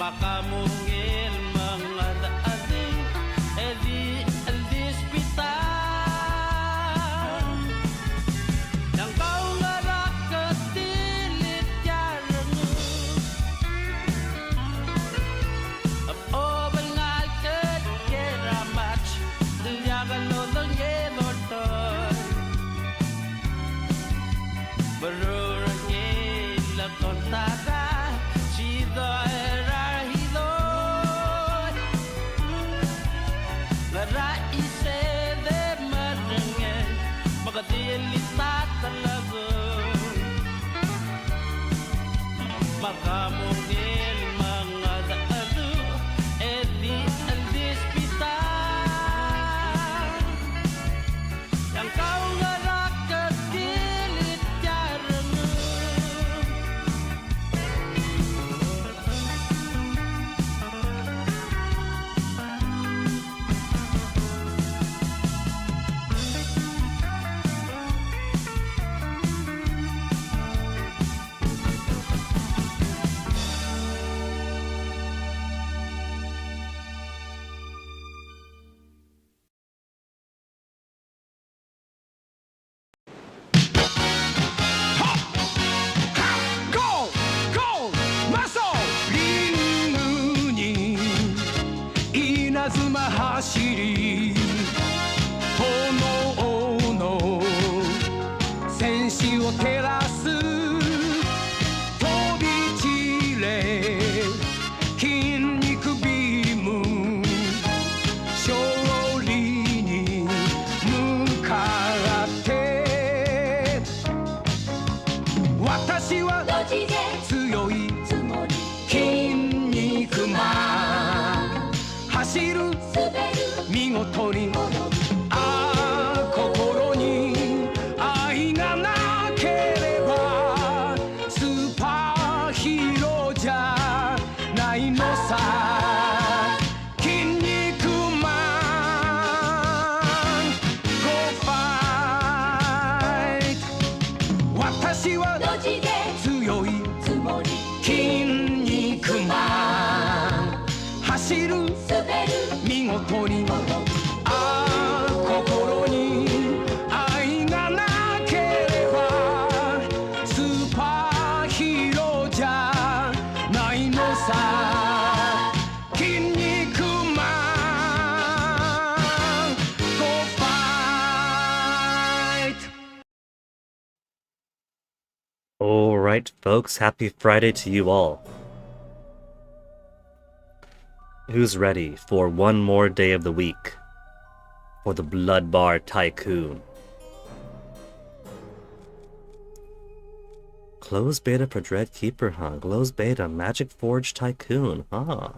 makamungil mga daading edi aldispitan yang kau ngarak ketilit yarang o bengal ket keramat diyagan lolong yedortor berurangnya lakon tada makamungil mga daado edi aldispitan yang kau ngarak ketilit yarang走り炎の戦士を照らす飛び散れ筋肉ビーム勝利に向かって私は強い筋肉マン走る見事に心に愛がなければスーパーヒーローじゃないのさ筋肉マン Go fight 私は強い筋肉マン走る見事に心に愛がなければスーパーヒーローじゃないのさ筋肉マン Go fight All right, folks, happy Friday to you all. Who's ready for one more day of the week for the Blood Bar Tycoon? Closed beta for Dread Keeper, huh? Closed beta, Magic Forge Tycoon, huh?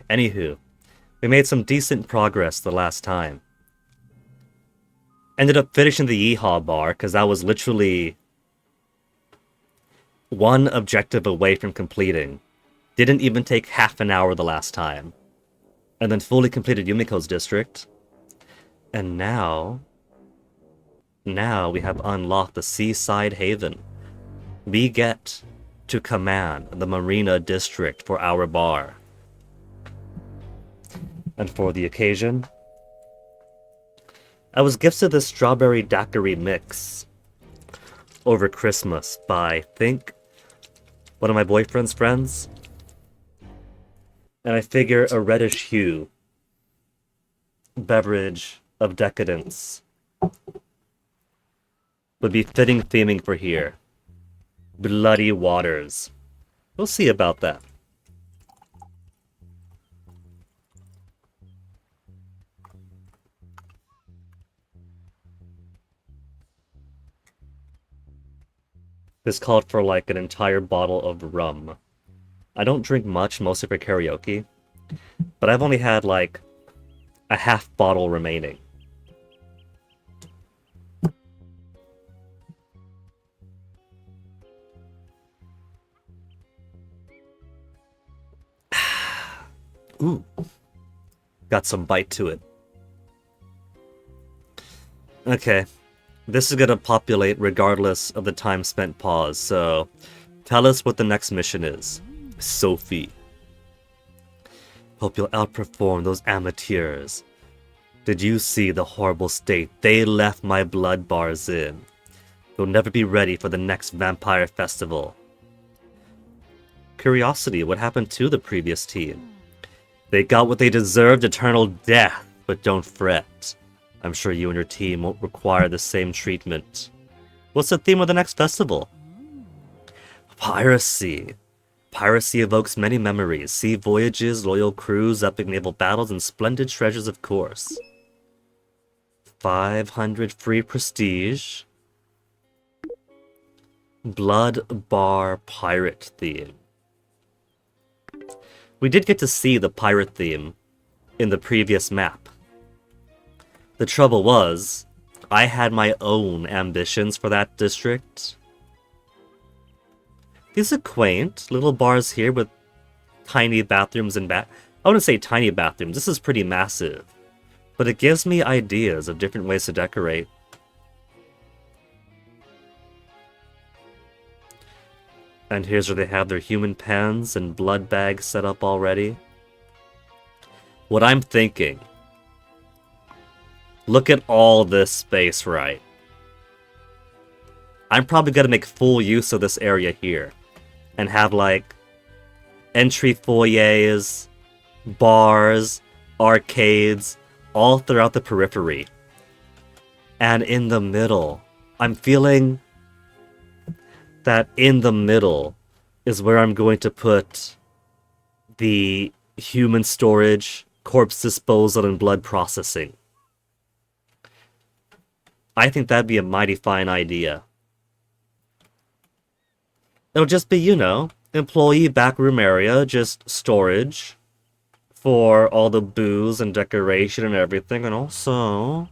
Anywho, we made some decent progress the last time. Ended up finishing the Yeehaw bar, because that was literally one objective away from completing. Didn't even take half an hour the last time. And then fully completed Yumiko's district. And now we have unlocked the Seaside Haven. We get to command the Marina district for our bar. And for the occasion, I was gifted this strawberry daiquiri mix over Christmas by, I think, one of my boyfriend's friends. And I figure a reddish hue, beverage of decadence, would be fitting theming for here. Bloody waters. We'll see about that. This called for like an entire bottle of rum. I don't drink much, mostly for karaoke, but I've only had like a half bottle remaining. Ooh, got some bite to it. Okay, This is gonna populate regardless of the time spent pause, so tell us what the next mission is. Sophie. Hope you'll outperform those amateurs. Did you see the horrible state they left my blood bars in? You'll never be ready for the next vampire festival. Curiosity, what happened to the previous team? They got what they deserved, eternal death, but don't fret. I'm sure you and your team won't require the same treatment. What's the theme of the next festival? Piracy. Piracy evokes many memories. Sea voyages, loyal crews, epic naval battles, and splendid treasures, of course. 500 free prestige. Blood Bar Pirate theme. We did get to see the pirate theme in the previous map. The trouble was, I had my own ambitions for that district. These are quaint, little bars here with tiny bathrooms and I wouldn't say tiny bathrooms, this is pretty massive. But it gives me ideas of different ways to decorate. And here's where they have their human pens and blood bags set up already. What I'm thinking, look at all this space, right? I'm probably gonna make full use of this area here. And have like entry foyers, bars, arcades, all throughout the periphery. And in the middle, I'm feeling that in the middle is where I'm going to put the human storage, corpse disposal, and blood processing. I think that'd be a mighty fine idea. It'll just be, you know, employee backroom area, just storage for all the booze and decoration and everything, and also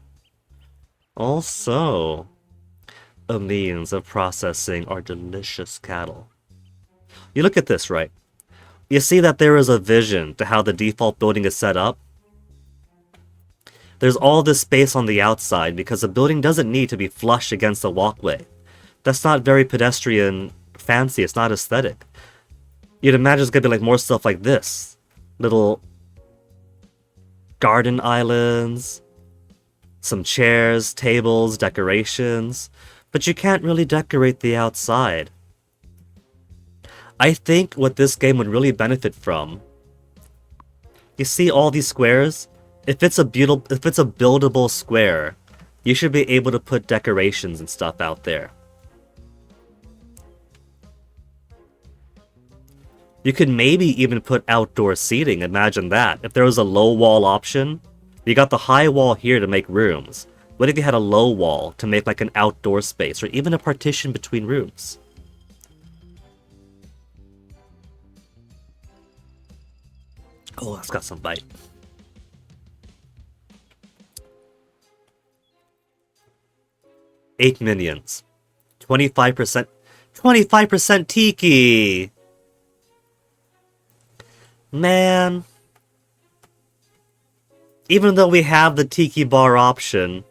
a means of processing our delicious cattle. You look at this, right? You see that there is a vision to how the default building is set up. There's all this space on the outside because the building doesn't need to be flush against the walkway. That's not very pedestrian fancy, it's not aesthetic. You'd imagine it's gonna be like more stuff like this. Little garden islands, some chairs, tables, decorations. But you can't really decorate the outside. I think what this game would really benefit from, you see all these squares? If it's a buildable square, you should be able to put decorations and stuff out there. You could maybe even put outdoor seating, imagine that. If there was a low wall option, you got the high wall here to make rooms. What if you had a low wall to make like an outdoor space, or even a partition between rooms? Oh, that's got some bite. Eight minions. 25%. 25% tiki! Man. Even though we have the tiki bar option,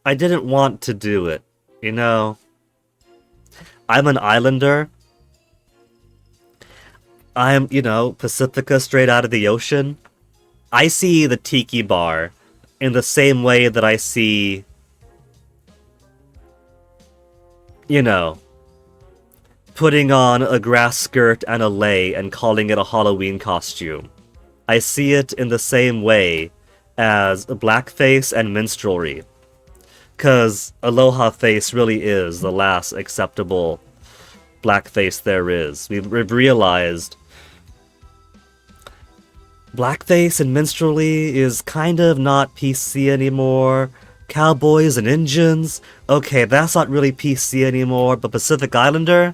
I didn't want to do it, you know? I'm an islander. I'm, you know, Pacifica straight out of the ocean. I see the tiki bar in the same way that I see, you know, putting on a grass skirt and a lei and calling it a Halloween costume. I see it in the same way as blackface and minstrelry. Because Aloha Face really is the last acceptable blackface there is. We've realized blackface and minstrelly is kind of not PC anymore. Cowboys and Indians, okay, that's not really PC anymore, but Pacific Islander?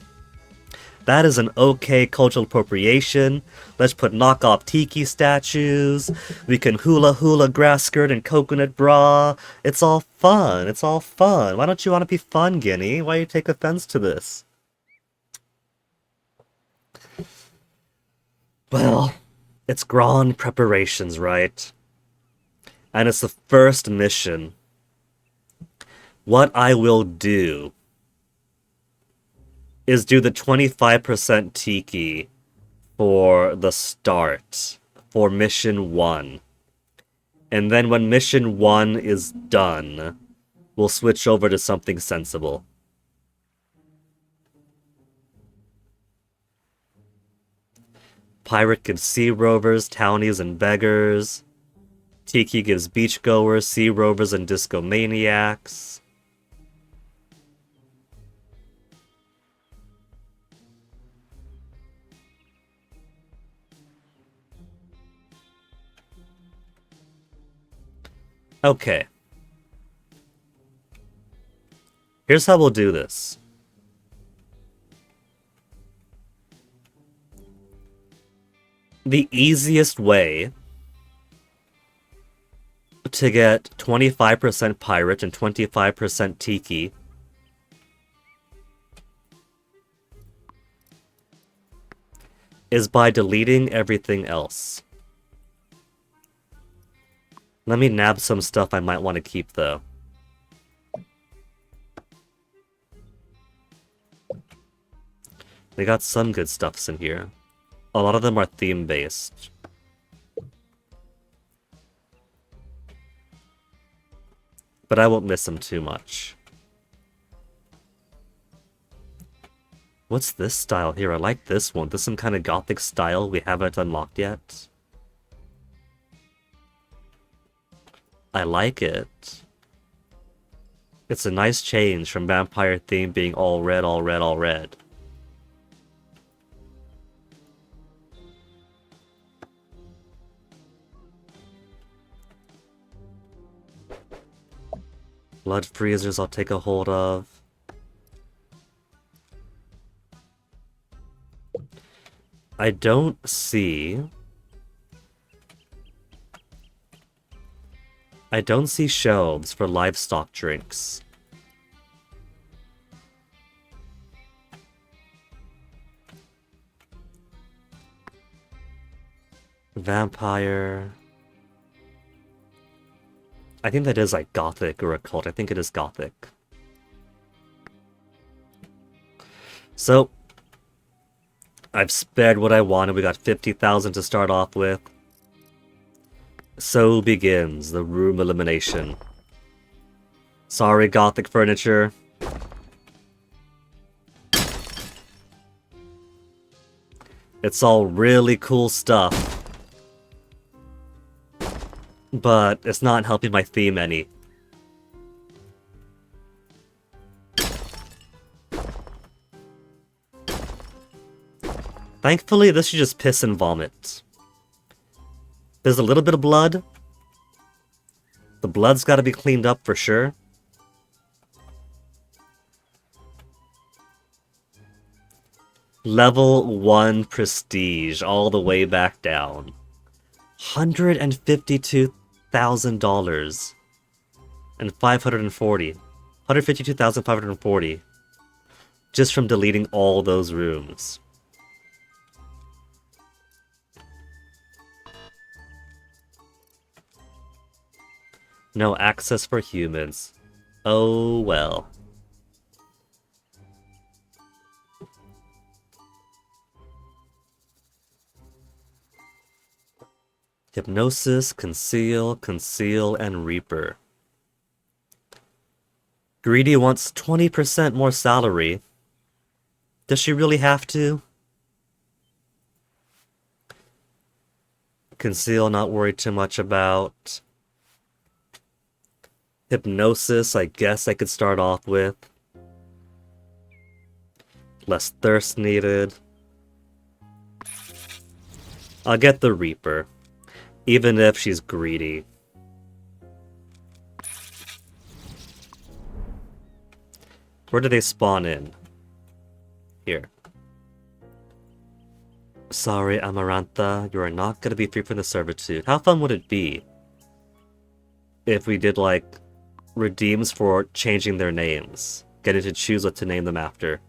That is an okay cultural appropriation. Let's put knockoff tiki statues. We can hula grass skirt and coconut bra. It's all fun. It's all fun. Why don't you want to be fun, Guinea? Why do you take offense to this? Well, it's grand preparations, right? And it's the first mission. What I will do is do the 25% Tiki for the start, for mission 1. And then when mission 1 is done, we'll switch over to something sensible. Pirate gives sea rovers, townies, and beggars. Tiki gives beachgoers, sea rovers, and disco maniacs. Okay. Here's how we'll do this. The easiest way to get 25% pirate and 25% tiki is by deleting everything else. Let me nab some stuff I might want to keep, though. They got some good stuffs in here. A lot of them are theme-based. But I won't miss them too much. What's this style here? I like this one. This is some kind of gothic style we haven't unlocked yet. I like it. It's a nice change from vampire theme being all red, all red, all red. Blood freezers I'll take a hold of. I don't see shelves for livestock drinks. Vampire. I think that is like gothic or occult. I think it is gothic. So, I've spared what I wanted. We got 50,000 to start off with. So begins the room elimination. Sorry, gothic furniture. It's all really cool stuff. But it's not helping my theme any. Thankfully, this is just piss and vomit. There's a little bit of blood. The blood's gotta be cleaned up for sure. Level 1 prestige, all the way back down. $152,000 and 540. 152,540 just from deleting all those rooms. No access for humans. Oh well. Hypnosis, Conceal, Conceal, and Reaper. Greedy wants 20% more salary. Does she really have to? Conceal, not worried too much about. Hypnosis, I guess I could start off with. Less thirst needed. I'll get the Reaper. Even if she's greedy. Where do they spawn in? Here. Sorry, Amarantha, you are not going to be free from the servitude. How fun would it be if we did, like, redeems for changing their names? Getting to choose what to name them after.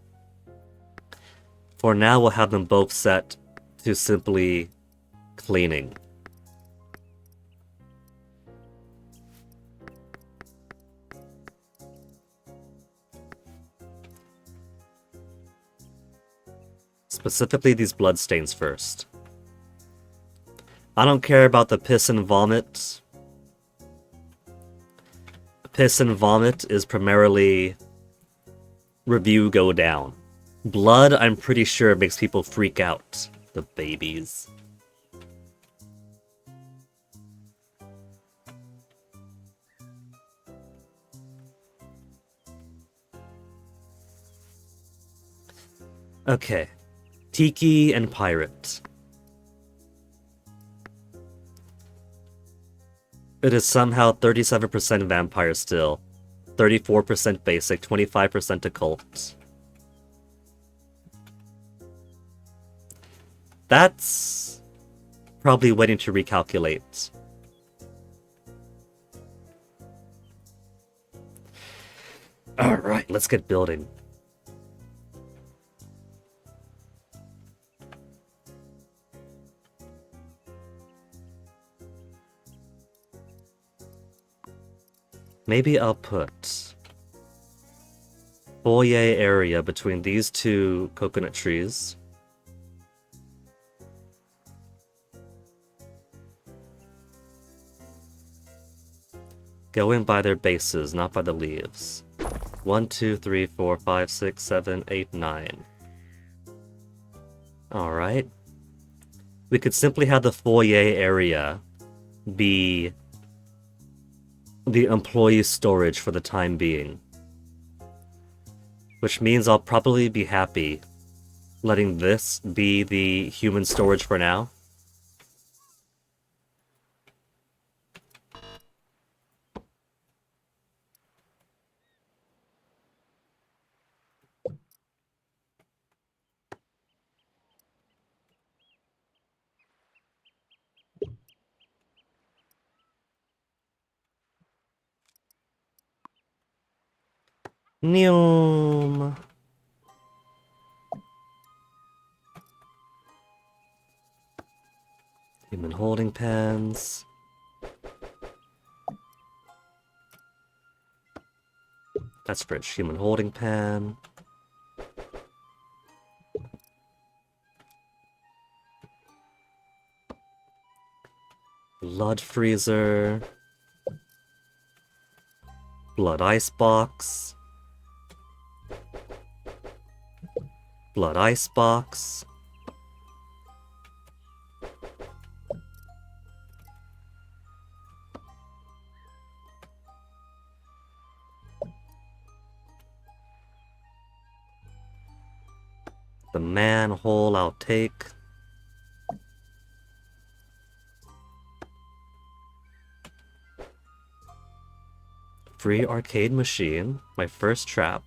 For now, we'll have them both set to simply cleaning. Specifically these bloodstains first. I don't care about the piss and vomit. Piss and vomit is primarily review go down. Blood, I'm pretty sure, makes people freak out. The babies. Okay. Tiki and pirate. It is somehow 37% vampire still. 34% basic, 25% occult. That's probably waiting to recalculate. Alright, let's get building. Maybe I'll put foyer area between these two coconut trees. Going by their bases, not by the leaves. 1, 2, 3, 4, 5, 6, 7, 8, 9. Alright. We could simply have the foyer area be the employee storage for the time being. Which means I'll probably be happy letting this be the human storage for now. Neom. Human holding pens. That's fridge. Human holding pen. Blood freezer. Blood ice box. Blood ice box. The manhole I'll take. Free arcade machine, my first trap.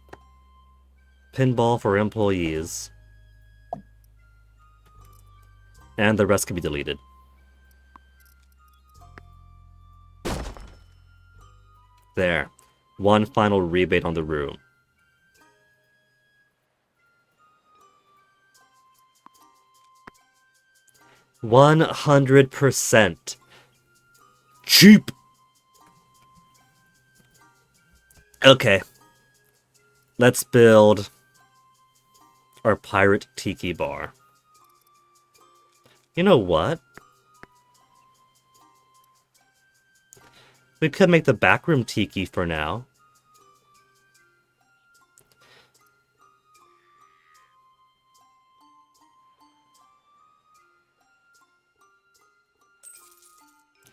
Pinball for employees. And the rest can be deleted. There. One final rebate on the room. $100%. Cheap! Okay. Let's build our pirate tiki bar. You know what? We could make the backroom tiki for now.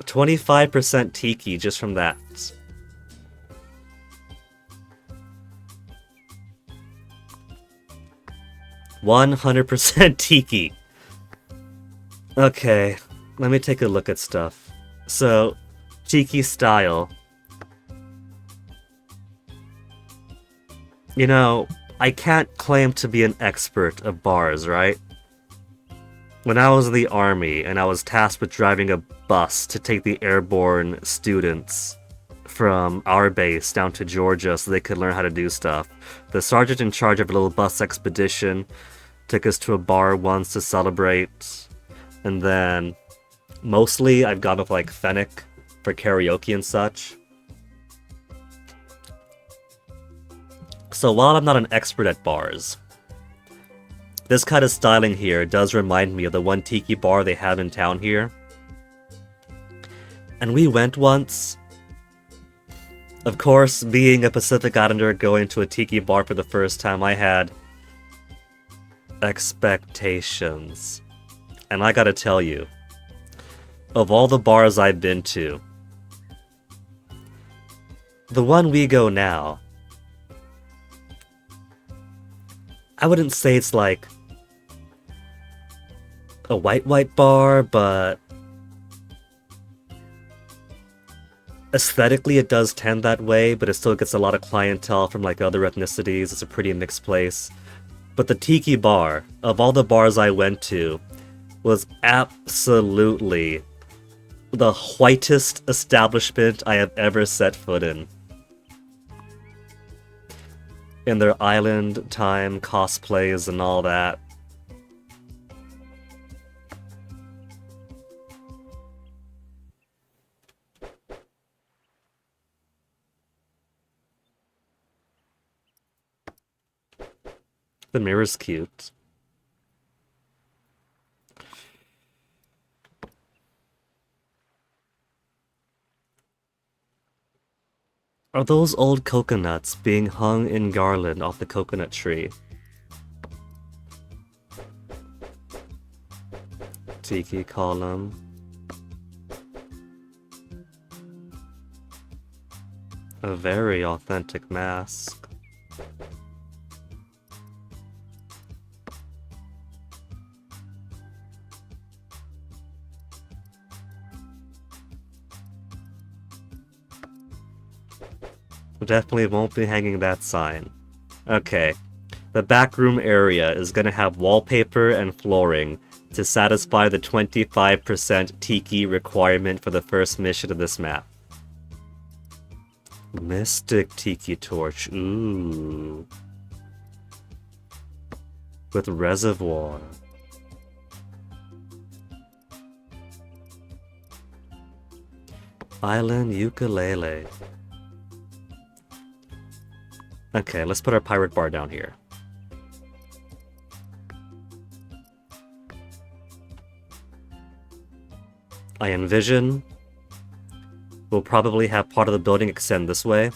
$25% tiki just from that. $100% tiki. Okay, let me take a look at stuff. So, tiki style. You know, I can't claim to be an expert of bars, right? When I was in the army and I was tasked with driving a bus to take the airborne students from our base down to Georgia so they could learn how to do stuff, the sergeant in charge of a little bus expedition took us to a bar once to celebrate, and then mostly I've gone with like Fennec for karaoke and such. So while I'm not an expert at bars, This kind of styling here does remind me of the one tiki bar they have in town here. And we went once. Of course, being a Pacific Islander going to a tiki bar for the first time, I had expectations. And I gotta tell you, of all the bars I've been to, the one we go now, I wouldn't say it's like a white bar, but aesthetically it does tend that way, but it still gets a lot of clientele from like other ethnicities. It's a pretty mixed place. But the tiki bar, of all the bars I went to, was absolutely the whitest establishment I have ever set foot in. In their island time cosplays and all that. The mirror's cute. Are those old coconuts being hung in garland off the coconut tree? Tiki column. A very authentic mask. Definitely won't be hanging that sign. Okay. The back room area is gonna have wallpaper and flooring to satisfy the 25% tiki requirement for the first mission of this map. Mystic tiki torch. Ooh. With reservoir. Island ukulele. Okay, let's put our pirate bar down here. I envision we'll probably have part of the building extend this way,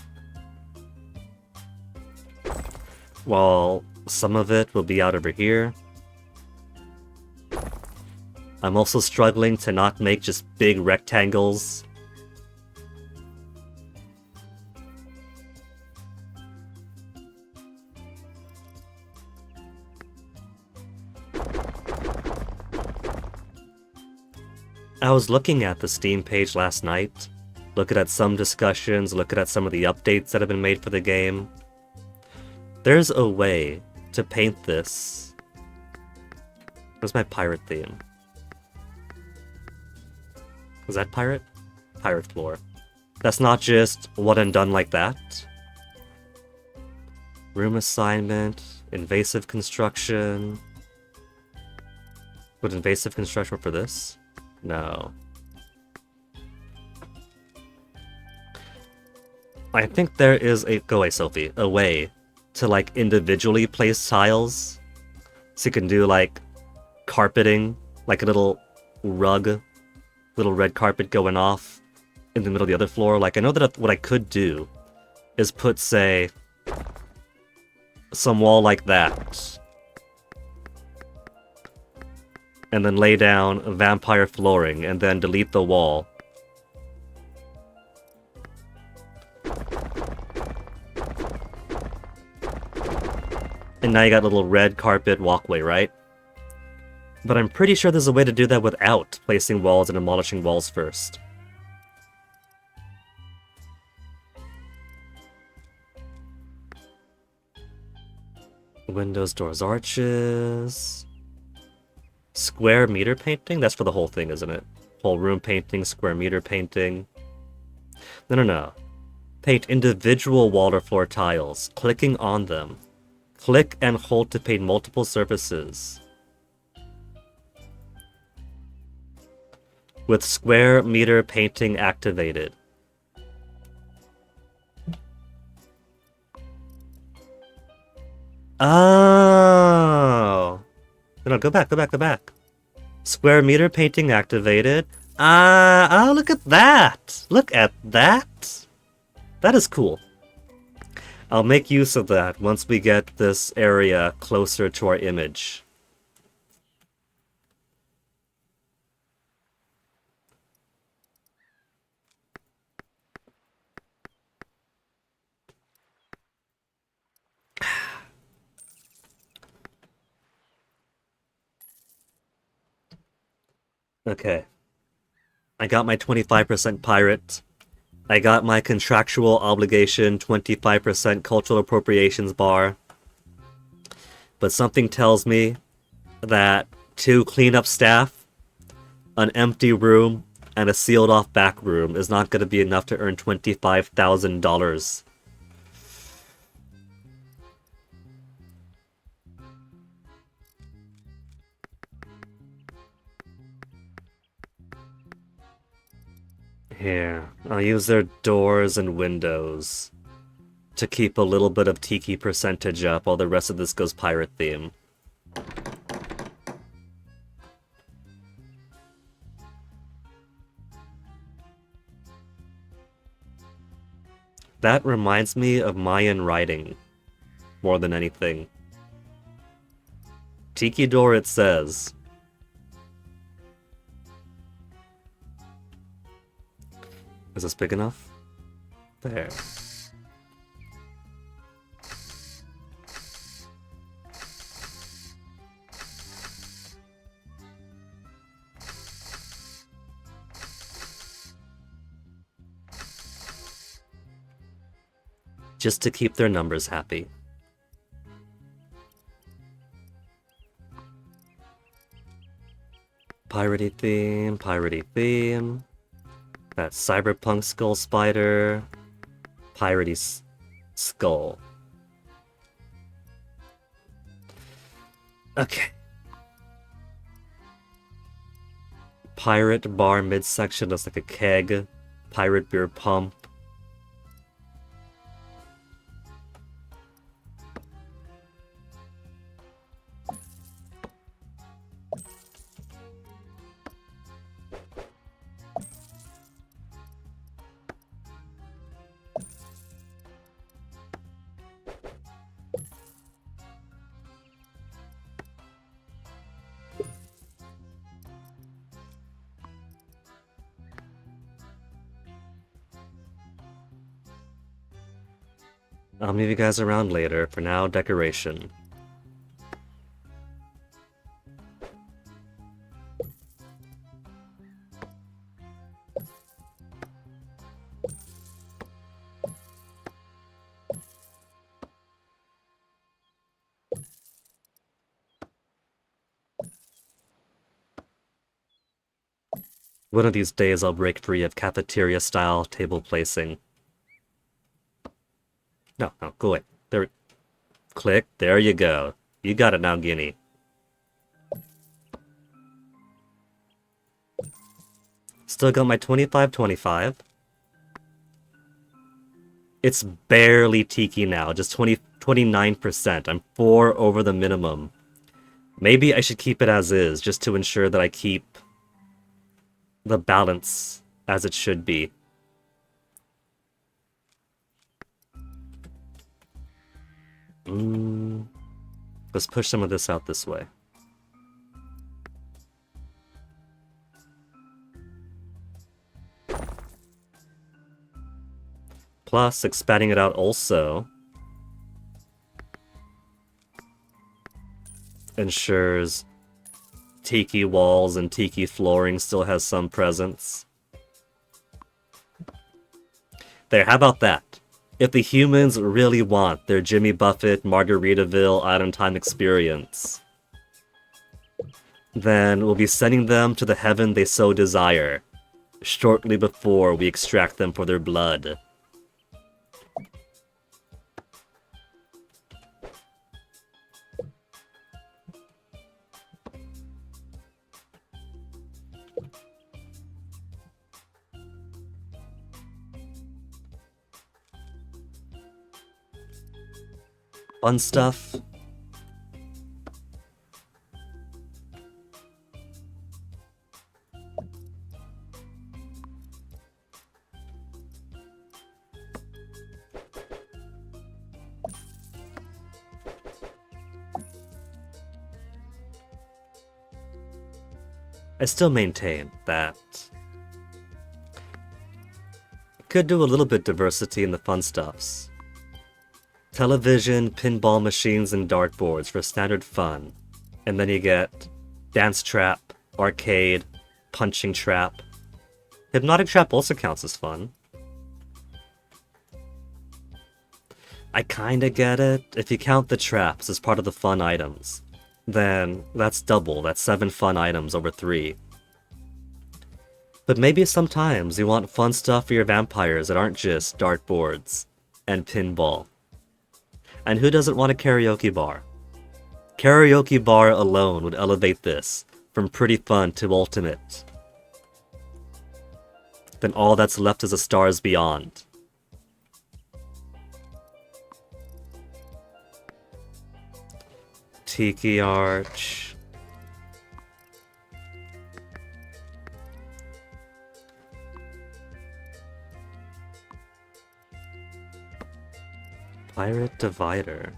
while some of it will be out over here. I'm also struggling to not make just big rectangles. I was looking at the Steam page last night, looking at some discussions, looking at some of the updates that have been made for the game. There's a way to paint this. Where's my pirate theme? Is that pirate? Pirate floor. That's not just one and done like that. Room assignment, invasive construction. Would invasive construction work for this? No. I think there is a... Go away, Sophie. A way to, like, individually place tiles. So you can do, like, carpeting. Like a little rug. Little red carpet going off in the middle of the other floor. Like, I know that what I could do is put, say, some wall like that. And then lay down vampire flooring, and then delete the wall. And now you got a little red carpet walkway, right? But I'm pretty sure there's a way to do that without placing walls and demolishing walls first. Windows, doors, arches... Square meter painting? That's for the whole thing, isn't it? Whole room painting, square meter painting. No. Paint individual wall or floor tiles, clicking on them. Click and hold to paint multiple surfaces. With square meter painting activated. Oh! no, go back, go back, go back. Square meter painting activated. Ah, oh, look at that! Look at that! That is cool. I'll make use of that once we get this area closer to our image. Okay. I got my 25% pirate. I got my contractual obligation 25% cultural appropriations bar. But something tells me that 2 cleanup staff, an empty room, and a sealed off back room is not going to be enough to earn $25,000. Here, I'll use their doors and windows to keep a little bit of tiki percentage up while the rest of this goes pirate theme. That reminds me of Mayan writing, more than anything. Tiki door, it says. Is this big enough? There. Just to keep their numbers happy. Piratey theme, piratey theme. That cyberpunk skull spider. Piratey skull. Okay. Pirate bar midsection looks like a keg. Pirate beer pump. I'll move you guys around later. For now, decoration. One of these days I'll break free of cafeteria-style table placing. No, go away. There. Click. There you go. You got it now, Guinea. Still got my 25-25. It's barely tiki now, just 29%. I'm 4 over the minimum. Maybe I should keep it as is, just to ensure that I keep the balance as it should be. Let's push some of this out this way. Plus, expanding it out also ensures tiki walls and tiki flooring still has some presence. There, how about that? If the humans really want their Jimmy Buffett, Margaritaville, Island Time experience, then we'll be sending them to the heaven they so desire, shortly before we extract them for their blood. Fun stuff. I still maintain that could do a little bit diversity in the fun stuffs. Television, pinball machines, and dartboards for standard fun. And then you get dance trap, arcade, punching trap. Hypnotic trap also counts as fun. I kinda get it. If you count the traps as part of the fun items, then that's double. That's 7 fun items over 3. But maybe sometimes you want fun stuff for your vampires that aren't just dartboards and pinball. And who doesn't want a karaoke bar? Karaoke bar alone would elevate this from pretty fun to ultimate. Then all that's left is a stars beyond. Tiki Arch. Pirate Divider.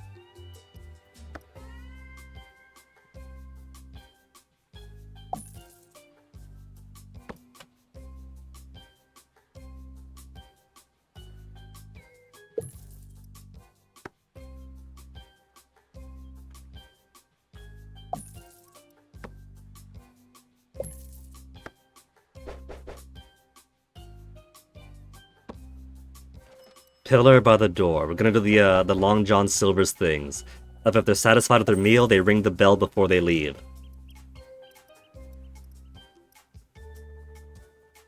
Pillar by the door. We're gonna do the Long John Silver's things. Of if they're satisfied with their meal, they ring the bell before they leave.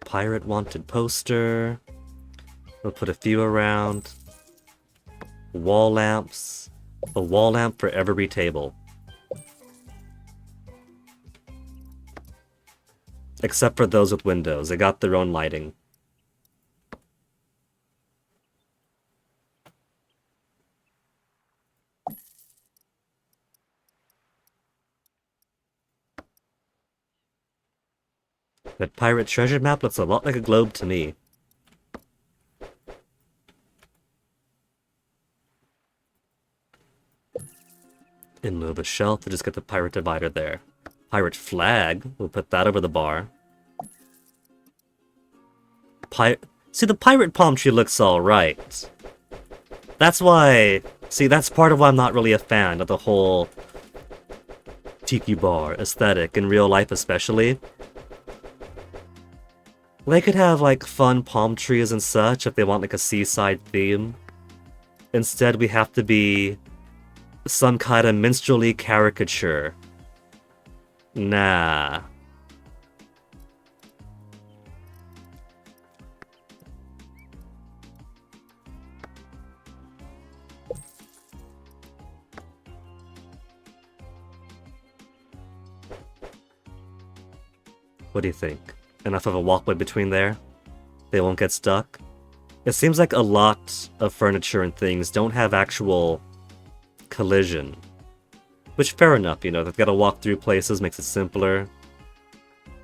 Pirate wanted poster. We'll put a few around. Wall lamps. A wall lamp for every table. Except for those with windows. They got their own lighting. That pirate treasure map looks a lot like a globe to me. In lieu of a shelf, we'll just get the pirate divider there. Pirate flag, we'll put that over the bar. See, the pirate palm tree looks alright. That's why... See, that's part of why I'm not really a fan of the whole tiki bar aesthetic, in real life especially. They could have, like, fun palm trees and such if they want, like, a seaside theme. Instead, we have to be some kind of minstrelly caricature. Nah. What do you think? Enough of a walkway between there? They won't get stuck? It seems like a lot of furniture and things don't have actual collision. Which, fair enough, you know, they've got to walk through places, makes it simpler.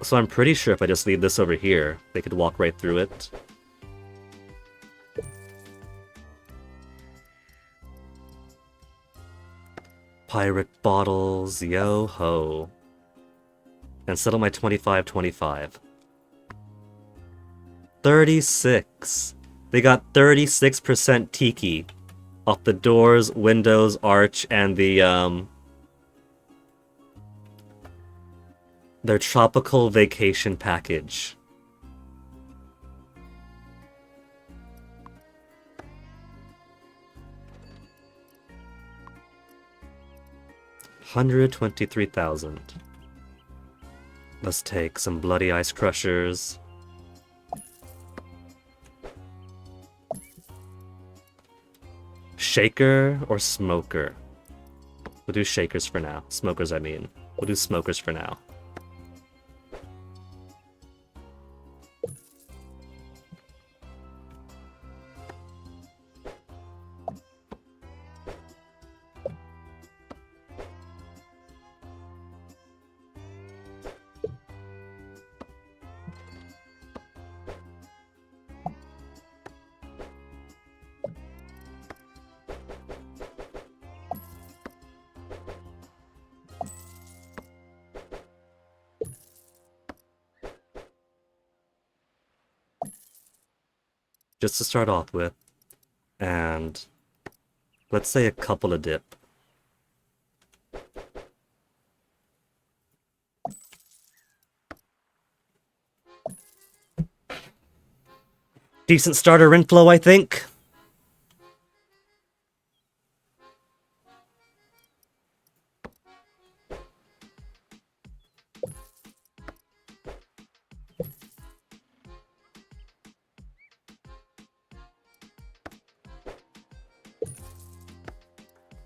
So I'm pretty sure if I just leave this over here, they could walk right through it. Pirate bottles, yo-ho. And settle my 25-25. 36. They got 36% tiki off the doors, windows, arch, and the, their tropical vacation package. $123,000. Let's take some bloody ice crushers. Shaker or smoker? We'll do shakers for now. Smokers, I mean. We'll do smokers for now. just to start off with, and let's say a couple of dip. Decent starter inflow, I think.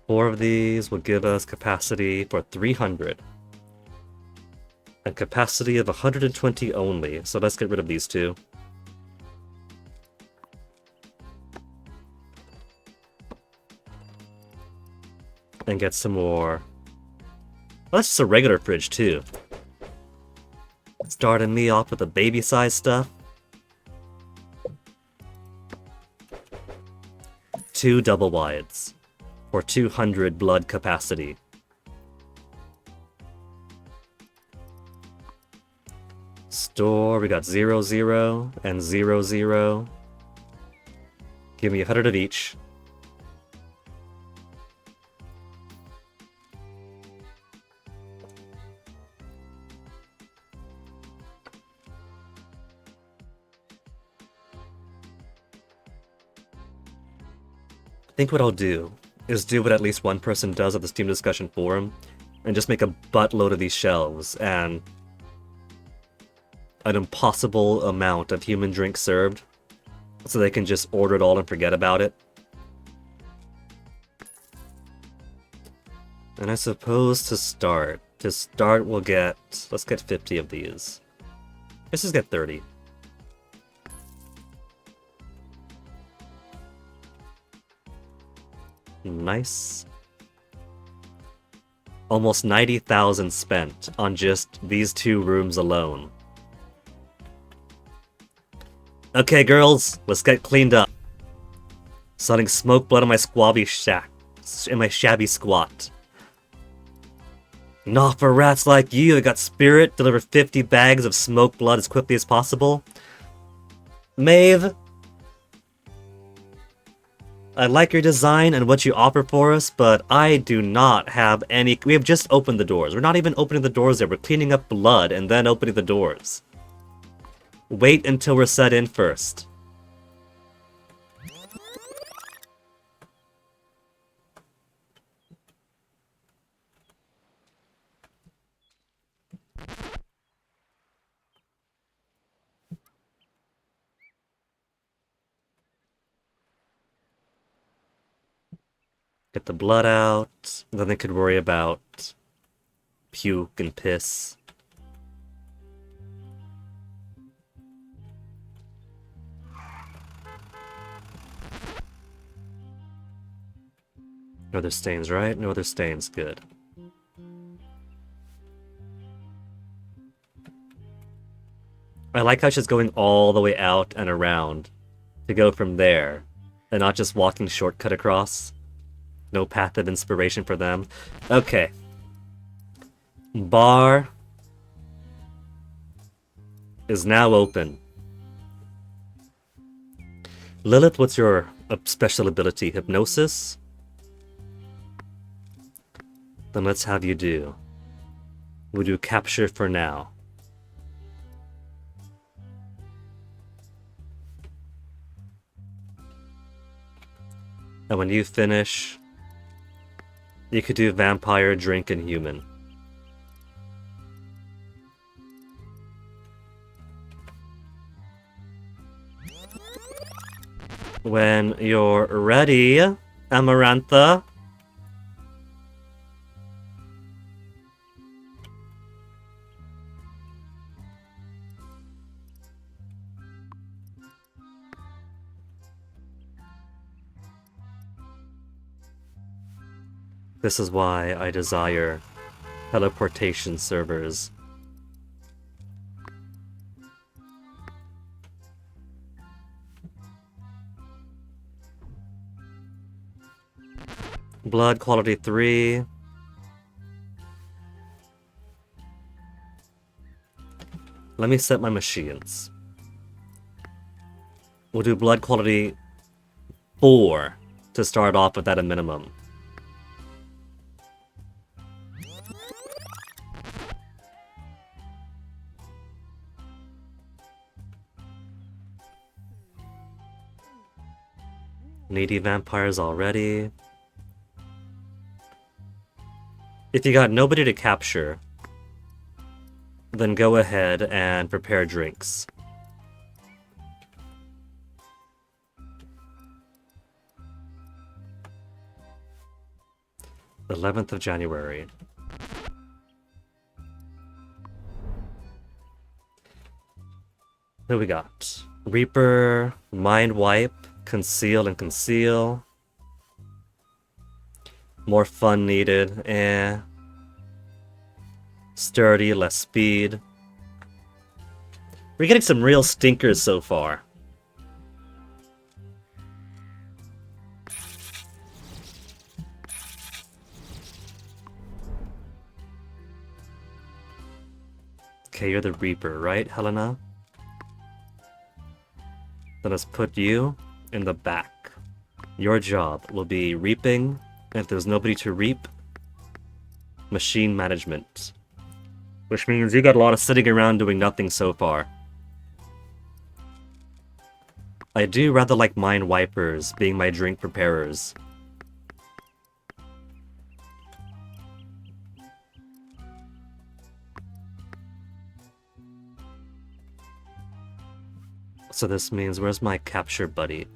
Four of these will give us capacity for 300. And capacity of 120 only, so let's get rid of these two. And get some more. Well, that's just a regular fridge, too. Starting me off with the baby size stuff. 2 double wides for 200 blood capacity. Store, we got 0, 0, and 0, 0. Give me 100 of each. I think what I'll do is do what at least one person does at the Steam discussion forum, and just make a buttload of these shelves, and an impossible amount of human drinks served, so they can just order it all and forget about it. And I suppose to start we'll let's get 50 of these. Let's just get 30. Nice. Almost 90,000 spent on just these 2 rooms alone. Okay, girls, let's get cleaned up. Sunning smoke blood on my squabby shack, in my shabby squat. Not for rats like you that got spirit, deliver 50 bags of smoke blood as quickly as possible. Maeve, I like your design and what you offer for us, but I do not have any... We have just opened the doors. We're not even opening the doors yet. We're cleaning up blood and then opening the doors. Wait until we're set in first. Get the blood out, then they could worry about puke and piss. No other stains, right? No other stains, good. I like how she's going all the way out and around to go from there, and not just walking shortcut across. No path of inspiration for them. Okay. Bar is now open. Lilith, what's your special ability? Hypnosis? Then let's have you do. We'll do capture for now. And when you finish, you could do vampire, drink, and human. When you're ready, Amarantha. This is why I desire teleportation servers. Blood quality 3. Let me set my machines. We'll do blood quality 4 to start off with at a minimum. Needy vampires already. If you got nobody to capture, then go ahead and prepare drinks. The 11th of January. Who we got? Reaper, Mind Wipe, Conceal and Conceal. More fun needed, Sturdy, less speed. We're getting some real stinkers so far. Okay, you're the Reaper, right, Helena? Then let's put you in the back. Your job will be reaping, and if there's nobody to reap, machine management. Which means you got a lot of sitting around doing nothing so far. I do rather like Mind Wipers being my drink preparers. So this means, where's my capture buddy?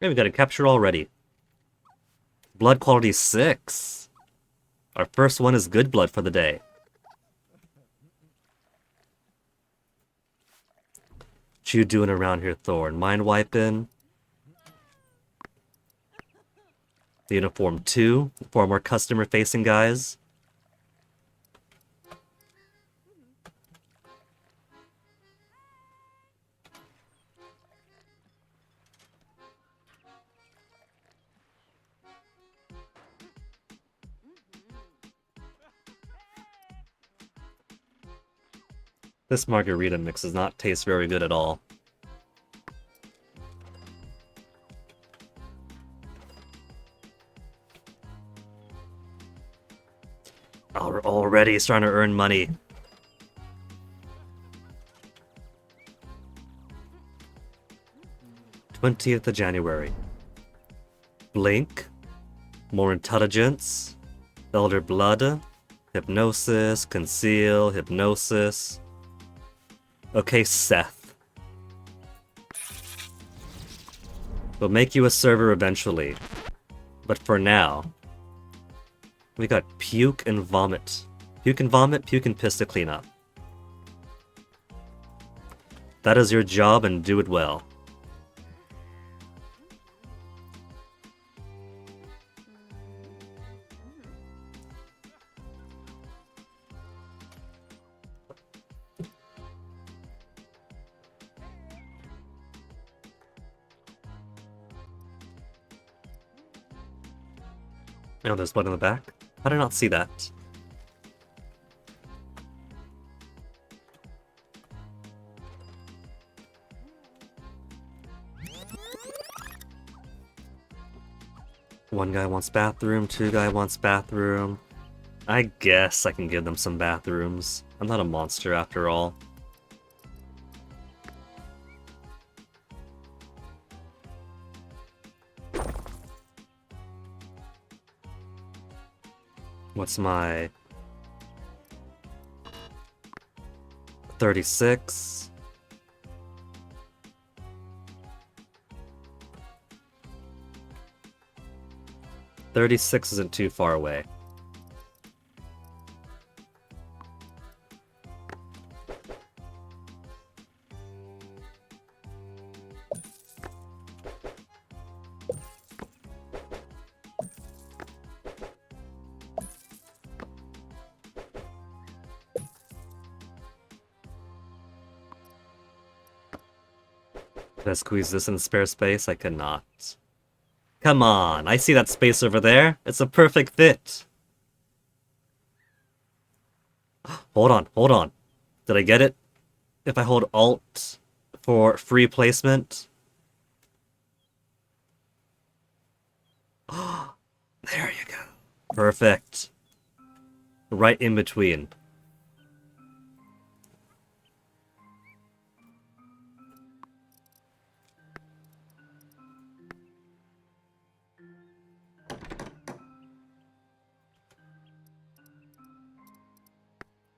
Hey, we got a capture already. Blood quality 6. Our first one is good blood for the day. What you doing around here, Thorn? Mind wiping. The uniform 2 for more customer-facing guys. This margarita mix does not taste very good at all. Already starting to earn money. '20th of January. Blink. More intelligence. Elder blood. Hypnosis. Conceal. Hypnosis. Okay, Seth. We'll make you a server eventually. But for now, we got puke and vomit. Puke and vomit, puke and piss to clean up. That is your job, and do it well. Oh, there's blood in the back? How did I not see that? One guy wants bathroom, 2 guy wants bathroom. I guess I can give them some bathrooms. I'm not a monster after all. What's my 36? $36 isn't too far away. Could I squeeze this in spare space? I cannot. Come on, I see that space over there. It's a perfect fit. Hold on, hold on. Did I get it? If I hold Alt for free placement. There you go. Perfect. Right in between.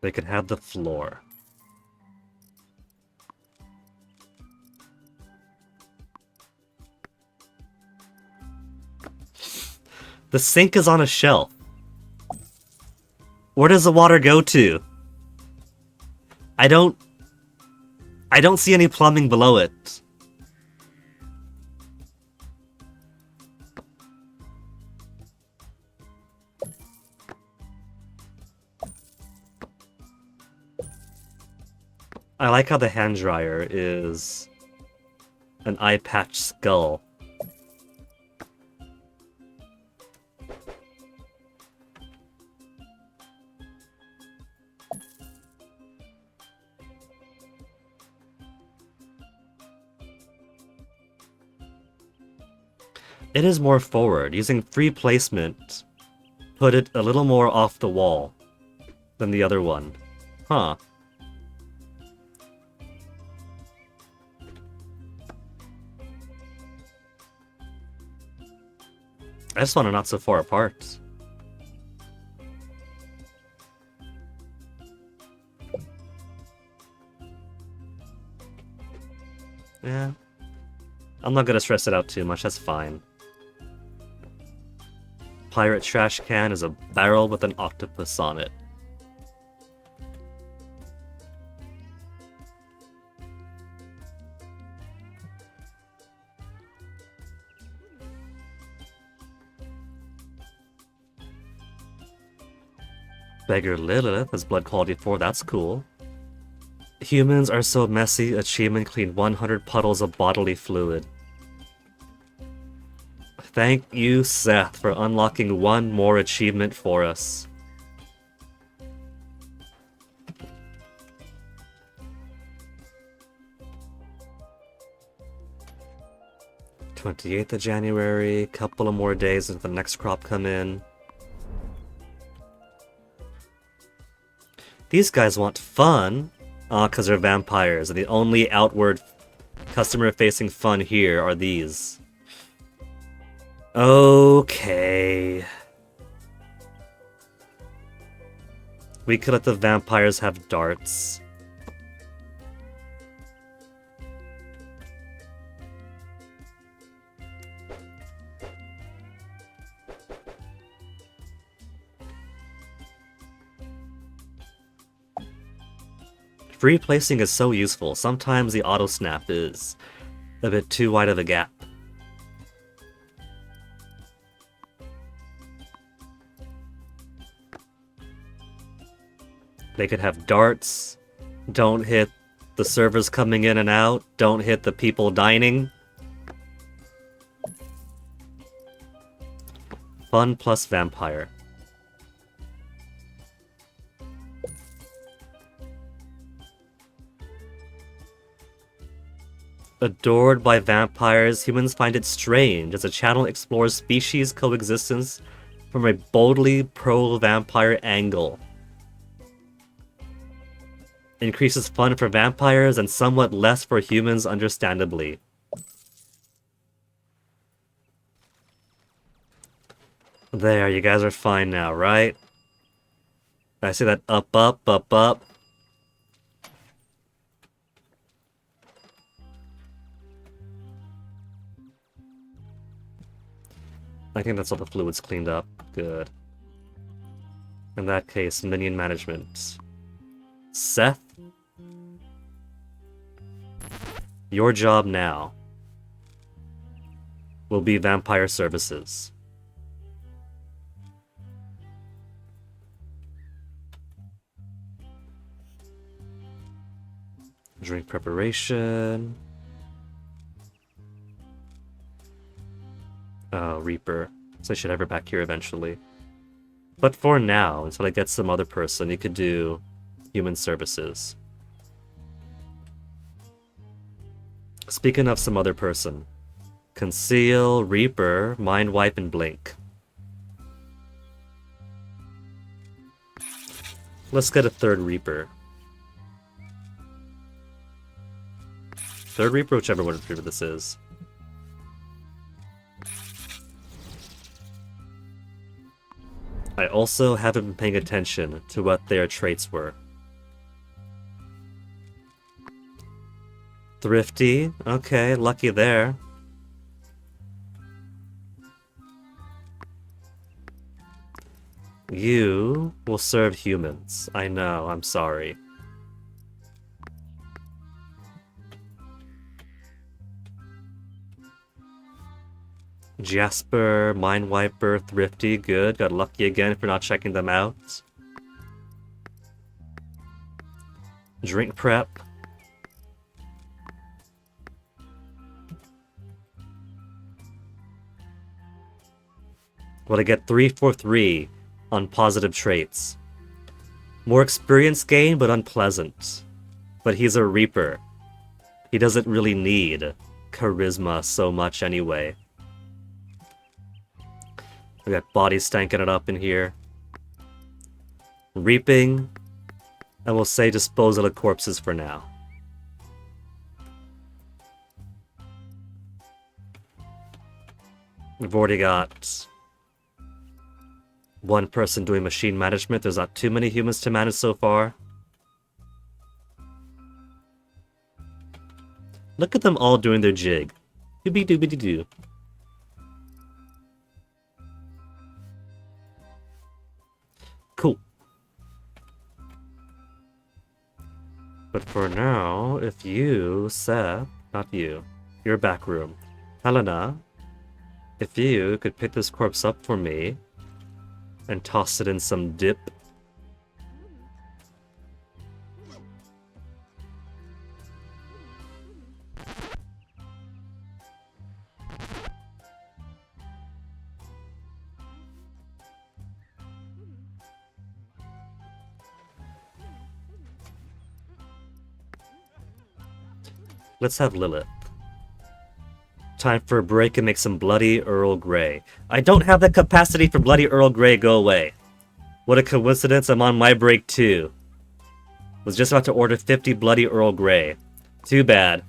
They could have the floor. The sink is on a shelf. Where does the water go to? I don't see any plumbing below it. I like how the hand dryer is an eye patch skull. It is more forward. Using free placement, put it a little more off the wall than the other one. Huh. I just want it not so far apart. Yeah. I'm not gonna stress it out too much, that's fine. Pirate trash can is a barrel with an octopus on it. Beggar Lilith has blood quality 4, that's cool. Humans are so messy, achievement clean 100 puddles of bodily fluid. Thank you, Seth, for unlocking one more achievement for us. "28th of January, couple of more days until the next crop come in." These guys want fun. Because they're vampires, and the only outward customer-facing fun here are these. Okay. We could let the vampires have darts. Free placing is so useful. Sometimes the auto snap is a bit too wide of a gap. They could have darts. Don't hit the servers coming in and out. Don't hit the people dining. Fun plus vampire. Adored by vampires, humans find it strange as the channel explores species coexistence from a boldly pro-vampire angle. Increases fun for vampires and somewhat less for humans, understandably. There, you guys are fine now, right? I see that up, up, up, up. I think that's all the fluids cleaned up. Good. In that case, minion management. Seth? Your job now will be vampire services. Drink preparation. Oh, Reaper. So I should have her back here eventually. But for now, until I get some other person, you could do human services. Speaking of some other person, Conceal, Reaper, Mind Wipe, and Blink. Let's get a third Reaper. Third Reaper, whichever one Reaper this is. I also haven't been paying attention to what their traits were. Thrifty, okay, lucky there. You will serve humans. I know, I'm sorry. Jasper, Mind Wiper, Thrifty, good. Got lucky again if you're not checking them out. Drink Prep. Well, I get 3 for 3 on positive traits. More experience gain, but unpleasant. But he's a Reaper. He doesn't really need charisma so much anyway. We got body stanking it up in here. Reaping. And we'll say disposal of corpses for now. We've already got one person doing machine management. There's not too many humans to manage so far. Look at them all doing their jig. Doobie-doobie-doo. Cool. But for now, if you, Seth, not you, your back room, Helena, if you could pick this corpse up for me and toss it in some dip. Let's have Lilith. Time for a break and make some Bloody Earl Grey. I don't have the capacity for Bloody Earl Grey, go away. What a coincidence, I'm on my break too. Was just about to order 50 Bloody Earl Grey. Too bad.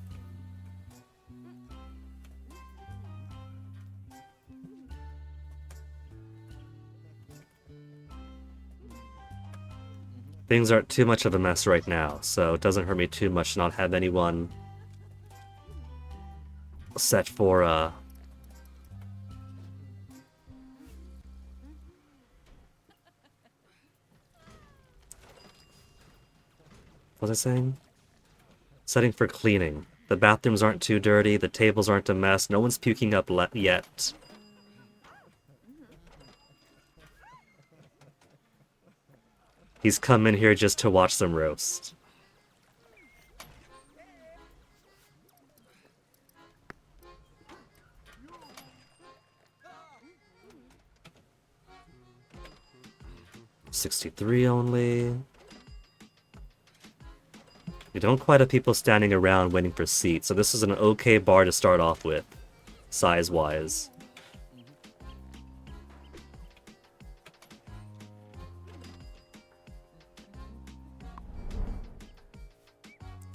Things aren't too much of a mess right now, so it doesn't hurt me too much to not have anyone set for what was I saying? Setting for cleaning. The bathrooms aren't too dirty, the tables aren't a mess, no one's puking up yet. He's come in here just to watch them roast. $63 only. You don't quite have people standing around waiting for seats, so this is an okay bar to start off with, size-wise.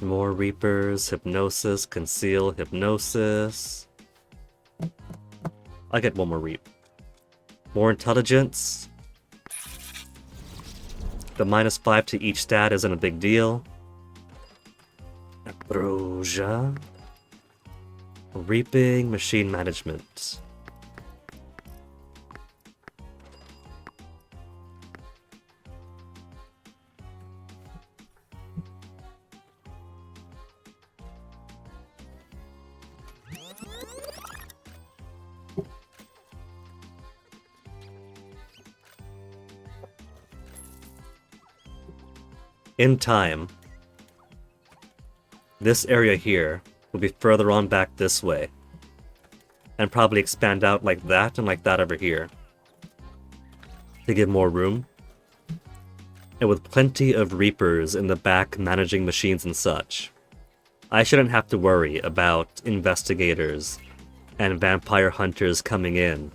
More Reapers, Hypnosis, Conceal, Hypnosis. I get one more Reap. More Intelligence. The -5 to each stat isn't a big deal. Ambrosia. Reaping, Machine Management. In time, this area here will be further on back this way. and probably expand out like that and like that over here to give more room. And with plenty of Reapers in the back managing machines and such, I shouldn't have to worry about investigators and vampire hunters coming in,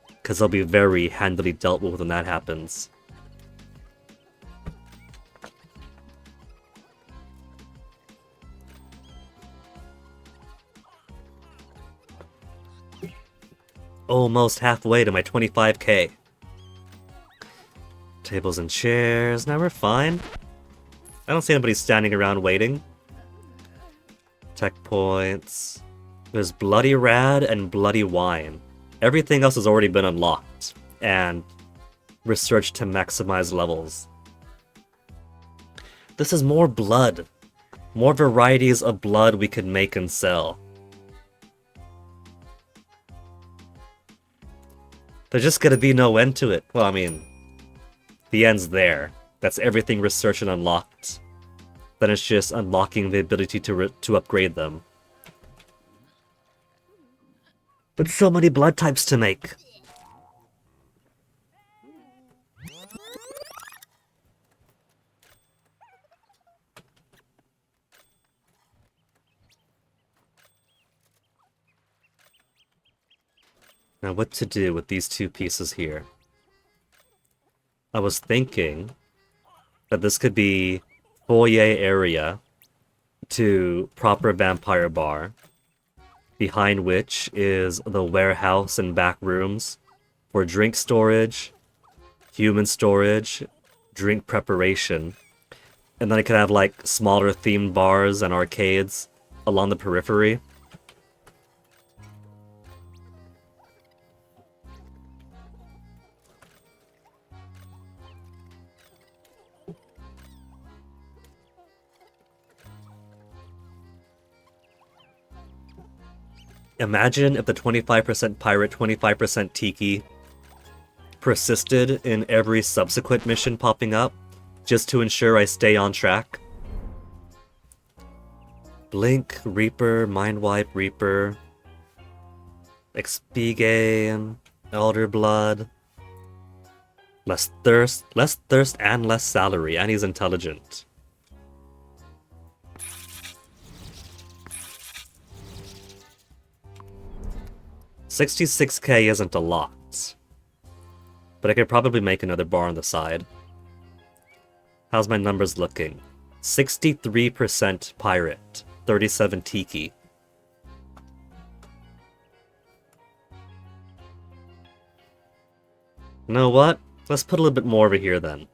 because they'll be very handily dealt with when that happens. Almost halfway to my 25k. Tables and chairs, now we're fine. I don't see anybody standing around waiting. Tech points. There's Bloody Rad and Bloody Wine. Everything else has already been unlocked and researched to maximize levels. This is more blood. More varieties of blood we could make and sell. There's just gonna be no end to it. Well, I mean, the end's there. That's everything researched and unlocked. Then it's just unlocking the ability to upgrade them. But so many blood types to make. Now what to do with these two pieces here? I was thinking that this could be foyer area to proper vampire bar, behind which is the warehouse and back rooms for drink storage, human storage, drink preparation, and then I could have like smaller themed bars and arcades along the periphery. Imagine if the 25% pirate, 25% tiki persisted in every subsequent mission popping up, just to ensure I stay on track. Blink, Reaper, Mindwipe, Reaper, Expigain, Elder Blood. Less thirst and less salary, and he's intelligent. $66k isn't a lot, but I could probably make another bar on the side. How's my numbers looking? 63% pirate, 37 tiki. You know what? Let's put a little bit more over here then.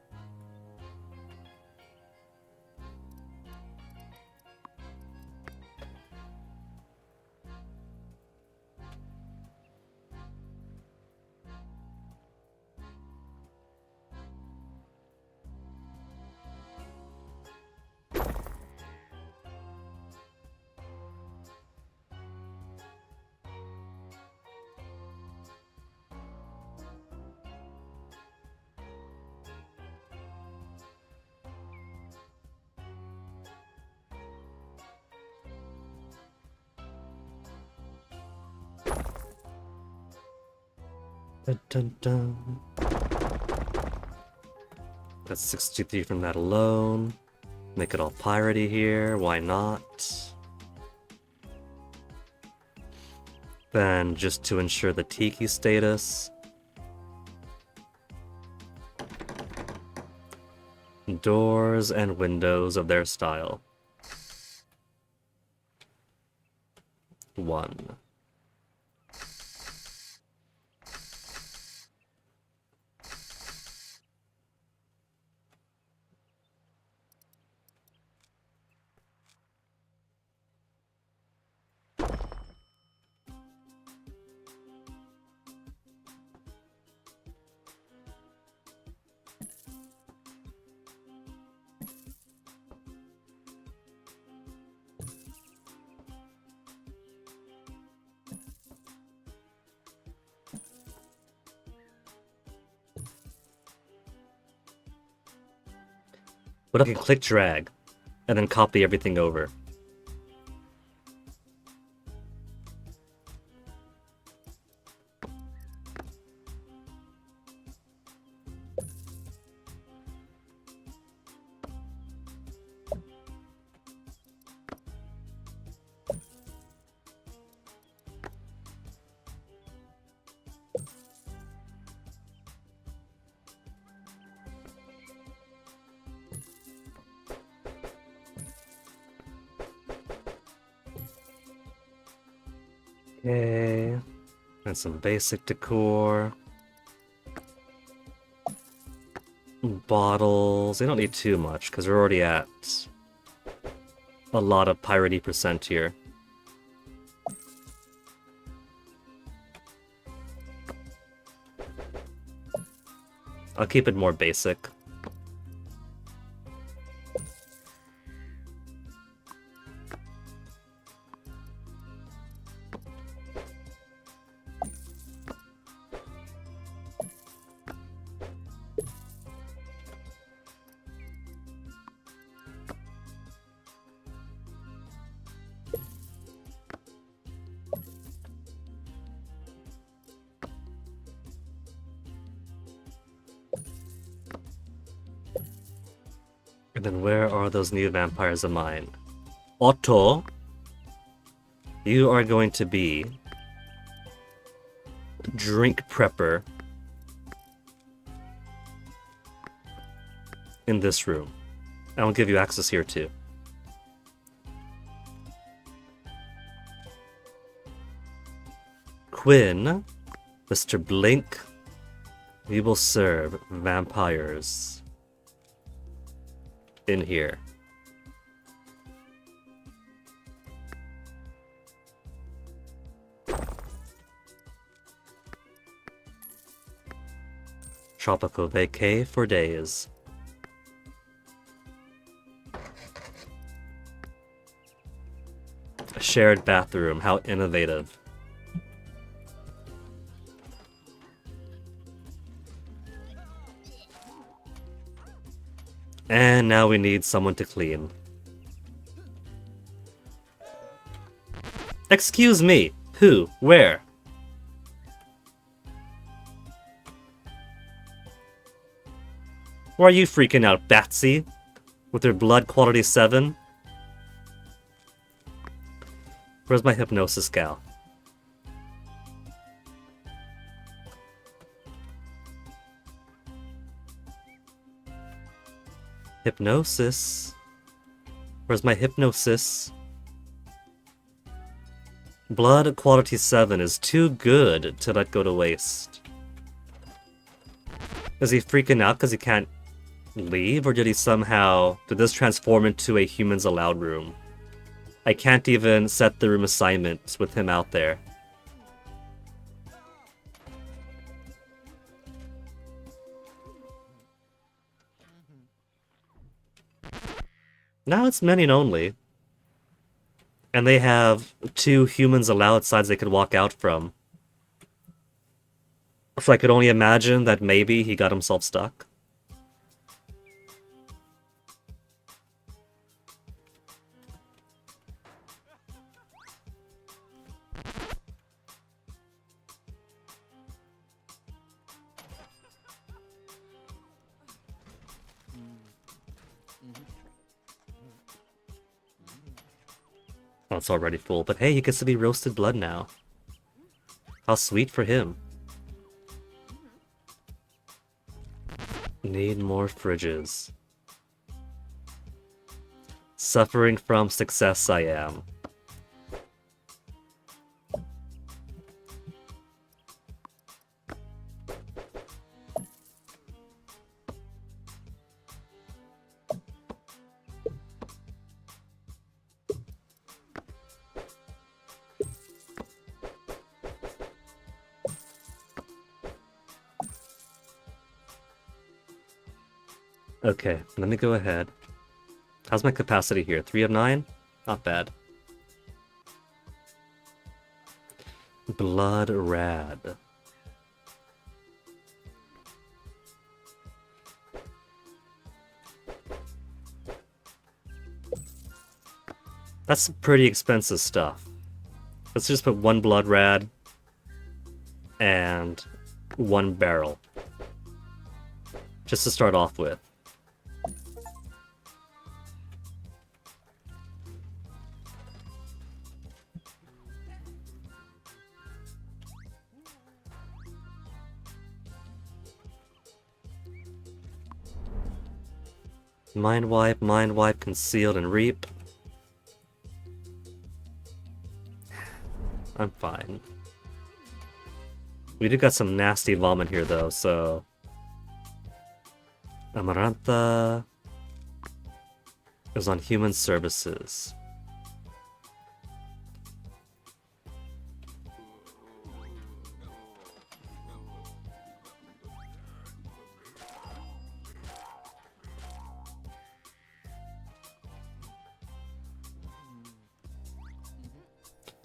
Dun, dun, dun. That's 63 from that alone. Make it all piratey here, why not? Then, just to ensure the tiki status, doors and windows of their style. 1. But I can click drag, and then copy everything over. Okay. And some basic decor. Bottles. They don't need too much, because we're already at a lot of piratey percent here. I'll keep it more basic. And then where are those new vampires of mine? Otto, you are going to be drink prepper in this room. I will give you access here too. Quinn, Mr. Blink, we will serve vampires in here. Tropical vacay for days. A shared bathroom, how innovative. And now we need someone to clean. Excuse me, who? Where? Why are you freaking out, Batsy? With your blood quality 7? Where's my hypnosis gal? Hypnosis? Where's my hypnosis? Blood quality 7 is too good to let go to waste. Is he freaking out because he can't leave, or did this transform into a humans allowed room? I can't even set the room assignments with him out there. Now it's men only. And they have 2 humans allowed sides they could walk out from. So I could only imagine that maybe he got himself stuck. Oh, it's already full, but hey, he gets to be roasted blood now. How sweet for him. Need more fridges. Suffering from success I am. Okay, let me go ahead. How's my capacity here? 3 of 9? Not bad. Blood rad. That's pretty expensive stuff. Let's just put 1 blood rad and 1 barrel. Just to start off with. Mind wipe, concealed, and reap. I'm fine. We do got some nasty vomit here, though, so... Amarantha is on human services.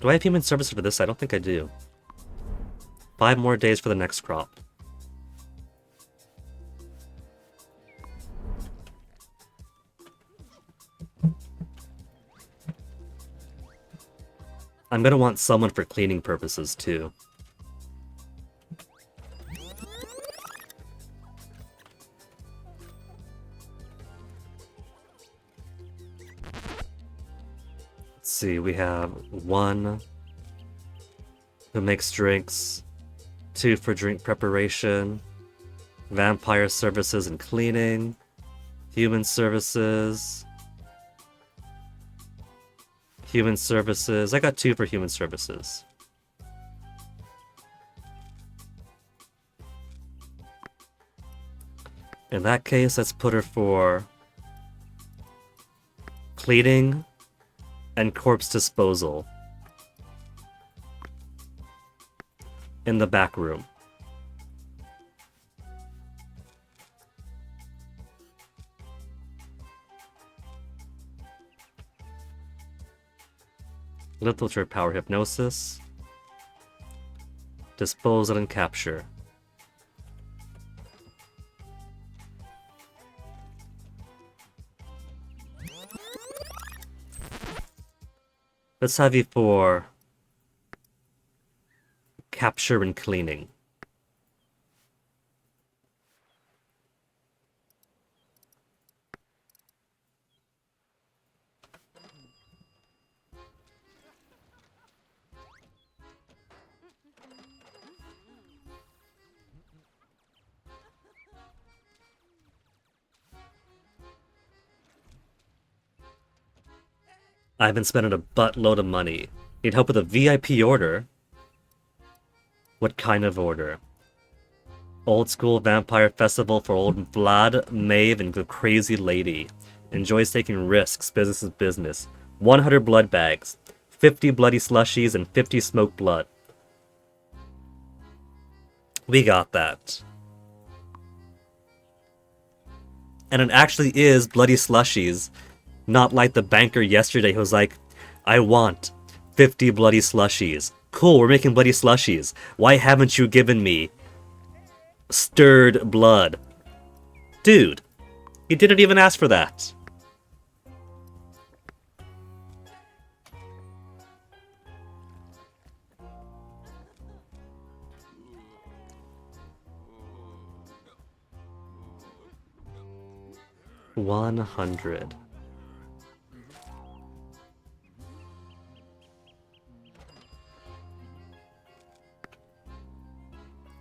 Do I have human services for this? I don't think I do. 5 more days for the next crop. I'm gonna want someone for cleaning purposes, too. Let's see, we have 1 who makes drinks, 2 for drink preparation, vampire services and cleaning, human services, human services. I got 2 for human services. In that case, let's put her for cleaning and corpse disposal in the back room. Literature power hypnosis, disposal and capture. Let's have you for capture and cleaning. I've been spending a buttload of money. Need help with a VIP order? What kind of order? Old school vampire festival for old Vlad, Maeve, and the crazy lady. Enjoys taking risks, business is business. 100 blood bags, 50 bloody slushies, and 50 smoked blood. We got that. And it actually is bloody slushies. Not like the banker yesterday who was like, I want 50 bloody slushies. Cool, we're making bloody slushies. Why haven't you given me stirred blood? Dude, you didn't even ask for that. $100.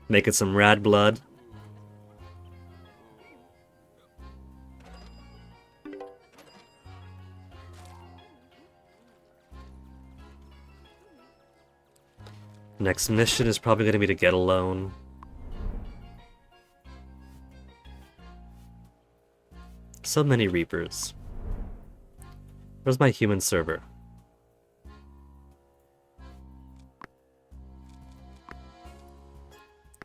Making some rad blood. Next mission is probably going to be to get a loan. So many Reapers. Where's my human server?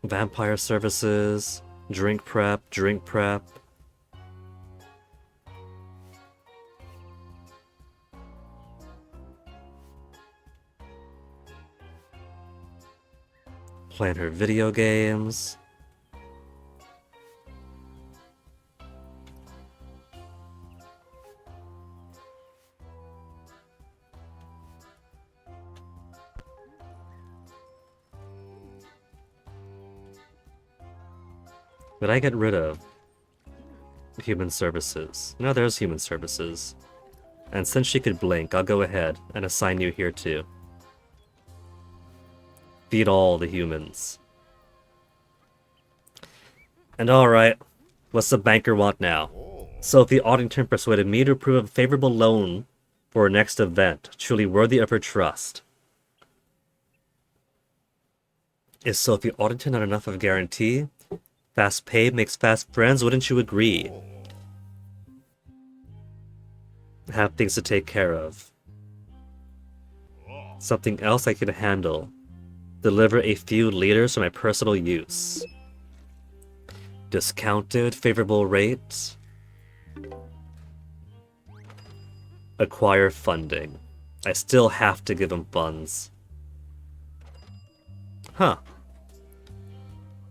Vampire services, drink prep. Playing her video games. But I get rid of human services. No, there's human services. And since she could blink, I'll go ahead and assign you here too. Feed all the humans. And alright, what's the banker want now? Sophie Audington persuaded me to approve a favorable loan for her next event, truly worthy of her trust. Is Sophie Arlington not enough of a guarantee? Fast pay makes fast friends, wouldn't you agree? Have things to take care of. Something else I can handle. Deliver a few liters for my personal use. Discounted, favorable rates. Acquire funding. I still have to give him funds. Huh.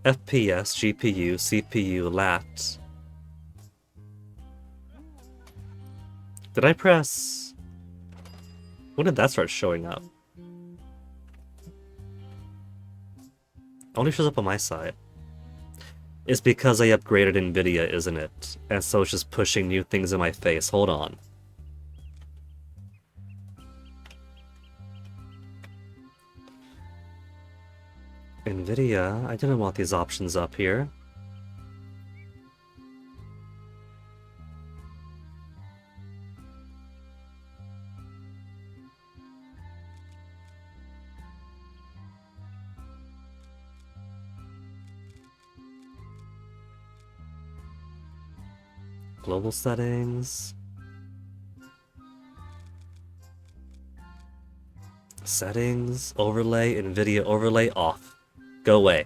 FPS, GPU, CPU, LAT. Did I press... When did that start showing up? Only shows up on my side. It's because I upgraded NVIDIA, isn't it? And so it's just pushing new things in my face. Hold on. NVIDIA, I didn't want these options up here. Global settings. Settings, overlay, NVIDIA overlay off. Go away.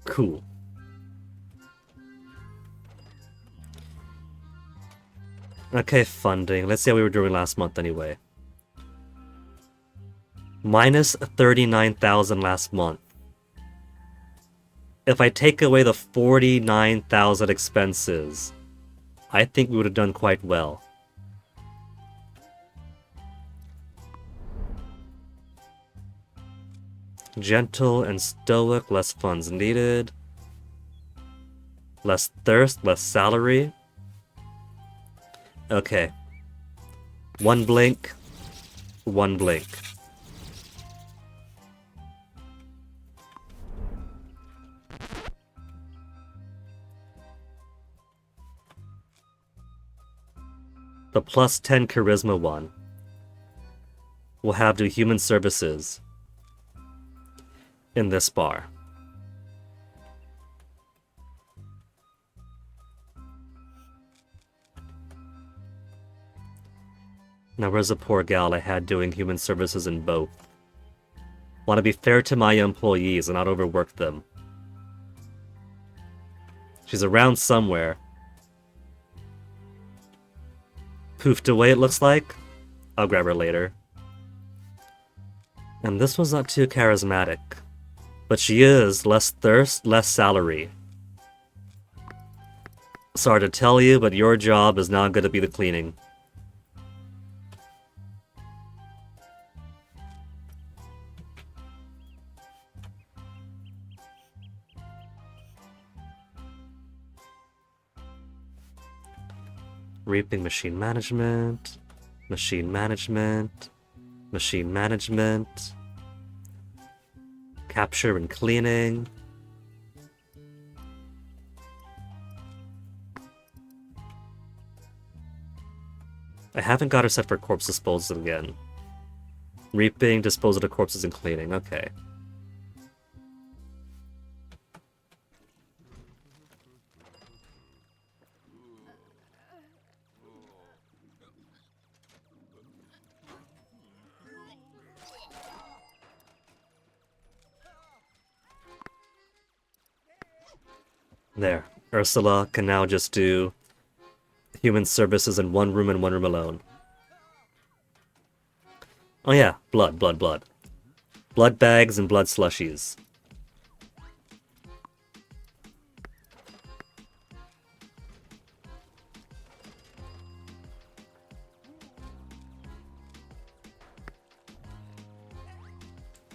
Cool. Okay, funding. Let's see how we were doing last month anyway. Minus 39,000 last month. If I take away the 49,000 expenses, I think we would have done quite well. Gentle and stoic, less funds needed. Less thirst, less salary. Okay. One blink. One blink. The plus 10 charisma one. We'll have to human services in this bar. Now where's the poor gal I had doing human services in both? Want to be fair to my employees and not overwork them. She's around somewhere. Poofed away, it looks like. I'll grab her later. And this one's not too charismatic. But she is less thirst, less salary. Sorry to tell you, but your job is not going to be the cleaning. Reaping machine management, machine management, machine management, capture and cleaning. I haven't got her set for corpse disposal again. Reaping, disposal of corpses, and cleaning. Okay. There. Ursula can now just do human services in one room and one room alone. Oh yeah, blood, blood, blood. Blood bags and blood slushies.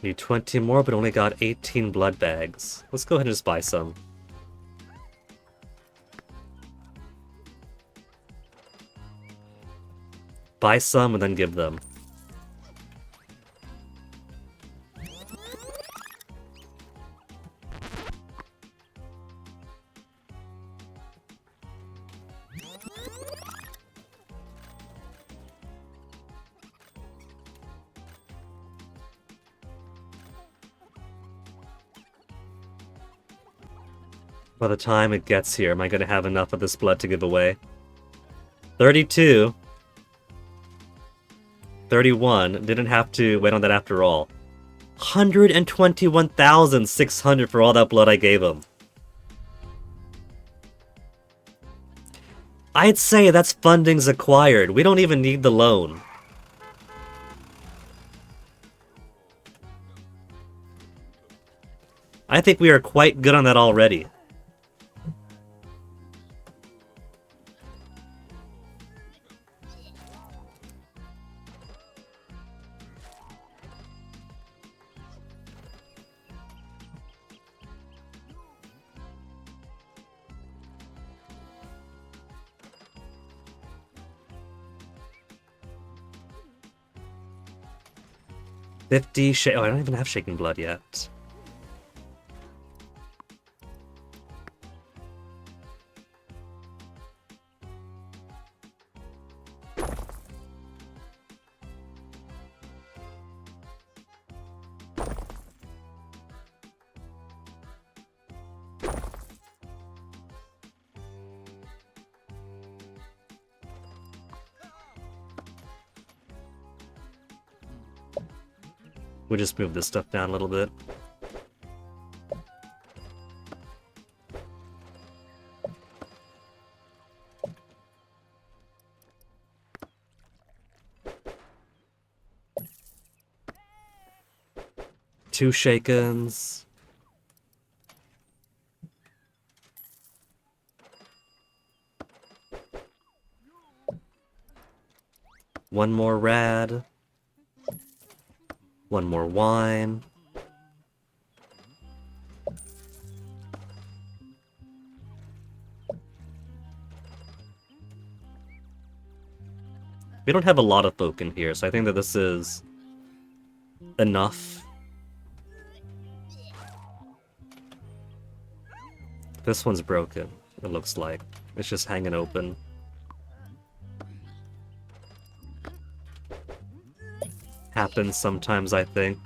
Need 20 more, but only got 18 blood bags. Let's go ahead and just buy some. Buy some and then give them. By the time it gets here, am I going to have enough of this blood to give away? 32. 31. Didn't have to wait on that after all. 121,600 for all that blood I gave him. I'd say that's fundings acquired. We don't even need the loan. I think we are quite good on that already. Oh, I don't even have Shaken Blood yet. We'll just move this stuff down a little bit. Two Shakens. One more Rad. One more wine. We don't have a lot of folk in here, so I think that this is enough. This one's broken, it looks like. It's just hanging open. Happens sometimes, I think.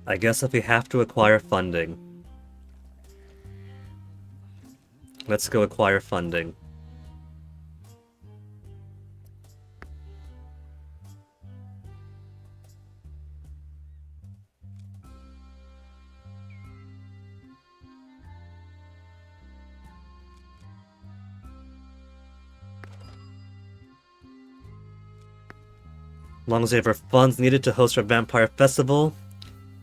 I guess if we have to acquire funding, let's go acquire funding. As long as we have our funds needed to host our vampire festival,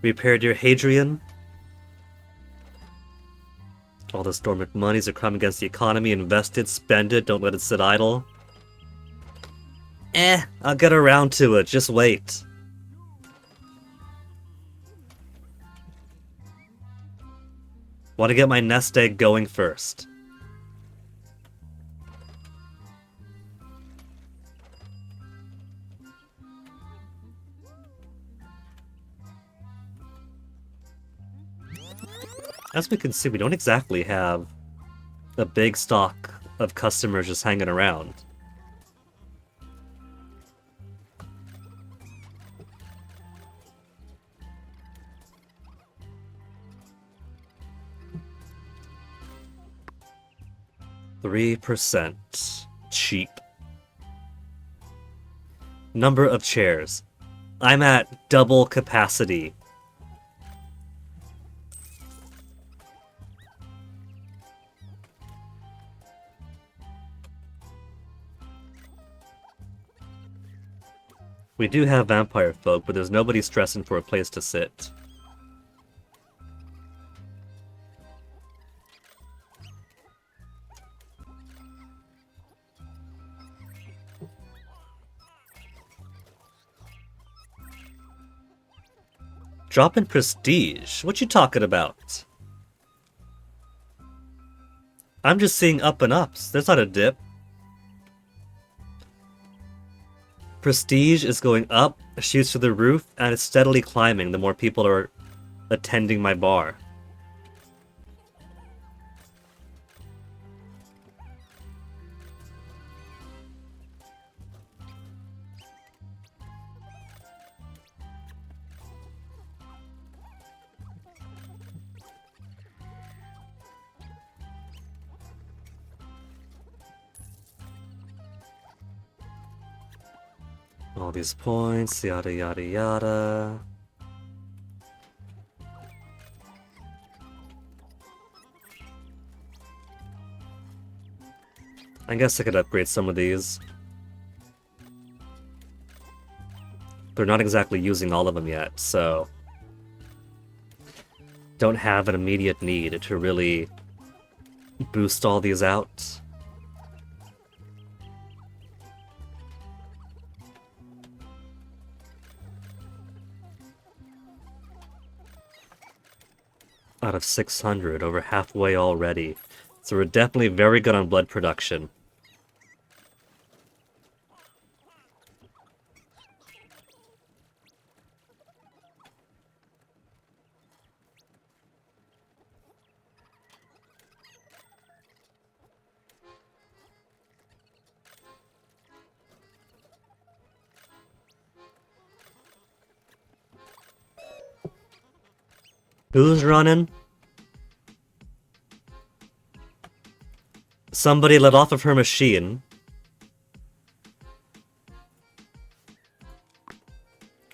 repaired your Hadrian. All those dormant monies are crime against the economy. Invest it, spend it, don't let it sit idle. I'll get around to it, just wait. Want to get my nest egg going first. As we can see, we don't exactly have a big stock of customers just hanging around. %. Cheap. Number of chairs. I'm at double capacity. We do have vampire folk, but there's nobody stressing for a place to sit. Drop in prestige? What you talking about? I'm just seeing up and ups. There's not a dip. Prestige is going up, shoots to the roof, and it's steadily climbing the more people are attending my bar. All these points, yada yada yada. I guess I could upgrade some of these. They're not exactly using all of them yet, so... don't have an immediate need to really boost all these out. Out of 600, over halfway already. So we're definitely very good on blood production. Who's running? Somebody let off of her machine.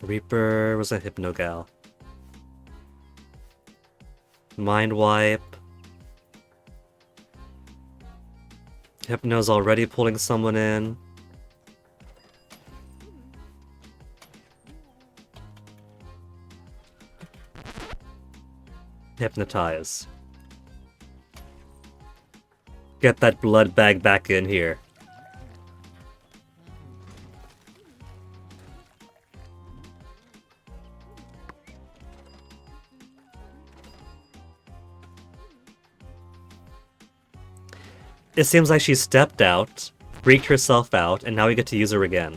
Reaper was a Hypnogal. Mind Wipe. Hypno's already pulling someone in. Hypnotize. Get that blood bag back in here. It seems like she stepped out, freaked herself out, and now we get to use her again.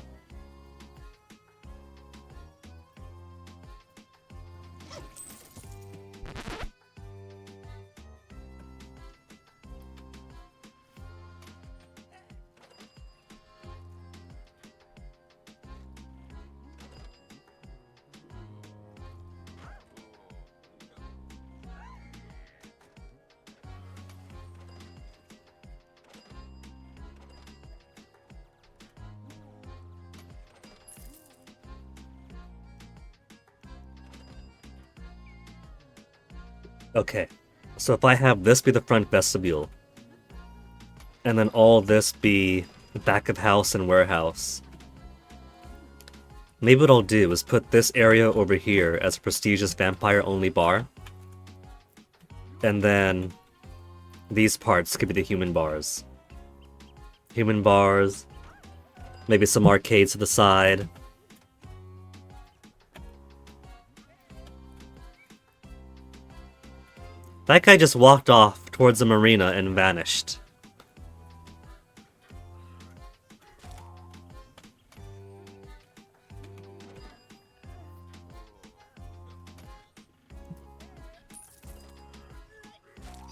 Okay, so if I have this be the front vestibule, and then all this be the back of house and warehouse, maybe what I'll do is put this area over here as a prestigious vampire-only bar, and then these parts could be the human bars. Human bars, maybe some arcades to the side. That guy just walked off towards the marina and vanished.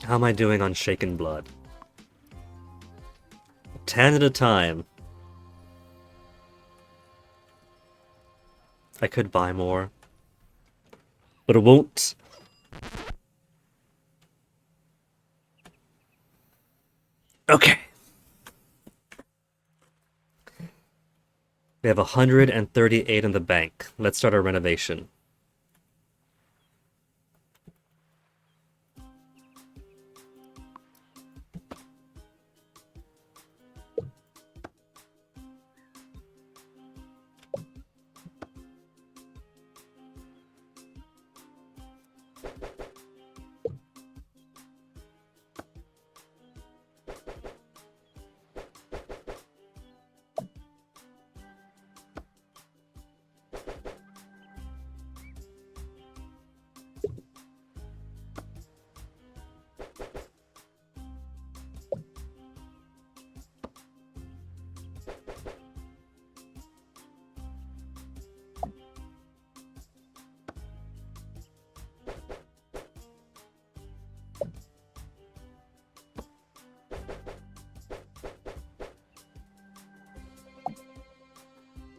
How am I doing on Shaken Blood? 10 at a time. I could buy more, but it won't. Okay. We have 138 in the bank. Let's start our renovation.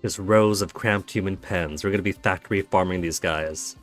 Just rows of cramped human pens. We're gonna be factory farming these guys.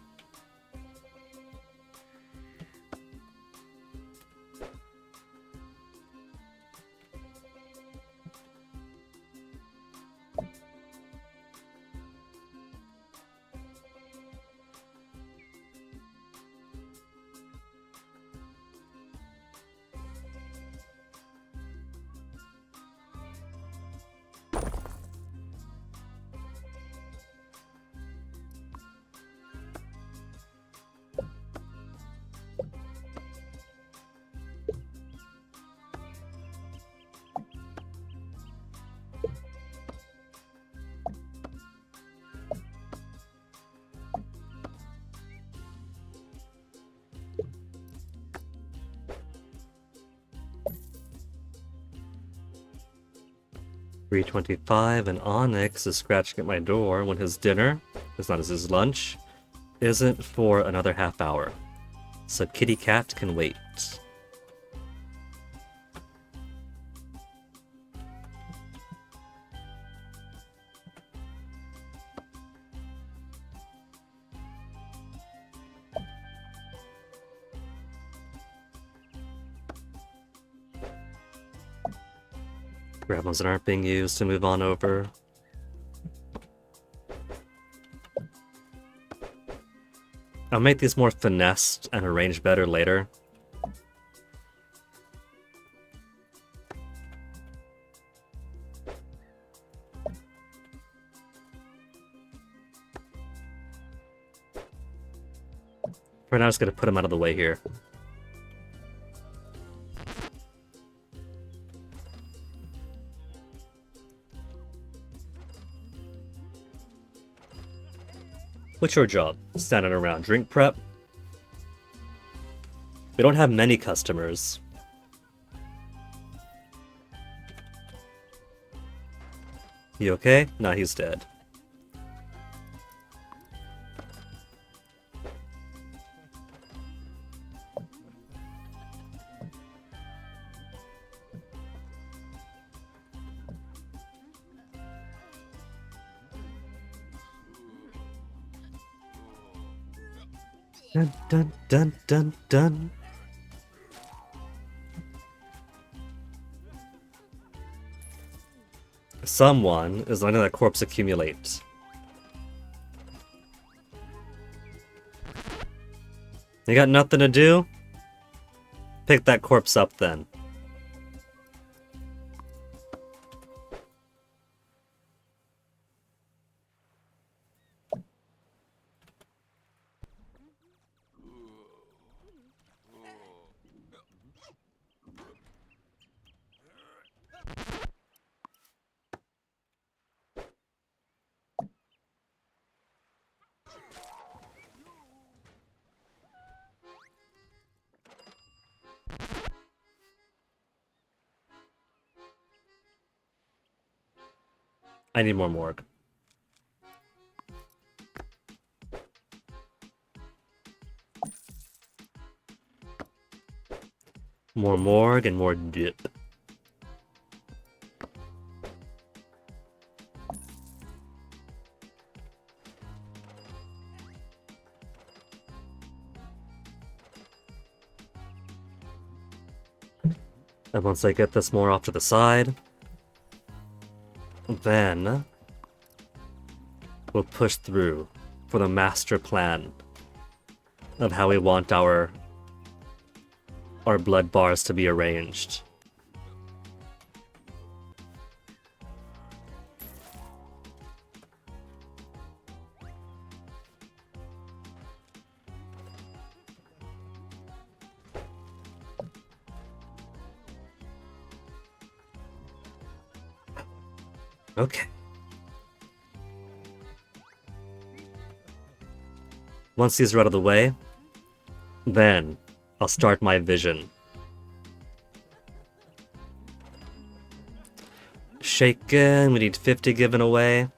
3:25, and Onyx is scratching at my door when his dinner, it's not his lunch, isn't for another half hour. So kitty cat can wait. Grab ones that aren't being used to move on over. I'll make these more finessed and arranged better later. For now, I'm just gonna put them out of the way here. What's your job? Standing around drink prep? We don't have many customers. You okay? Nah, he's dead. Dun dun dun dun dun. Someone is letting that corpse accumulate. You got nothing to do? Pick that corpse up then. I need more morgue. More morgue and more dip. And once I get this more off to the side, then we'll push through for the master plan of how we want our blood bars to be arranged. Okay. Once these are out of the way, then I'll start my vision. Shaken, we need 50 given away.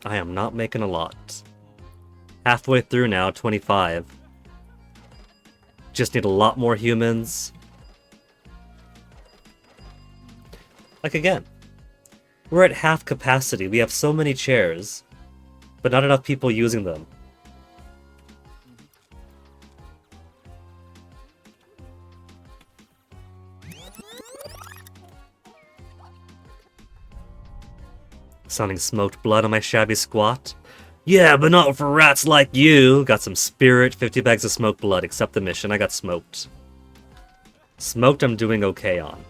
I am not making a lot. Halfway through now, 25. Just need a lot more humans. Like again, we're at half capacity. We have so many chairs, but not enough people using them. Sounding smoked blood on my shabby squat. Yeah, but not for rats like you. Got some spirit, 50 bags of smoked blood. Accept the mission. I got smoked. Smoked I'm doing okay on.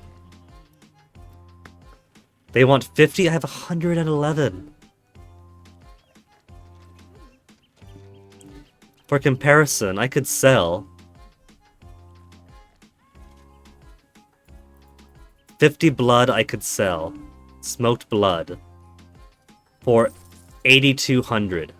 They want 50? I have 111. For comparison, I could sell 50 blood I could sell. Smoked blood. For 8,200.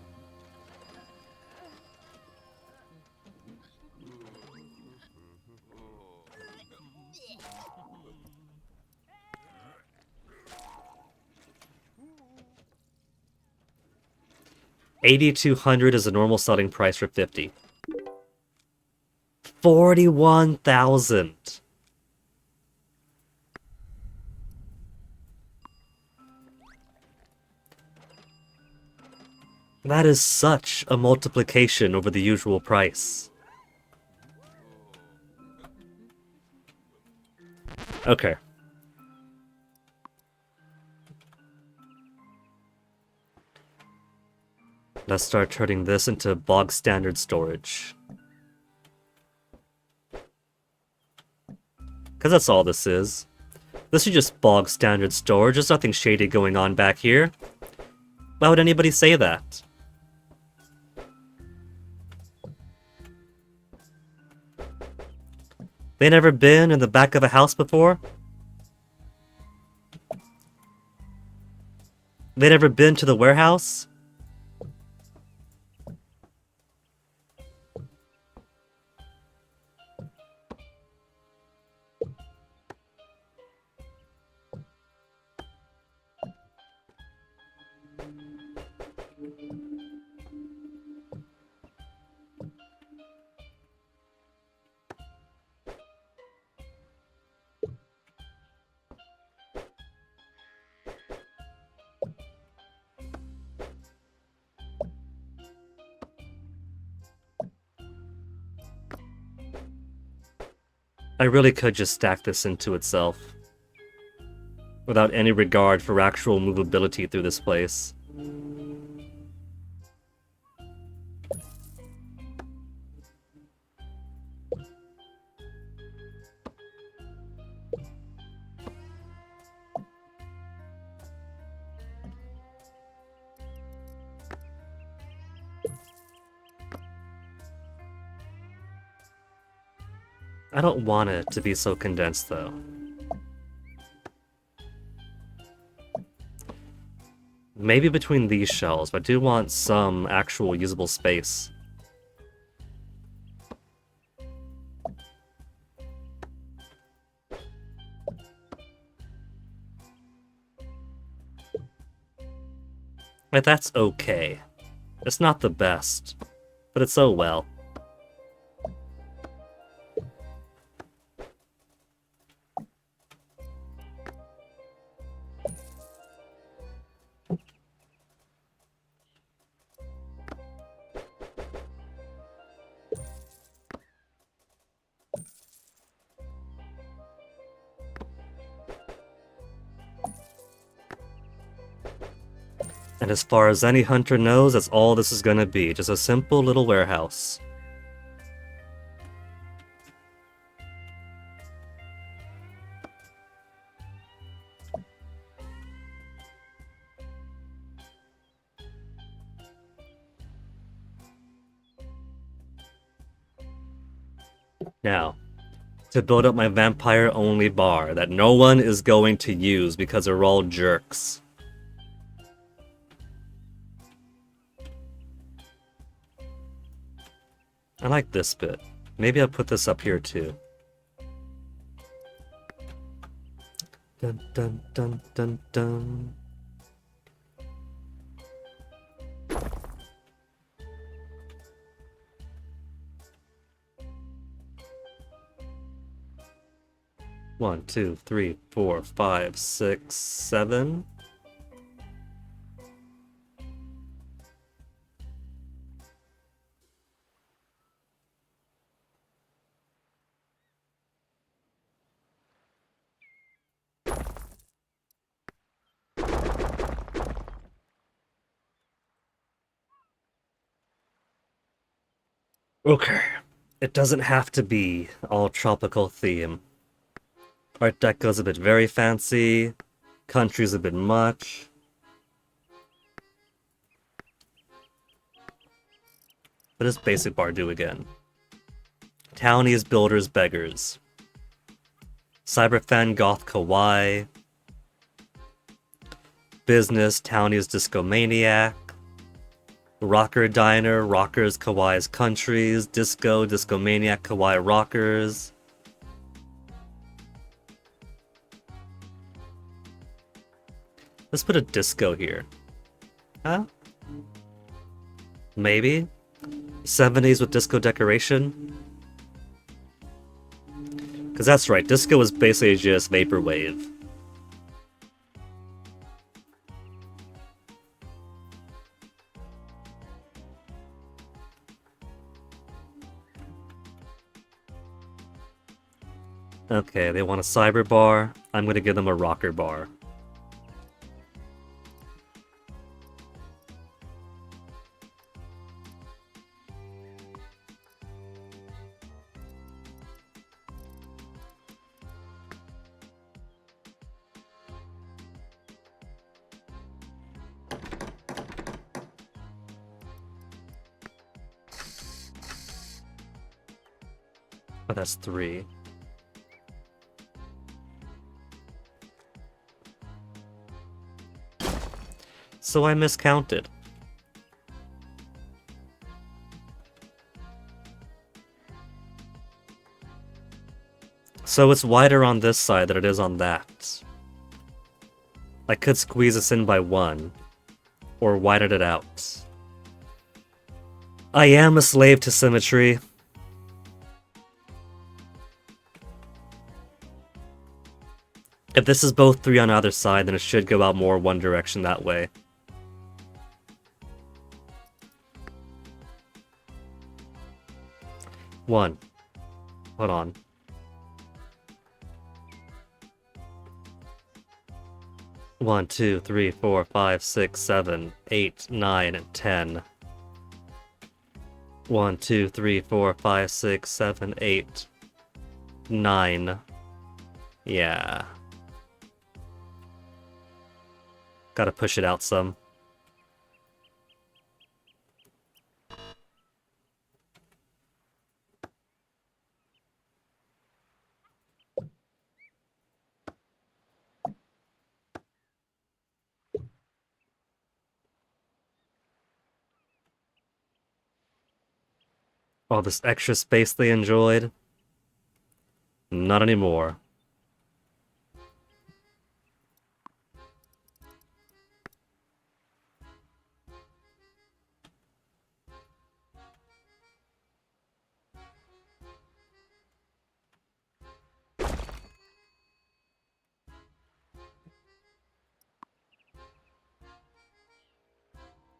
$8,200 is the normal selling price for 50. 41,000. That is such a multiplication over the usual price. Okay. Let's start turning this into bog standard storage. Because that's all this is. This is just bog standard storage. There's nothing shady going on back here. Why would anybody say that? They never been in the back of a house before? They never been to the warehouse? I really could just stack this into itself. Without any regard for actual movability through this place. I don't want it to be so condensed, though. Maybe between these shelves, but I do want some actual usable space. Like, that's okay. It's not the best, but it's oh well. And as far as any hunter knows, that's all this is gonna be. Just a simple little warehouse. Now, to build up my vampire-only bar that no one is going to use because they're all jerks. I like this bit. Maybe I'll put this up here too. Dun dun dun dun dun. One, two, three, 4, 5, 6, 7. Okay. It doesn't have to be all tropical theme. Art Deco's a bit very fancy. Country's a bit much. What does basic bar do again? Townies, builders, beggars. Cyberfan, goth, kawaii. Business, townies, discomaniac. Rocker diner, rockers, kawaii's countries. Disco, discomaniac, kawaii rockers. Let's put a disco here. Huh? Maybe? 70s with disco decoration? Because that's right, disco was basically just vaporwave. Okay, they want a cyber bar. I'm gonna give them a rocker bar. Oh, that's 3. So I miscounted. So it's wider on this side than it is on that. I could squeeze this in by 1, or widen it out. I am a slave to symmetry. If this is both 3 on either side, then it should go out more one direction that way. One. Hold on. One, 2, 3, 4, 5, 6, 7, 8, 9, and 10. 1, 2, 3, 4, 5, 6, 7, 8, 9. Yeah. Gotta push it out some. All this extra space they enjoyed? Not anymore.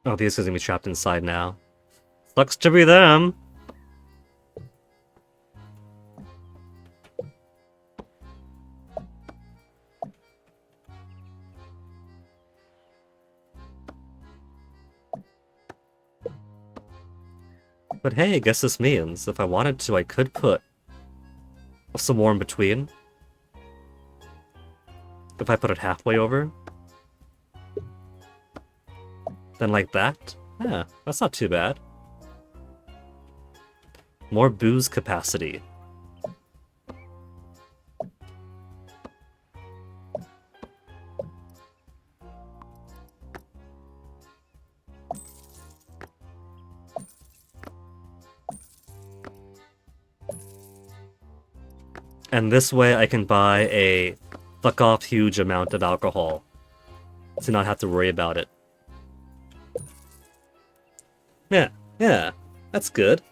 Oh, these are gonna be trapped inside now. Sucks to be them! But hey, I guess this means if I wanted to, I could put some more in between. If I put it halfway over. Then like that. Yeah, that's not too bad. More booze capacity. And this way I can buy a fuck off huge amount of alcohol to not have to worry about it. Yeah, that's good.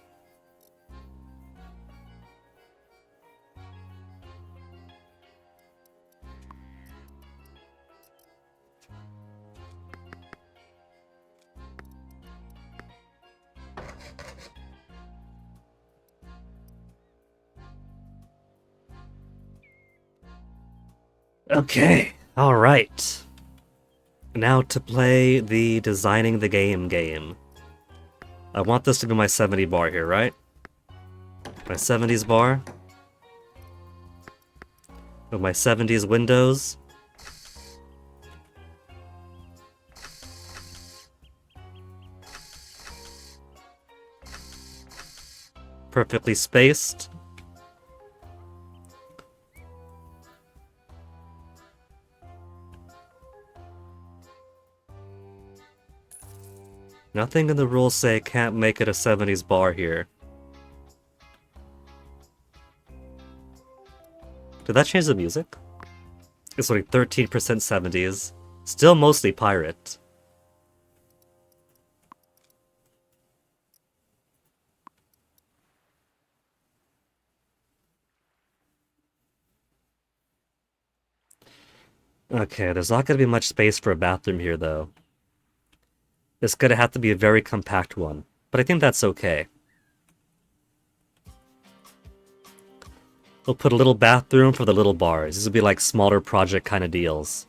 Okay, alright. Now to play the designing the game. I want this to be my 70 bar here, right? My 70s bar. With my 70s windows. Perfectly spaced. Nothing in the rules say can't make it a 70s bar here. Did that change the music? It's like 13% 70s. Still mostly pirate. Okay, there's not gonna be much space for a bathroom here, though. It's gonna have to be a very compact one, but I think that's okay. We'll put a little bathroom for the little bars. This will be like smaller project kind of deals.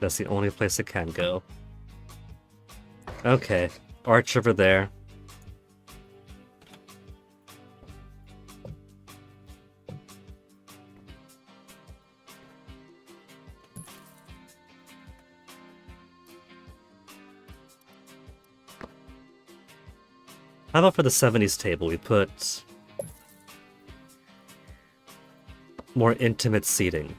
That's the only place it can go. Okay, arch over there. How about for the 70s table, we put more intimate seating?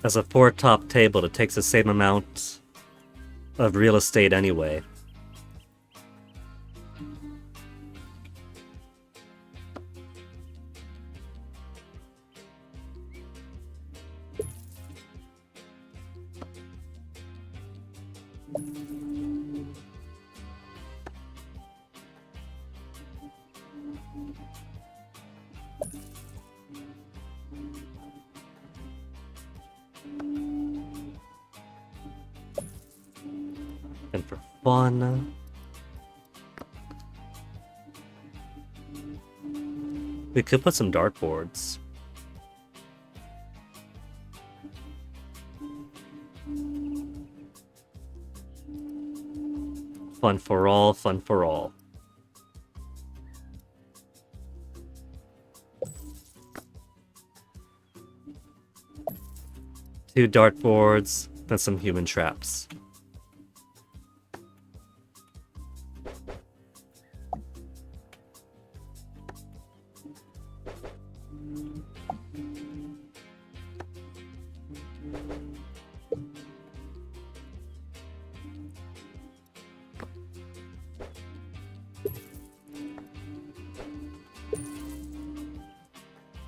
As a four-top table, it takes the same amount of real estate anyway. And for fun, we could put some dartboards. Fun for all, fun for all. Two dartboards, and some human traps.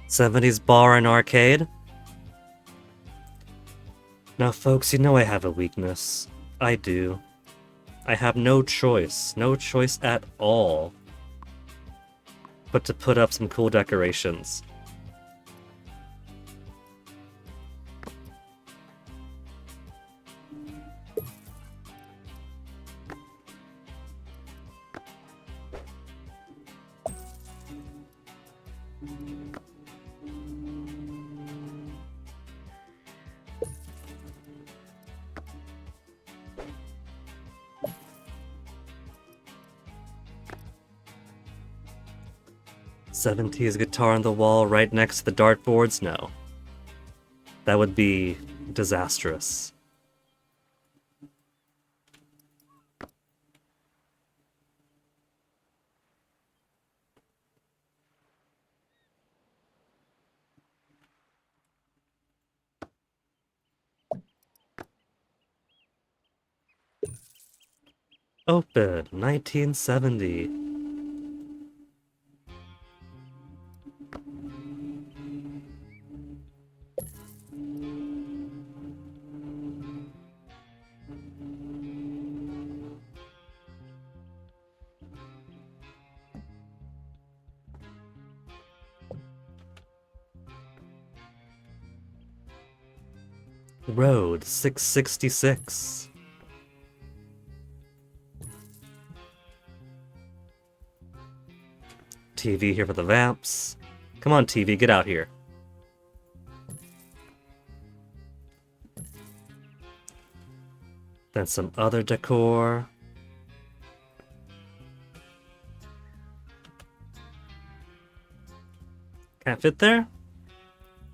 '70s bar and arcade. Now, folks, you know I have a weakness. I do. I have no choice at all, but to put up some cool decorations. '70s guitar on the wall right next to the dartboards? No. That would be disastrous. Open, 1970. Road 666. TV here for the vamps. Come on, TV, get out here. Then some other decor. Can't fit there?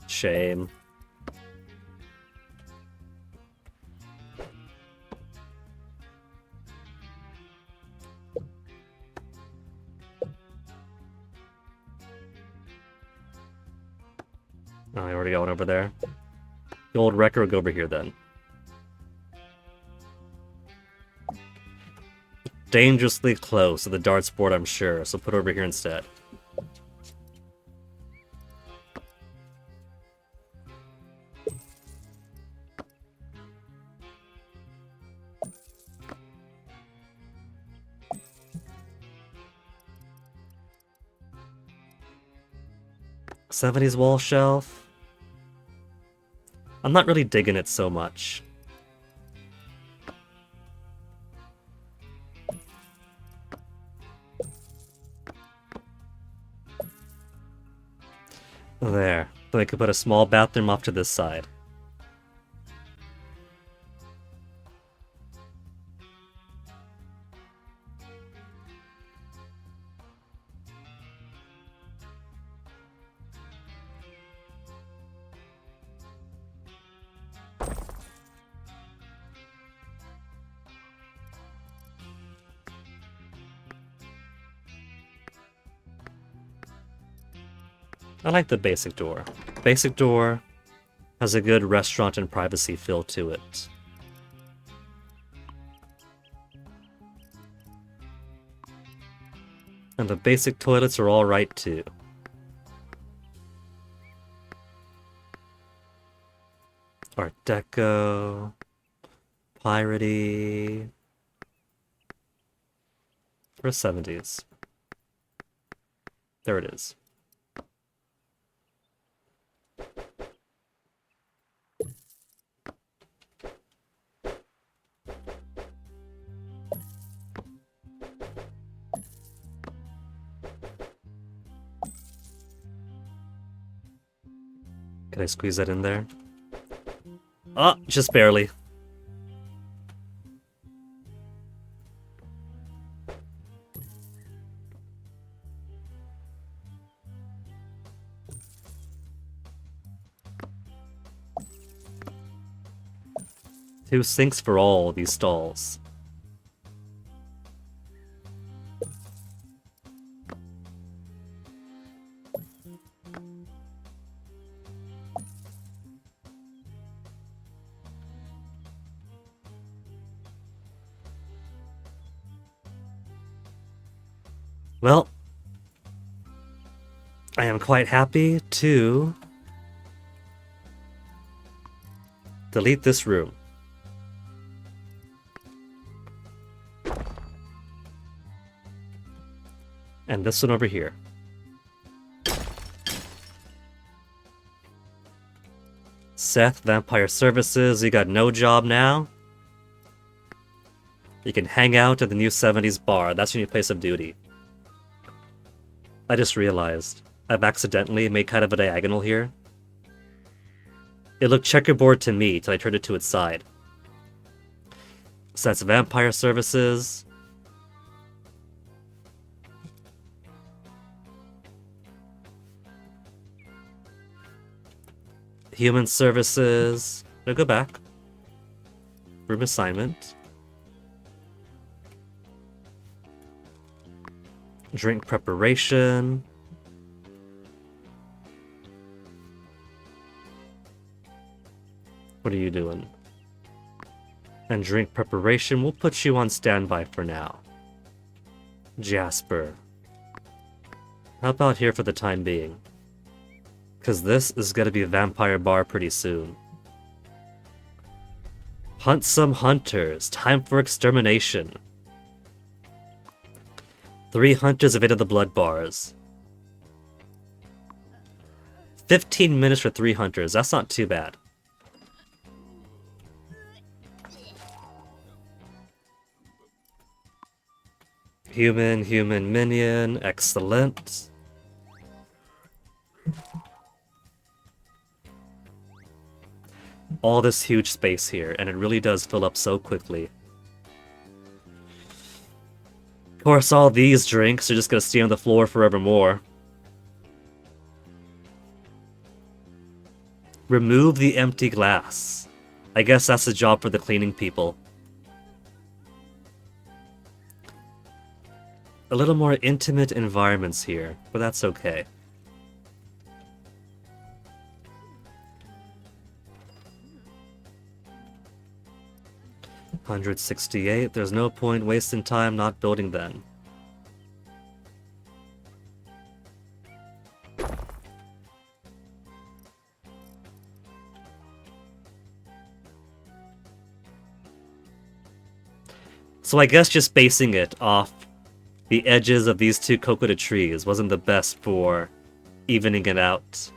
Shame. Oh, I already got one over there. The old wrecker will go over here then. Dangerously close to the darts board, I'm sure, so put it over here instead. '70s wall shelf. I'm not really digging it so much. There. Then I could put a small bathroom off to this side. I like the basic door. Basic door has a good restaurant and privacy feel to it. And the basic toilets are alright too. Art Deco. Piratey. For 70s. There it is. Can I squeeze that in there? Oh, just barely. Two sinks for all these stalls. Well, I am quite happy to delete this room. And this one over here. Seth, Vampire Services, you got no job now? You can hang out at the new 70s bar. That's your new place of duty. I just realized I've accidentally made kind of a diagonal here. It looked checkerboard to me till I turned it to its side. So that's Vampire Services. Human Services. No, go back. Room assignment. Drink preparation. What are you doing? And drink preparation, we'll put you on standby for now. Jasper. How about here for the time being? Because this is going to be a vampire bar pretty soon. Hunt some hunters. Time for extermination. 3 hunters evaded the blood bars. 15 minutes for 3 hunters. That's not too bad. Human, minion. Excellent. All this huge space here, and it really does fill up so quickly. course, all these drinks are just gonna stay on the floor forevermore. Remove the empty glass. I guess that's the job for the cleaning people. A little more intimate environments here, but that's okay. $168. There's no point wasting time not building then. So I guess just basing it off the edges of these two coconut trees wasn't the best for evening it out.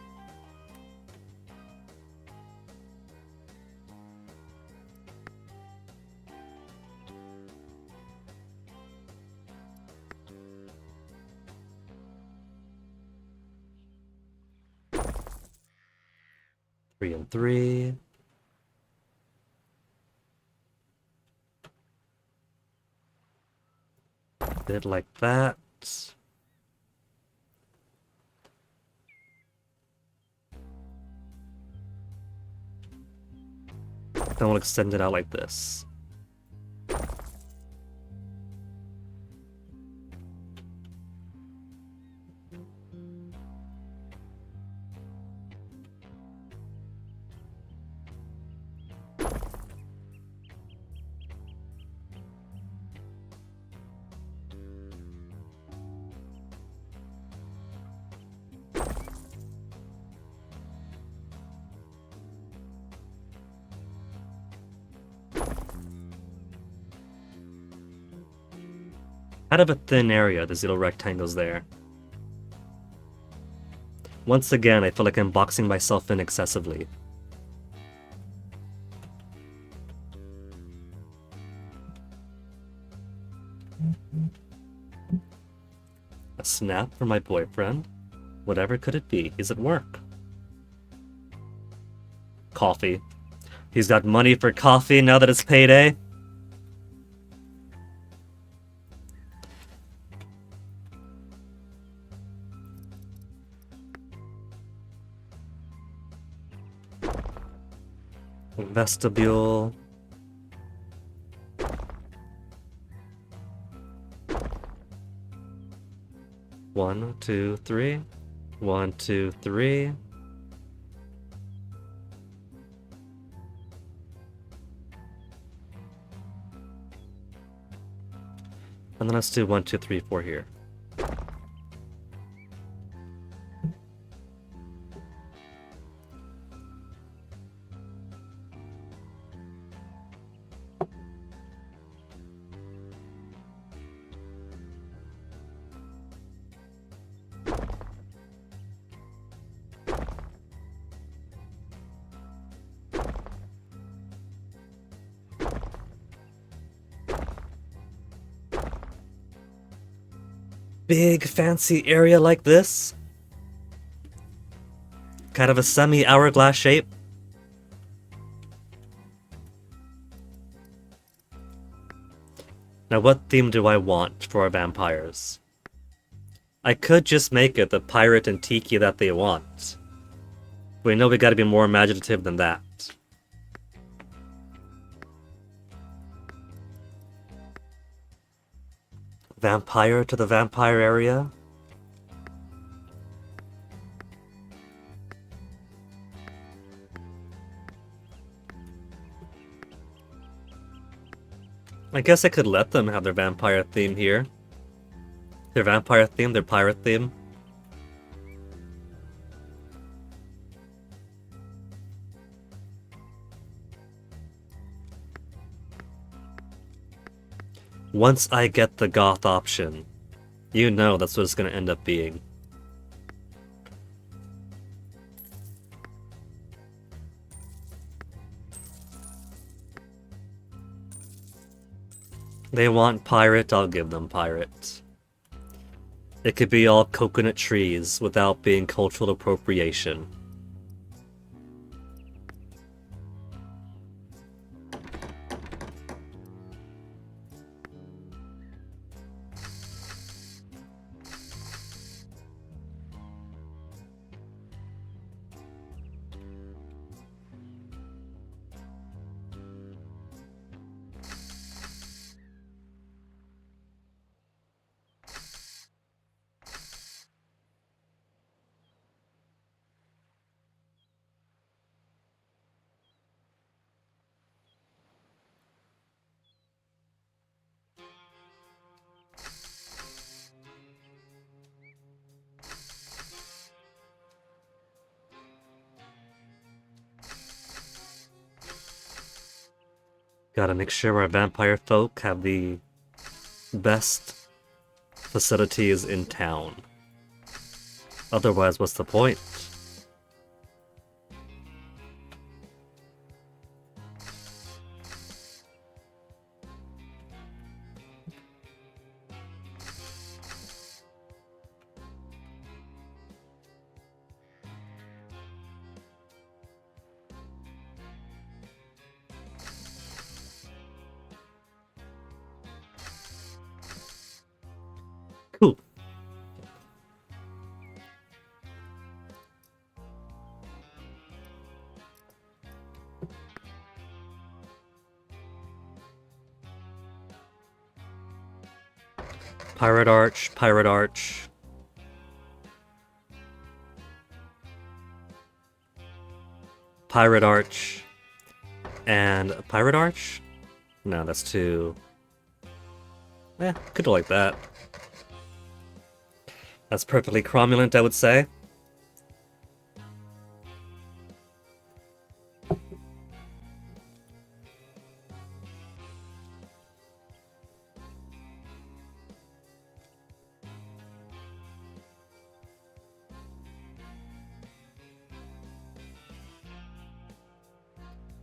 Three and three. Bit like that. Then we'll extend it out like this. Out of a thin area, there's little rectangles there. Once again, I feel like I'm boxing myself in excessively. A snap from my boyfriend? Whatever could it be? He's at work. Coffee. He's got money for coffee now that it's payday. Vestibule. One, two, three. 1, 2, 3. And then let's do 1, 2, 3, 4 here. Big fancy area like this. Kind of a semi-hourglass shape. Now what theme do I want for our vampires? I could just make it the pirate and tiki that they want. But we know we gotta be more imaginative than that. Vampire to the vampire area. I guess I could let them have their vampire theme here. Their vampire theme, their pirate theme. Once I get the goth option, you know that's what it's going to end up being. They want pirate, I'll give them pirate. It could be all coconut trees without being cultural appropriation. Gotta make sure our vampire folk have the best facilities in town. Otherwise, what's the point? Cool. Pirate Arch, Pirate Arch. Pirate Arch. And Pirate Arch? No, that's too... could do like that. That's perfectly cromulent, I would say.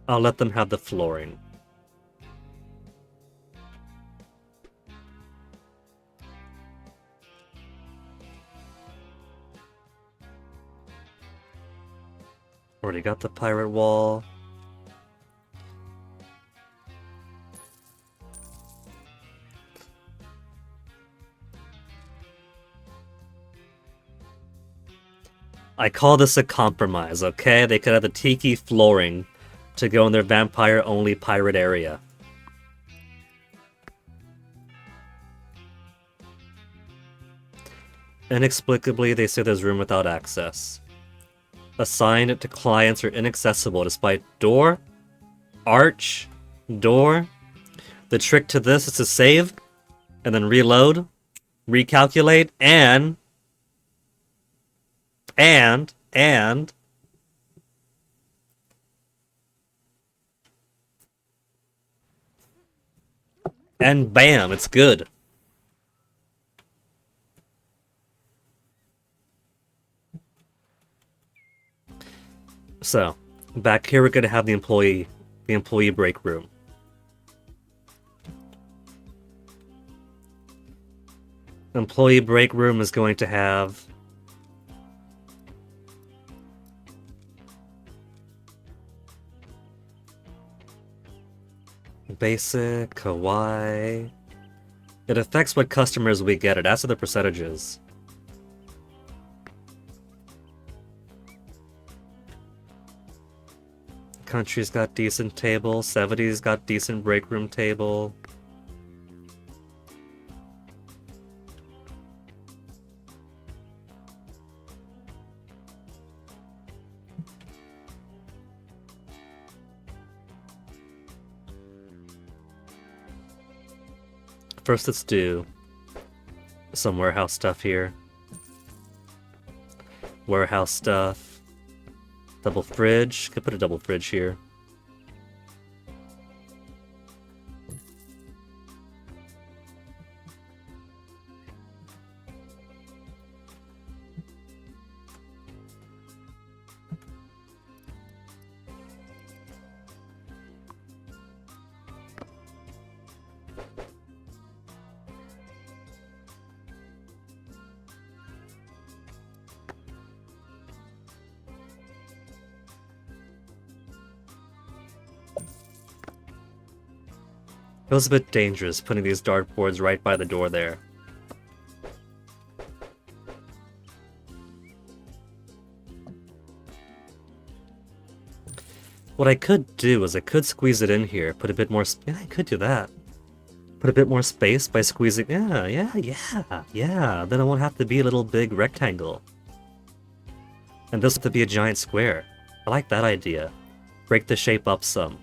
I'll let them have the flooring. Already got the pirate wall. I call this a compromise, okay? They could have the tiki flooring to go in their vampire-only pirate area. Inexplicably, they say there's room without access. Assigned to clients are inaccessible despite door, arch, door. The trick to this is to save, and then reload, recalculate, and bam, it's good. So, back here we're going to have the employee break room. Employee break room is going to have basic, kawaii. It affects what customers we get. It adds to the percentages. Country's got decent table. 70's got decent break room table. First, let's do some warehouse stuff here. Warehouse stuff. Double fridge. Could put a double fridge here. It was a bit dangerous putting these dartboards right by the door there. What I could do is I could squeeze it in here, put a bit more... Yeah, I could do that. Put a bit more space by squeezing... Yeah. Then it won't have to be a little big rectangle. And this will have to be a giant square. I like that idea. Break the shape up some.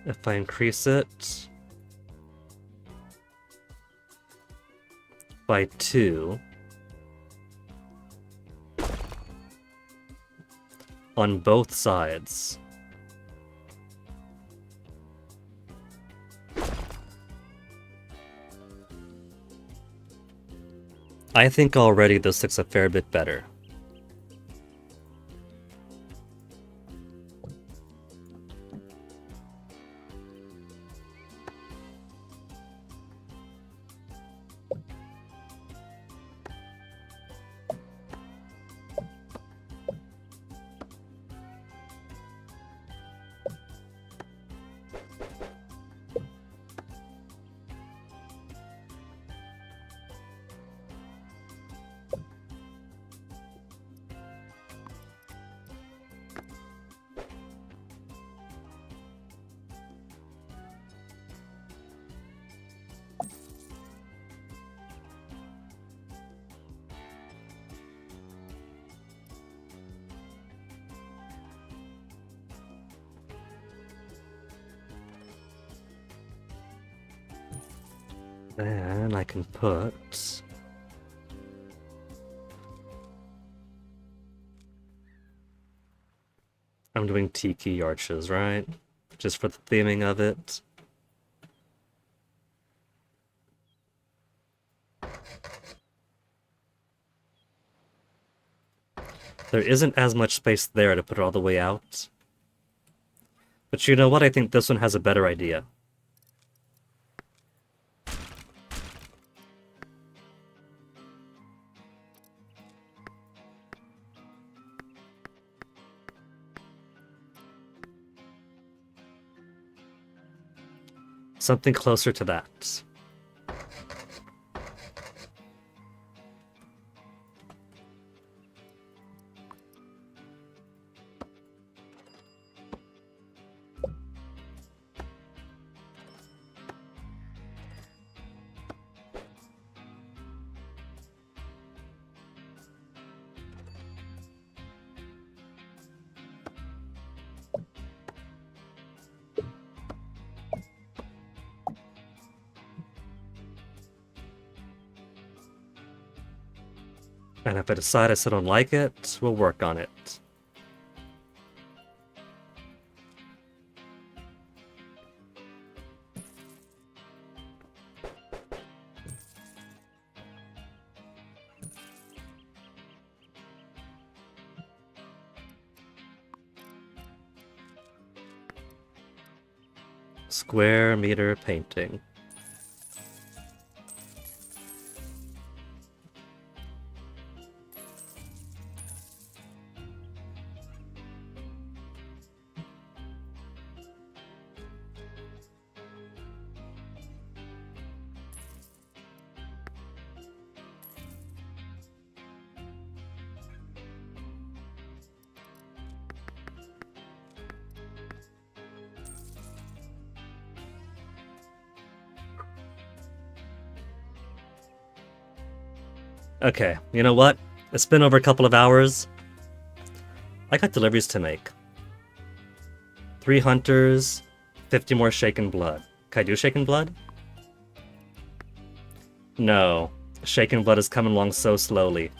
If I increase it by 2 on both sides, I think already this looks a fair bit better. Then I can put... I'm doing tiki arches, right? Just for the theming of it. There isn't as much space there to put it all the way out. But you know what? I think this one has a better idea. Something closer to that. And if I decide I still don't like it, we'll work on it. Square meter painting. Okay, you know what? It's been over a couple of hours. I got deliveries to make. 3 hunters, 50 more shaken blood. Can I do shaken blood? No. Shaken blood is coming along so slowly.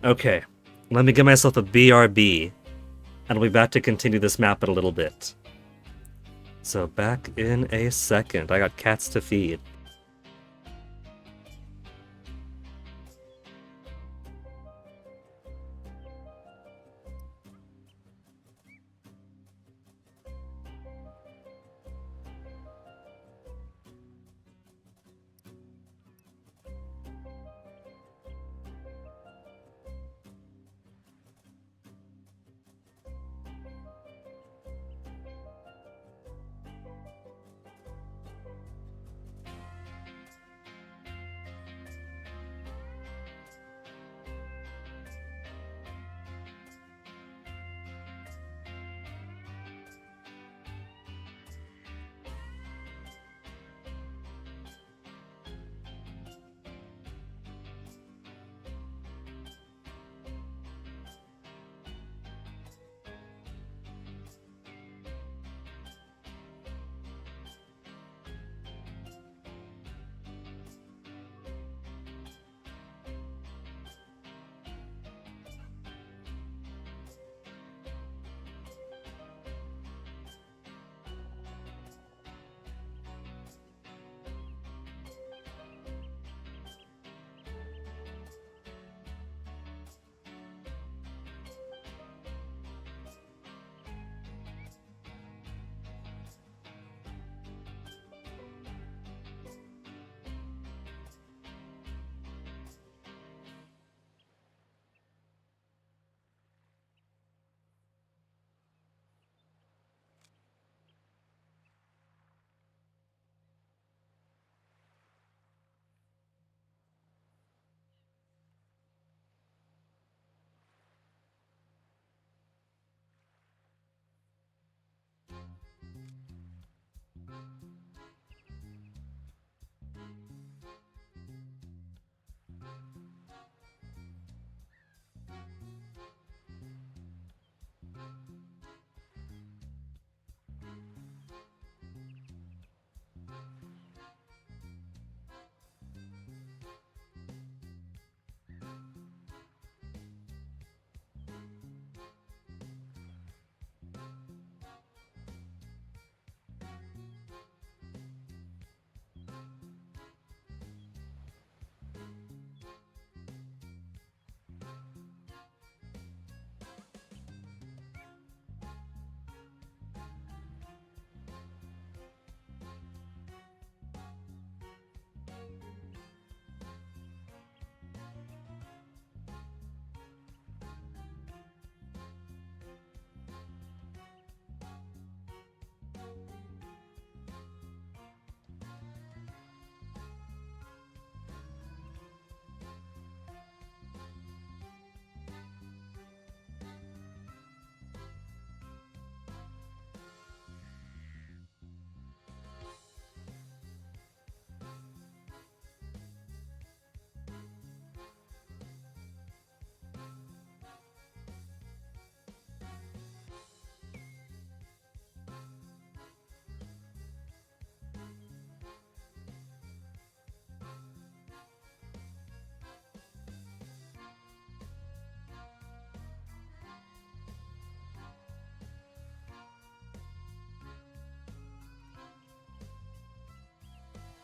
Okay, let me give myself a BRB, and I'll be back to continue this map in a little bit. So back in a second. I got cats to feed.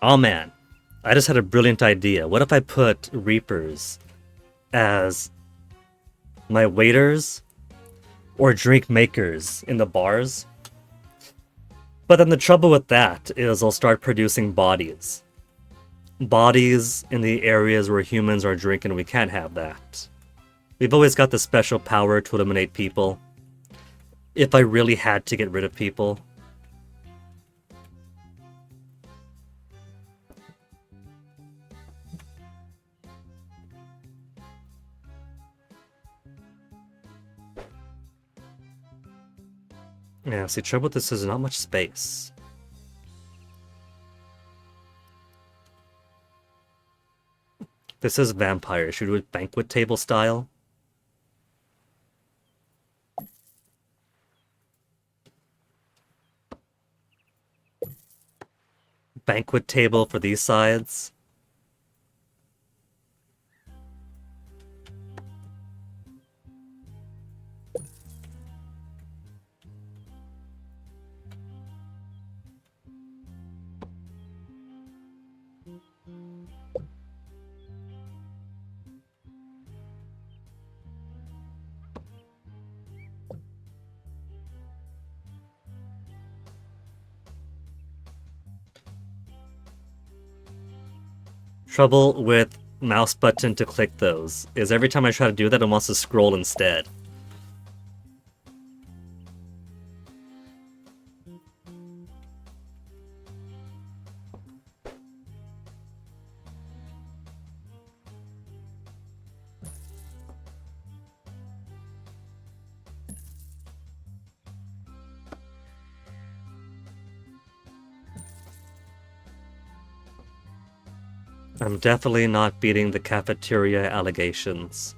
Oh man, I just had a brilliant idea. What if I put Reapers as my waiters or drink makers in the bars? But then the trouble with that is I'll start producing bodies. Bodies in the areas where humans are drinking, we can't have that. We've always got the special power to eliminate people. If I really had to get rid of people. Yeah, see, trouble with this is not much space. This is vampire. Should we do it banquet table style? Banquet table for these sides. Trouble with mouse button to click those is every time I try to do that, it wants to scroll instead. I'm definitely not beating the cafeteria allegations.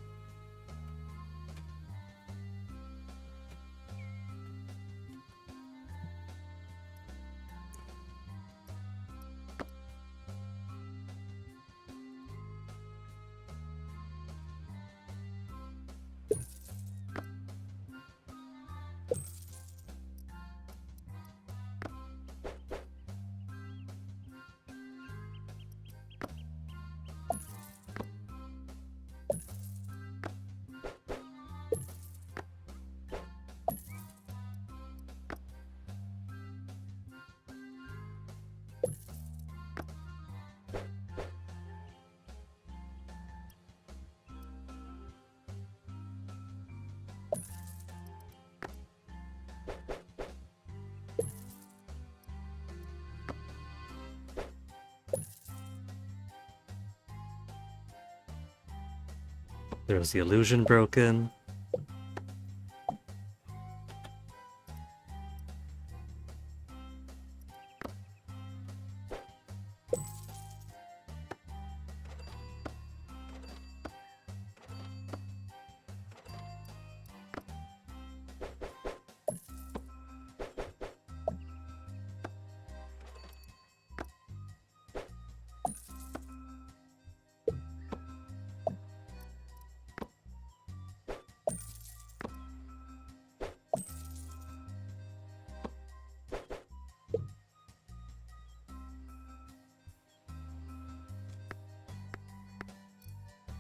There's the illusion broken.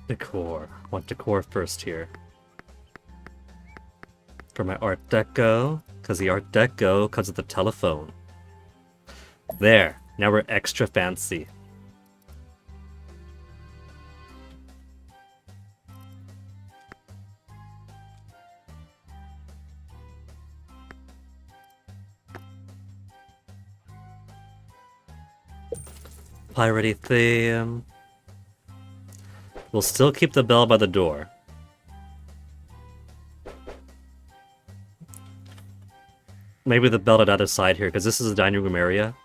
Decor. Want decor first here. For my Art Deco, because the Art Deco comes with the telephone. There. Now we're extra fancy. Piratey theme. We'll still keep the bell by the door. Maybe the bell at the other side here, because this is a dining room area.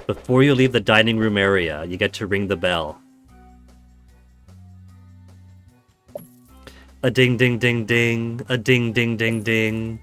Before you leave the dining room area, you get to ring the bell. A ding ding ding ding, a ding ding ding ding.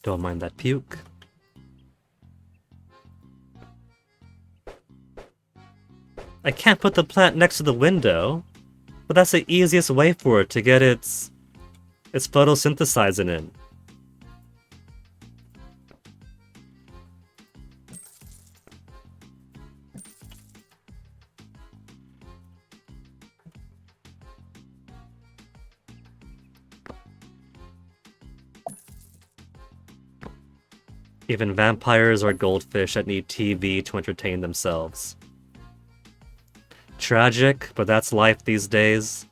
Don't mind that puke. I can't put the plant next to the window, but that's the easiest way for it to get its photosynthesizing in. Even vampires are goldfish that need TV to entertain themselves. Tragic, but that's life these days.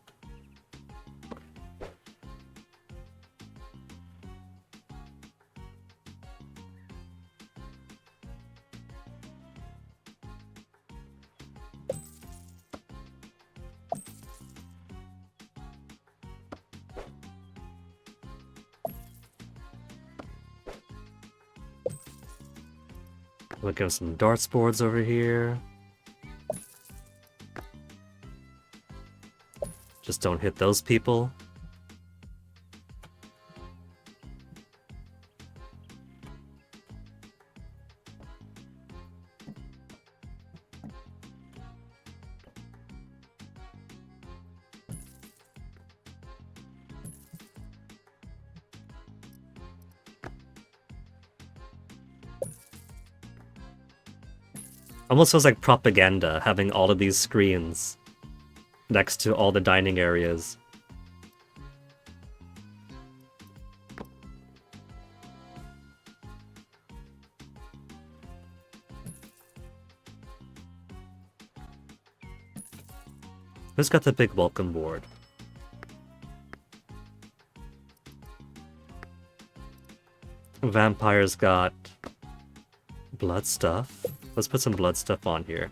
Look at some darts boards over here. Just don't hit those people. Almost feels like propaganda having all of these screens next to all the dining areas. Who's got the big welcome board? Vampires got blood stuff. Let's put some blood stuff on here.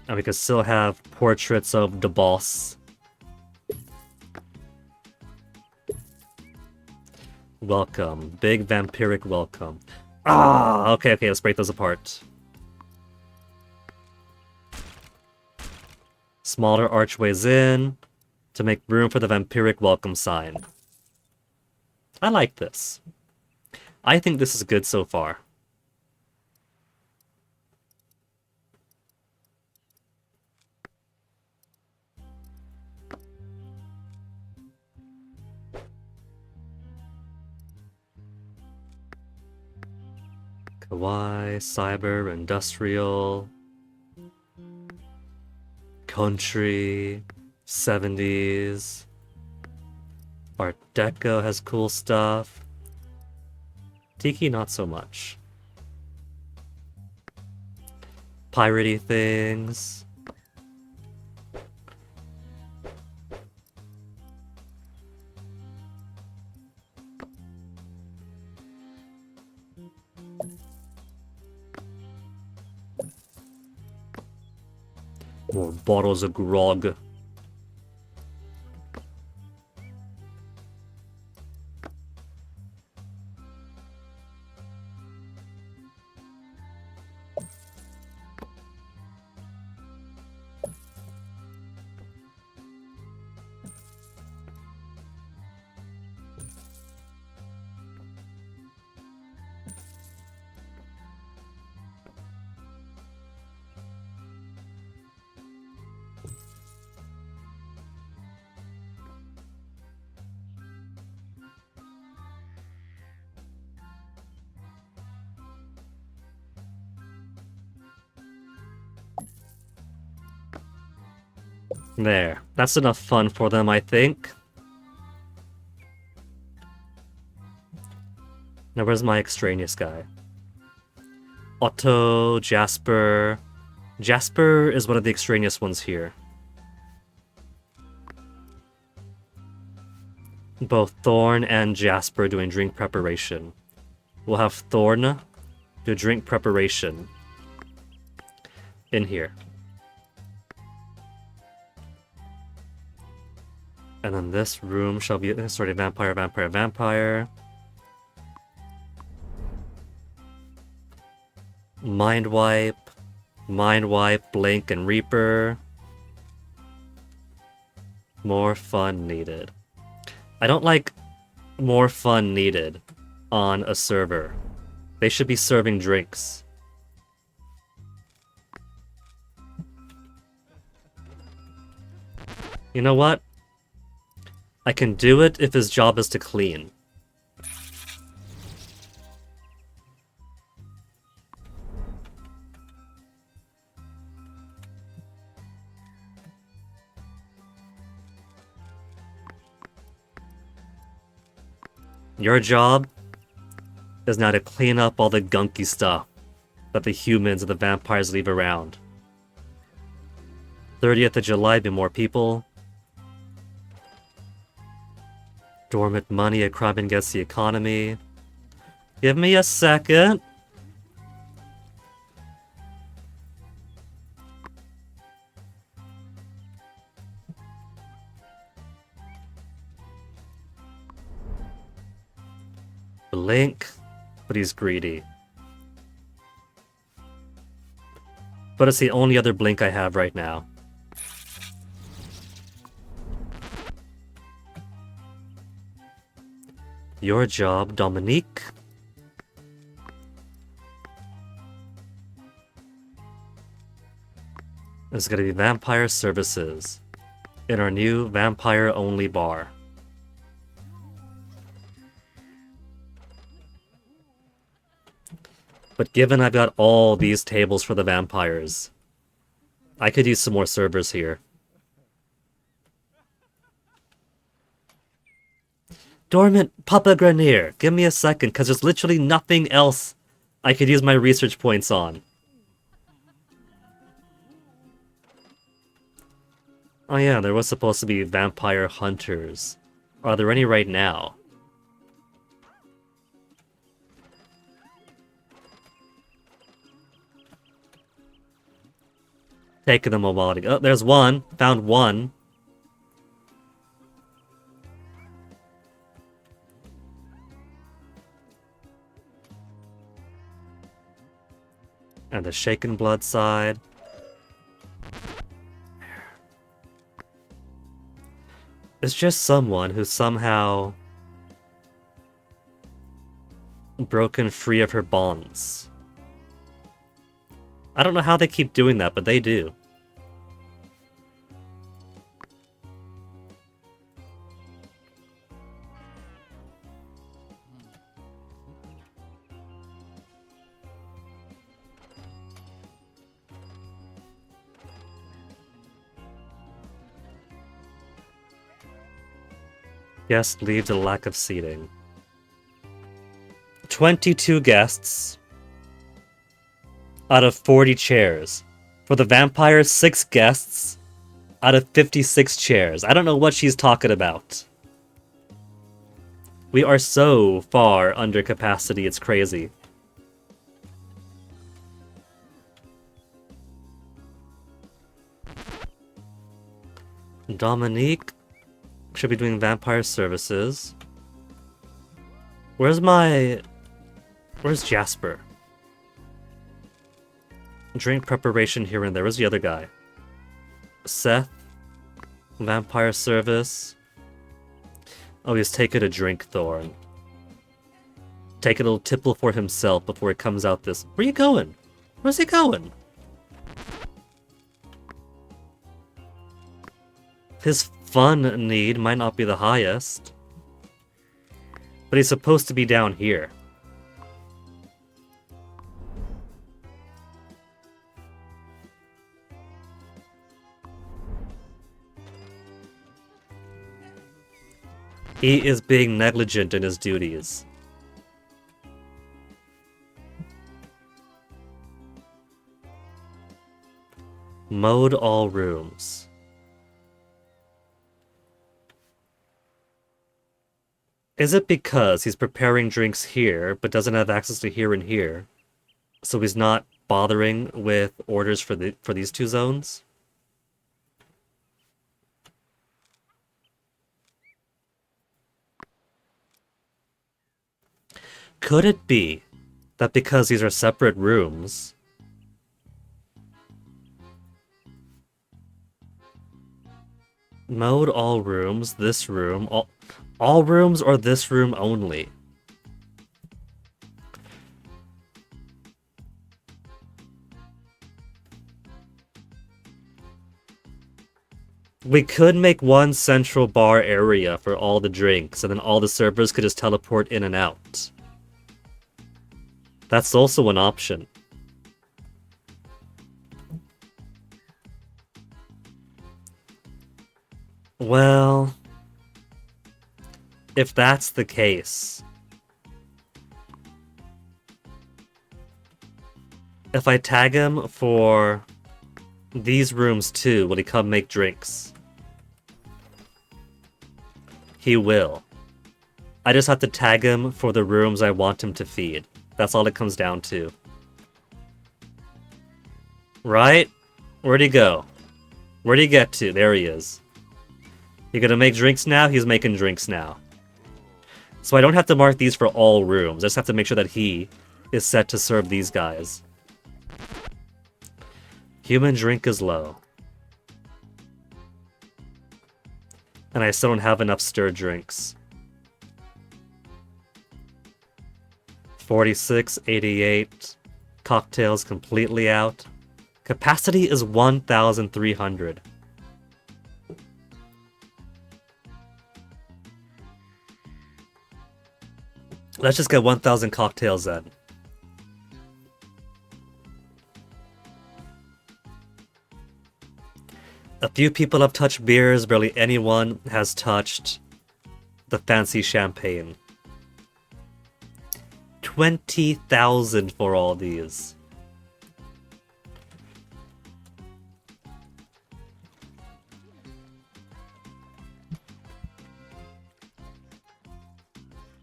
And we can still have portraits of the boss. Welcome. Big vampiric welcome. Ah, okay, let's break those apart. Smaller archways in to make room for the vampiric welcome sign. I like this. I think this is good so far. Kawaii, cyber, industrial, country, 70s. Art Deco has cool stuff. Tiki, not so much. Piratey things. More bottles of grog. There. That's enough fun for them, I think. Now where's my extraneous guy? Otto, Jasper. Jasper is one of the extraneous ones here. Both Thorn and Jasper doing drink preparation. We'll have Thorn do drink preparation in here. And then this room shall be sort of vampire, vampire, vampire. Mind wipe, Blink, and Reaper. More fun needed. I don't like more fun needed on a server. They should be serving drinks. You know what? I can do it if his job is to clean. Your job is now to clean up all the gunky stuff that the humans and the vampires leave around. 30th of July, be more people. Dormant money, a crime against the economy. Give me a second. Blink, but he's greedy. But it's the only other blink I have right now. Your job, Dominique. Is going to be vampire services in our new vampire-only bar. But given I've got all these tables for the vampires, I could use some more servers here. Dormant Papa Grenier, give me a second, because there's literally nothing else I could use my research points on. Oh yeah, there was supposed to be vampire hunters. Are there any right now? Taking them a while to go. Oh, there's one. Found one. And the Shaken Blood side. It's just someone who's somehow broken free of her bonds. I don't know how they keep doing that, but they do. Guest leave to lack of seating. 22 guests out of 40 chairs. For the vampires, 6 guests out of 56 chairs. I don't know what she's talking about. We are so far under capacity, it's crazy. Dominique should be doing vampire services. Where's Jasper? Drink preparation here and there. Where's the other guy? Seth. Vampire service. Oh, he's taking a drink, Thorn. Taking a little tipple for himself before he comes out this... Where you going? Where's he going? His fun need might not be the highest. But he's supposed to be down here. He is being negligent in his duties. Mode all rooms. Is it because he's preparing drinks here, but doesn't have access to here and here? So he's not bothering with orders for these two zones? Could it be that because these are separate rooms, mode all rooms, this room, all rooms, or this room only? We could make one central bar area for all the drinks, and then all the servers could just teleport in and out. That's also an option. Well, if that's the case, if I tag him for these rooms too, will he come make drinks? He will. I just have to tag him for the rooms I want him to feed. That's all it comes down to. Right? Where'd he go? Where'd he get to? There he is. You gonna make drinks now? He's making drinks now. So I don't have to mark these for all rooms. I just have to make sure that he is set to serve these guys. Human drink is low. And I still don't have enough stirred drinks. 46, 88. Cocktails completely out. Capacity is 1,300. Let's just get 1,000 cocktails then. A few people have touched beers, barely anyone has touched the fancy champagne. 20,000 for all these.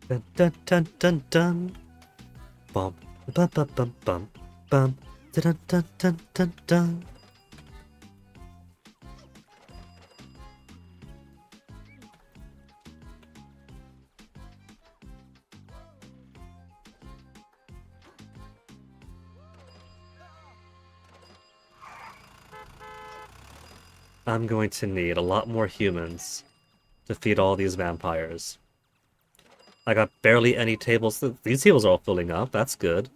Dun dun dun dun dun. Bum bum bum bum bum bum. Dun dun dun dun dun. I'm going to need a lot more humans to feed all these vampires. I got barely any tables. These tables are all filling up. That's good.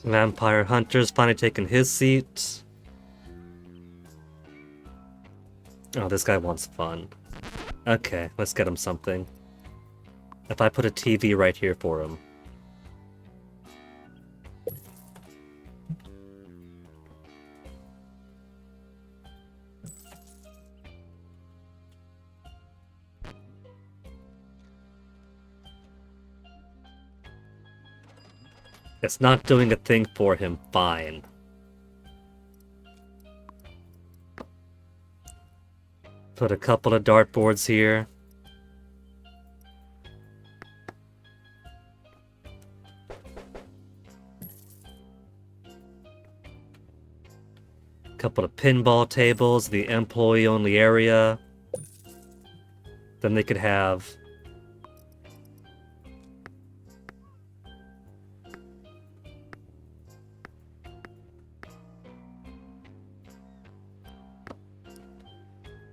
Vampire Hunter's finally taken his seat. Oh, this guy wants fun. Okay, let's get him something. If I put a TV right here for him. It's not doing a thing for him, fine. Put a couple of dartboards here. Couple of pinball tables, the employee-only area. Then they could have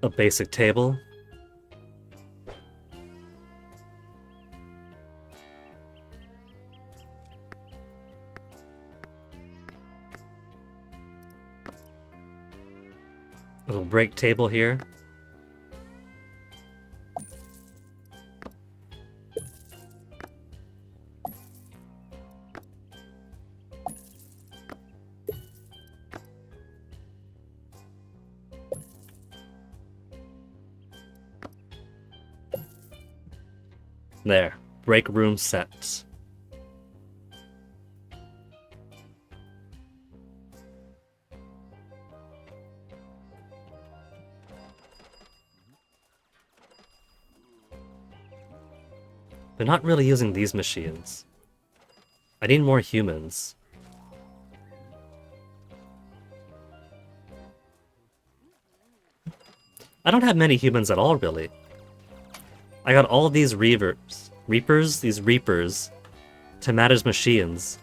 a basic table. A little break table here. There. Break room set. They're not really using these machines. I need more humans. I don't have many humans at all, really. I got all these Reapers, to manage machines,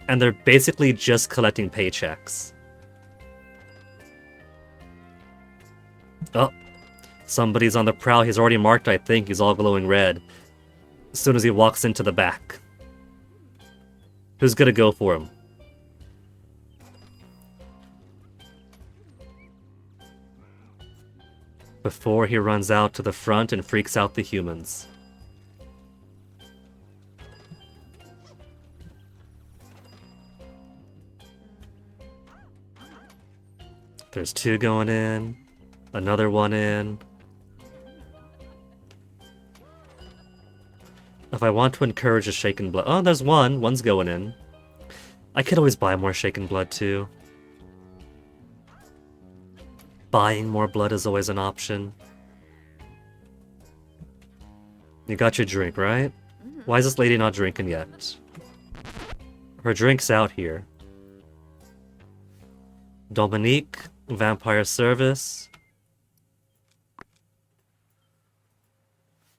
and they're basically just collecting paychecks. Oh, somebody's on the prowl. He's already marked, I think. He's all glowing red. As soon as he walks into the back. Who's gonna go for him? Before he runs out to the front and freaks out the humans. There's two going in. Another one in. If I want to encourage a shaken blood... Oh, there's one. One's going in. I could always buy more shaken blood, too. Buying more blood is always an option. You got your drink, right? Why is this lady not drinking yet? Her drink's out here. Dominique, Vampire Service.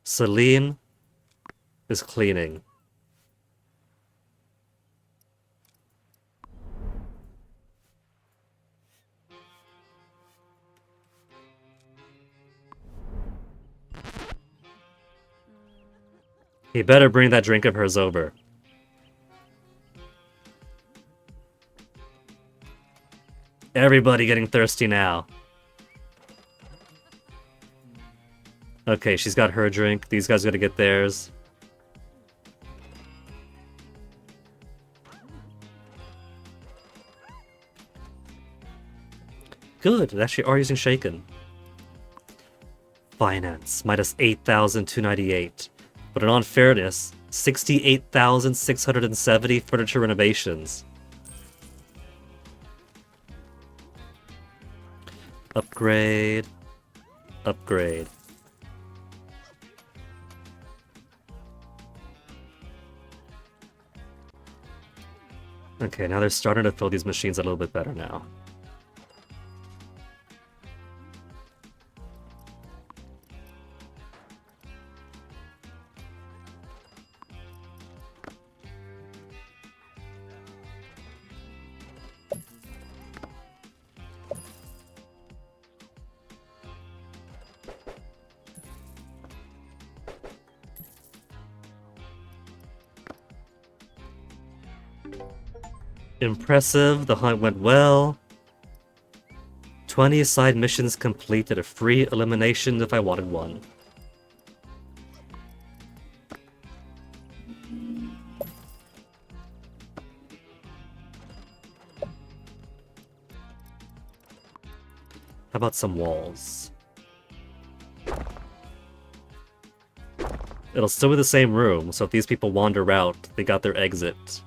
Celine is cleaning. He better bring that drink of hers over. Everybody getting thirsty now. Okay, she's got her drink. These guys gotta get theirs. Good, they actually are using Shaken. Finance, minus 8,298. But in all fairness, 68,670 furniture renovations. Upgrade. Upgrade. Okay, now they're starting to fill these machines a little bit better now. Impressive, the hunt went well. 20 side missions completed, a free elimination if I wanted one. How about some walls? It'll still be the same room, so if these people wander out, they got their exit.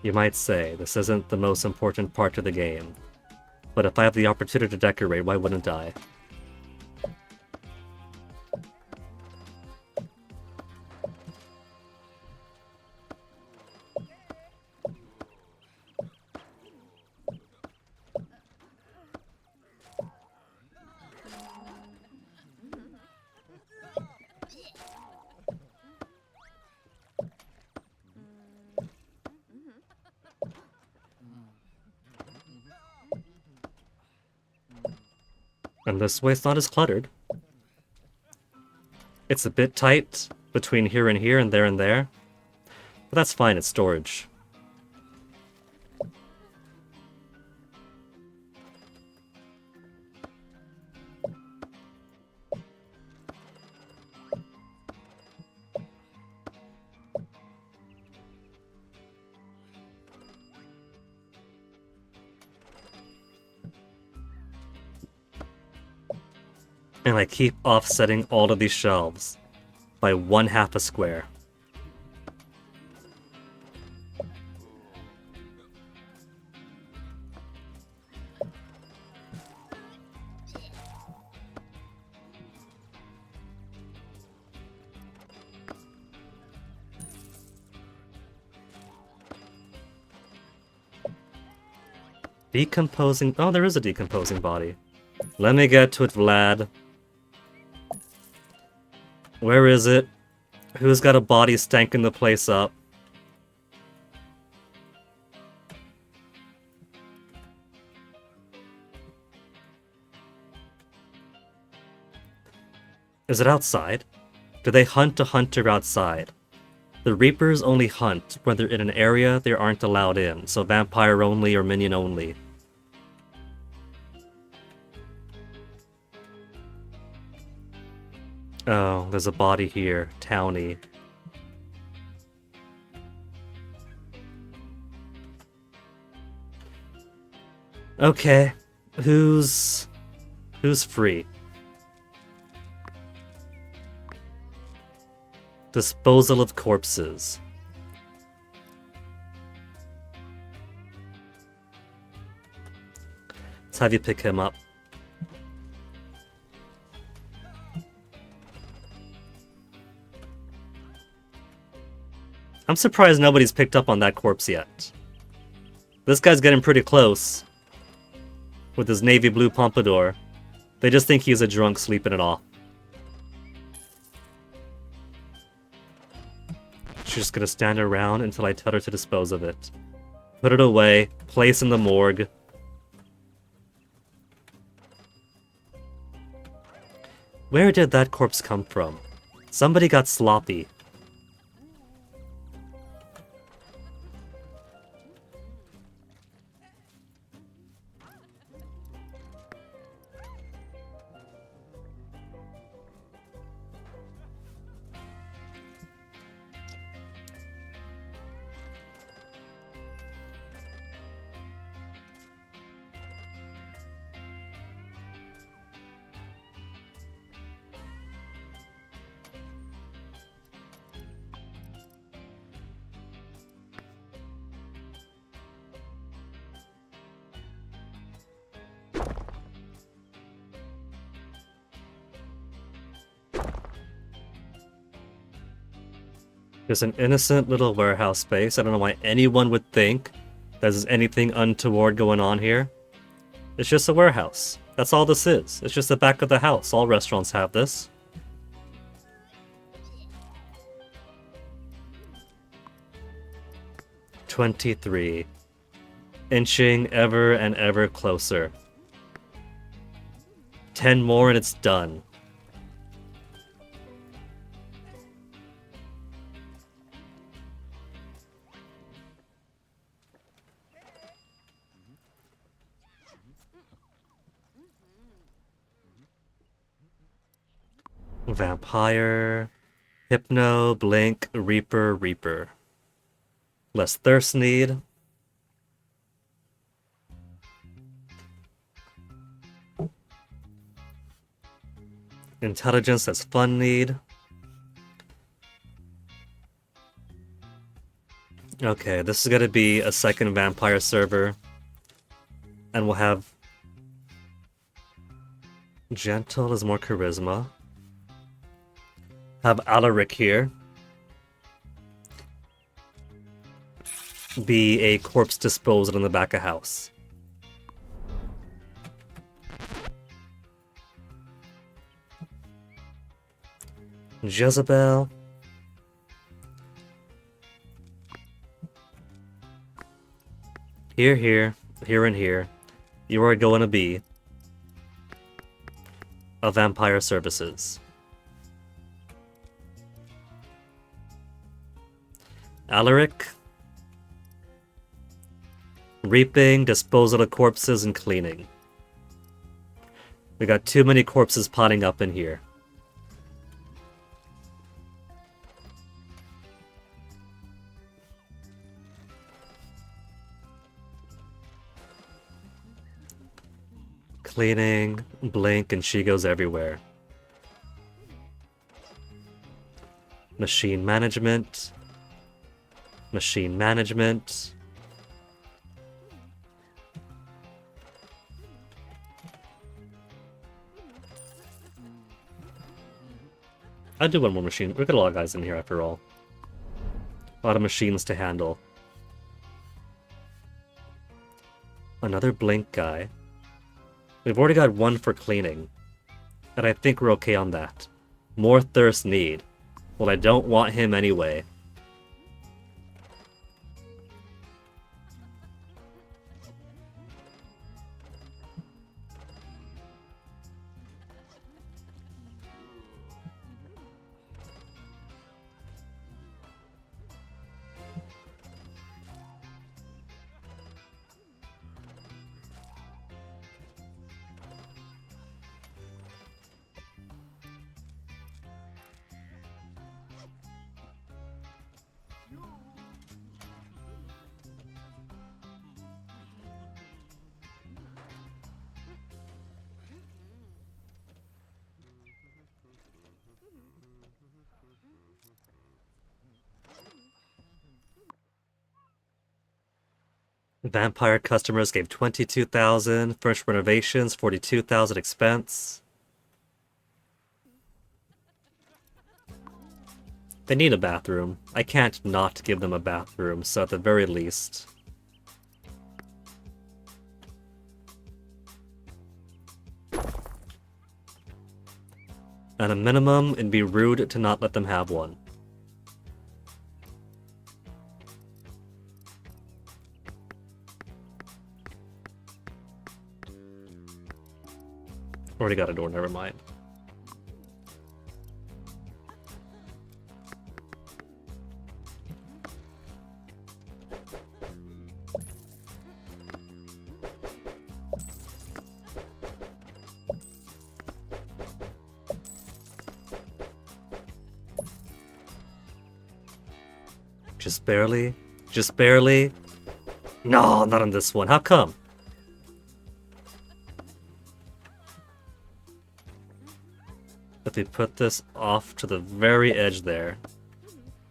You might say this isn't the most important part of the game, but if I have the opportunity to decorate, why wouldn't I? And this way it's not as cluttered. It's a bit tight between here and here and there. But that's fine, it's storage. And I keep offsetting all of these shelves by 1/2 a square. Decomposing... Oh, there is a decomposing body. Let me get to it, Vlad. Where is it? Who's got a body stanking the place up? Is it outside? Do they hunt a hunter outside? The Reapers only hunt when they're in an area they aren't allowed in, so vampire only or minion only. Oh, there's a body here. Townie. Okay. Who's free? Disposal of corpses. Let's have you pick him up. I'm surprised nobody's picked up on that corpse yet. This guy's getting pretty close. With his navy blue pompadour. They just think he's a drunk sleeping it off. She's just gonna stand around until I tell her to dispose of it. Put it away, place in the morgue. Where did that corpse come from? Somebody got sloppy. There's an innocent little warehouse space. I don't know why anyone would think there's anything untoward going on here. It's just a warehouse. That's all this is. It's just the back of the house. All restaurants have this. "23. Inching ever and ever closer. 10 more and it's done. Vampire, Hypno, Blink, Reaper. Less thirst need. Intelligence, that's fun need. Okay, this is gonna be a second vampire server. And we'll have... Gentle is more charisma. Have Alaric here. Be a corpse disposal in the back of house. Jezebel. Here, and here. You are going to be a vampire services. Alaric. Reaping, disposal of corpses, and cleaning. We got too many corpses potting up in here. Cleaning, blink, and she goes everywhere. Machine management. Machine management. I'll do one more machine. We've got a lot of guys in here after all. A lot of machines to handle. Another blink guy. We've already got one for cleaning. And I think we're okay on that. More thirst need. Well, I don't want him anyway. Vampire customers gave 22,000. Furnished renovations, 42,000 expense. They need a bathroom. I can't not give them a bathroom, so at the very least... At a minimum, it'd be rude to not let them have one. Already got a door, never mind. Just barely? Just barely? No, not on this one. How come? If we put this off to the very edge there,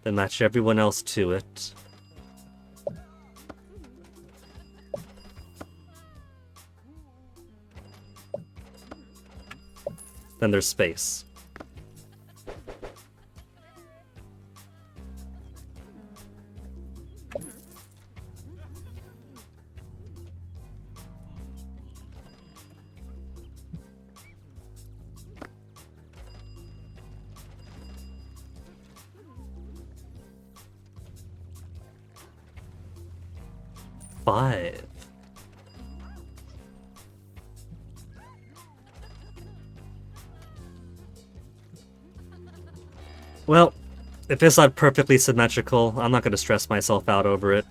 then match everyone else to it. Then there's space. Five. Well, if it's not perfectly symmetrical, I'm not going to stress myself out over it.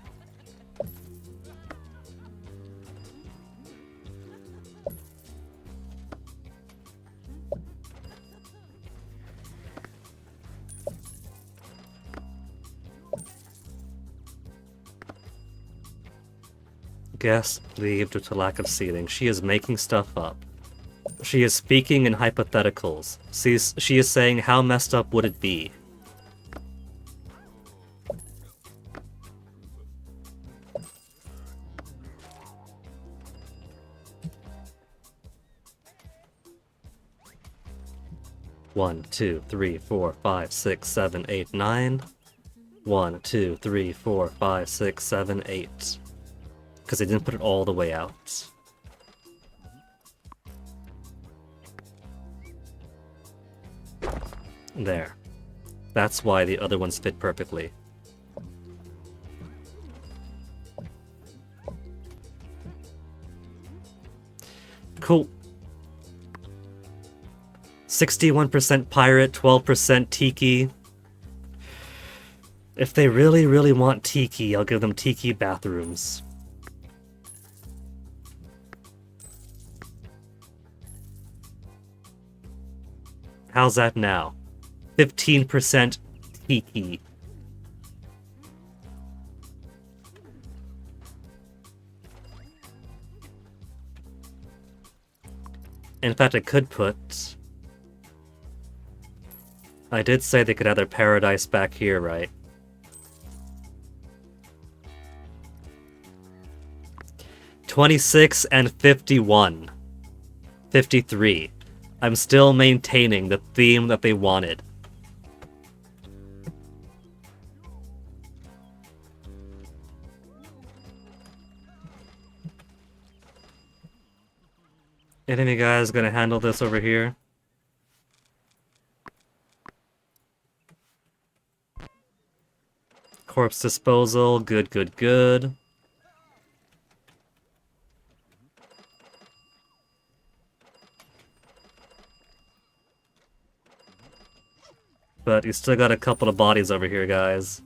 Guest leave due to lack of seating. She is making stuff up. She is speaking in hypotheticals. She is saying, how messed up would it be? 1, 2, 3, 4, 5, 6, 7, 8, 9. 1, 2, 3, 4, 5, 6, 7, 8. Because they didn't put it all the way out. There. That's why the other ones fit perfectly. Cool. 61% pirate, 12% tiki. If they really, really want tiki, I'll give them tiki bathrooms. How's that now? 15% tiki. In fact, I could put... I did say they could have their paradise back here, right? $26 and $51. 53. I'm still maintaining the theme that they wanted. Any of you guys gonna handle this over here? Corpse disposal, good, good, good. But you still got a couple of bodies over here, guys.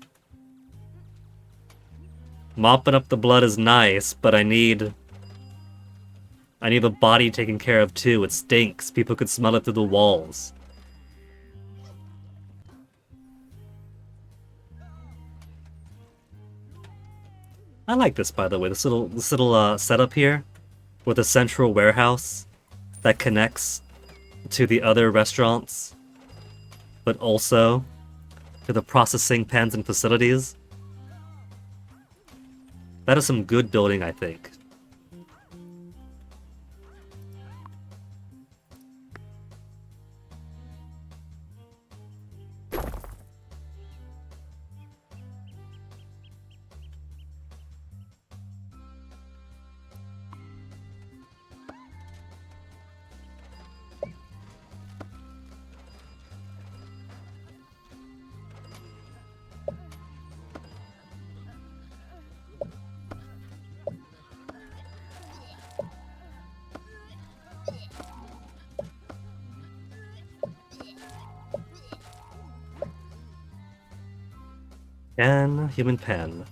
Mopping up the blood is nice, but I need the body taken care of too. It stinks. People could smell it through the walls. I like this, by the way. This little setup here with a central warehouse that connects to the other restaurants, but also to the processing pens and facilities. That is some good building, I think. And human pen.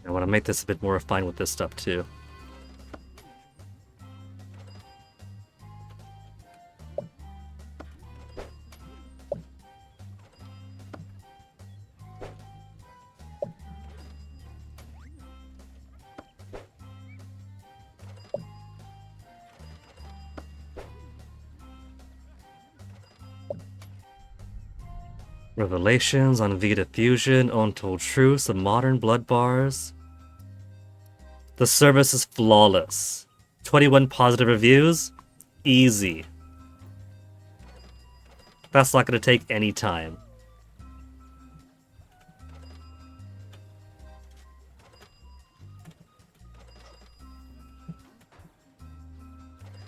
I want to make this a bit more refined with this stuff too. Revelations on Vita Fusion, Untold Truths of Modern Blood Bars. The service is flawless. 21 positive reviews? Easy. That's not going to take any time.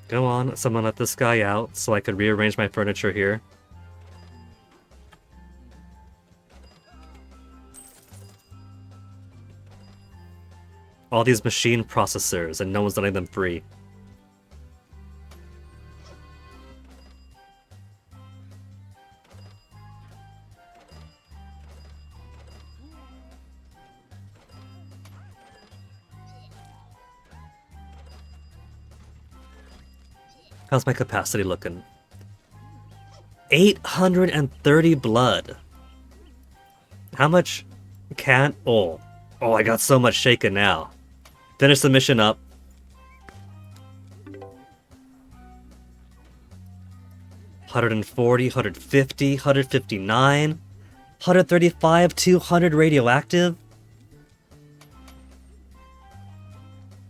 Go on, someone let this guy out so I could rearrange my furniture here. All these machine processors, and no one's letting them free. How's my capacity looking? 830 blood. How much can... Oh, I got so much shaken now. Finish the mission up. $140, $150, $159, $135, $200 radioactive.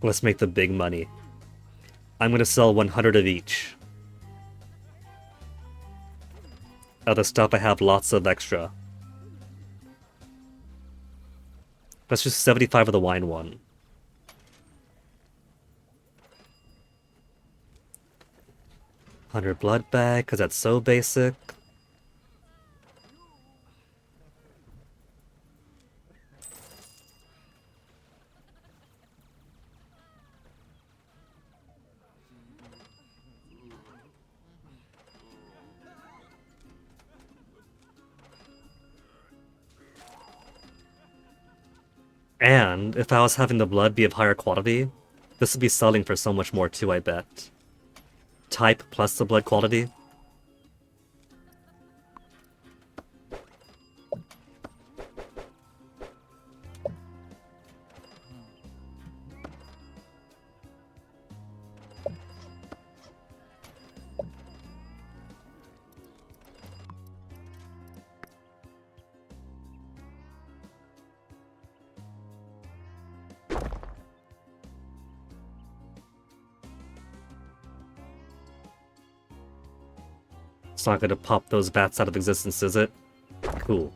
Let's make the big money. I'm gonna sell 100 of each. Other stuff I have lots of extra. Let's just 75 of the wine one. $100 blood bag, because that's so basic. And if I was having the blood be of higher quality, this would be selling for so much more too, I bet. Type plus the blood quality. It's not gonna pop those bats out of existence, is it? Cool.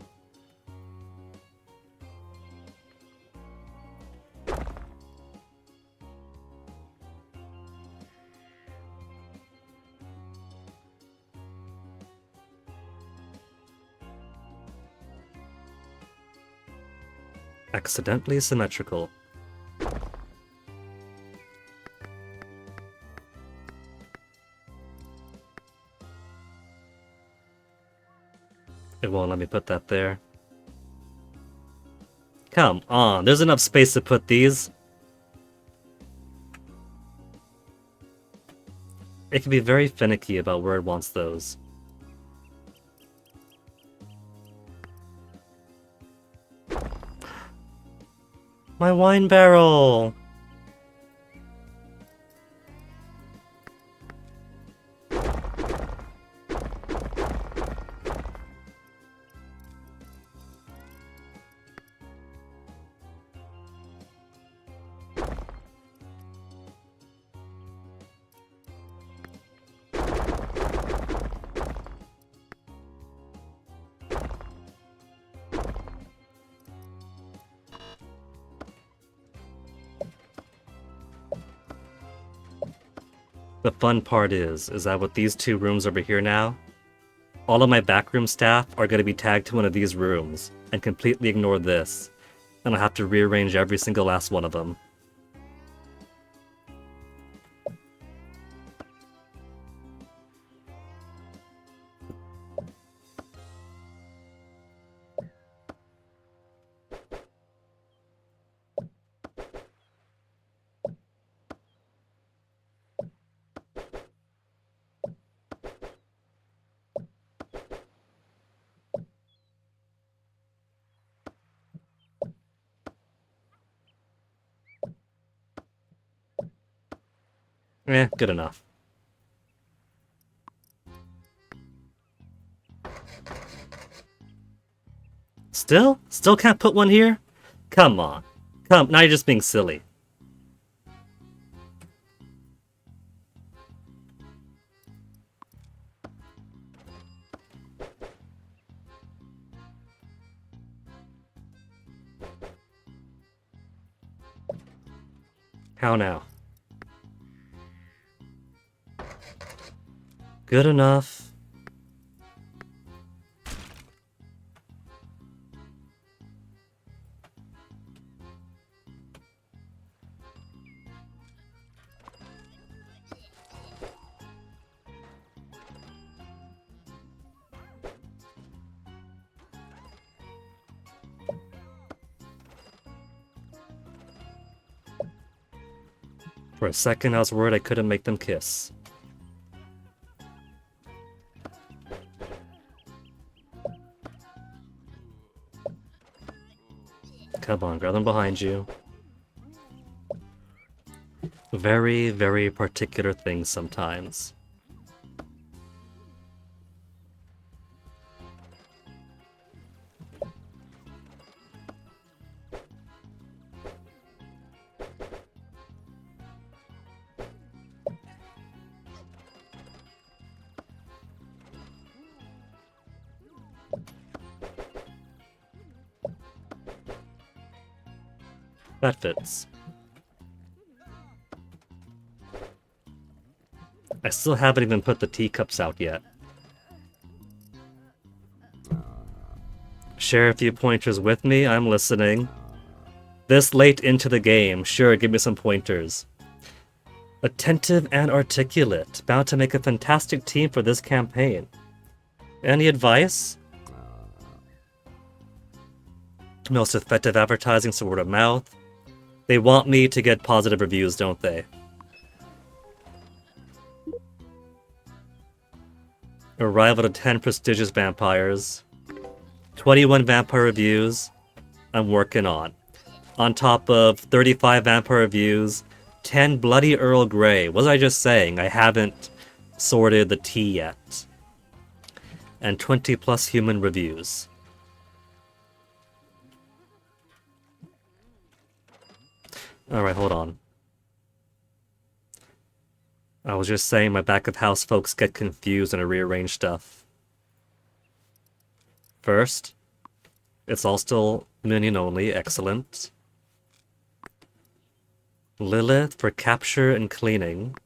Accidentally symmetrical. It won't let me put that there. Come on, there's enough space to put these. It can be very finicky about where it wants those. My wine barrel! The fun part is that with these two rooms over here now, all of my backroom staff are going to be tagged to one of these rooms and completely ignore this, and I'll have to rearrange every single last one of them. Good enough. Still? Still can't put one here? Come on. Come, now you're just being silly. How now? Good enough. For a second, I was worried I couldn't make them kiss. Come on, grab them behind you. Very, very particular things sometimes. That fits. I still haven't even put the teacups out yet. Share a few pointers with me, I'm listening. This late into the game, sure, give me some pointers. Attentive and articulate, bound to make a fantastic team for this campaign. Any advice? Most effective advertising is word of mouth. They want me to get positive reviews, don't they? Arrival to 10 prestigious vampires. 21 vampire reviews. I'm working on. On top of 35 vampire reviews, 10 Bloody Earl Grey. What was I just saying? I haven't sorted the tea yet. And 20 plus human reviews. Alright, hold on. I was just saying my back of house folks get confused and I rearrange stuff. First, it's all still minion only, excellent. Lilith for capture and cleaning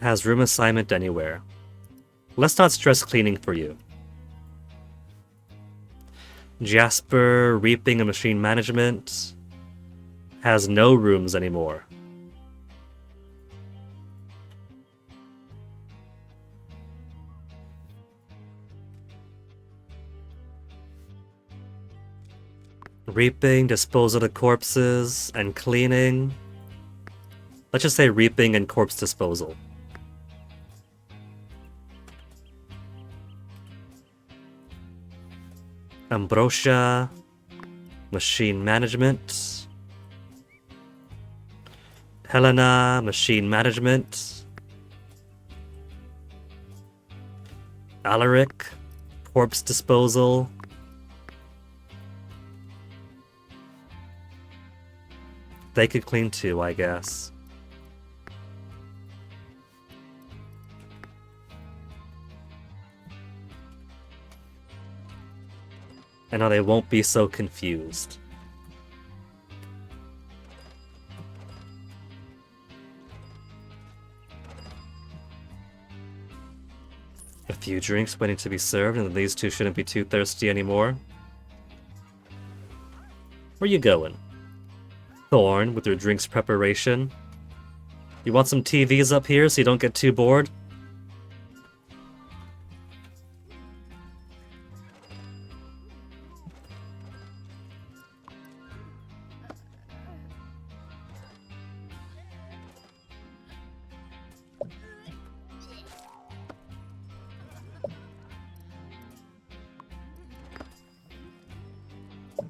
has room assignment anywhere. Let's not stress cleaning for you. Jasper, reaping and machine management has no rooms anymore. Reaping, disposal of the corpses, and cleaning. Let's just say reaping and corpse disposal. Ambrosia, machine management. Helena, machine management. Alaric, corpse disposal. They could clean too, I guess. I know they won't be so confused. A few drinks waiting to be served, and these two shouldn't be too thirsty anymore. Where you going? Thorn, with your drinks preparation. You want some TVs up here so you don't get too bored?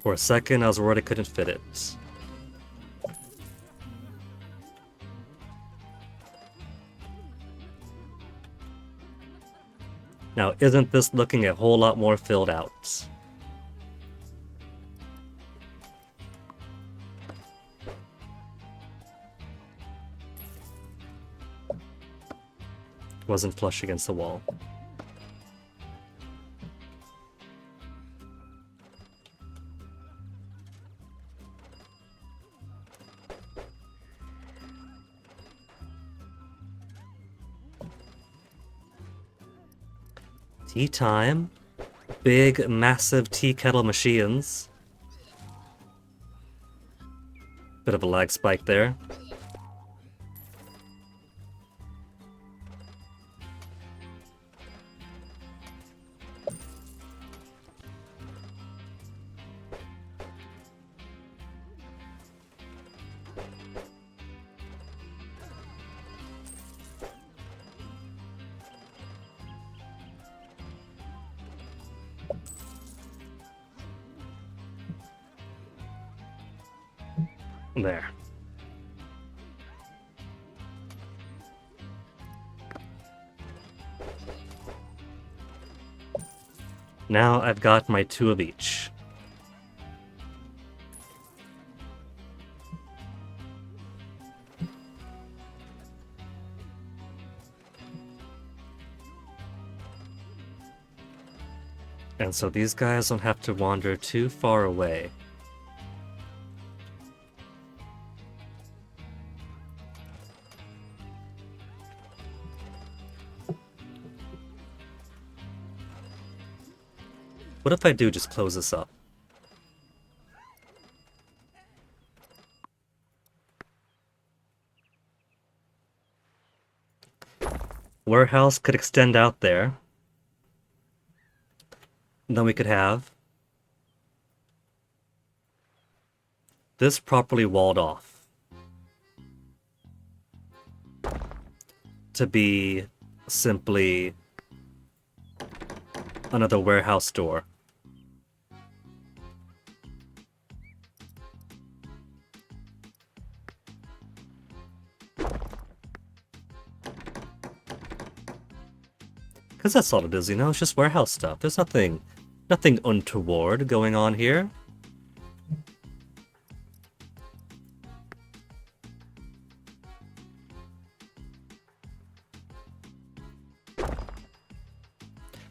For a second, I was worried I couldn't fit it. Now, isn't this looking a whole lot more filled out? Wasn't flush against the wall. Tea time. Big, massive tea kettle machines. Bit of a lag spike there. There. Now I've got my 2 of each. And so these guys don't have to wander too far away. What if I do just close this up? Warehouse could extend out there. And then we could have this properly walled off to be simply another warehouse store. Because that's all it is, you know? It's just warehouse stuff. There's nothing untoward going on here.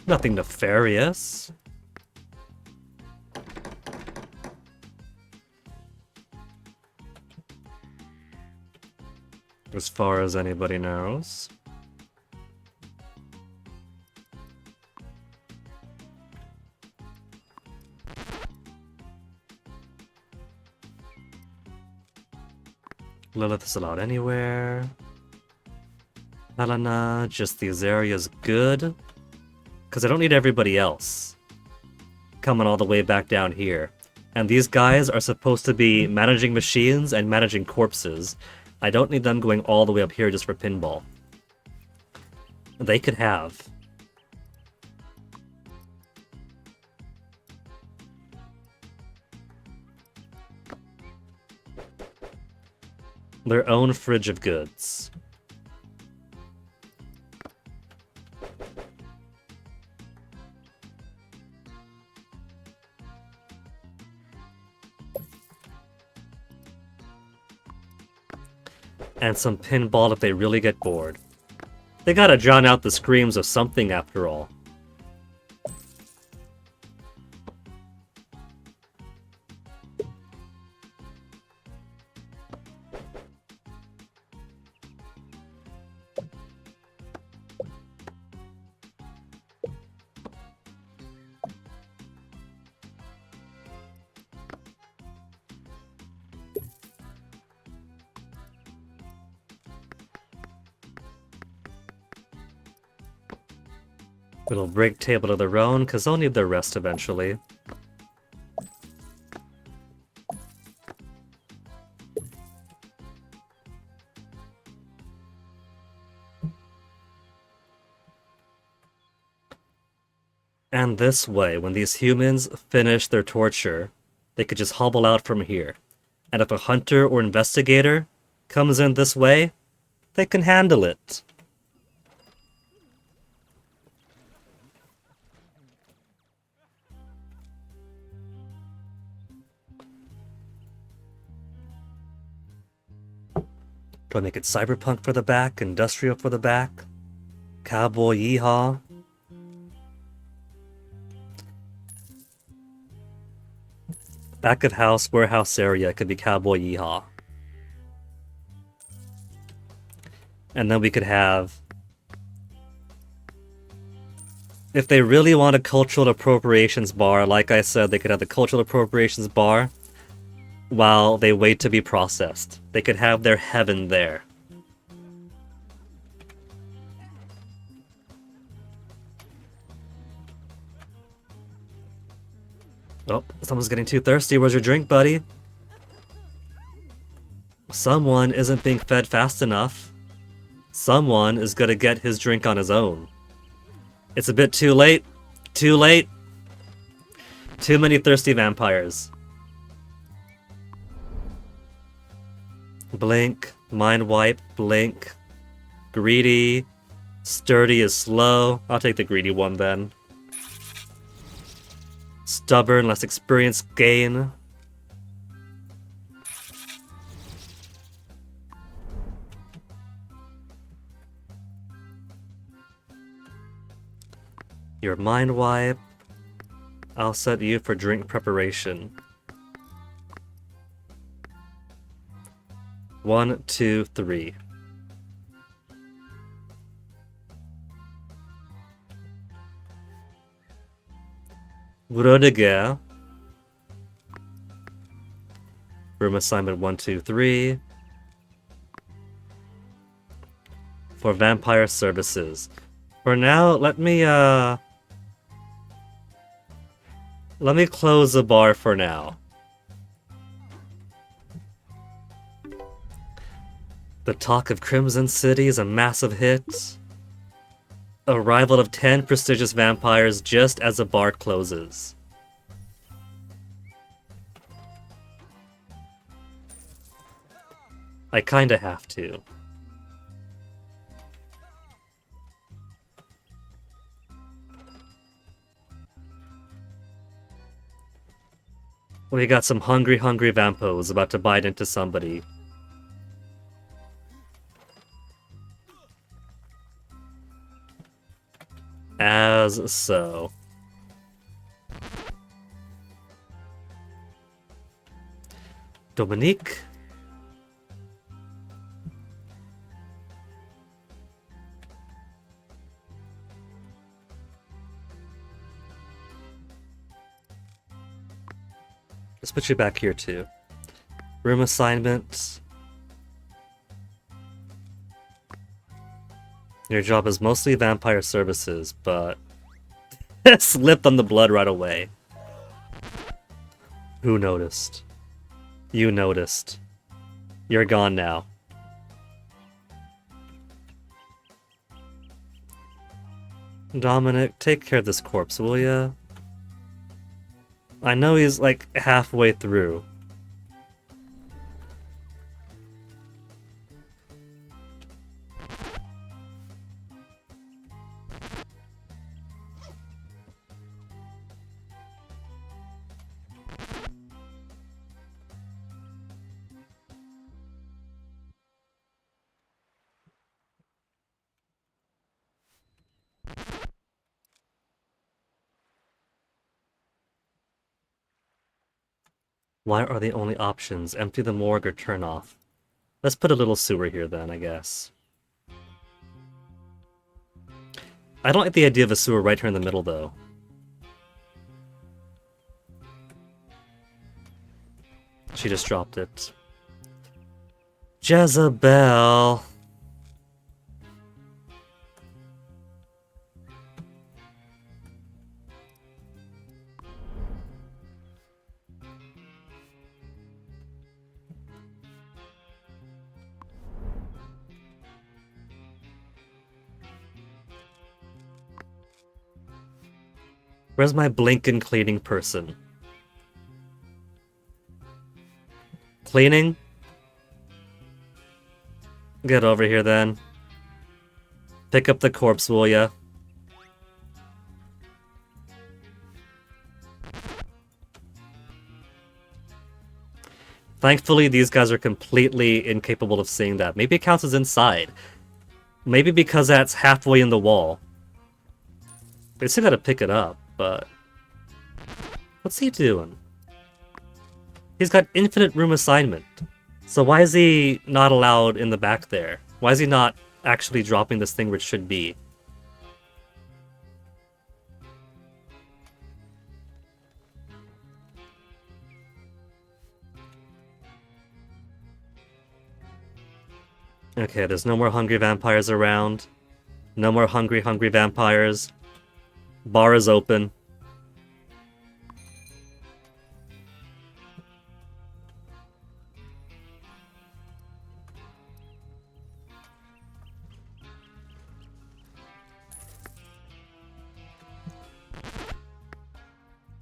Nothing nefarious. As far as anybody knows. Lilith is allowed anywhere. Helena, just these areas good. Because I don't need everybody else coming all the way back down here. And these guys are supposed to be managing machines and managing corpses. I don't need them going all the way up here just for pinball. They could have their own fridge of goods. And some pinball if they really get bored. They gotta drown out the screams of something after all. Little break table of their own, because they'll need their rest eventually. And this way, when these humans finish their torture, they could just hobble out from here. And if a hunter or investigator comes in this way, they can handle it. Do I make it cyberpunk for the back, industrial for the back, cowboy yeehaw? Back of house, warehouse area could be cowboy yeehaw. And then we could have, if they really want a cultural appropriations bar, like I said, they could have the cultural appropriations bar while they wait to be processed. They could have their heaven there. Oh, someone's getting too thirsty. Where's your drink, buddy? Someone isn't being fed fast enough. Someone is gonna get his drink on his own. It's a bit too late. Too late. Too many thirsty vampires. Blink, mind wipe, blink. Greedy. Sturdy is slow. I'll take the greedy one then. Stubborn, less experience gain. Your mind wipe. I'll set you for drink preparation. 1, 2, 3. Brodiger. Room assignment 1, 2, 3. For vampire services. For now, let me close the bar for now. The talk of Crimson City is a massive hit. Arrival of 10 prestigious vampires just as the bar closes. I kinda have to. We got some hungry vampos about to bite into somebody. As so. Dominique? Let's put you back here too. Room assignment. Your job is mostly vampire services, but slipped on the blood right away. Who noticed? You noticed. You're gone now. Dominic, take care of this corpse, will ya? I know he's like halfway through. Why are the only options empty the morgue or turn off? Let's put a little sewer here then, I guess. I don't like the idea of a sewer right here in the middle, though. She just dropped it. Jezebel! Where's my blinking cleaning person? Cleaning? Get over here then. Pick up the corpse, will ya? Thankfully, these guys are completely incapable of seeing that. Maybe it counts as inside. Maybe because that's halfway in the wall. They still gotta pick it up, but... What's he doing? He's got infinite room assignment. So why is he not allowed in the back there? Why is he not actually dropping this thing where it should be? Okay, there's no more hungry vampires around. No more hungry vampires. Bar is open.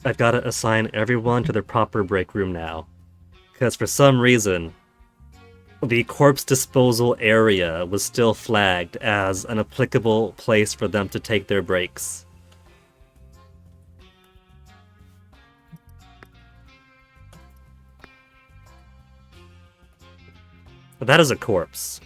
I've got to assign everyone to their proper break room now. Because for some reason, the corpse disposal area was still flagged as an applicable place for them to take their breaks. But that is a corpse.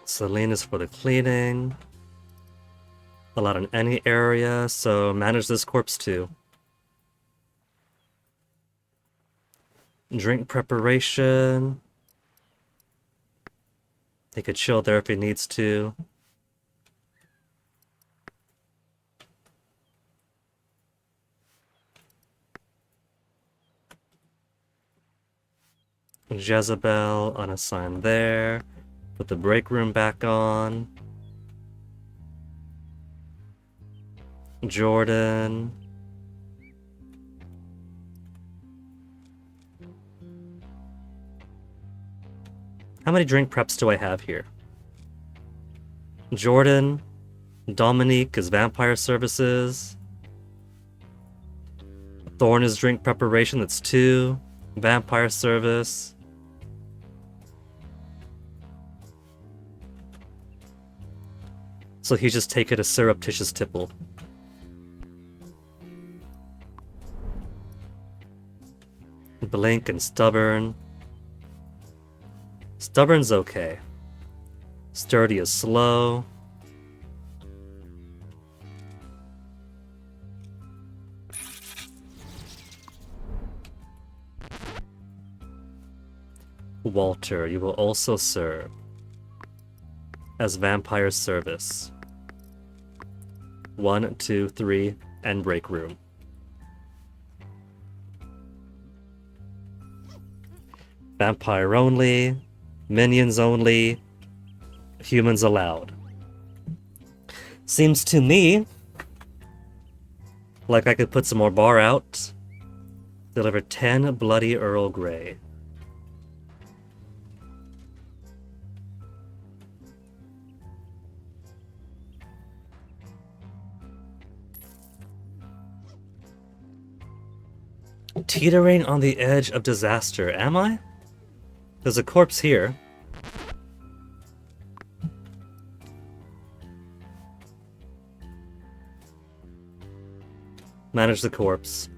Celine is for the cleaning. Allowed in any area, so manage this corpse too. Drink preparation. He could chill there if he needs to. Jezebel unassigned there. Put the break room back on. Jordan. How many drink preps do I have here? Jordan. Dominique is vampire services. Thorn is drink preparation, that's 2. Vampire service. So he just take it a surreptitious tipple. Blink and stubborn. Stubborn's okay. Sturdy is slow. Walter, you will also serve as vampire service. 1, 2, 3, and break room. Vampire only, minions only, humans allowed. Seems to me like I could put some more bar out. Deliver 10 bloody Earl Grey. Teetering on the edge of disaster, am I? There's a corpse here. Manage the corpse.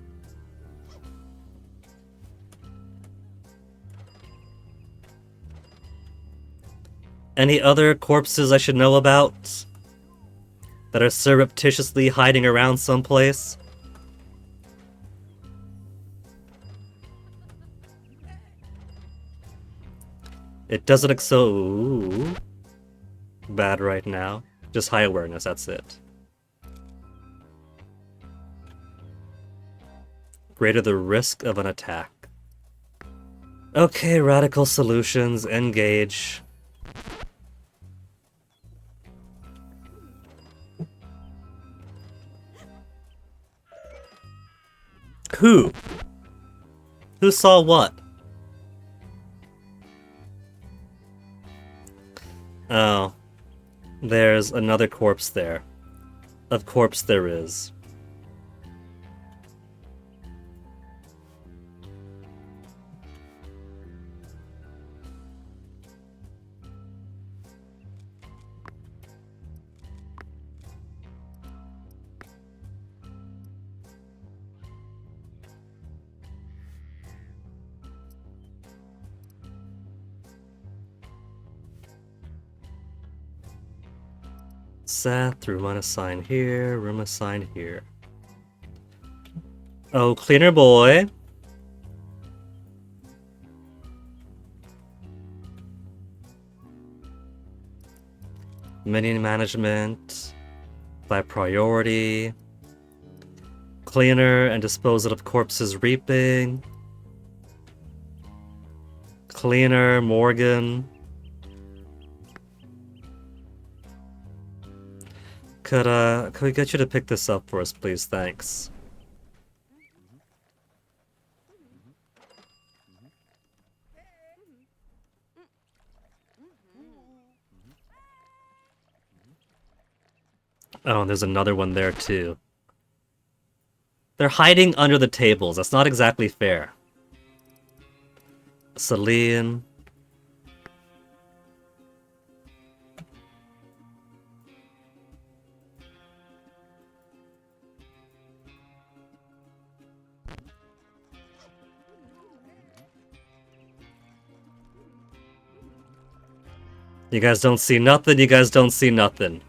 Any other corpses I should know about that are surreptitiously hiding around someplace? It doesn't look so bad right now. Just high awareness, that's it. Greater the risk of an attack. Okay, radical solutions, engage. Who? Who saw what? Oh. There's another corpse there. Of course there is. Seth, room unassigned here, room assigned here. Oh, cleaner boy. Minion management by priority. Cleaner and disposal of corpses reaping. Cleaner, Morgan. Could we get you to pick this up for us, please? Thanks. Oh, and there's another one there too. They're hiding under the tables. That's not exactly fair. Celine. You guys don't see nothing, you guys don't see nothing.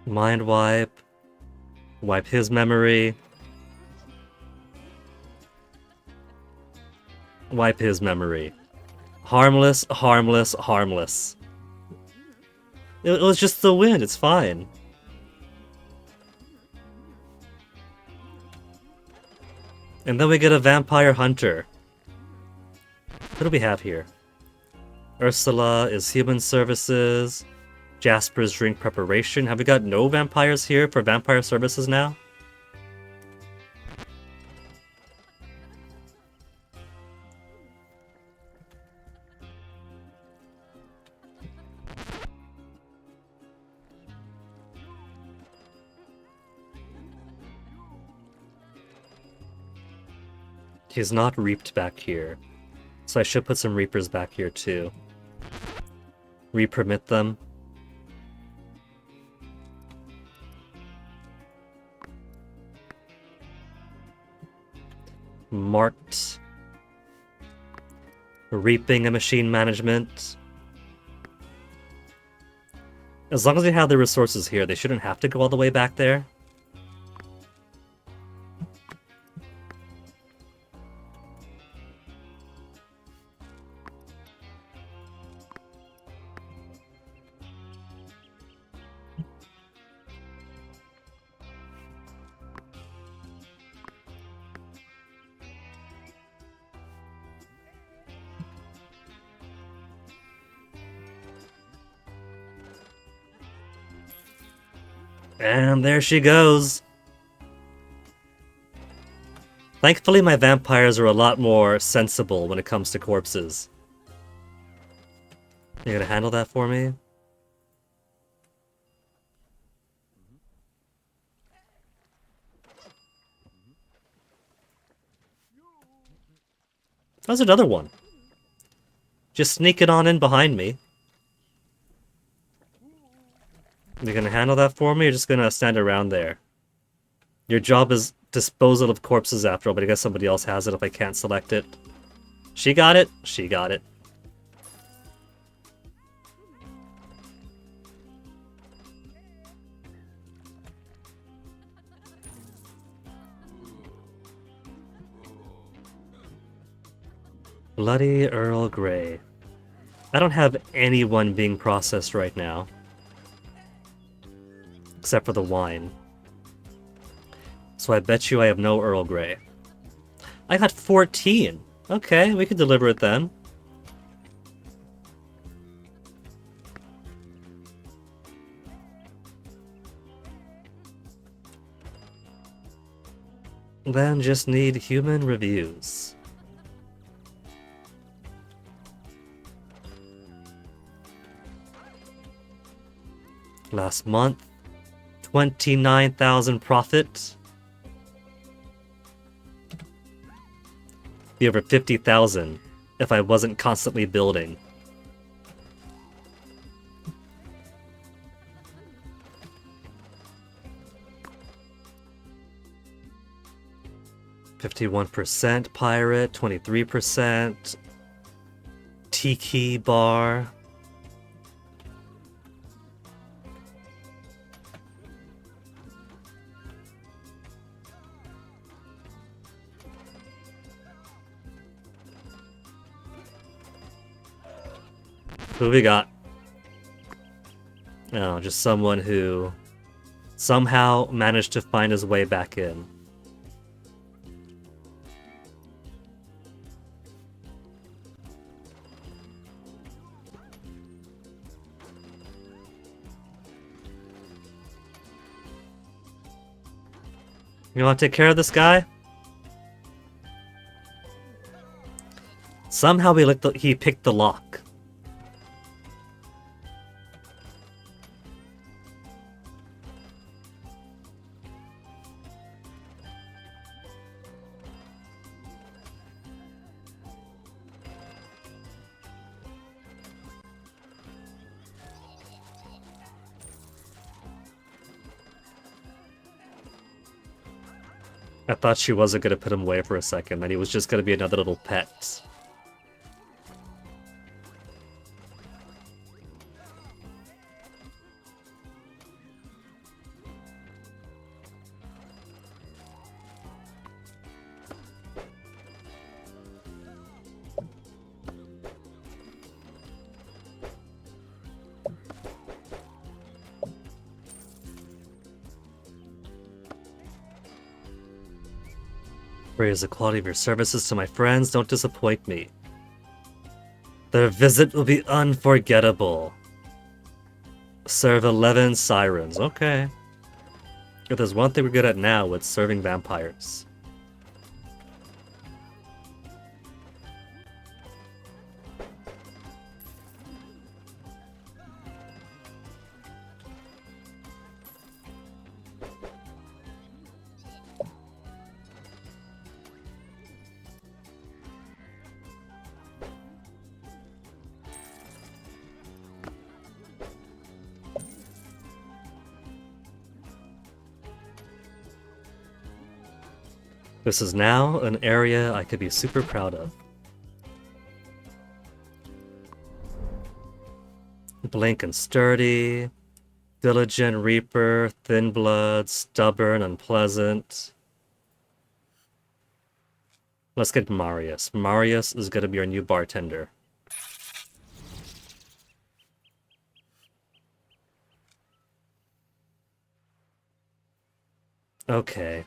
Mind wipe. Wipe his memory. Wipe his memory. Harmless, harmless, harmless. It was just the wind, it's fine. And then we get a vampire hunter. What do we have here? Ursula is human services. Jasper's drink preparation. Have we got no vampires here for vampire services now? He's not reaped back here. So I should put some reapers back here too. Re-permit them. Marked. Reaping and machine management. As long as we have the resources here, they shouldn't have to go all the way back there. And there she goes. Thankfully, my vampires are a lot more sensible when it comes to corpses. You gonna handle that for me? There's another one. Just sneak it on in behind me. You gonna handle that for me, or just gonna stand around there? Your job is disposal of corpses after all, but I guess somebody else has it if I can't select it. She got it? She got it. Bloody Earl Grey. I don't have anyone being processed right now. Except for the wine. So I bet you I have no Earl Grey. I got 14. Okay, we could deliver it then. Then just need human reviews. Last month, 29,000 profit. Be over 50,000 if I wasn't constantly building. %, pirate, 23%, tiki bar. Who we got? Oh, just someone who somehow managed to find his way back in. You want to take care of this guy? Somehow he picked the lock. I thought she wasn't gonna put him away for a second, and he was just gonna be another little pet. Praise the quality of your services to my friends. Don't disappoint me. Their visit will be unforgettable. Serve 11 sirens. Okay. If there's one thing we're good at now, it's serving vampires. This is now an area I could be super proud of. Blink and sturdy, diligent reaper, thin blood, stubborn, unpleasant. Let's get Marius. Marius is gonna be our new bartender. Okay.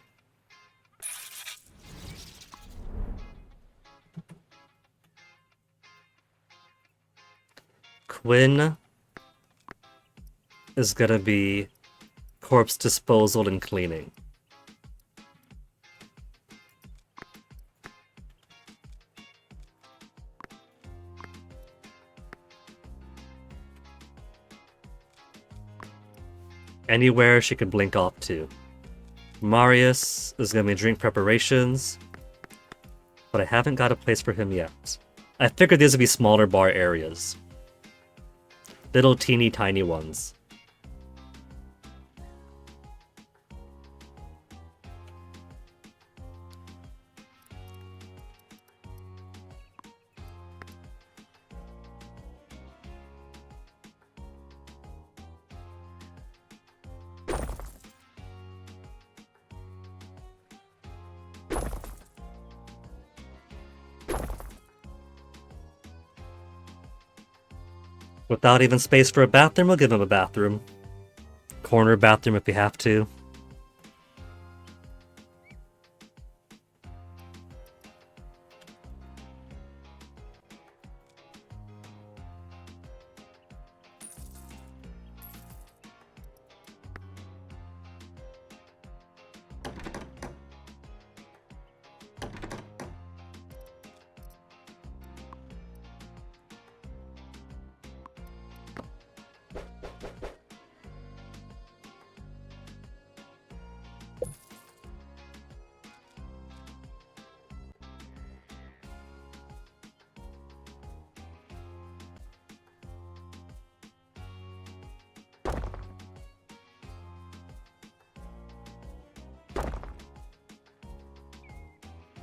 Quinn is gonna be corpse disposal and cleaning. Anywhere she can blink off to. Marius is gonna be drink preparations, but I haven't got a place for him yet. I figured these would be smaller bar areas. Little teeny tiny ones. Without even space for a bathroom, we'll give him a bathroom. Corner bathroom if we have to.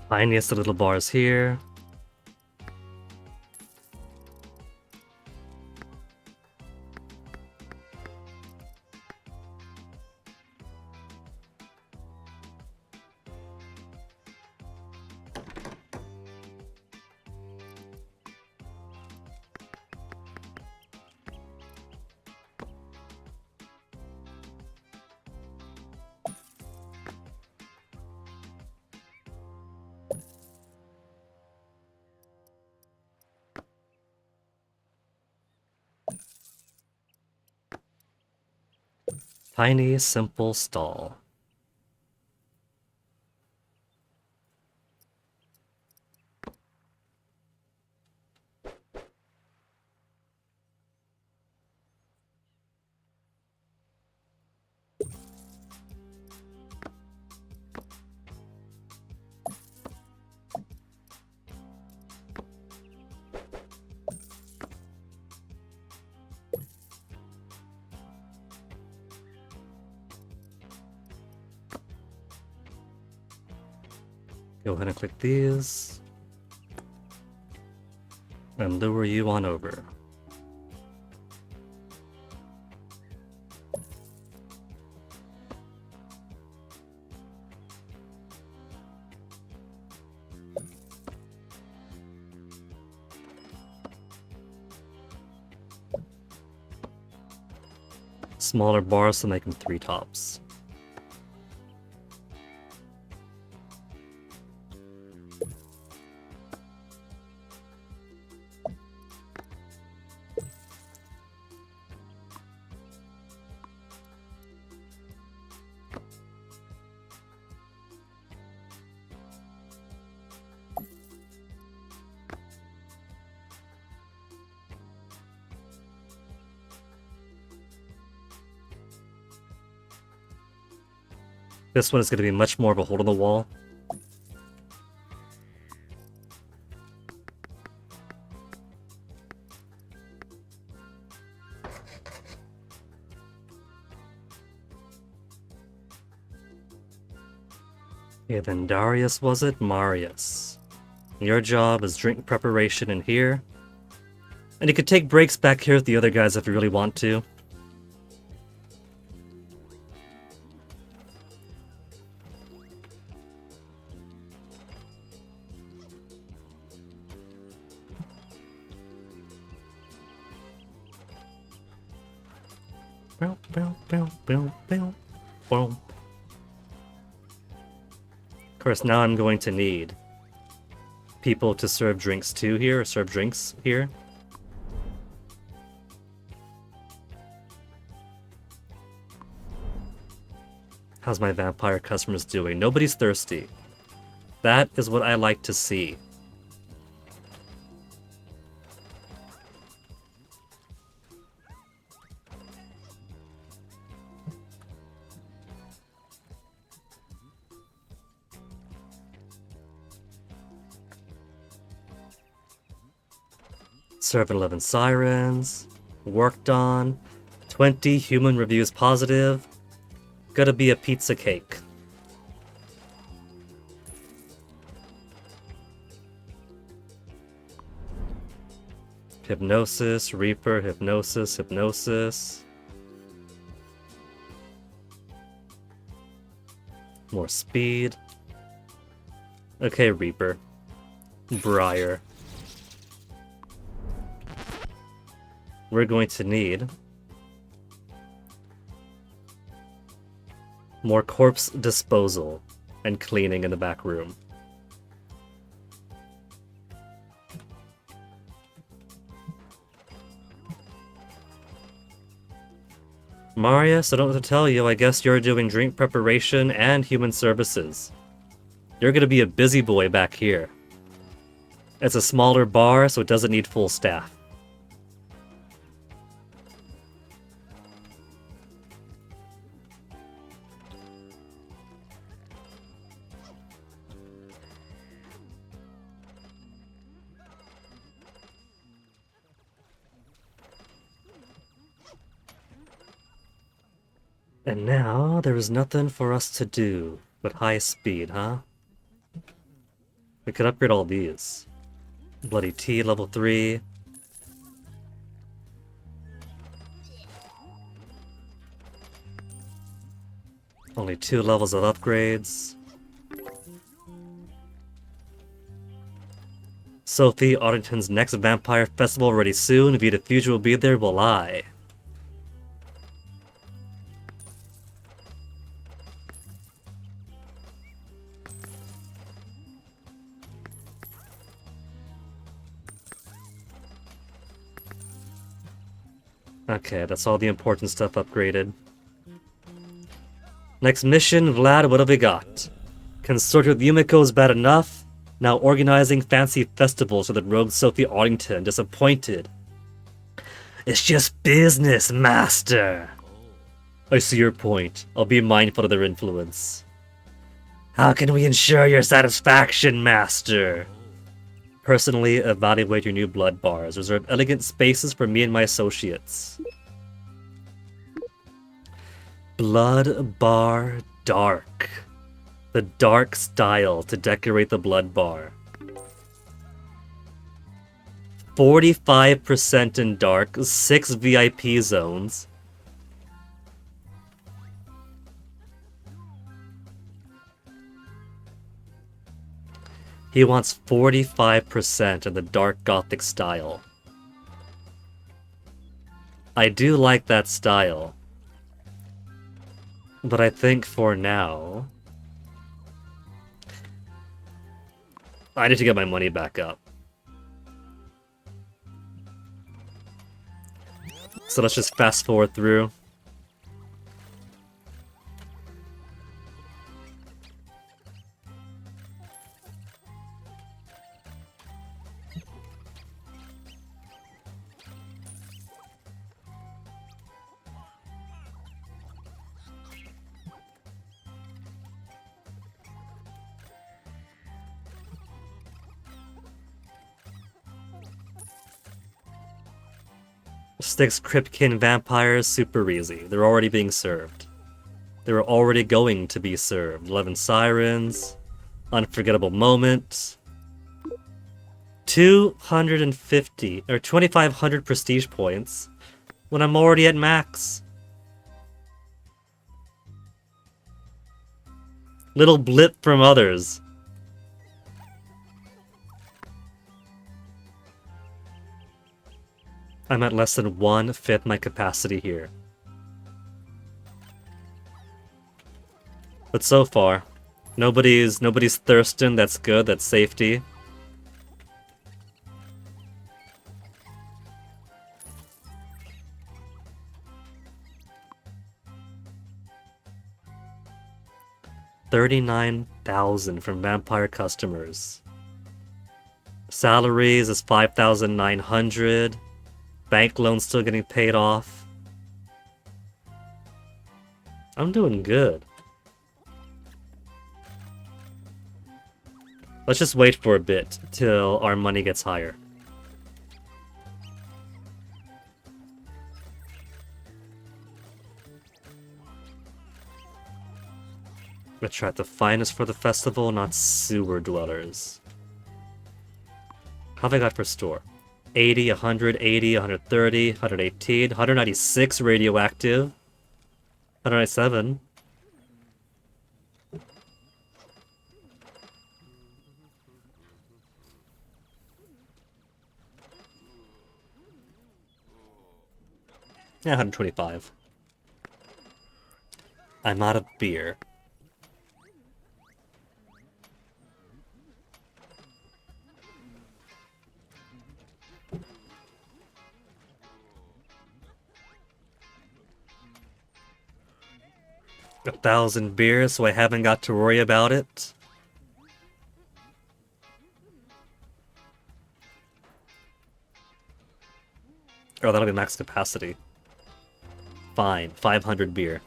Tiniest little bars here. Tiny, simple stall. Go ahead and click these. And lure you on over. Smaller bars so make them 3 tops. This one is going to be much more of a hole in the wall. Yeah, then Darius was it? Marius. Your job is drink preparation in here. And you could take breaks back here with the other guys if you really want to. Of course, now I'm going to need people to serve drinks too here, or serve drinks here. How's my vampire customers doing? Nobody's thirsty. That is what I like to see. Served 11 sirens. Worked on. 20 human reviews positive. Gotta be a pizza cake. Hypnosis, Reaper, hypnosis, hypnosis. More speed. Okay, Reaper. Briar. We're going to need more corpse disposal and cleaning in the back room. Marius, I don't know what to tell you. I guess you're doing drink preparation and human services. You're gonna be a busy boy back here. It's a smaller bar, so it doesn't need full staff. And now, there is nothing for us to do but high speed, huh? We could upgrade all these. Bloody T, level 3. Only 2 levels of upgrades. Sophie, Arlington's next vampire festival ready soon. Vita Future will be there, will I? Okay, that's all the important stuff upgraded. Next mission, Vlad, what have we got? Consort with Yumiko is bad enough. Now organizing fancy festivals for the rogue Sophie Arlington. Disappointed. It's just business, master. I see your point. I'll be mindful of their influence. How can we ensure your satisfaction, master? Personally, evaluate your new blood bars. Reserve elegant spaces for me and my associates. Blood bar dark. The dark style to decorate the blood bar. 45% in dark, 6 VIP zones. He wants 45% in the dark gothic style. I do like that style. But I think for now, I need to get my money back up. So let's just fast forward through. Styx, Cryptkin, Vampires, super easy. They're already being served. They're already going to be served. 11 Sirens, Unforgettable Moment, 250 or 2,500 prestige points when I'm already at max. Little blip from others. I'm at less than 1/5 my capacity here. But so far, nobody's thirsting. That's good. That's safety. $39,000 from vampire customers. Salaries is 5,900. Bank loans still getting paid off. I'm doing good. Let's just wait for a bit till our money gets higher. Attract the finest for the festival, not sewer dwellers. How have I got for store? 80, 180, 130, 118, 196 radioactive, 197. Yeah, 125. I'm out of beer. A 1,000 beers, so I haven't got to worry about it. Oh, that'll be max capacity. Fine, 500 beer.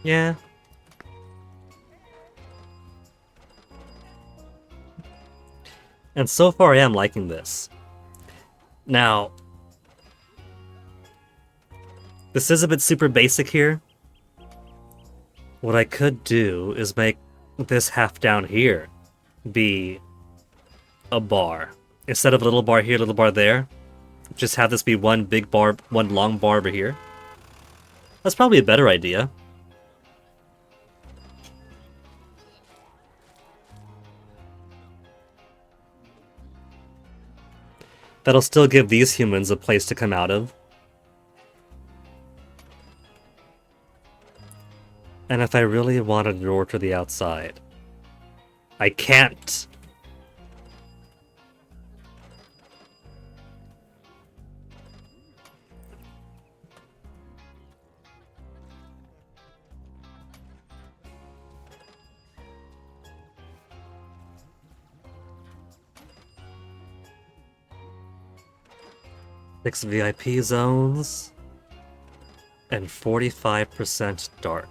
Yeah. And so far I am liking this. Now, this is a bit super basic here. What I could do is make this half down here be a bar. Instead of a little bar here, little bar there, just have this be one big bar, one long bar over here. That's probably a better idea. That'll still give these humans a place to come out of. And if I really want a door to the outside, I can't. 6 VIP zones. And 45% dark.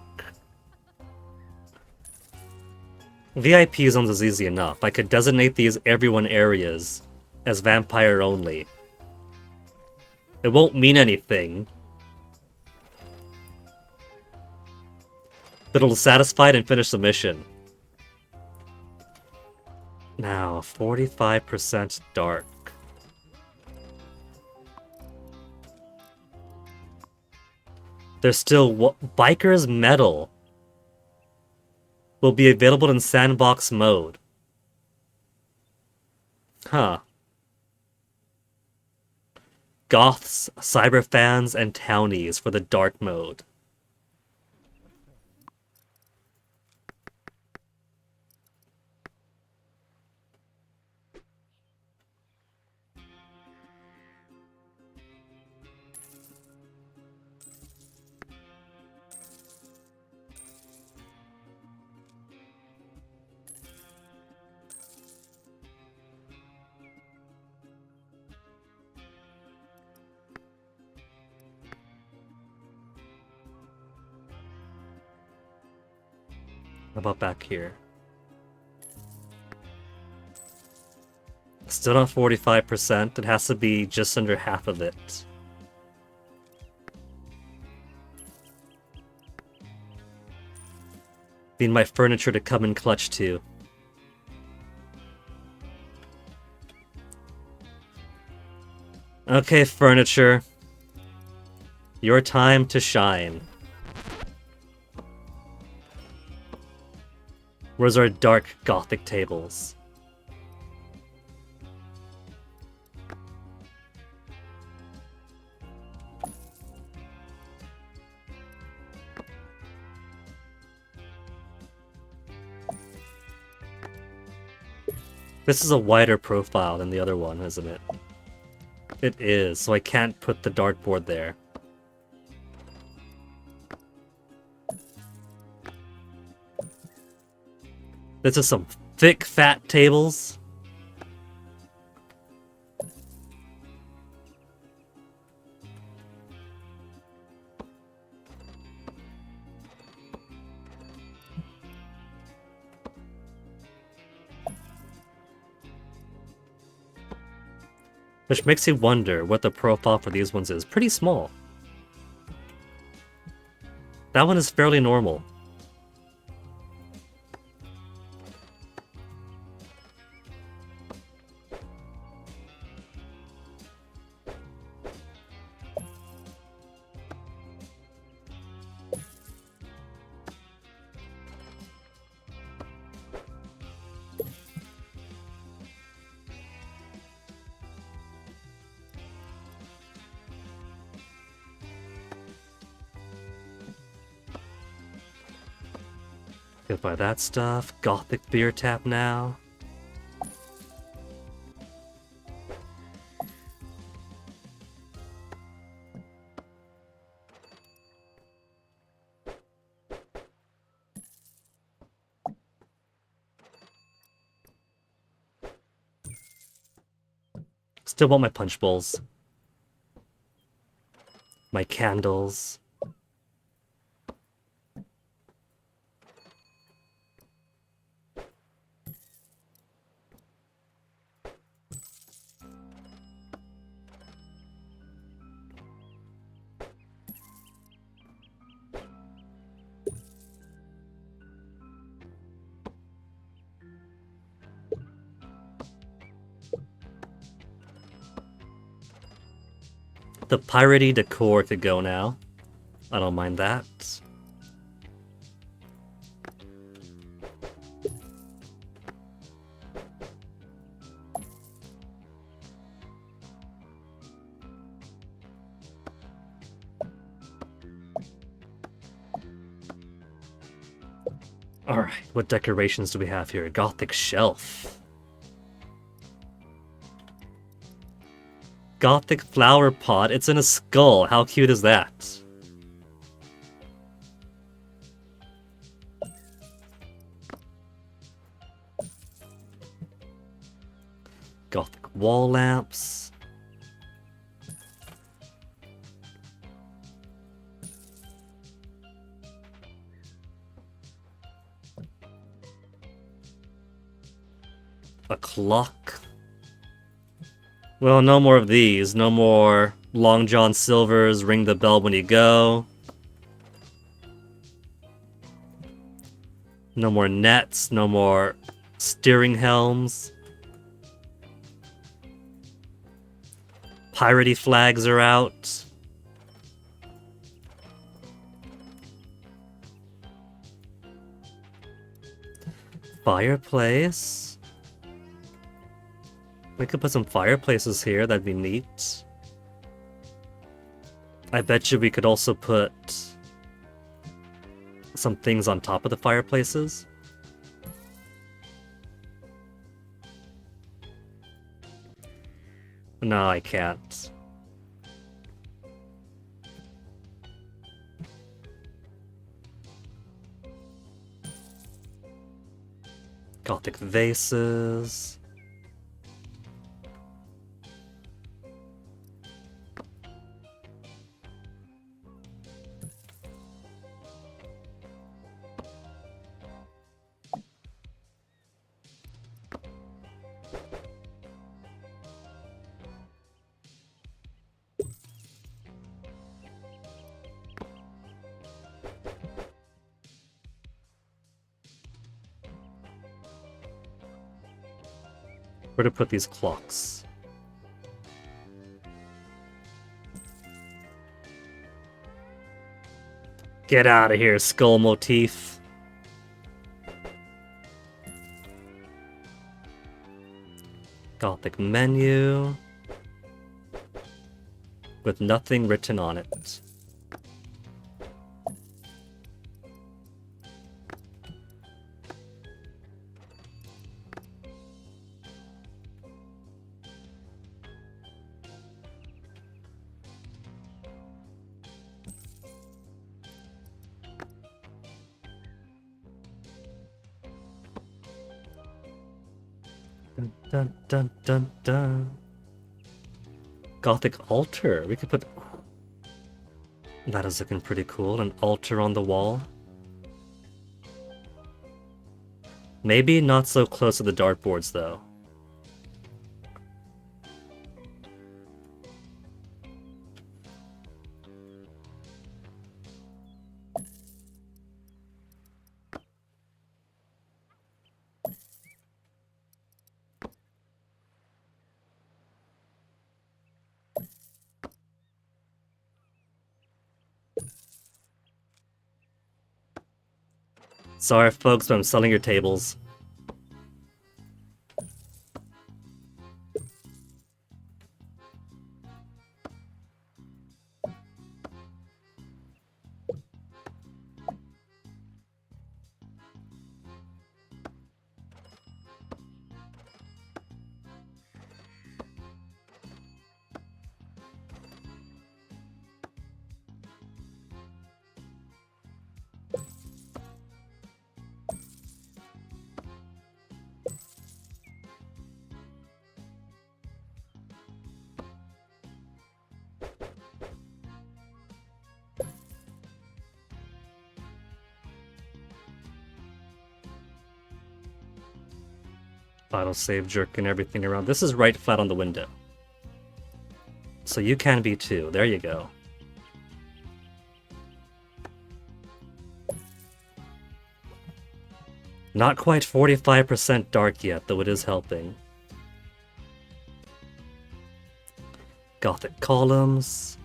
VIP zones is easy enough. I could designate these everyone areas as vampire only. It won't mean anything. But it'll satisfy it and finish the mission. Now, 45% dark. There's still Biker's Medal will be available in sandbox mode. Huh. Goths, cyberfans, and townies for the dark mode. How about back here? Still not 45%. It has to be just under half of it. Need my furniture to come in clutch too. Okay, furniture. Your time to shine. Where's our dark gothic tables? This is a wider profile than the other one, isn't it? It is, so I can't put the dartboard there. This is some thick, fat tables. Which makes you wonder what the profile for these ones is. Pretty small. That one is fairly normal. Could buy that stuff. Gothic beer tap now. Still want my punch bowls. My candles. The piratey decor could go now. I don't mind that. Alright, what decorations do we have here? Gothic shelf. Gothic flower pot. It's in a skull. How cute is that? Gothic wall lamps. A clock. Well, no more of these. No more Long John Silver's ring the bell when you go. No more nets. No more steering helms. Piratey flags are out. Fireplace. We could put some fireplaces here, that'd be neat. I bet you we could also put some things on top of the fireplaces. No, I can't. Gothic vases. Where to put these clocks? Get out of here, skull motif. Gothic menu. With nothing written on it. Dun dun dun dun dun. Gothic altar. We could put... That is looking pretty cool. An altar on the wall. Maybe not so close to the dartboards, though. Sorry, folks, but I'm selling your tables. Final save jerking everything around. This is right flat on the window. So you can be too. There you go. Not quite 45% dark yet, though it is helping. Gothic columns.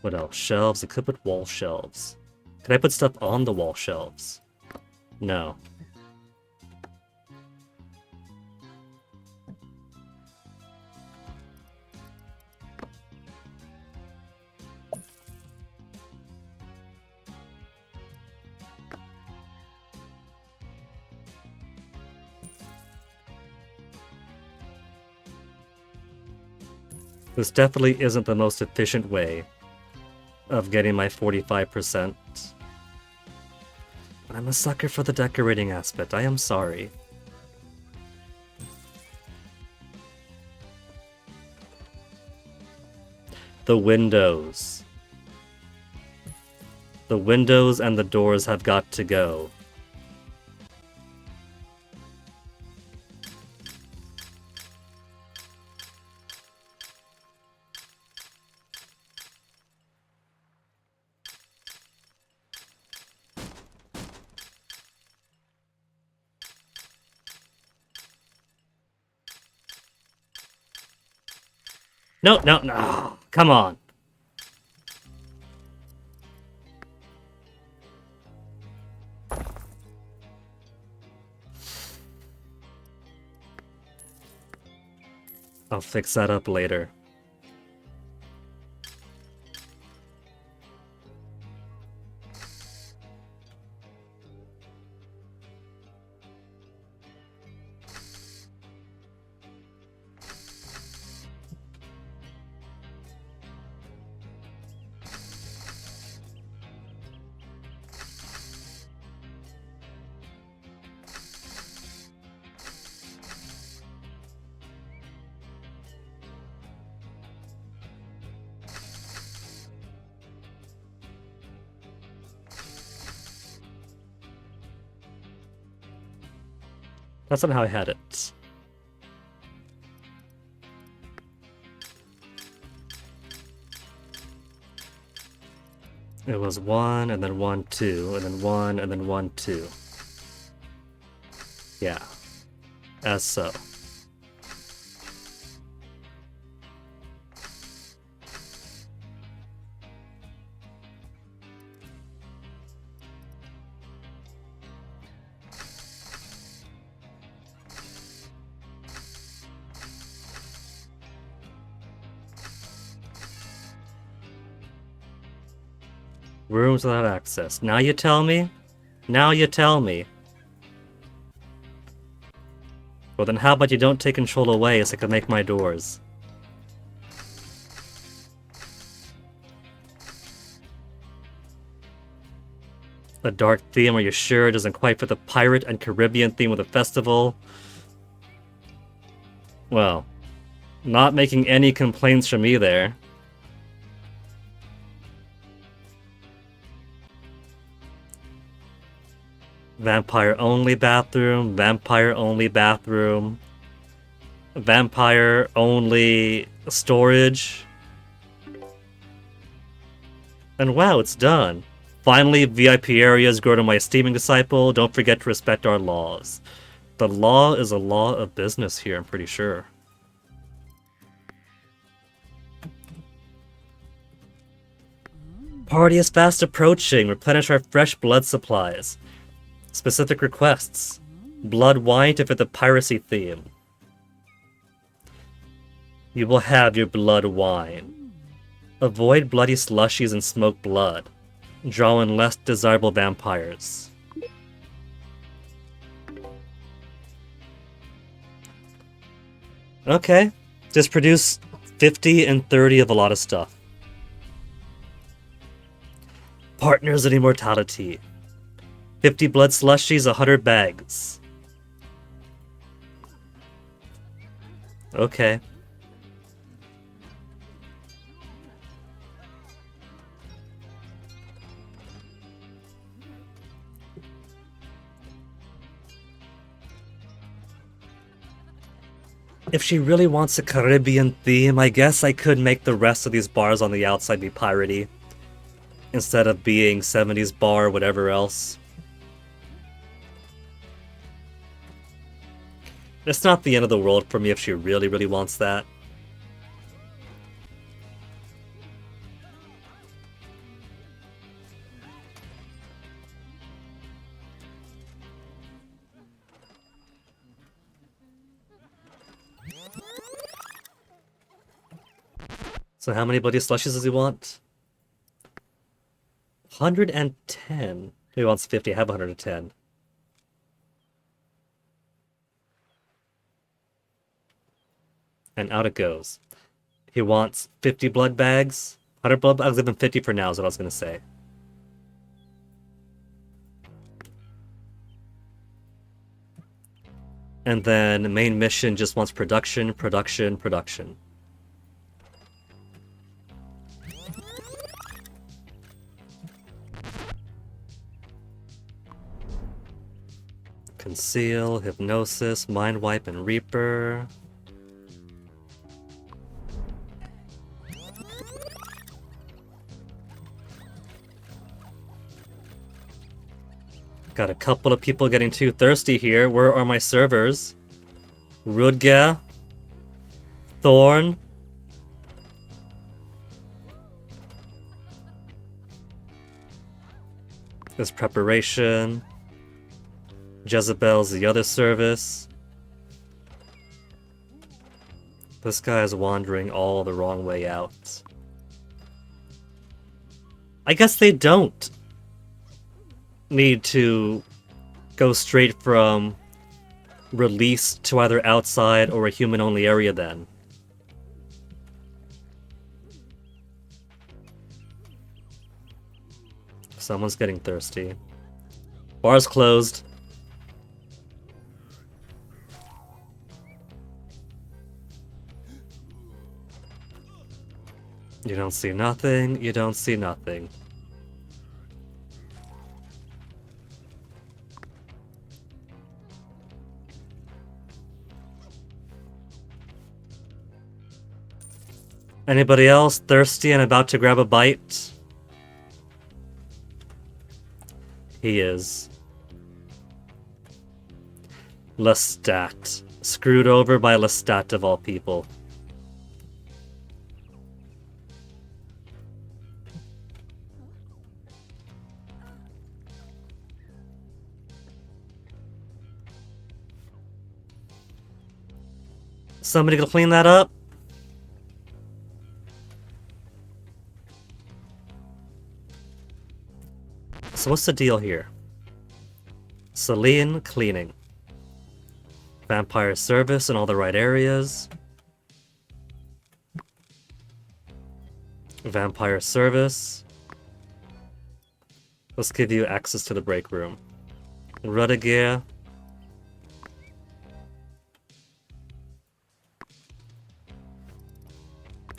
What else? Shelves. I could put wall shelves. Could I put stuff on the wall shelves? No. This definitely isn't the most efficient way of getting my 45%. But I'm a sucker for the decorating aspect, I am sorry. The windows. The windows and the doors have got to go. No, no, no. Come on. I'll fix that up later. That's not how I had it. It was 1, and then 1, 2, and then 1, and then 1, 2. Yeah. As so. Rooms without access. Now you tell me? Now you tell me. Well then how about you don't take control away so I can make my doors? A dark theme, are you sure it doesn't quite fit the pirate and Caribbean theme of the festival? Well, not making any complaints from me there. Vampire only bathroom, vampire only bathroom, vampire only storage. And wow, it's done. Finally, VIP areas grow to my esteeming disciple. Don't forget to respect our laws. The law is a law of business here, I'm pretty sure. Party is fast approaching. Replenish our fresh blood supplies. Specific requests. Blood wine to fit the piracy theme. You will have your blood wine. Avoid bloody slushies and smoke blood. Draw in less desirable vampires. Okay. Just produce 50 and 30 of a lot of stuff. Partners in immortality. 50 blood slushies, 100 bags. Okay. If she really wants a Caribbean theme, I guess I could make the rest of these bars on the outside be piratey. Instead of being 70s bar or whatever else. It's not the end of the world for me if she really, really wants that. So how many bloody slushies does he want? 110. He wants 50, I have 110. And out it goes. He wants 50 blood bags. 100 blood bags. I'll give him 50 for now is what I was going to say. And then the main mission just wants production, production, production. Conceal, Hypnosis, Mind Wipe, and Reaper. Got a couple of people getting too thirsty here. Where are my servers? Rudge, Thorn. There's Preparation. Jezebel's the other service. This guy is wandering all the wrong way out. I guess they don't need to go straight from release to either outside or a human-only area then. Someone's getting thirsty. Bar's closed. You don't see nothing, you don't see nothing. Anybody else thirsty and about to grab a bite? He is. Lestat. Screwed over by Lestat of all people. Somebody gonna clean that up? So what's the deal here? Celine cleaning. Vampire service in all the right areas. Vampire service. Let's give you access to the break room. Rudge.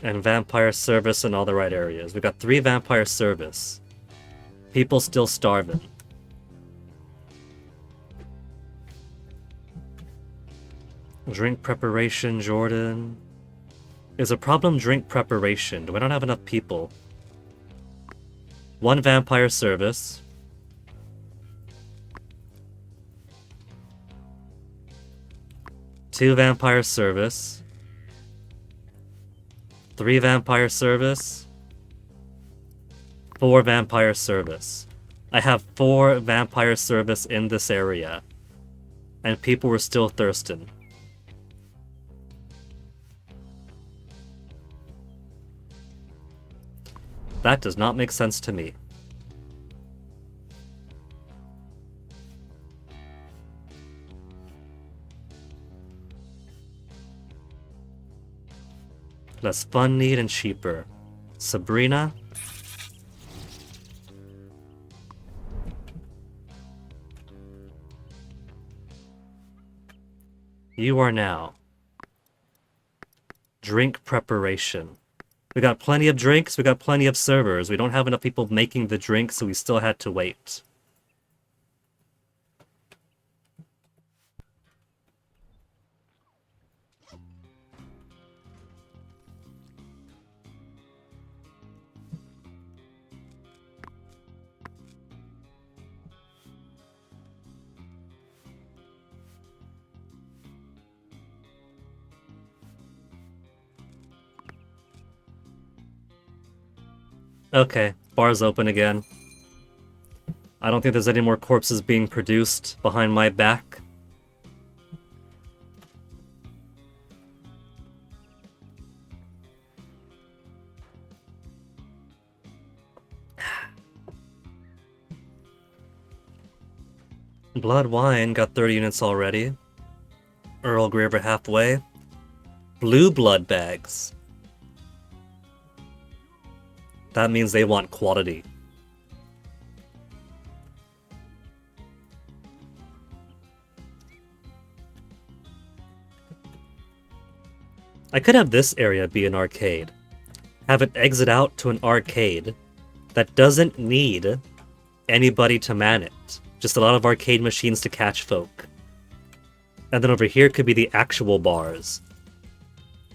And vampire service in all the right areas. We got 3 vampire service. People still starving. Drink preparation, Jordan. Is a problem drink preparation? Do I not have enough people? 1 vampire service. Two vampire service. 3 vampire service. 4 vampire service. I have 4 vampire service in this area. And people were still thirsting. That does not make sense to me. Less fun need and cheaper. Sabrina. You are now. Drink preparation. We got plenty of drinks, we got plenty of servers. We don't have enough people making the drinks, so we still had to wait. Okay, bar's open again. I don't think there's any more corpses being produced behind my back. Blood Wine got 30 units already. Earl Grey over halfway. Blue blood bags. that means they want quality. I could have this area be an arcade. Have it exit out to an arcade that doesn't need anybody to man it. Just a lot of arcade machines to catch folk. And then over here could be the actual bars.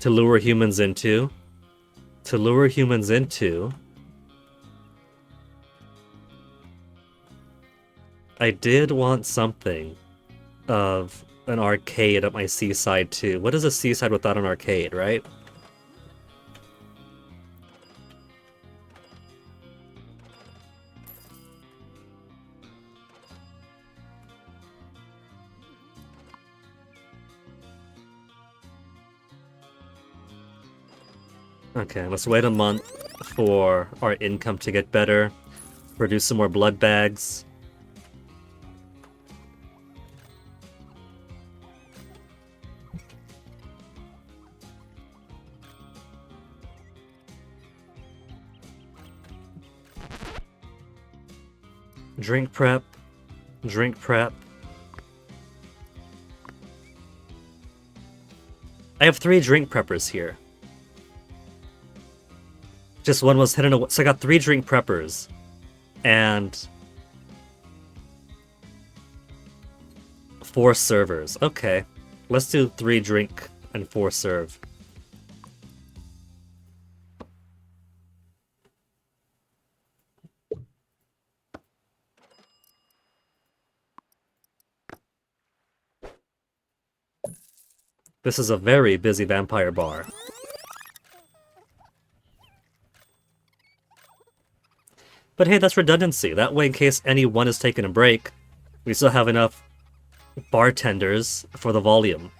To lure humans into. I did want something of an arcade at my Seaside too. What is a Seaside without an arcade, right? Okay, let's wait a month for our income to get better. Produce some more blood bags. Drink prep. I have 3 drink preppers here. Just one was hidden away. So I got 3 drink preppers. And 4 servers. Okay. Let's do 3 drink and 4 serve. This is a very busy vampire bar. But hey, that's redundancy. That way, in case any one is taking a break, we still have enough bartenders for the volume.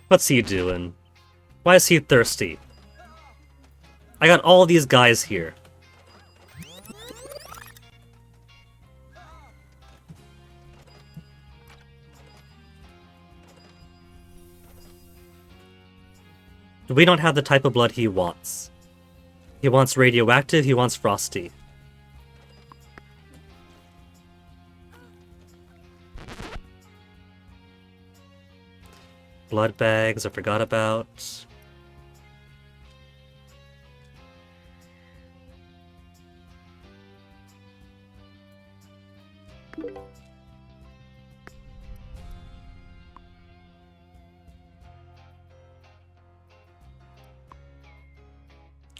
What's he doing? Why is he thirsty? I got all these guys here. We don't have the type of blood he wants. He wants radioactive, he wants frosty. Blood bags, I forgot about.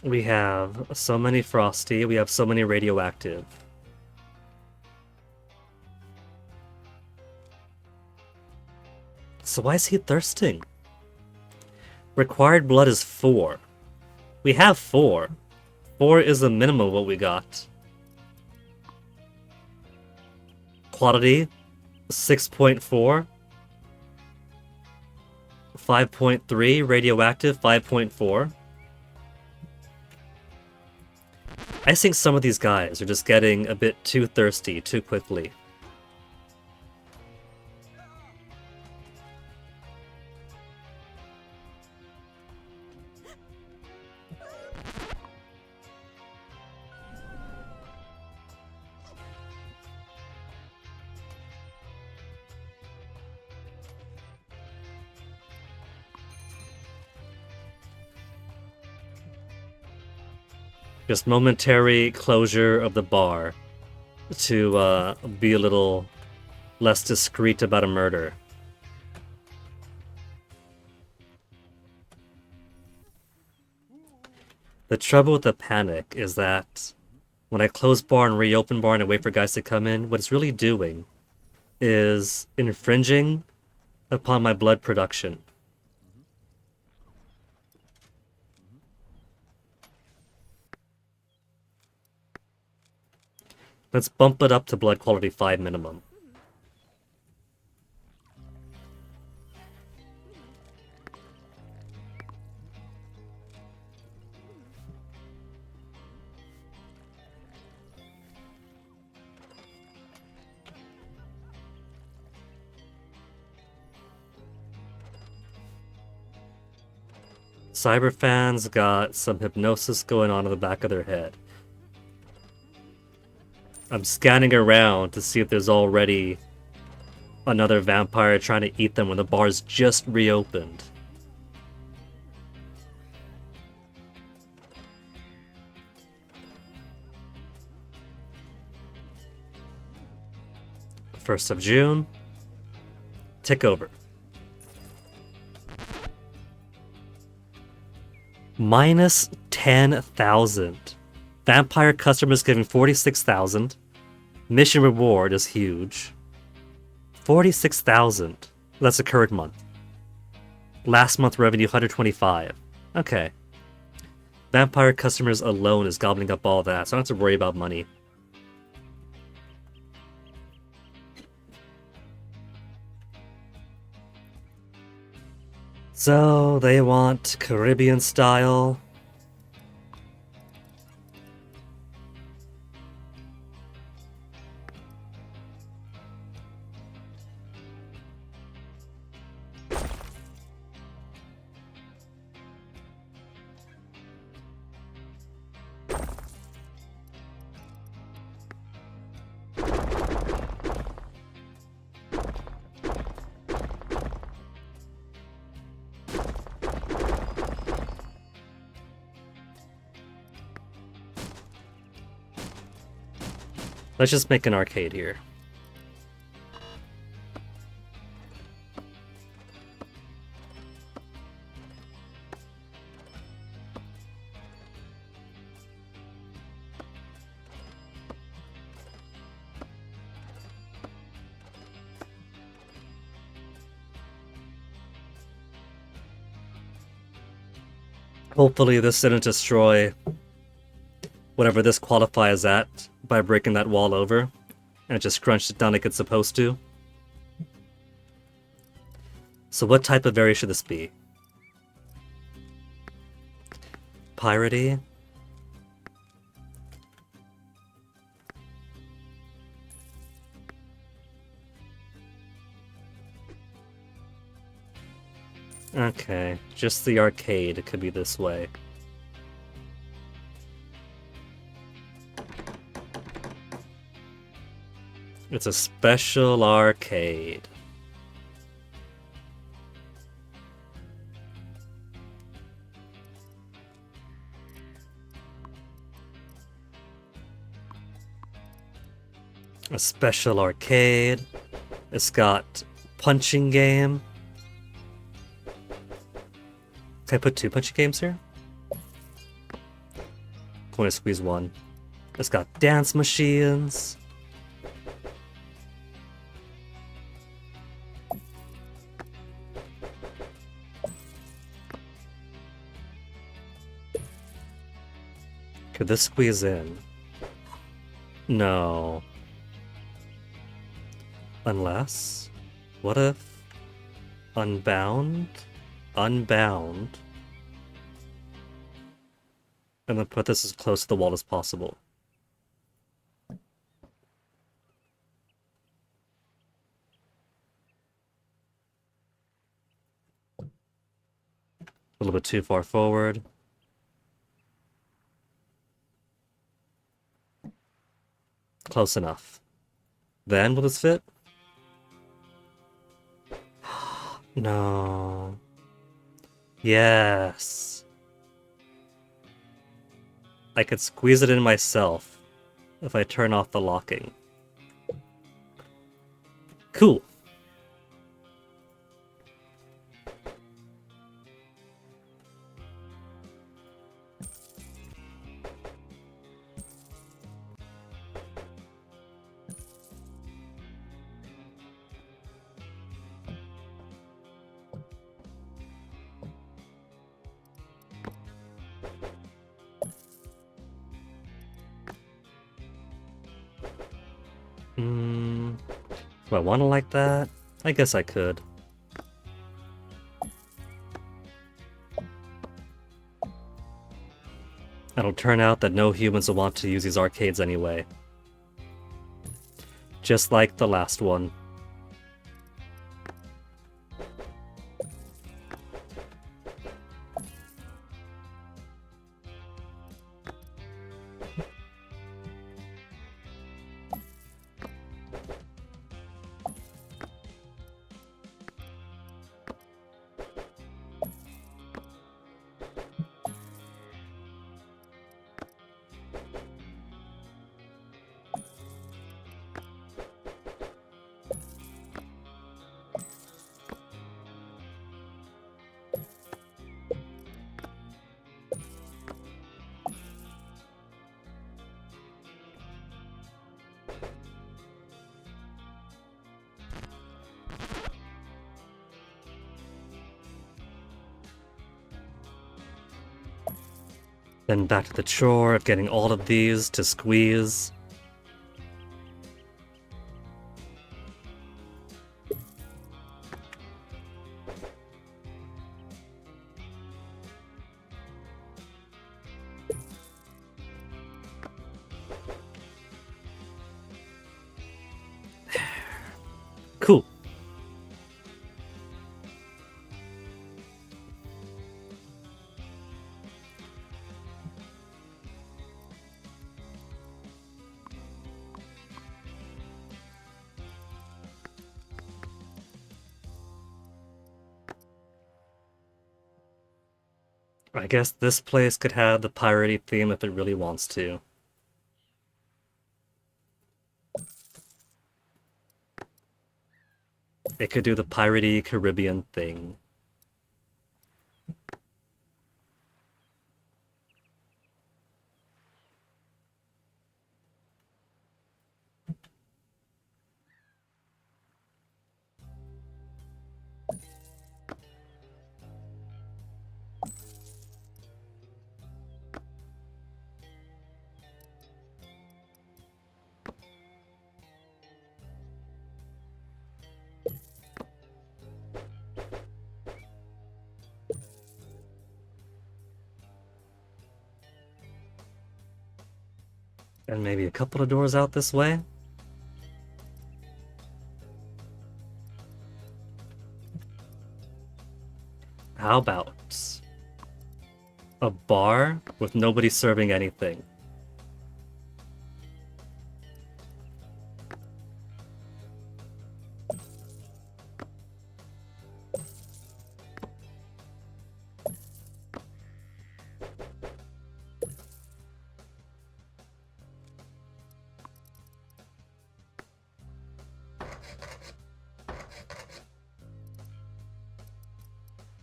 We have so many frosty, we have so many radioactive. So why is he thirsting? Required blood is 4. We have 4. 4 is the minimum of what we got. Quality, 6.4. 5.3. Radioactive, 5.4. I think some of these guys are just getting a bit too thirsty too quickly. Just momentary closure of the bar to be a little less discreet about a murder. The trouble with the panic is that when I close bar and reopen bar and I wait for guys to come in, what it's really doing is infringing upon my blood production. Let's bump it up to blood quality 5 minimum. Cyber fans got some hypnosis going on in the back of their head. I'm scanning around to see if there's already another vampire trying to eat them when the bar's just reopened. First of June. Tick over. Minus 10,000. Vampire customers giving 46,000. Mission reward is huge. 46,000. That's the current month. Last month revenue 125. Okay. Vampire customers alone is gobbling up all that, so I don't have to worry about money. So they want Caribbean style. Let's just make an arcade here. Hopefully this didn't destroy whatever this qualifies at by breaking that wall over, and it just crunched it down like it's supposed to. So what type of area should this be? Piratey? Okay, just the arcade. It could be this way. It's a special arcade. A special arcade. It's got punching game. Can I put 2 punching games here? I'm going to squeeze one. It's got dance machines. Could this squeeze in? No. Unless... What if... Unbound? Unbound. And then put this as close to the wall as possible. A little bit too far forward. Close enough. Then will this fit? No. Yes. I could squeeze it in myself if I turn off the locking. Cool. Do I want to like that? I guess I could. It'll turn out that no humans will want to use these arcades anyway. Just like the last one. Then back to the chore of getting all of these to squeeze. Cool. I guess this place could have the piratey theme if it really wants to. It could do the piratey Caribbean thing. And maybe a couple of doors out this way? How about a bar with nobody serving anything?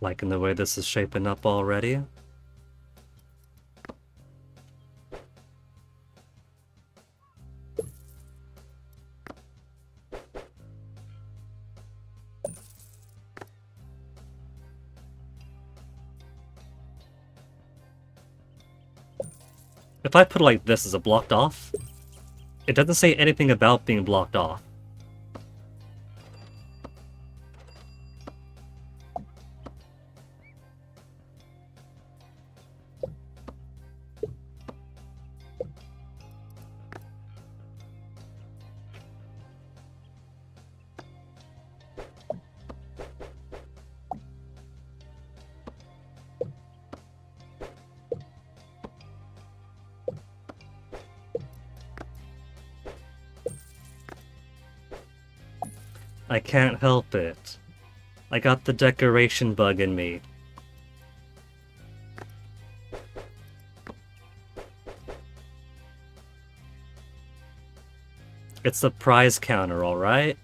Liking the way this is shaping up already. If I put it like this, is it blocked off? It doesn't say anything about being blocked off. I can't help it. I got the decoration bug in me. It's the prize counter, alright?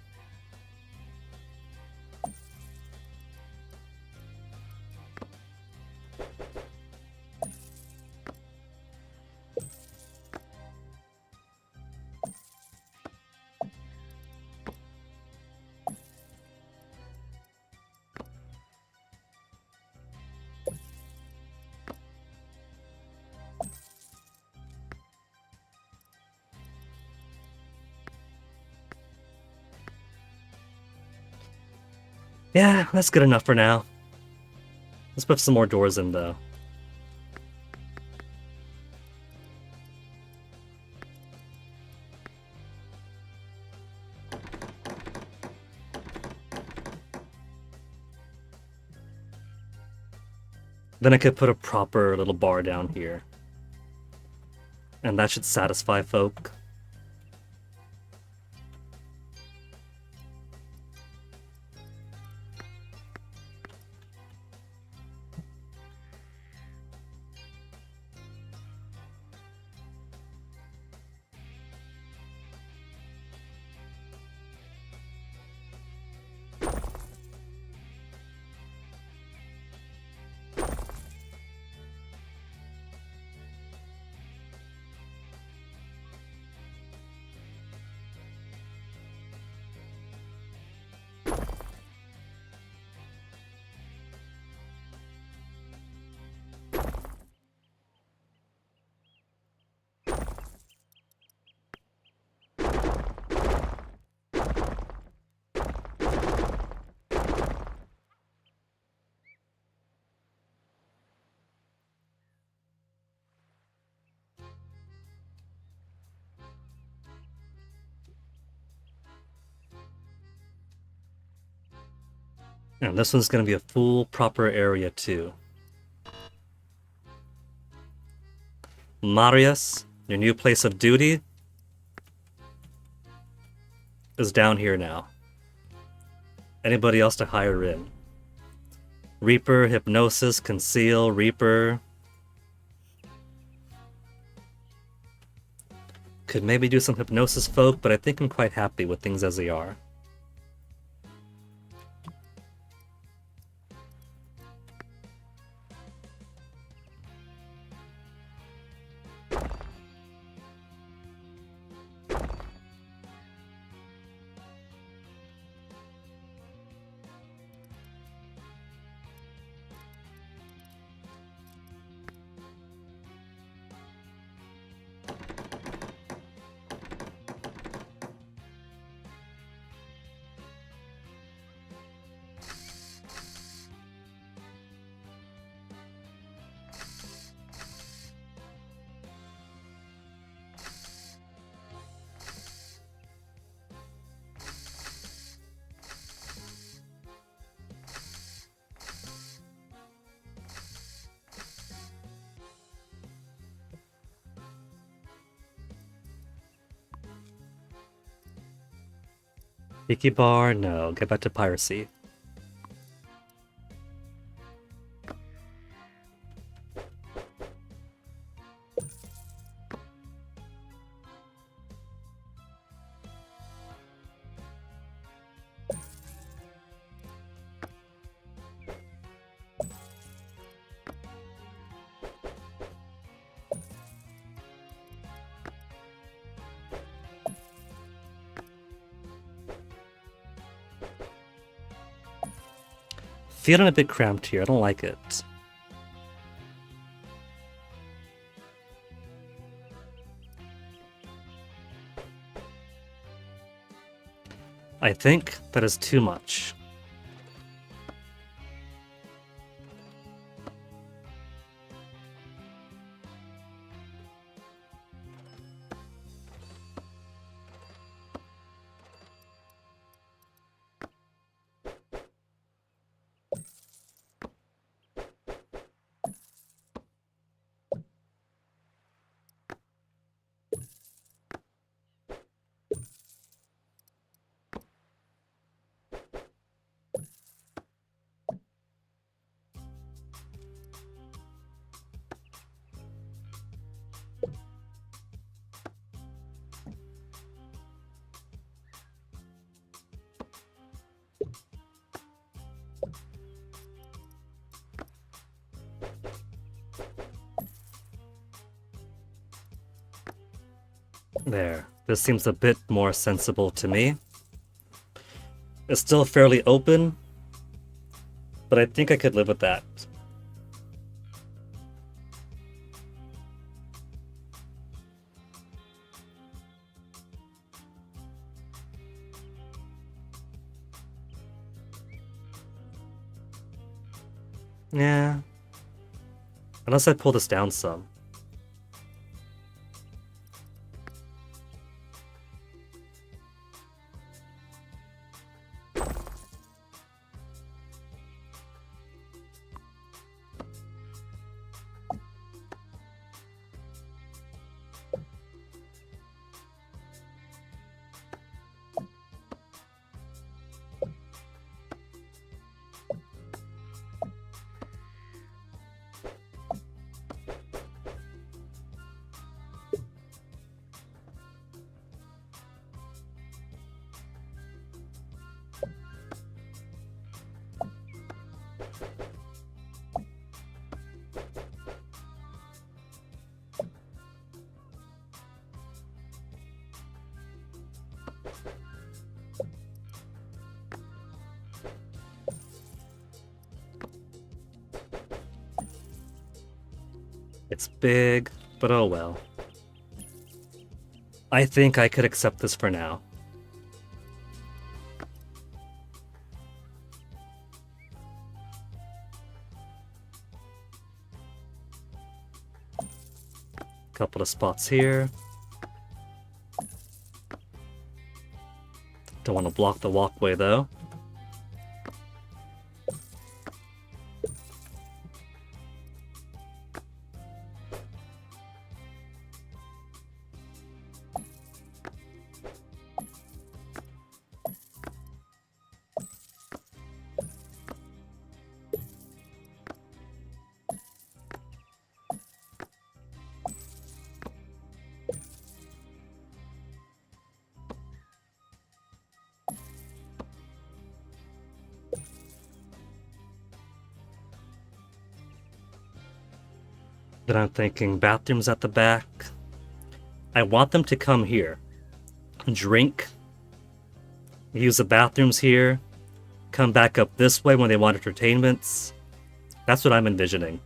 Yeah, that's good enough for now. Let's put some more doors in, though. Then I could put a proper little bar down here. And that should satisfy folk. And this one's gonna be a full proper area too. Marius, your new place of duty, is down here now. Anybody else to hire in? Reaper, Hypnosis, Conceal, Reaper. Could maybe do some Hypnosis folk, but I think I'm quite happy with things as they are. Tiki bar? No, get back to piracy. Feeling a bit cramped here, I don't like it. I think that is too much. There. This seems a bit more sensible to me. It's still fairly open, but I think I could live with that. Yeah. Unless I pull this down some. It's big, but oh well. I think I could accept this for now. Couple of spots here. Don't want to block the walkway though. Then I'm thinking bathrooms at the back. I want them to come here, drink, use the bathrooms here, come back up this way when they want entertainments. That's what I'm envisioning.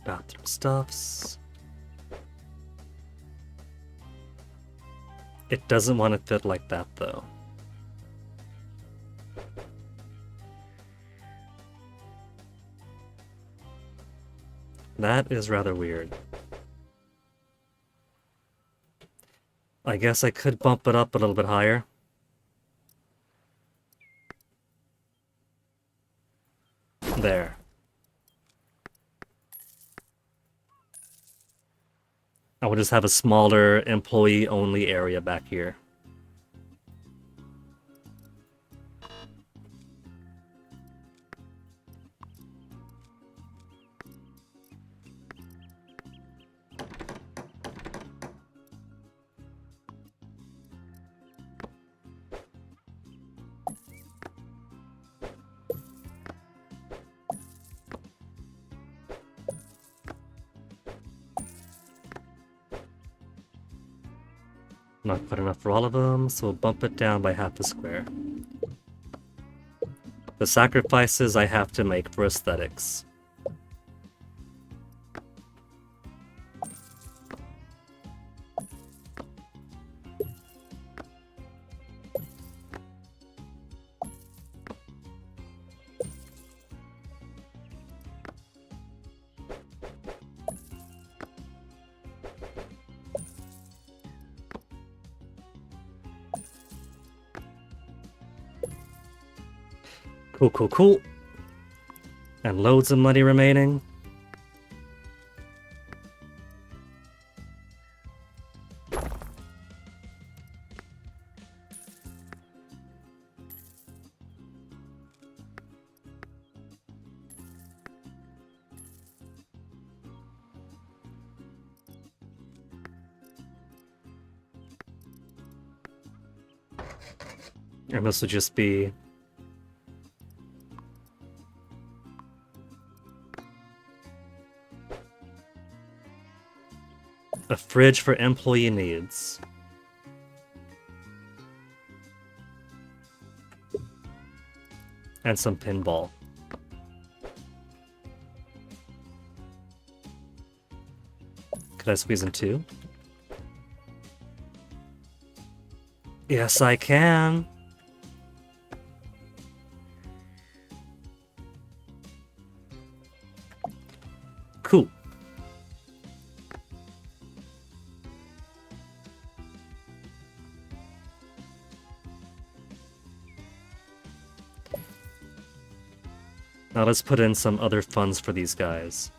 Bathroom stuffs. It doesn't want to fit like that though. That is rather weird. I guess I could bump it up a little bit higher. There. I will just have a smaller employee-only area back here. Not quite enough for all of them, so we'll bump it down by half a square. The sacrifices I have to make for aesthetics. Cool, cool, cool. And loads of money remaining. And this will just be a fridge for employee needs. And some pinball. Could I squeeze in two? Yes, I can. Cool. Now let's put in some other funds for these guys.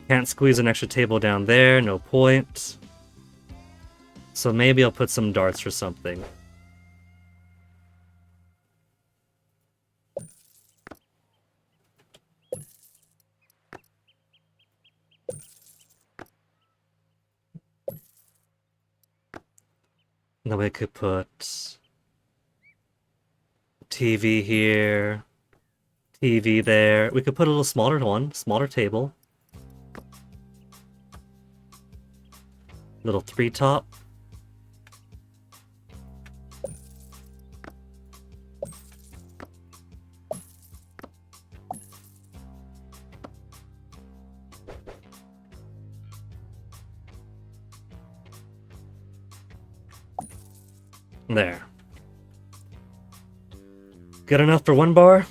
Can't squeeze an extra table down there, no point. So maybe I'll put some darts or something. Then we could put TV here, TV there. We could put a little smaller one, smaller table. Little three top. There. Good enough for one bar?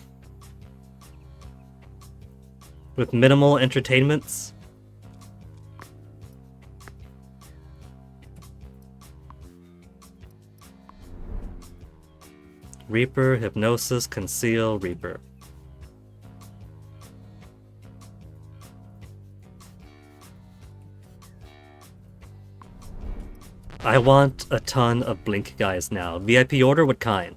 With minimal entertainments? Reaper, Hypnosis, Conceal, Reaper. I want a ton of blink guys now. VIP order, what kind?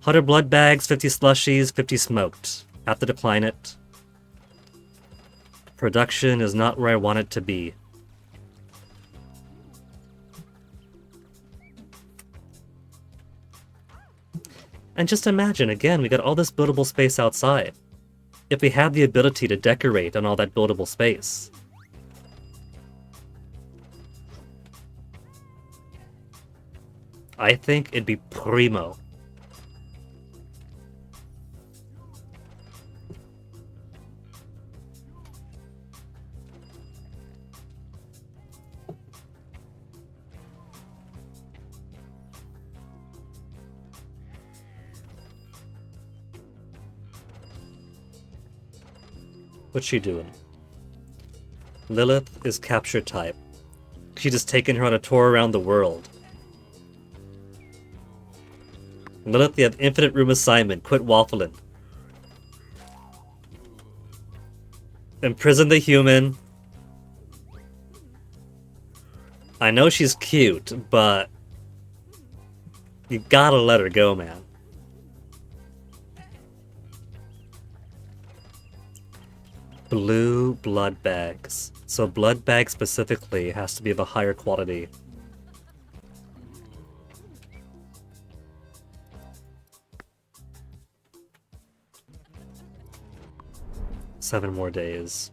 100 blood bags, 50 slushies, 50 smoked. Have to decline it. Production is not where I want it to be. And just imagine, again, we got all this buildable space outside. If we had the ability to decorate on all that buildable space. I think it'd be primo. What's she doing? Lilith is capture type. She just taken her on a tour around the world. Lilith, you have infinite room assignment. Quit waffling. Imprison the human. I know she's cute, but you gotta let her go, man. Blue blood bags. So blood bag specifically has to be of a higher quality. Seven more days.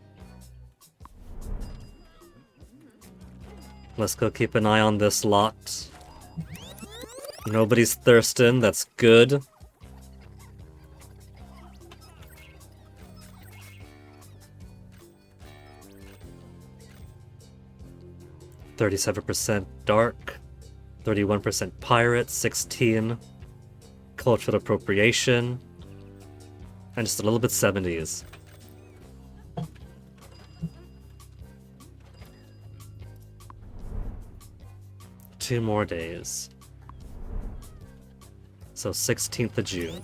Let's go keep an eye on this lot. Nobody's thirsting, that's good. %37% dark, 31% pirate, 16 cultural appropriation, and just a little bit 70s. Two more days. So 16th of June.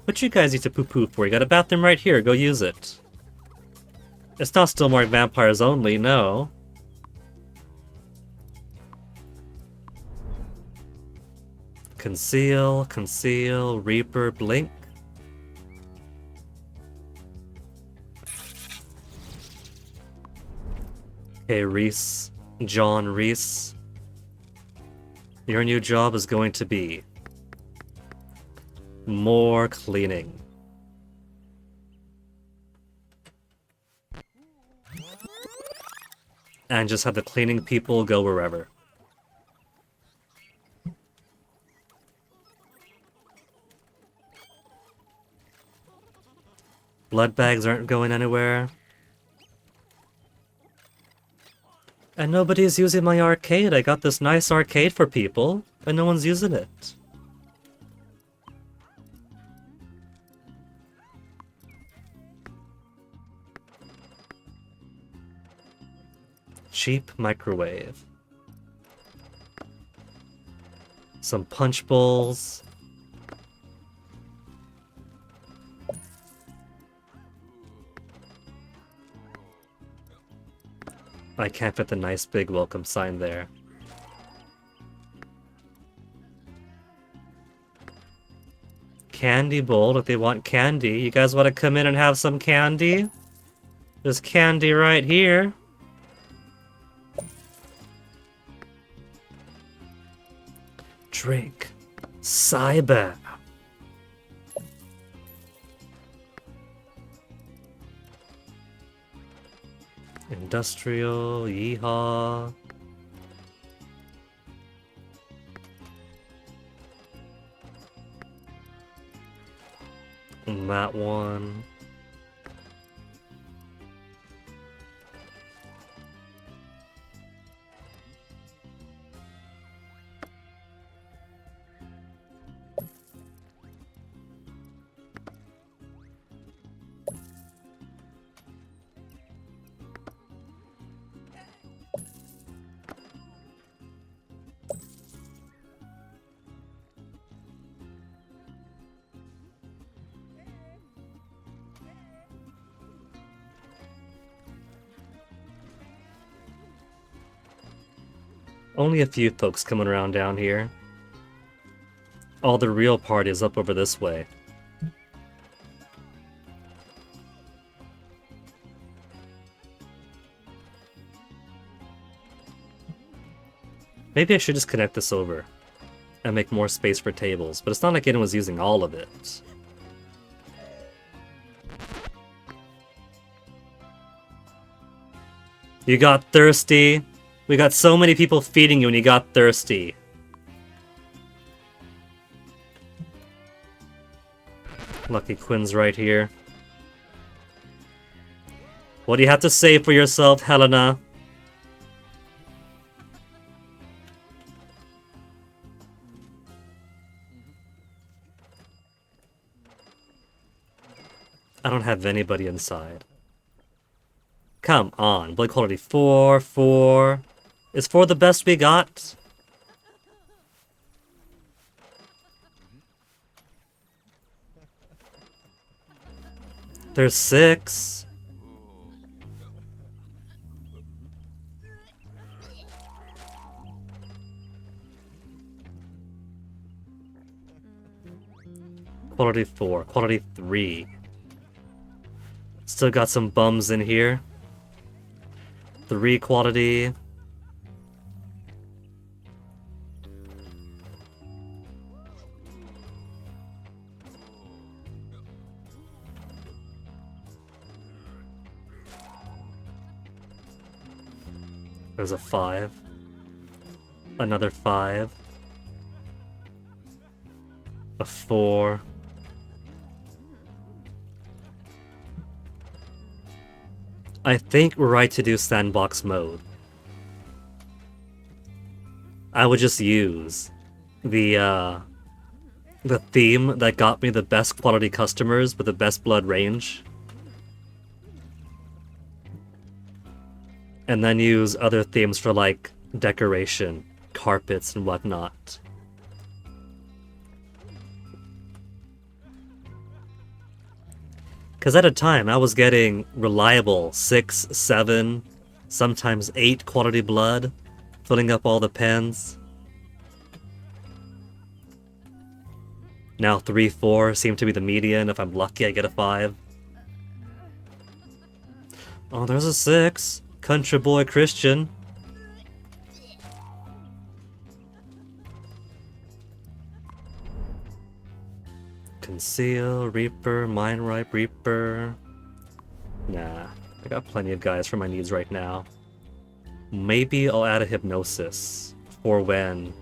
What you guys need to poo-poo for? You got a bathroom right here, go use it. It's not still more vampires only, no. Conceal, conceal, Reaper, blink. Okay, Reese, John Reese. Your new job is going to be more cleaning. And just have the cleaning people go wherever. Blood bags aren't going anywhere. And nobody's using my arcade. I got this nice arcade for people, and no one's using it. Cheap microwave. Some punch bowls. I can't fit the nice big welcome sign there. Candy bowl, if they want candy. You guys want to come in and have some candy? There's candy right here. Drink. Cyber. Industrial, yeehaw. And that one. Only a few folks coming around down here. All the real party is up over this way. Maybe I should just connect this over and make more space for tables, but it's not like anyone's using all of it. You got thirsty. We got so many people feeding you and you got thirsty. Lucky Quinn's right here. What do you have to say for yourself, Helena? I don't have anybody inside. Come on, blood quality 4, 4. Is 4 the best we got? There's 6. Quality 4, quality 3. Still got some bums in here. 3 quality. There's a 5. Another 5. A 4. I think we're right to do sandbox mode. I would just use the theme that got me the best quality customers with the best blood range. And then use other themes for like decoration, carpets, and whatnot. Because at a time, I was getting reliable 6, 7, sometimes 8 quality blood, filling up all the pens. Now 3, 4 seem to be the median. If I'm lucky, I get a 5. Oh, there's a 6. Country boy Christian. Conceal, Reaper, Mind Ripe, Reaper. Nah, I got plenty of guys for my needs right now. Maybe I'll add a Hypnosis for when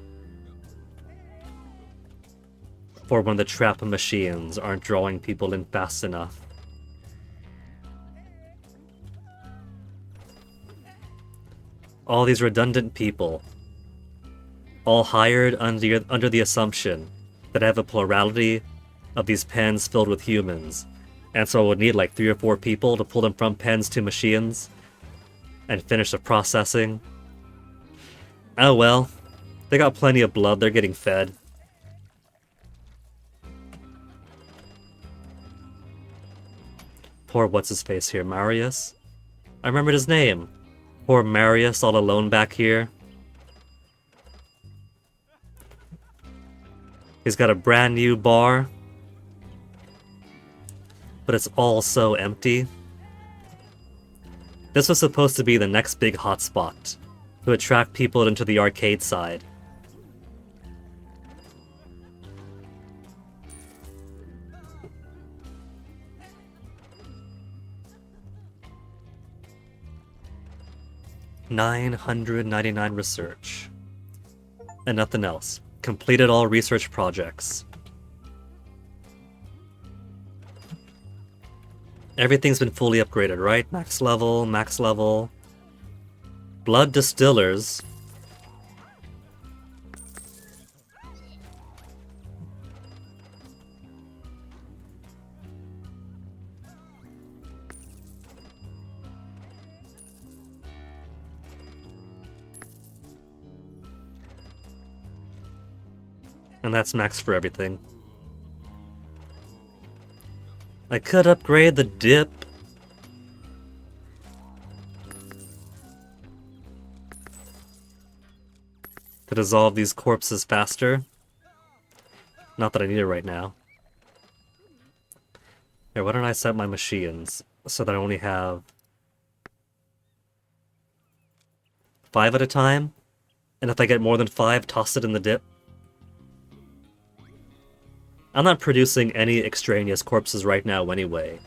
the trap machines aren't drawing people in fast enough. All these redundant people, all hired under the assumption that I have a plurality of these pens filled with humans, and so I would need like 3 or 4 people to pull them from pens to machines and finish the processing. Oh well, they got plenty of blood, they're getting fed. Poor what's-his-face here, Marius? I remembered his name. Poor Marius all alone back here. He's got a brand new bar, but it's all so empty. This was supposed to be the next big hotspot to attract people into the arcade side. $999 research. And nothing else. Completed all research projects. Everything's been fully upgraded, right? Max level, max level. Blood distillers. And that's max for everything. I could upgrade the dip. to dissolve these corpses faster. Not that I need it right now. Here, why don't I set my machines so that I only have 5 at a time? And if I get more than 5, toss it in the dip. I'm not producing any extraneous corpses right now anyway,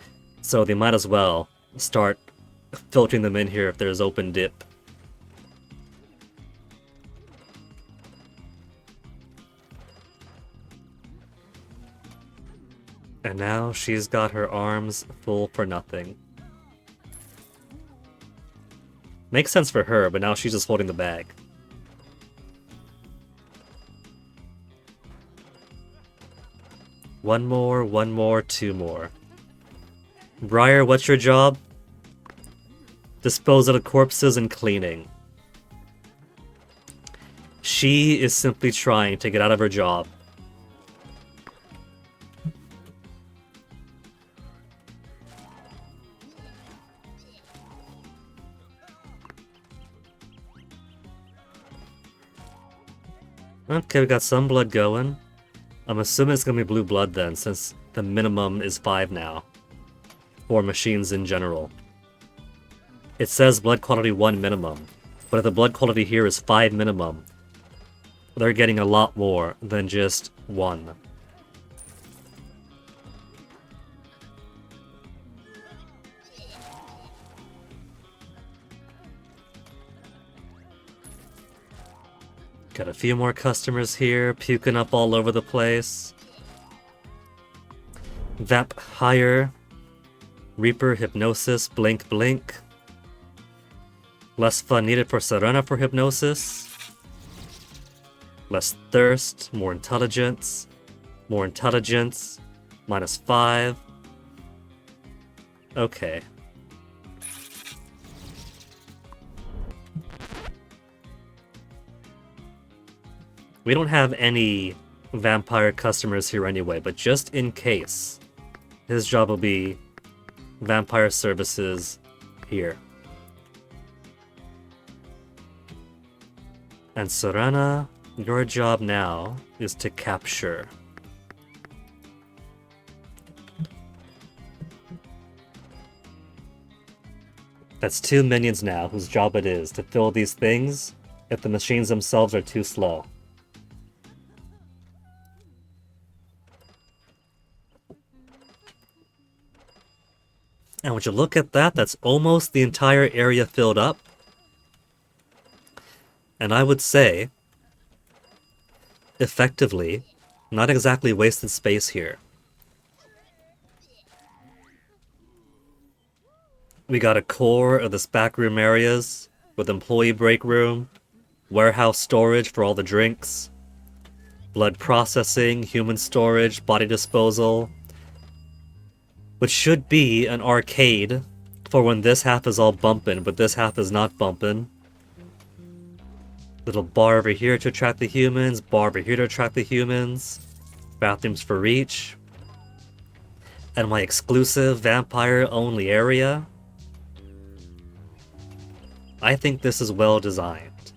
so they might as well start filtering them in here if there's open dip. And now she's got her arms full for nothing. Makes sense for her, but now she's just holding the bag. One more, 2 more. Briar, what's your job? Dispose of the corpses and cleaning. She is simply trying to get out of her job. Okay, we got some blood going. I'm assuming it's gonna be blue blood then, since the minimum is 5 now. For machines in general. It says blood quality 1 minimum, but if the blood quality here is 5 minimum, they're getting a lot more than just 1. Got a few more customers here, puking up all over the place. Vamp higher. Reaper, hypnosis, blink, blink. Less fun needed for Serena for hypnosis. Less thirst, more intelligence. More intelligence. -5. Okay. We don't have any vampire customers here anyway, but just in case, his job will be vampire services here. And Serena, your job now is to capture. That's 2 minions now whose job it is to fill these things if the machines themselves are too slow. And would you look at that, that's almost the entire area filled up. And I would say, effectively, not exactly wasted space here. We got a core of this backroom areas, with employee break room, warehouse storage for all the drinks, blood processing, human storage, body disposal, which should be an arcade for when this half is all bumpin', but this half is not bumpin'. Little bar over here to attract the humans, bar over here to attract the humans, bathrooms for each. And my exclusive vampire-only area. I think this is well designed.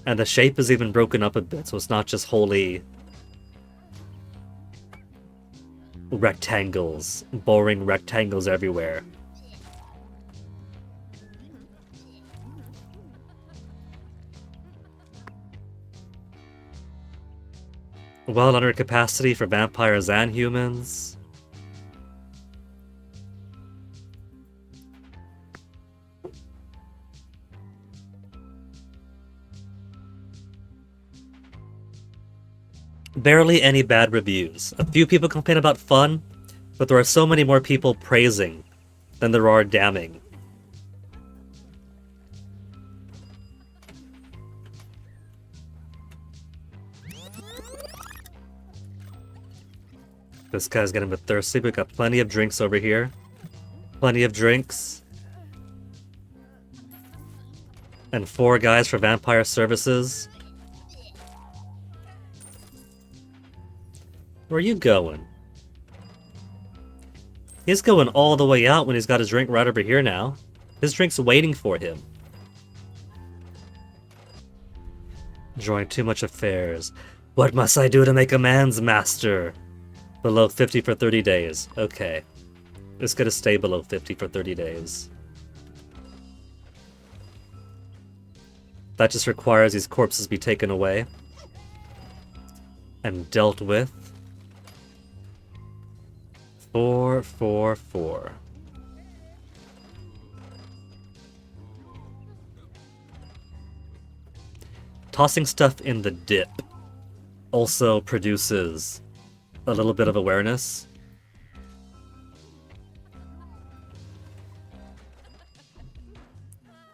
And the shape is even broken up a bit, so it's not just wholly rectangles, boring rectangles everywhere. Well under capacity for vampires and humans. Barely any bad reviews. A few people complain about fun, but there are so many more people praising than there are damning. This guy's getting a bit thirsty. We've got plenty of drinks over here. Plenty of drinks. And 4 guys for vampire services. Where are you going? He's going all the way out when he's got his drink right over here now. His drink's waiting for him. Enjoying too much affairs. What must I do to make amends, master? Below 50 for 30 days. Okay. It's gonna stay below 50 for 30 days. That just requires these corpses be taken away and dealt with. 4, 4, 4. Tossing stuff in the dip also produces a little bit of awareness.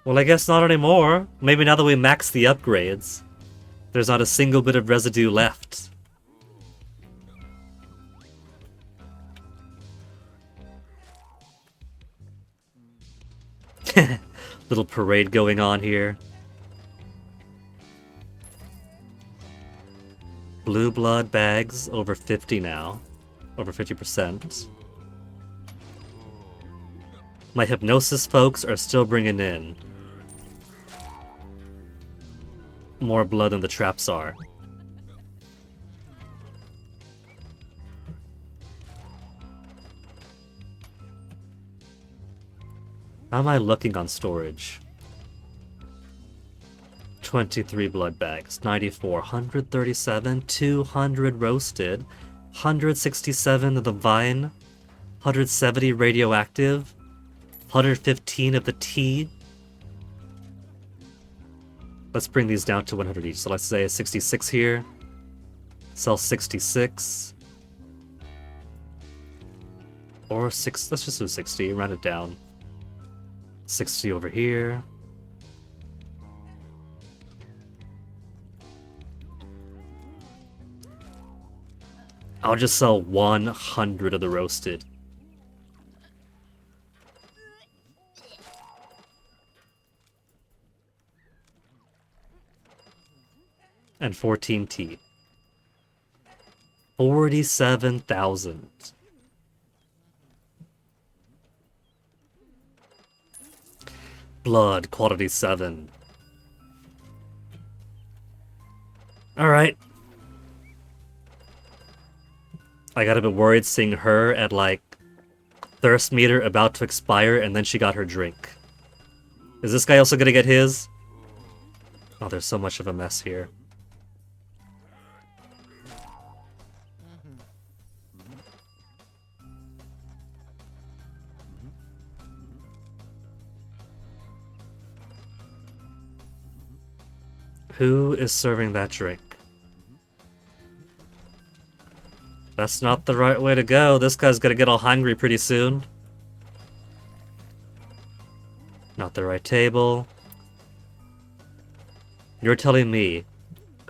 Well, I guess not anymore. Maybe now that we max the upgrades, there's not a single bit of residue left. Little parade going on here. Blue blood bags over 50 now. Over 50%. My hypnosis folks are still bringing in more blood than the traps are. How am I looking on storage? 23 blood bags, 94, 137, 200 roasted, 167 of the vine, 170 radioactive, 115 of the tea. Let's bring these down to 100 each. So let's say 66 here. Sell 66. Or 6, let's just do 60, round it down. 60 over here. I'll just sell 100 of the roasted. And 14 tea. 47,000. Blood, quality 7. Alright. I got a bit worried seeing her at, like, thirst meter about to expire, and then she got her drink. Is this guy also gonna get his? Oh, there's so much of a mess here. Who is serving that drink? That's not the right way to go. This guy's gonna get all hungry pretty soon. Not the right table. You're telling me...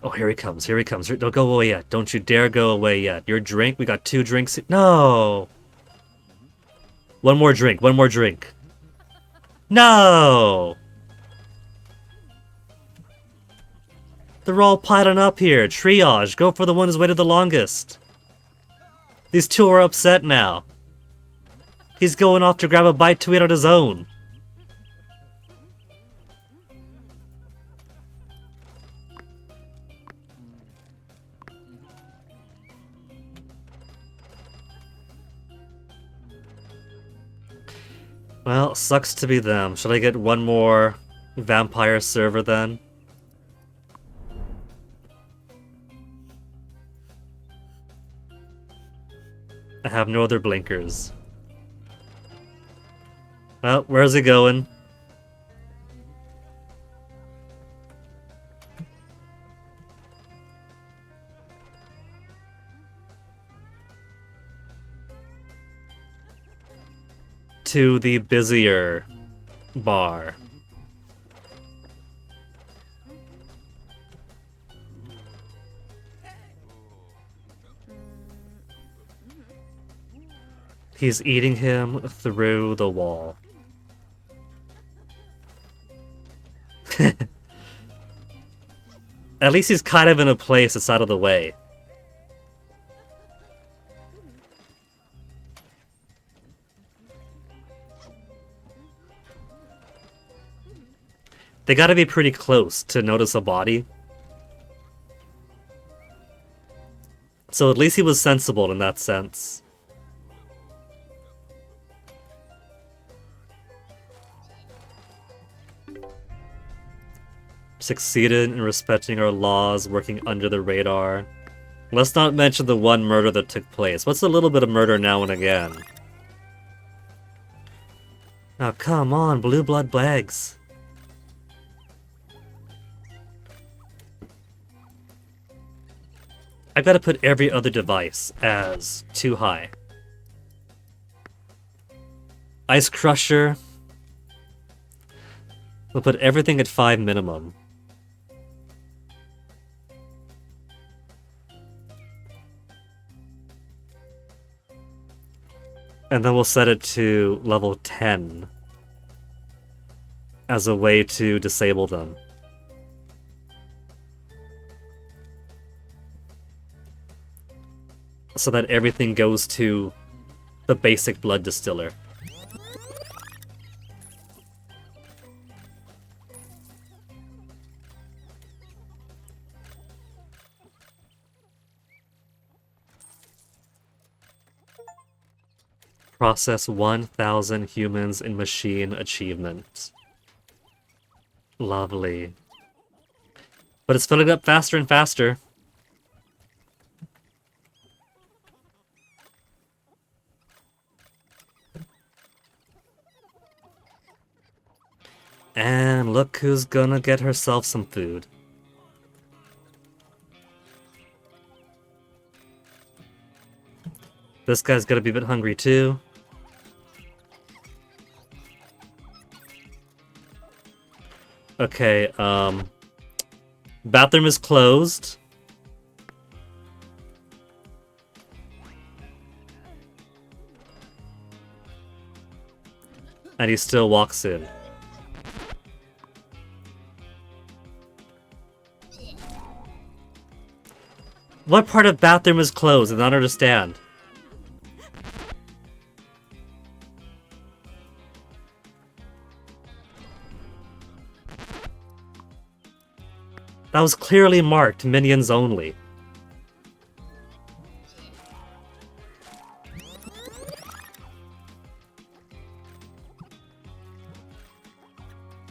Oh, here he comes, here he comes. Don't go away yet. Don't you dare go away yet. Your drink? We got 2 drinks. No! One more drink, one more drink. No! They're all piling up here. Triage. Go for the one who's waited the longest. These 2 are upset now. He's going off to grab a bite to eat on his own. Well, sucks to be them. Should I get one more vampire server then? I have no other blinkers. Well, where's he going? To the busier bar. He's eating him through the wall. At least he's kind of in a place that's out of the way. They gotta be pretty close to notice a body. So at least he was sensible in that sense. Succeeded in respecting our laws, working under the radar. Let's not mention the one murder that took place. What's a little bit of murder now and again? Now come on, blue blood bags. I've got to put every other device as too high. Ice Crusher. We'll put everything at 5 minimum. And then we'll set it to level 10 as a way to disable them. So that everything goes to the basic blood distiller. Process 1,000 humans in machine achievement. Lovely. But it's filling up faster and faster. And look who's gonna get herself some food. This guy's gonna be a bit hungry too. Okay, bathroom is closed. And he still walks in. What part of bathroom is closed? I don't understand. That was clearly marked minions only.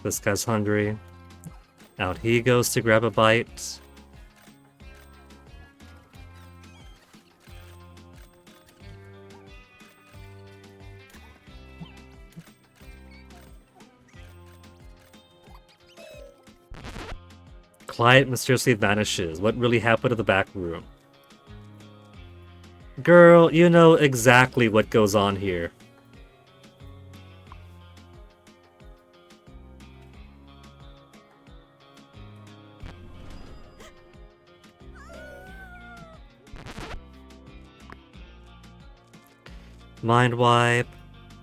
This guy's hungry. Out he goes to grab a bite. Client mysteriously vanishes. What really happened to the back room? Girl, you know exactly what goes on here. Mind wipe.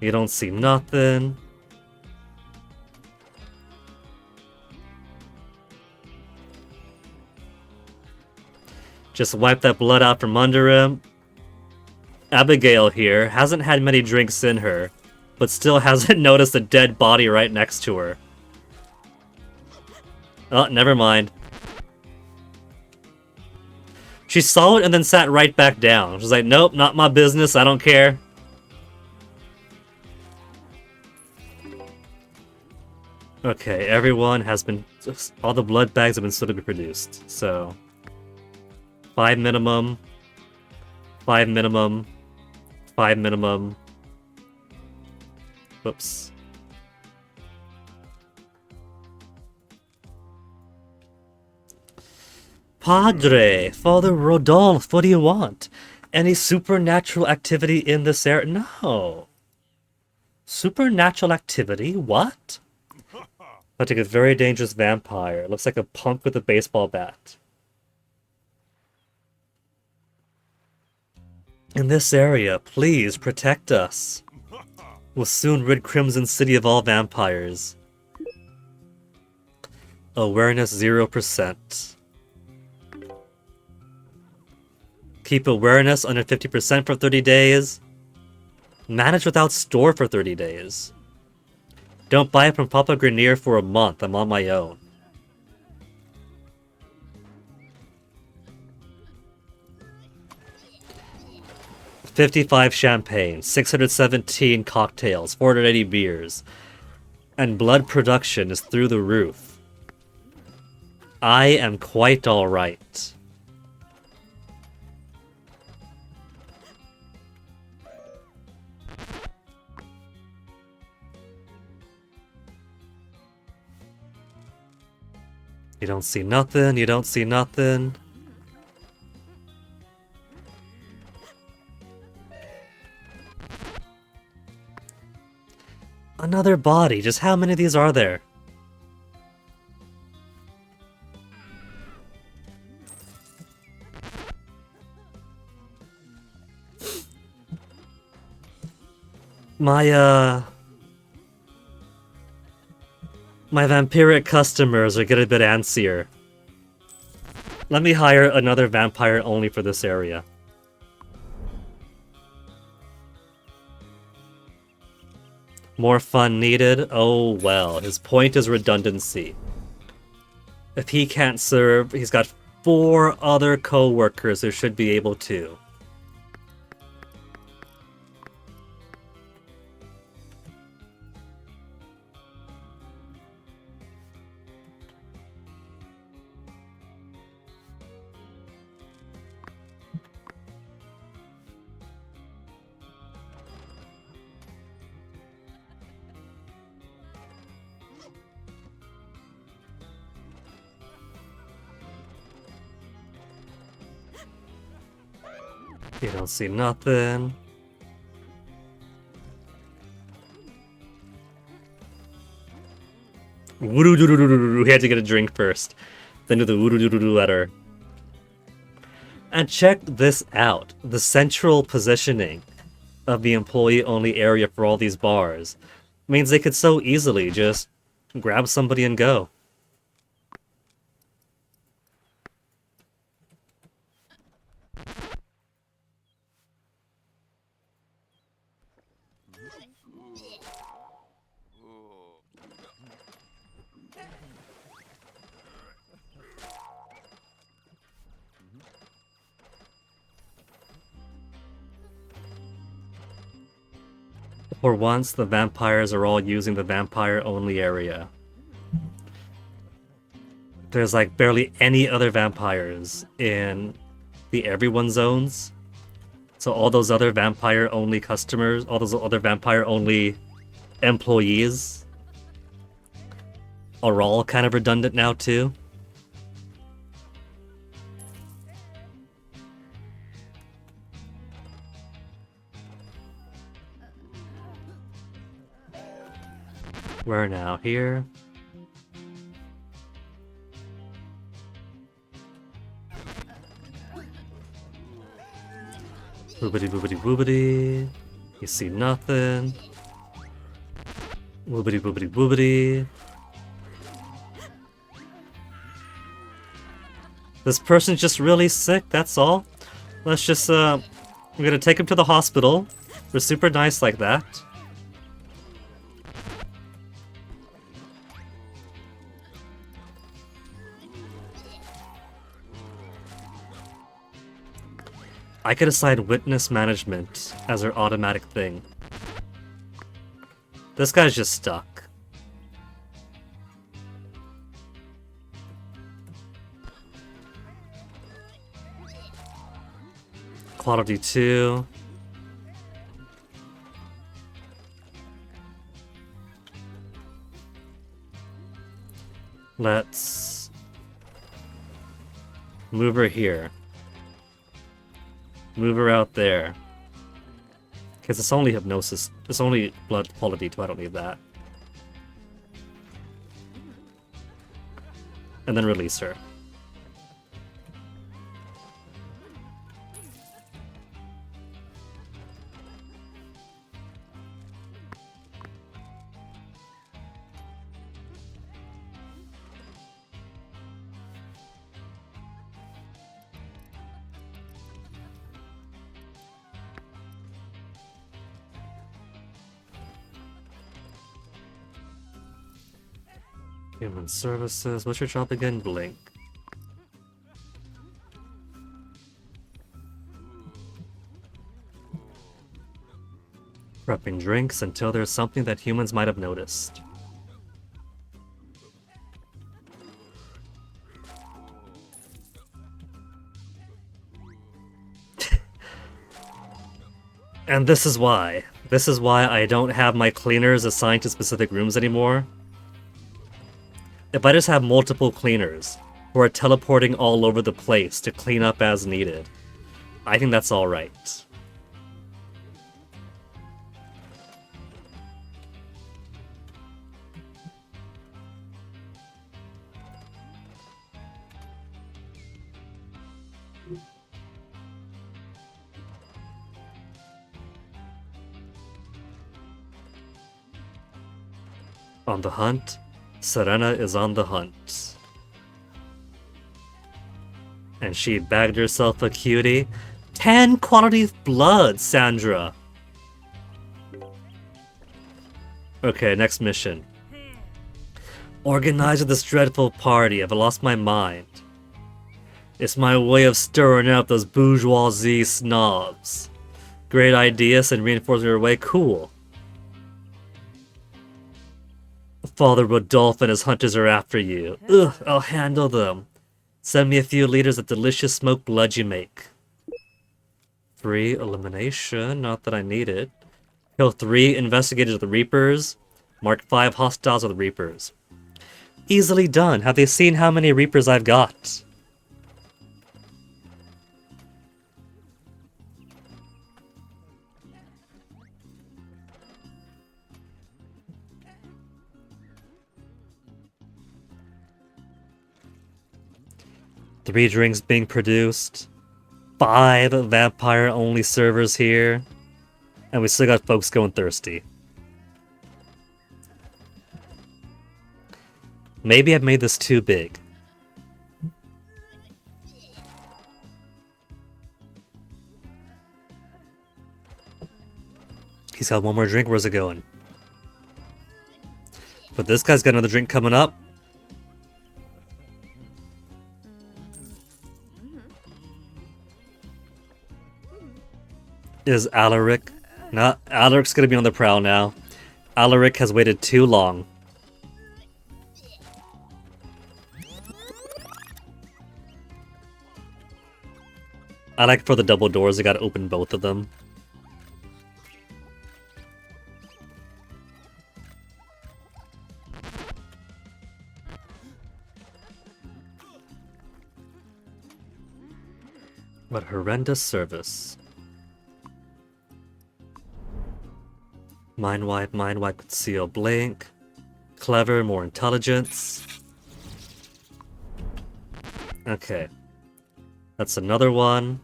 You don't see nothing. Just wipe that blood out from under him. Abigail here hasn't had many drinks in her, but still hasn't noticed a dead body right next to her. Oh, never mind. She saw it and then sat right back down. She's like, nope, not my business, I don't care. Okay, everyone has been... all the blood bags have been suitably produced, so... 5 minimum. 5 minimum. 5 minimum. Whoops. Padre, Father Rodolphe, what do you want? Any supernatural activity in this area? No. Supernatural activity? What? I take a very dangerous vampire. Looks like a punk with a baseball bat. In this area, please protect us. We'll soon rid Crimson City of all vampires. Awareness 0%. Keep awareness under 50% for 30 days. Manage without store for 30 days. Don't buy it from Papa Grenier for a month. I'm on my own. 55 champagne, 617 cocktails, 480 beers, and blood production is through the roof. I am quite alright. You don't see nothing, you don't see nothing. Another body, just how many of these are there? My vampiric customers are getting a bit antsier. Let me hire another vampire only for this area. More fun needed? Oh well, his point is redundancy. If he can't serve, he's got 4 other co-workers who should be able to. You don't see nothing. Woo-doo-doo-doo-doo-doo. He had to get a drink first. Then do the woo-doo-doo-doo letter. And check this out. The central positioning of the employee-only area for all these bars means they could so easily just grab somebody and go. For once, the vampires are all using the vampire-only area. There's like barely any other vampires in the everyone zones. So all those other vampire-only customers, all those other vampire-only employees are all kind of redundant now too. We're now here. Boobity boobity boobity. You see nothing. Boobity boobity boobity. This person's just really sick, that's all. Let's just, we're gonna take him to the hospital. We're super nice like that. I could assign witness management as our automatic thing. This guy's just stuck. Quality 2. Let's move her here. Move her out there. Because it's only hypnosis. It's only blood quality 2. I don't need that. And then release her. Human services. What's your job again? Blink. Prepping drinks until there's something that humans might have noticed. And this is why. This is why I don't have my cleaners assigned to specific rooms anymore. If I just have multiple cleaners who are teleporting all over the place to clean up as needed, I think that's alright. On the hunt, Serena is on the hunt. And she bagged herself a cutie. 10 quality blood, Sandra! Okay, next mission. Organizer this dreadful party. I've lost my mind. It's my way of stirring up those bourgeoisie snobs. Great idea, send reinforcements your way. Cool. Father Rodolphe and his hunters are after you. Ugh, I'll handle them. Send me a few liters of delicious smoked blood you make. 3 elimination, not that I need it. Kill 3 investigators of the Reapers. Mark 5 hostiles of the Reapers. Easily done. Have they seen how many Reapers I've got? Three drinks being produced. 5 vampire-only servers here. And we still got folks going thirsty. Maybe I've made this too big. He's got one more drink. Where's it going? But this guy's got another drink coming up. Is Alaric? No, Alaric's gonna be on the prowl now. Alaric has waited too long. I like for the double doors, I gotta open both of them. What horrendous service. Mind wipe with CO blink. Clever, more intelligence. Okay. That's another one.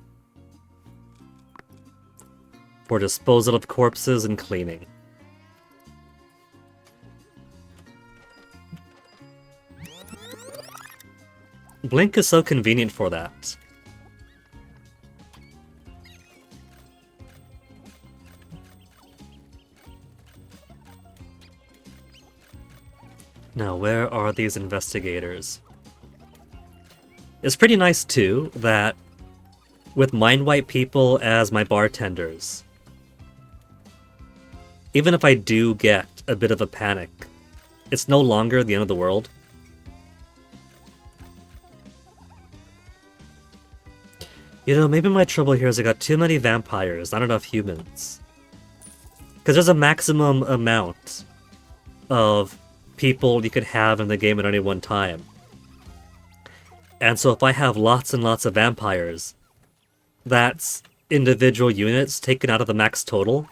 For disposal of corpses and cleaning. Blink is so convenient for that. Now, where are these investigators? It's pretty nice, too, that with mind wipe people as my bartenders, even if I do get a bit of a panic, it's no longer the end of the world. You know, maybe my trouble here is I got too many vampires, not enough humans. Because there's a maximum amount of people you could have in the game at any one time. And so if I have lots and lots of vampires, that's individual units taken out of the max total.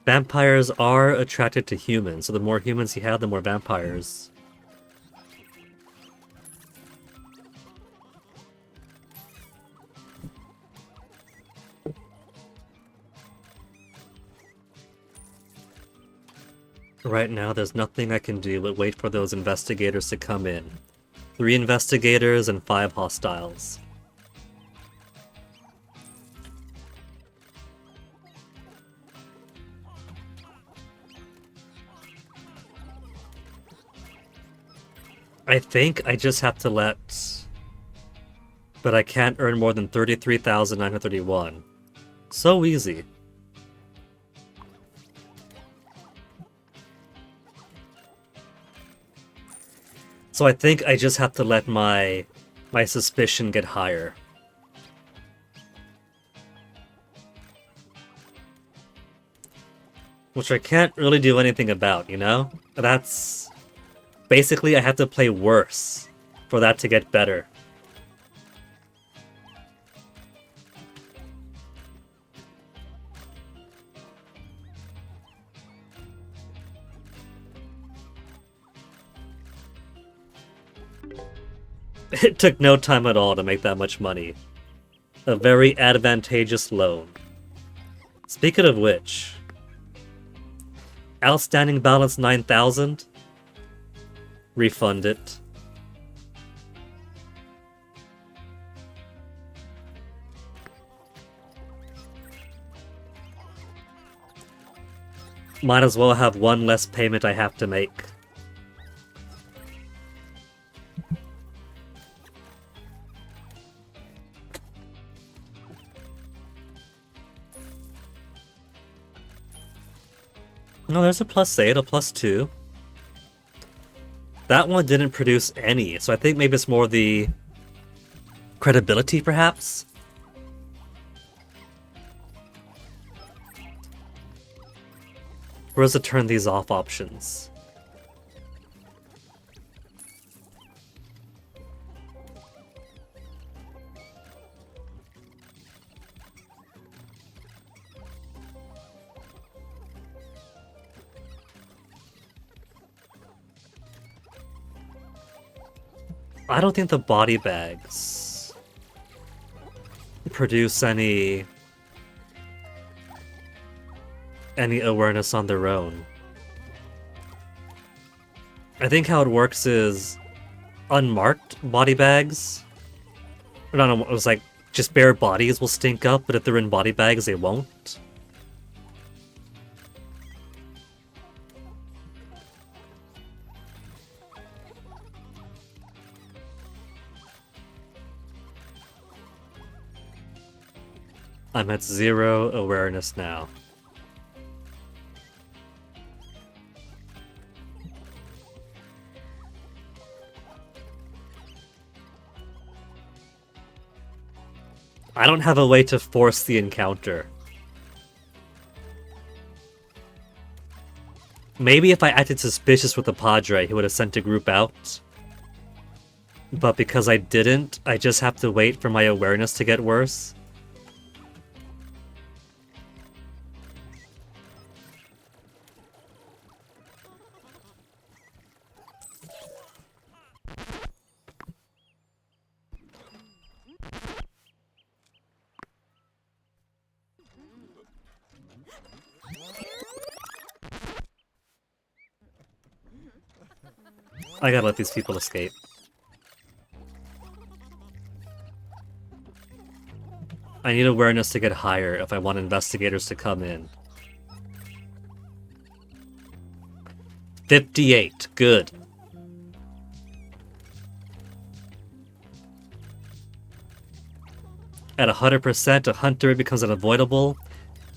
Vampires are attracted to humans, so the more humans you have, the more vampires. Right now, there's nothing I can do but wait for those investigators to come in. 3 investigators and 5 hostiles. I think I just have to let... But I can't earn more than 33,931. So easy. So I think I just have to let my suspicion get higher. Which I can't really do anything about, you know? That's... Basically, I have to play worse for that to get better. It took no time at all to make that much money. A very advantageous loan. Speaking of which... Outstanding balance 9,000? Refund it. Might as well have one less payment I have to make. No, there's a +8, a +2. That one didn't produce any, so I think maybe it's more the credibility, perhaps? Where's the turn these off options? I don't think the body bags produce any awareness on their own. I think how it works is unmarked body bags. I don't know, it was like just bare bodies will stink up, but if they're in body bags, they won't. I'm at 0 awareness now. I don't have a way to force the encounter. Maybe if I acted suspicious with the Padre, he would have sent a group out. But because I didn't, I just have to wait for my awareness to get worse. I gotta let these people escape. I need awareness to get higher if I want investigators to come in. 58, good. At 100%, a hunter becomes unavoidable.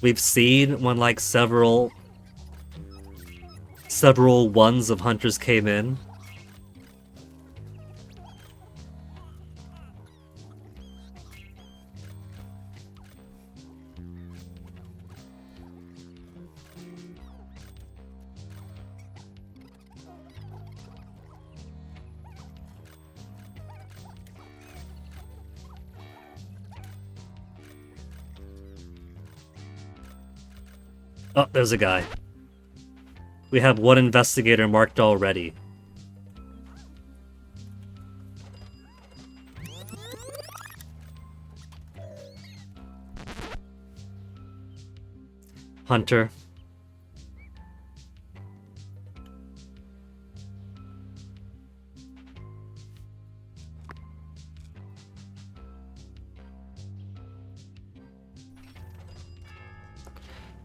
We've seen when like several ones of hunters came in. Oh, there's a guy. We have one investigator marked already. Hunter.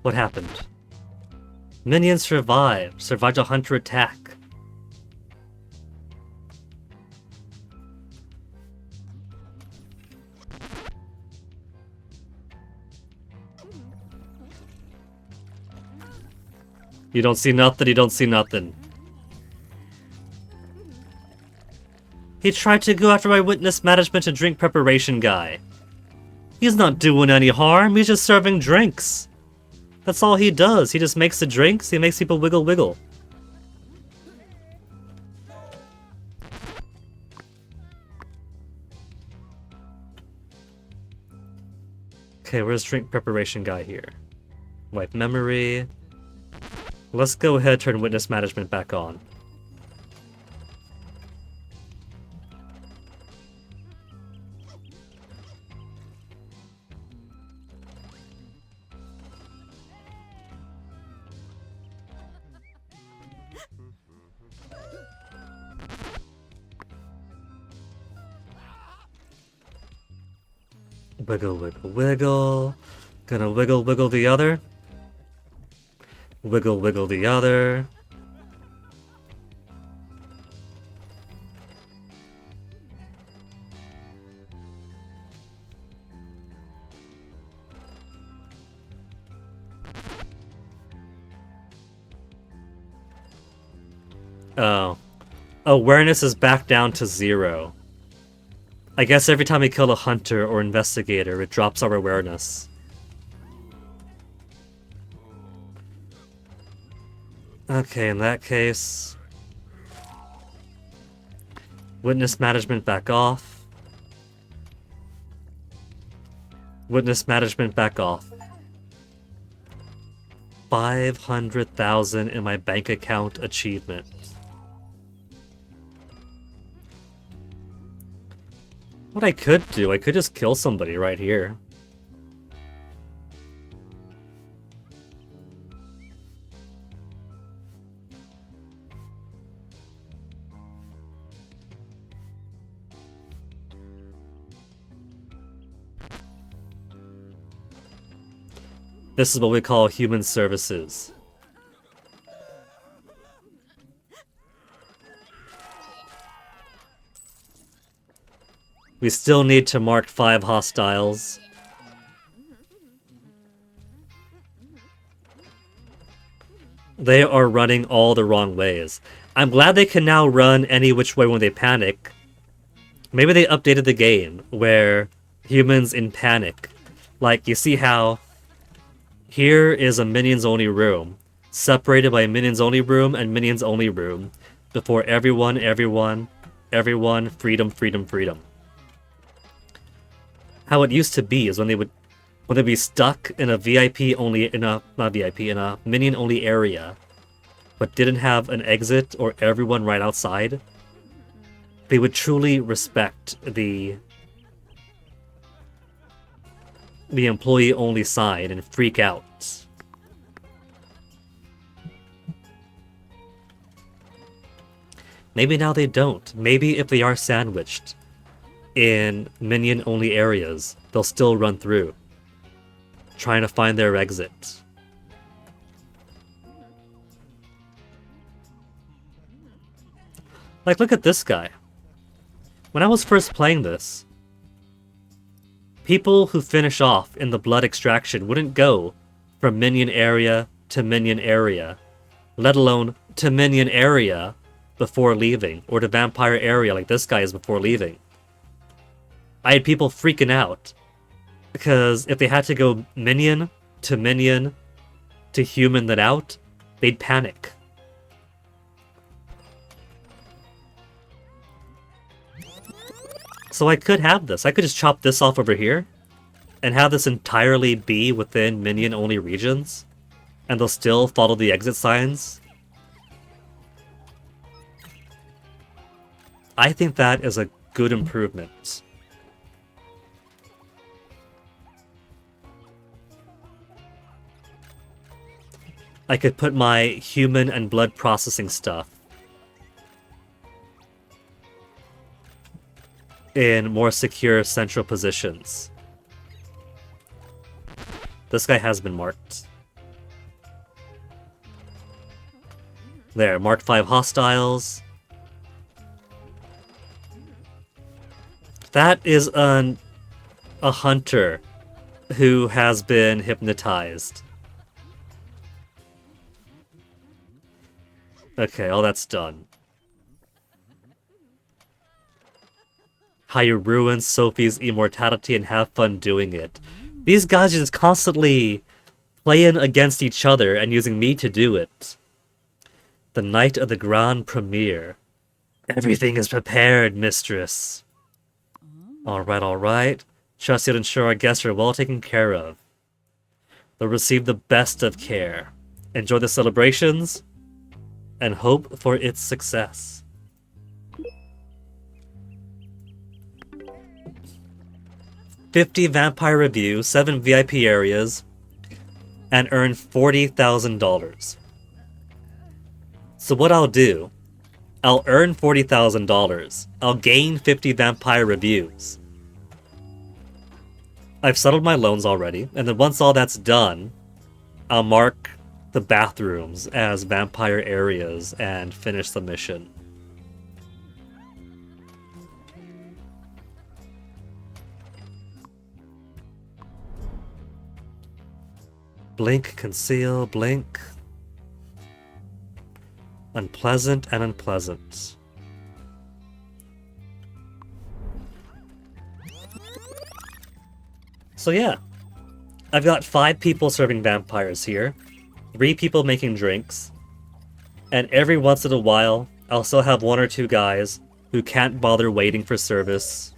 What happened? Minions survived a hunter attack. You don't see nothing, you don't see nothing. He tried to go after my witness management and drink preparation guy. He's not doing any harm, he's just serving drinks. That's all he does, he just makes the drinks, he makes people wiggle wiggle. Okay, where's drink preparation guy here? Wipe memory. Let's go ahead and turn witness management back on. Wiggle, wiggle, wiggle. Gonna wiggle, wiggle the other. Wiggle, wiggle the other. Oh. Awareness is back down to 0. I guess every time we kill a hunter or investigator, it drops our awareness. Okay, in that case... Witness management back off. Witness management back off. 500,000 in my bank account achievement. What I could do, I could just kill somebody right here. This is what we call human services. We still need to mark 5 hostiles. They are running all the wrong ways. I'm glad they can now run any which way when they panic. Maybe they updated the game where humans in panic. Like, you see how here is a minions only room, separated by a minions only room and minions only room, before everyone, freedom, freedom, freedom. How it used to be is when they'd be stuck in a VIP only, in a minion only area, but didn't have an exit or everyone right outside, they would truly respect the employee only side and freak out. Maybe now they don't. Maybe if they are sandwiched in minion only areas, they'll still run through, trying to find their exit. Like, look at this guy. When I was first playing this, people who finish off in the blood extraction wouldn't go from minion area to minion area, let alone to minion area before leaving, or to vampire area like this guy is before leaving. I had people freaking out, because if they had to go minion to human then out, they'd panic. So I could have this. I could just chop this off over here, and have this entirely be within minion-only regions, and they'll still follow the exit signs. I think that is a good improvement. I could put my human and blood processing stuff in more secure central positions. This guy has been marked. There, mark 5 hostiles. That is a hunter who has been hypnotized. Okay, all that's done. How you ruin Sophie's immortality and have fun doing it. These guys are just constantly playing against each other and using me to do it. The night of the grand premiere. Everything is prepared, mistress. Alright, alright. Trust you to ensure our guests are well taken care of. They'll receive the best of care. Enjoy the celebrations, and hope for its success. $50 vampire reviews, 7 VIP areas, and earn $40,000. So what I'll do, I'll earn $40,000. I'll gain 50 vampire reviews. I've settled my loans already, and then once all that's done, I'll mark the bathrooms as vampire areas and finish the mission. Blink, conceal, blink. Unpleasant and unpleasant. So yeah, I've got 5 people serving vampires here, 3 people making drinks, and every once in a while, I'll still have 1 or 2 guys who can't bother waiting for service,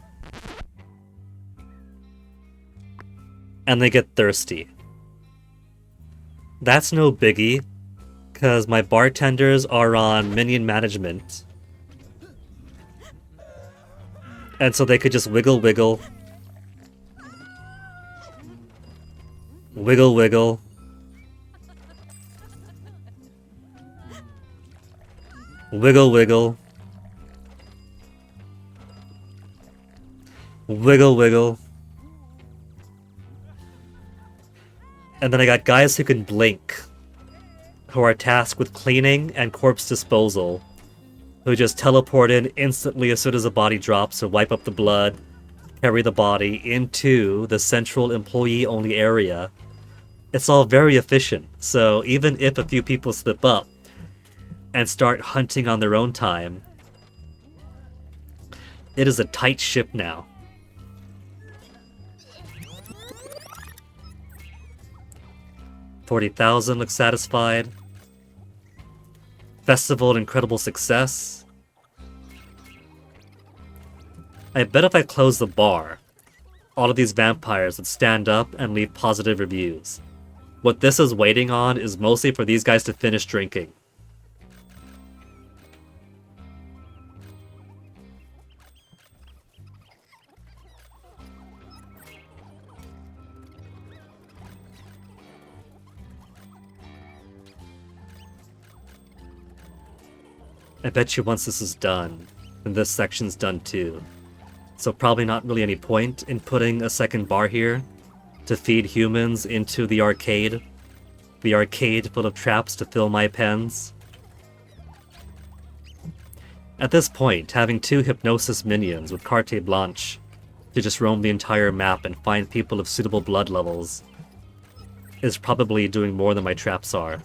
and they get thirsty. That's no biggie, because my bartenders are on minion management, and so they could just wiggle wiggle, wiggle wiggle, wiggle wiggle, wiggle wiggle. And then I got guys who can blink, who are tasked with cleaning and corpse disposal, who just teleport in instantly as soon as a body drops to wipe up the blood, carry the body into the central employee-only area. It's all very efficient, so even if a few people slip up and start hunting on their own time, it is a tight ship now. $40,000 looks satisfied. Festival and incredible success. I bet if I close the bar, all of these vampires would stand up and leave positive reviews. What this is waiting on is mostly for these guys to finish drinking. I bet you once this is done, then this section's done too. So probably not really any point in putting a second bar here to feed humans into the arcade. The arcade full of traps to fill my pens. At this point, having 2 hypnosis minions with carte blanche to just roam the entire map and find people of suitable blood levels is probably doing more than my traps are.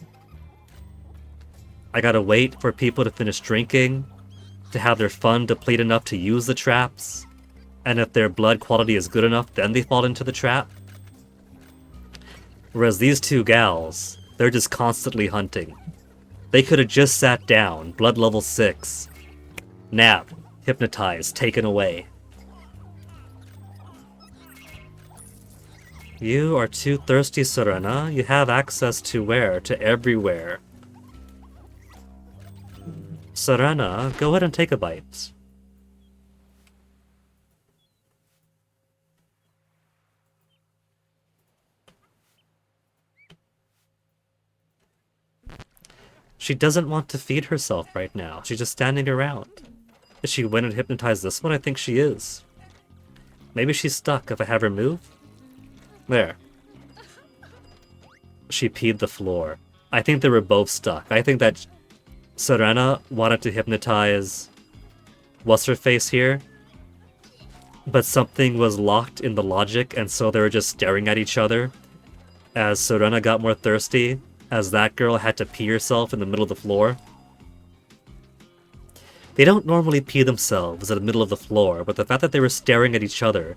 I gotta wait for people to finish drinking, to have their fun deplete enough to use the traps, and if their blood quality is good enough, then they fall into the trap. Whereas these 2 gals, they're just constantly hunting. They could have just sat down, blood level 6. Nap, hypnotized, taken away. You are too thirsty, Serena. You have access to where? To everywhere. Serena, go ahead and take a bite. She doesn't want to feed herself right now. She's just standing around. Is she went and hypnotized this one? I think she is. Maybe she's stuck if I have her move. There. She peed the floor. I think they were both stuck. I think that Serena wanted to hypnotize what's-her-face here, but something was locked in the logic, and so they were just staring at each other as Serena got more thirsty, as that girl had to pee herself in the middle of the floor. They don't normally pee themselves in the middle of the floor, but the fact that they were staring at each other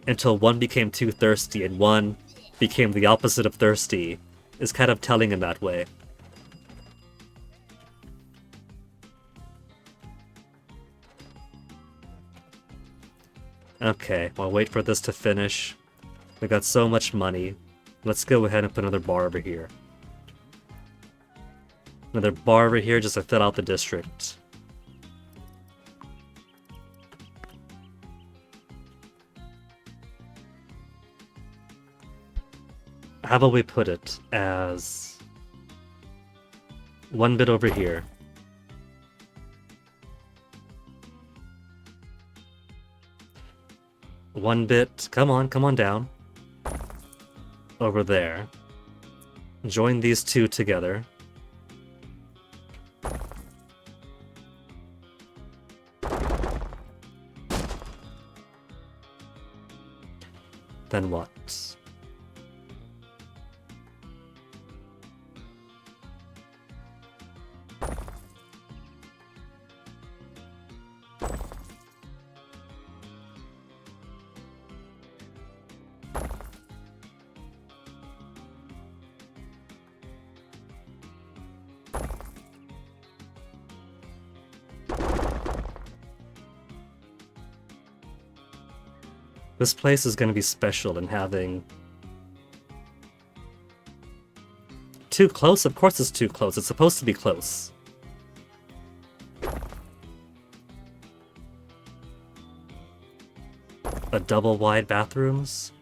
until one became too thirsty and one became the opposite of thirsty is kind of telling in that way. Okay, I'll wait for this to finish. We got so much money. Let's go ahead and put another bar over here. Another bar over here just to fill out the district. How about we put it as one bit over here. One bit, come on down. Over there. Join these two together. Then what? This place is going to be special in having... Too close? Of course it's too close. It's supposed to be close. A double wide bathrooms?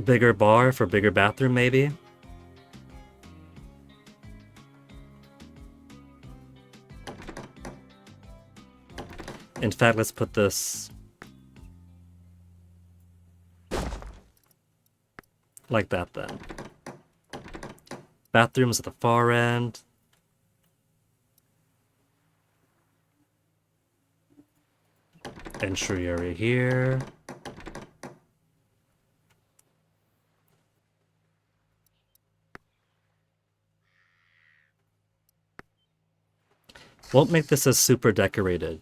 Bigger bar for bigger bathroom, maybe? In fact, let's put this... like that, then. Bathrooms at the far end. Entry area here. Won't make this as super decorated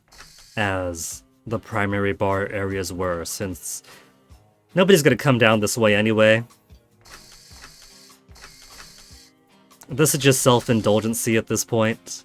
as the primary bar areas were, since nobody's gonna come down this way anyway. This is just self-indulgency at this point.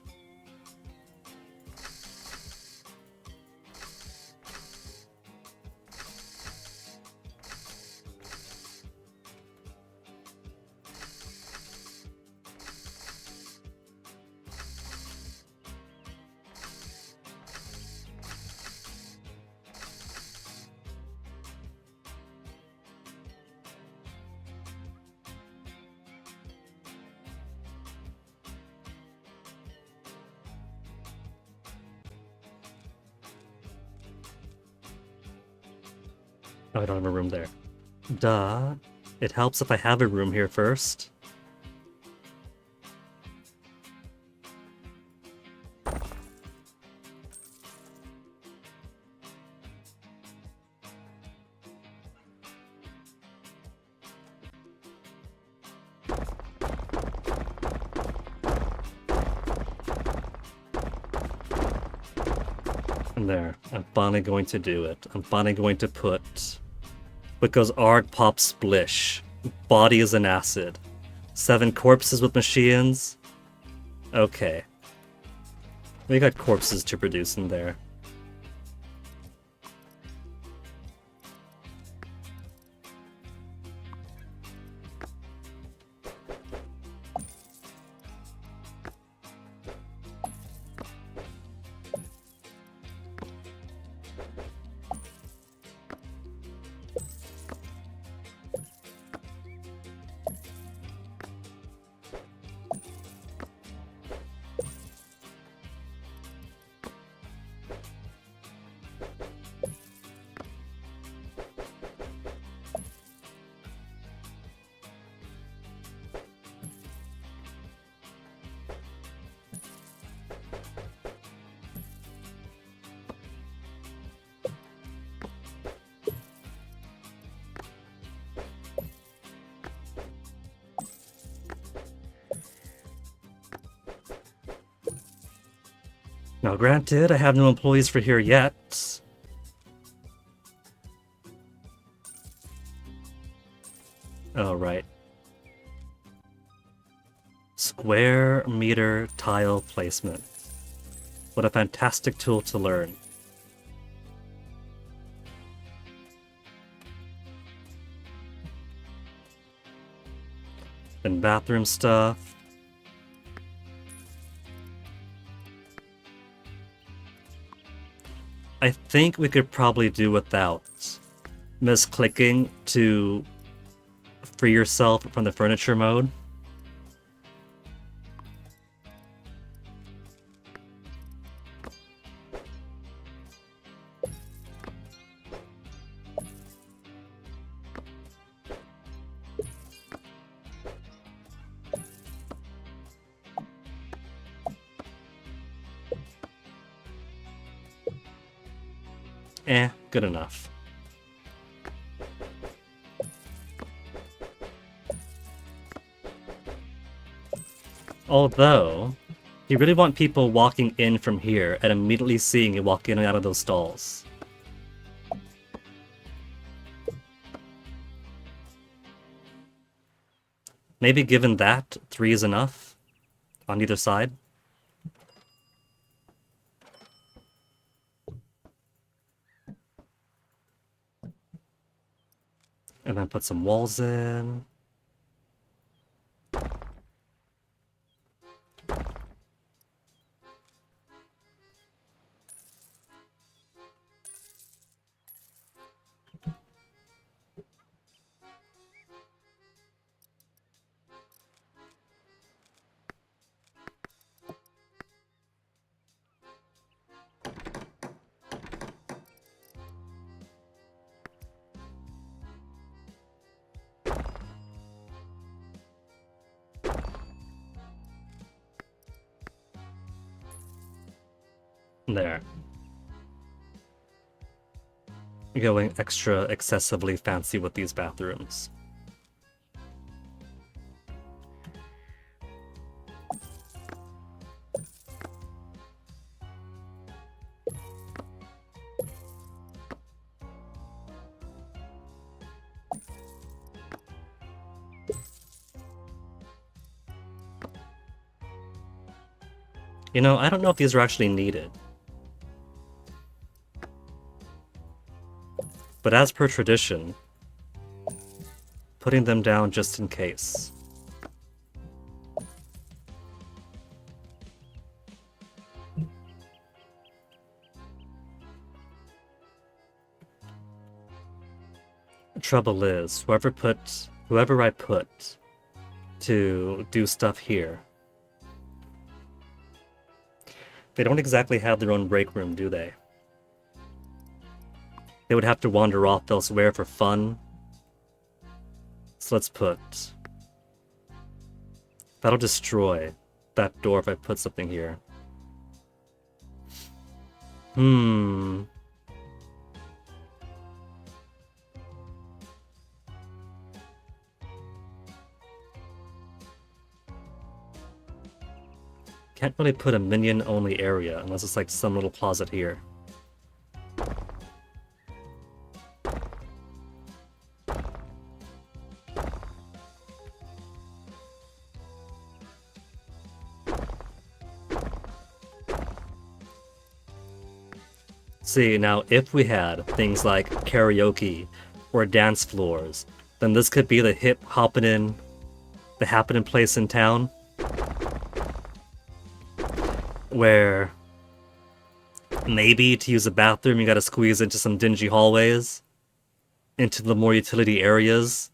Oh, I don't have a room there. Duh. It helps if I have a room here first. And there. I'm finally going to do it. I'm finally going to put... Because Arg Pop Splish. Body is an acid. 7 corpses with machines. Okay. We got corpses to produce in there. Now, granted, I have no employees for here yet. Oh, right. Square meter tile placement. What a fantastic tool to learn. Then bathroom stuff. I think we could probably do without misclicking to free yourself from the furniture mode. Good enough. Although, you really want people walking in from here and immediately seeing you walk in and out of those stalls. Maybe given that, 3 is enough on either side. And then put some walls in. There. Going extra excessively fancy with these bathrooms. You know, I don't know if these are actually needed. But as per tradition, putting them down just in case. Trouble is, whoever I put to do stuff here, they don't exactly have their own break room, do they? They would have to wander off elsewhere for fun. So let's put... That'll destroy that door if I put something here. Can't really put a minion-only area unless it's like some little closet here. See, now if we had things like karaoke or dance floors, then this could be the happening place in town. Where maybe to use a bathroom you gotta squeeze into some dingy hallways, into the more utility areas.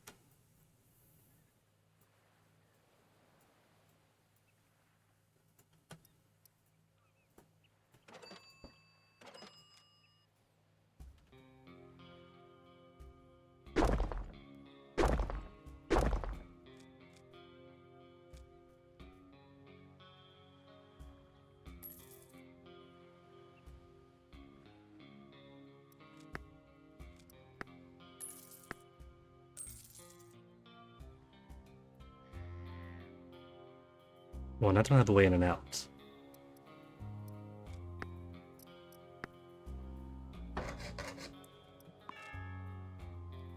Well, I don't have a way in and out.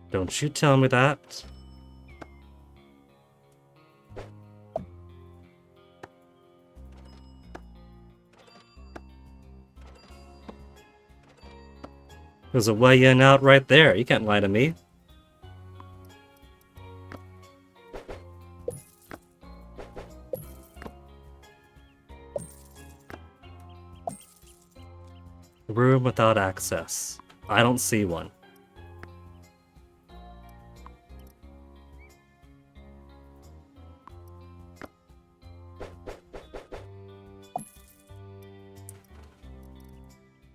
Don't you tell me that. There's a way in out right there. You can't lie to me. Room without access. I don't see one.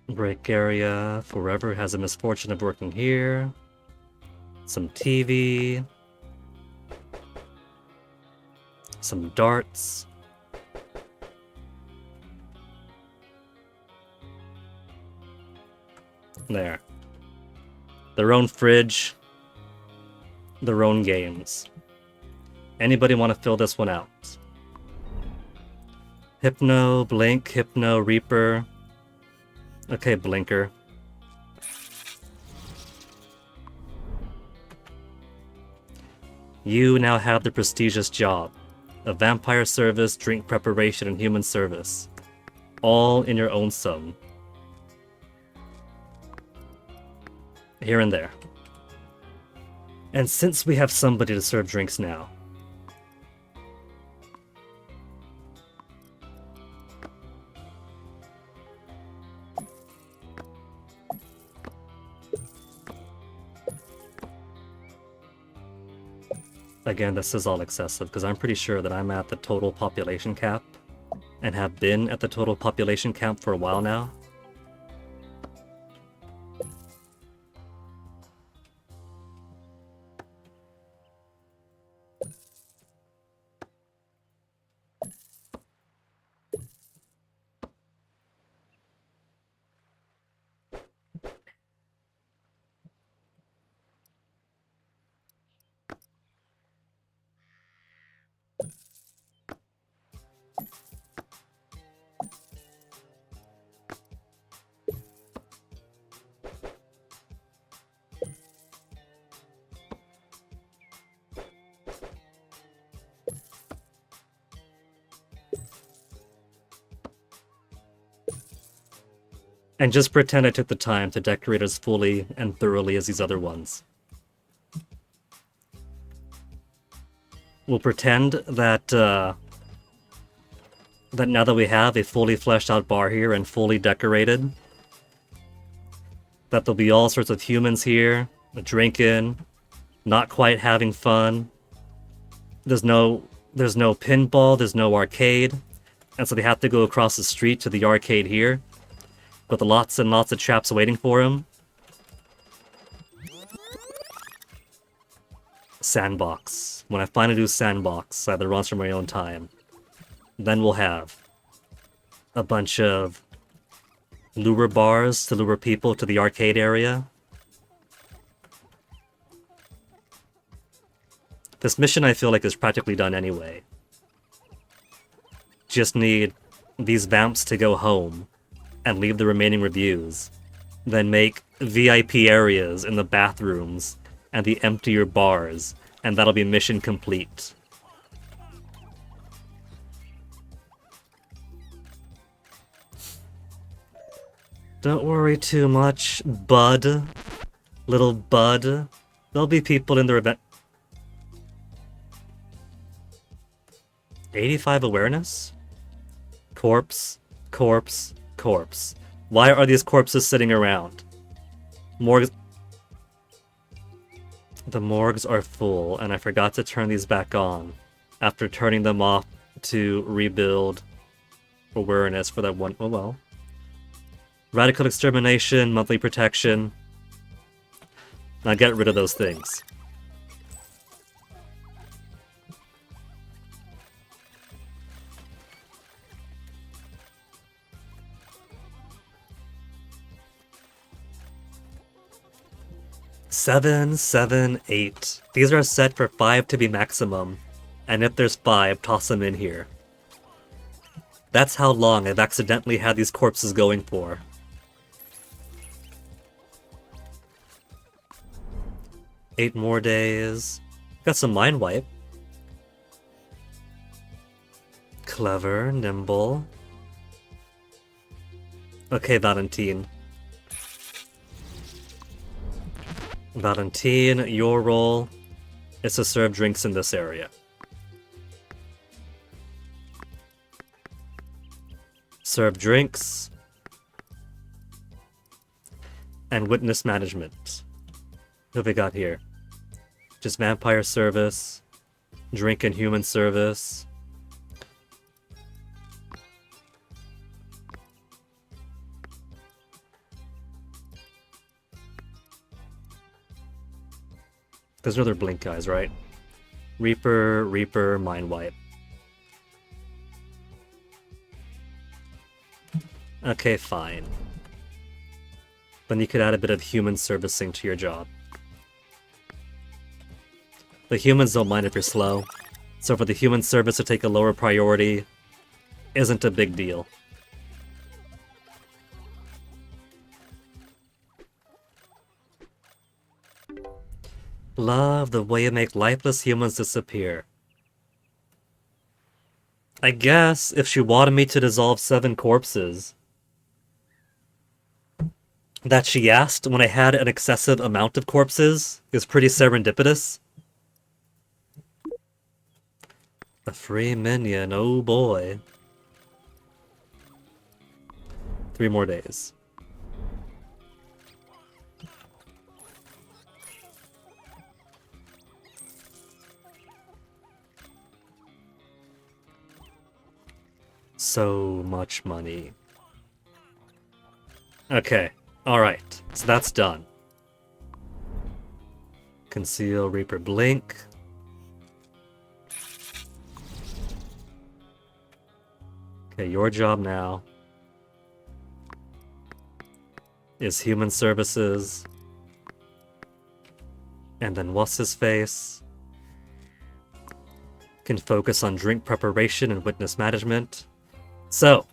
Break area. Forever has the misfortune of working here. Some TV. Some darts. There. Their own fridge. Their own games. Anybody want to fill this one out? Hypno, Blink, Hypno, Reaper. Okay, Blinker. You now have the prestigious job of vampire service, drink preparation, and human service. All in your own sum. Here and there. And since we have somebody to serve drinks now, again, this is all excessive, because I'm pretty sure that I'm at the total population cap, and have been at the total population cap for a while now. And just pretend I took the time to decorate as fully and thoroughly as these other ones. We'll pretend that that now that we have a fully fleshed out bar here and fully decorated, that there'll be all sorts of humans here, drinking, not quite having fun. There's no pinball, there's no arcade, and so they have to go across the street to the arcade here, with lots and lots of traps waiting for him. Sandbox. When I finally do Sandbox, either runs for my own time, then we'll have a bunch of lure bars to lure people to the arcade area. This mission I feel like is practically done anyway. Just need these vamps to go home and leave the remaining reviews. Then make VIP areas in the bathrooms and the emptier bars, and that'll be mission complete. Don't worry too much, bud. Little bud. There'll be people in the event. 85 awareness? Corpse, corpse, corpse. Why are these corpses sitting around? Morgues. The morgues are full, and I forgot to turn these back on after turning them off to rebuild awareness for that one. Oh well. Radical extermination, monthly protection. Now get rid of those things. Seven, 7, 8. These are set for 5 to be maximum, and if there's 5, toss them in here. That's how long I've accidentally had these corpses going for. 8 more days. Got some mind wipe. Clever, nimble. Okay, Valentine. Valentine, your role is to serve drinks in this area. Serve drinks. And witness management. What have we got here? Just vampire service. Drink and human service. Those are other blink guys, right? Reaper, mind wipe. Okay, fine. Then you could add a bit of human servicing to your job. The humans don't mind if you're slow, so for the human service to take a lower priority isn't a big deal. Love the way you make lifeless humans disappear. I guess if she wanted me to dissolve 7 corpses that she asked when I had an excessive amount of corpses is pretty serendipitous. A free minion, oh boy. 3 more days. So much money. Okay, alright, so that's done. Conceal, Reaper, blink. Okay, your job now is human services. And then what's his face? Can focus on drink preparation and witness management. So,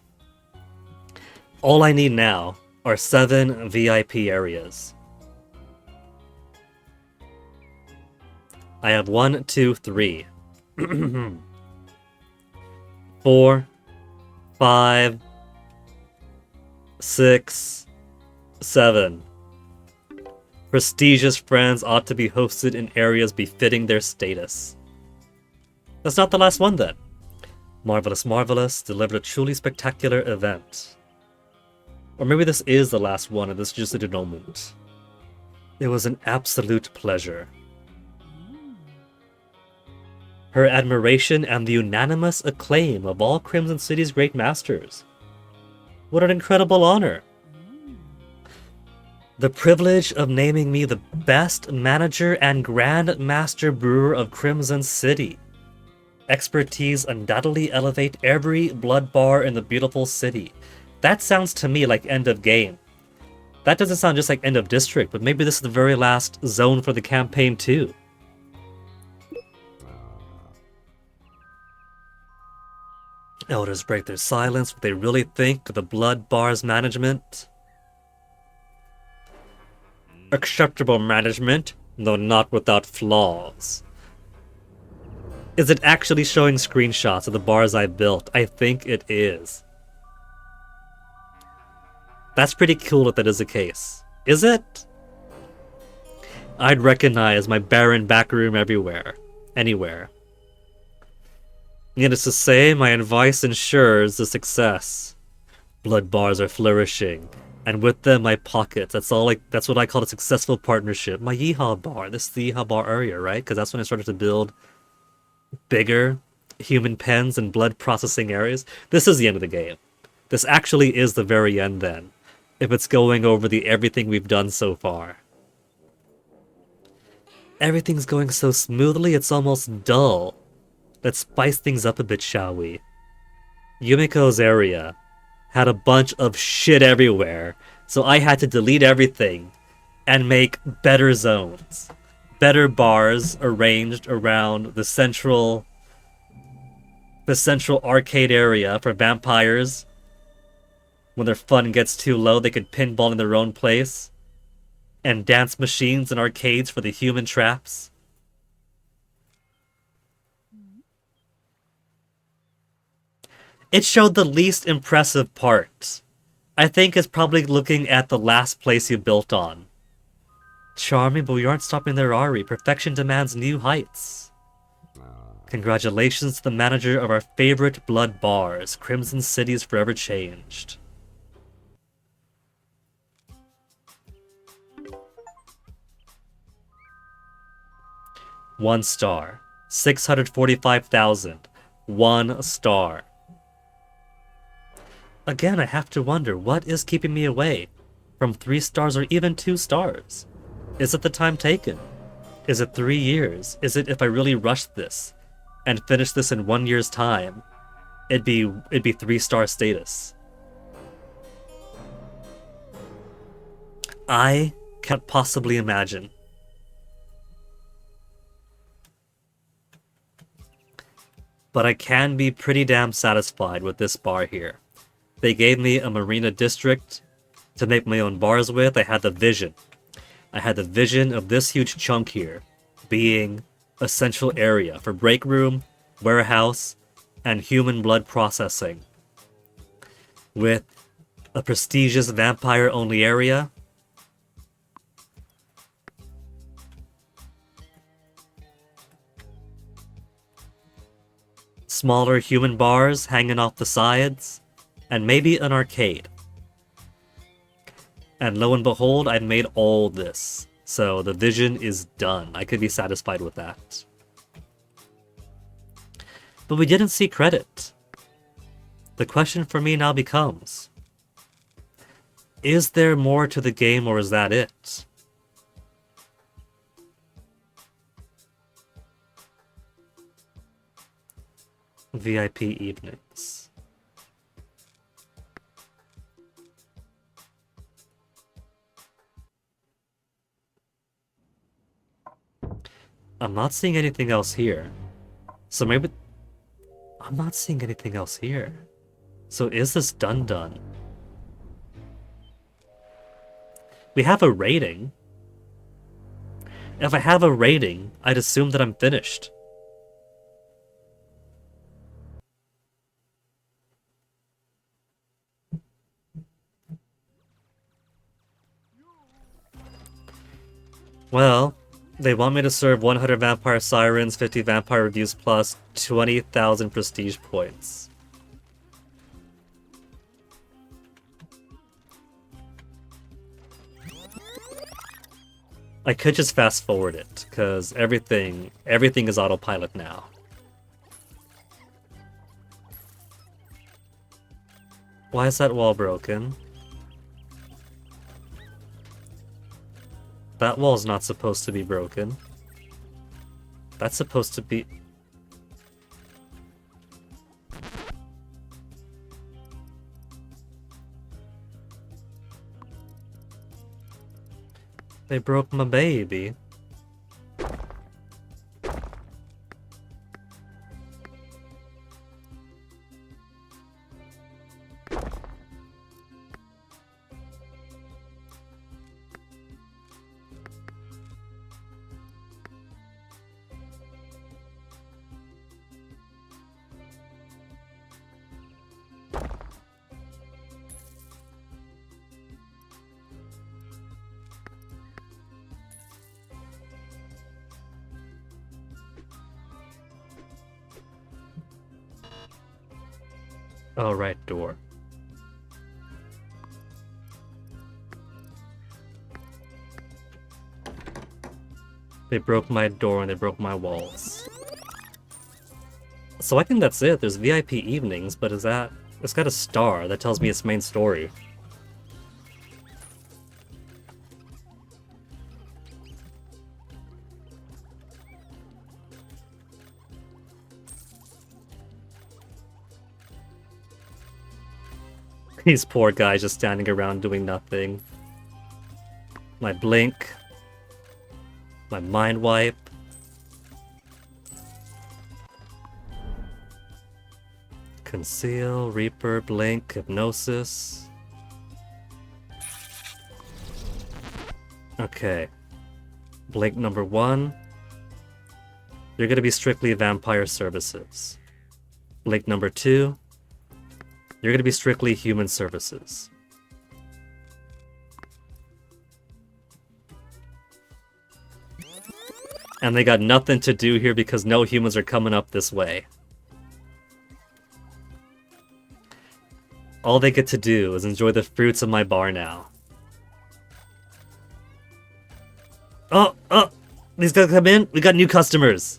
all I need now are 7 VIP areas. I have 1, 2, 3, 4, 5, 6, 7. Prestigious friends ought to be hosted in areas befitting their status. That's not the last one then. Marvelous, Marvelous delivered a truly spectacular event. Or maybe this is the last one and this is just a denouement. It was an absolute pleasure. Her admiration and the unanimous acclaim of all Crimson City's great masters. What an incredible honor. The privilege of naming me the best manager and grand master brewer of Crimson City. Expertise undoubtedly elevate every blood bar in the beautiful city. That sounds to me like end of game. That doesn't sound just like end of district, but maybe this is the very last zone for the campaign too. Elders break their silence, what they really think of the blood bar's management. Acceptable management, though not without flaws. Is it actually showing screenshots of the bars I built? I think it is. That's pretty cool if that is the case. Is it? I'd recognize my barren backroom everywhere. Anywhere. Needless to say, my advice ensures the success. Blood bars are flourishing. And with them, my pockets. That's what I call a successful partnership. My Yeehaw bar. This is the Yeehaw bar area, right? Because that's when I started to build bigger human pens and blood processing areas. This is the end of the game. This actually is the very end then. If it's going over the everything we've done so far. Everything's going so smoothly, it's almost dull. Let's spice things up a bit, shall we? Yumiko's area had a bunch of shit everywhere, so I had to delete everything and make better zones. Better bars arranged around the central arcade area for vampires. When their fun gets too low, they could pinball in their own place. and dance machines and arcades for the human traps. It showed the least impressive part. I think it's probably looking at the last place you built on. Charming, but we aren't stopping there, are we? Perfection demands new heights. Congratulations to the manager of our favorite blood bars. Crimson City's forever changed. One star. 645,000. One star. Again, I have to wonder, what is keeping me away from 3 stars or even 2 stars? Is it the time taken? Is it 3 years? Is it if I really rushed this and finished this in 1 year's time, it'd be 3-star status? I can't possibly imagine. But I can be pretty damn satisfied with this bar here. They gave me a marina district to make my own bars with. I had the vision. I had the vision of this huge chunk here being a central area for break room, warehouse, and human blood processing. With a prestigious vampire-only area. Smaller human bars hanging off the sides. And maybe an arcade. And lo and behold, I've made all this. So the vision is done. I could be satisfied with that. But we didn't see credit. The question for me now becomes, is there more to the game or is that it? VIP evenings. I'm not seeing anything else here. So maybe... I'm not seeing anything else here. So is this done? We have a rating. If I have a rating, I'd assume that I'm finished. Well... They want me to serve 100 Vampire Sirens, 50 Vampire Reviews plus 20,000 prestige points. I could just fast forward it, because everything is autopilot now. Why is that wall broken? That wall's not supposed to be broken. That's supposed to be... They broke my baby. Oh, right, door. They broke my door and they broke my walls. So I think that's it. There's VIP evenings, but is that... It's got a star that tells me its main story. These poor guys just standing around doing nothing. My blink. My mind wipe. Conceal, Reaper, blink, hypnosis. Okay. Blink number 1. You're gonna be strictly vampire services. Blink number 2. You're gonna be strictly human services. And they got nothing to do here because no humans are coming up this way. All they get to do is enjoy the fruits of my bar now. Oh! These guys come in? We got new customers!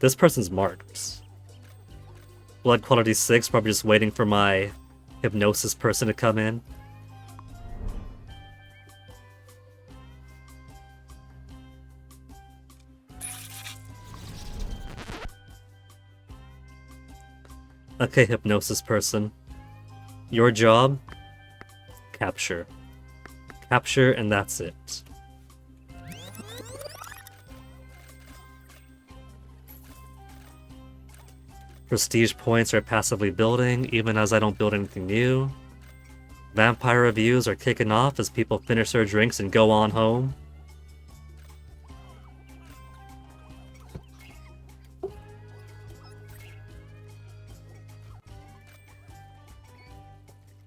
This person's marked. Blood quality 6, probably just waiting for my hypnosis person to come in. Okay, hypnosis person. Your job? Capture. Capture, and that's it. Prestige points are passively building, even as I don't build anything new. Vampire reviews are kicking off as people finish their drinks and go on home.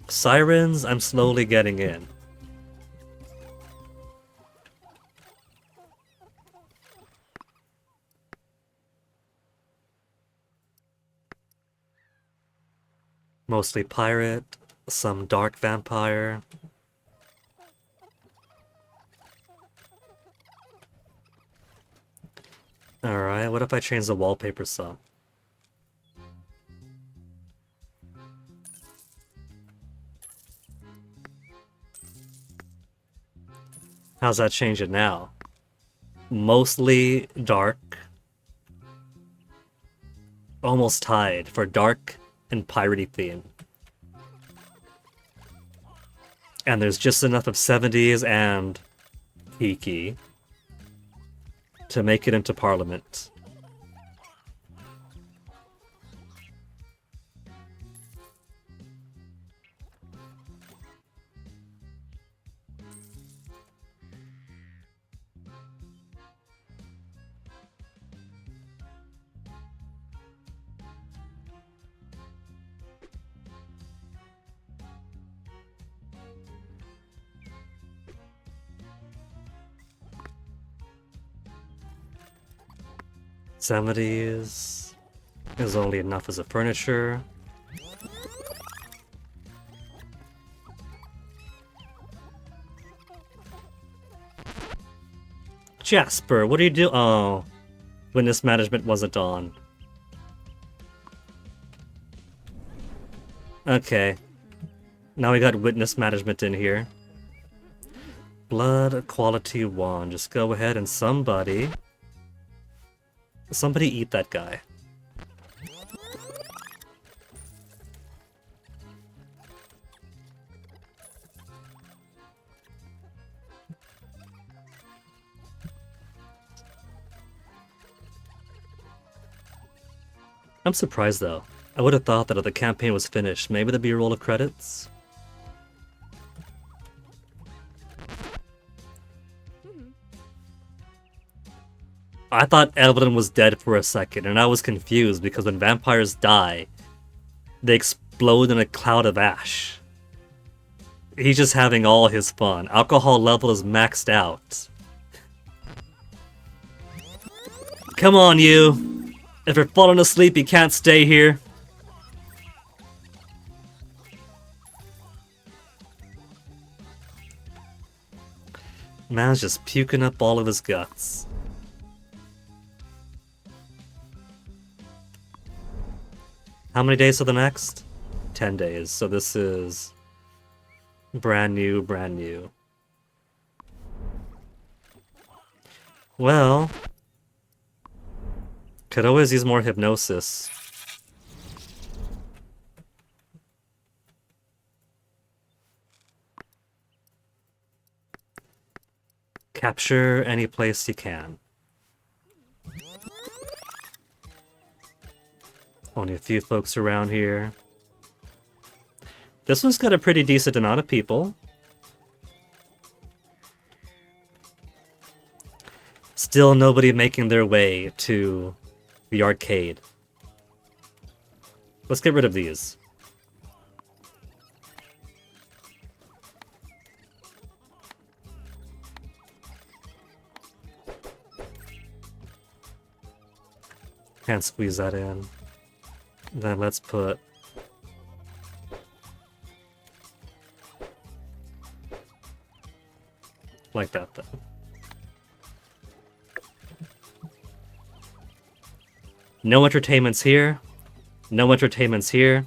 Sirens, I'm slowly getting in. Mostly pirate, some dark vampire. Alright, what if I change the wallpaper some? How's that change it now? Mostly dark. Almost tied for dark and piratey theme. And there's just enough of 70s and geeky to make it into Parliament. '70s is only enough as a furniture. Jasper, what do you do? Oh, witness management wasn't on. Okay. Now we got witness management in here. Blood quality 1. Just go ahead and somebody eat that guy. I'm surprised though. I would have thought that if the campaign was finished, maybe there'd be a roll of credits. I thought Evelyn was dead for a second, and I was confused because when vampires die, they explode in a cloud of ash. He's just having all his fun. Alcohol level is maxed out. Come on, you! If you're falling asleep, you can't stay here. Man's just puking up all of his guts. How many days to the next? 10 days. So this is brand new, brand new. Well, could always use more hypnosis. Capture any place you can. Only a few folks around here. This one's got a pretty decent amount of people. Still nobody making their way to the arcade. Let's get rid of these. Can't squeeze that in. Then let's put... like that then. No entertainments here. No entertainments here.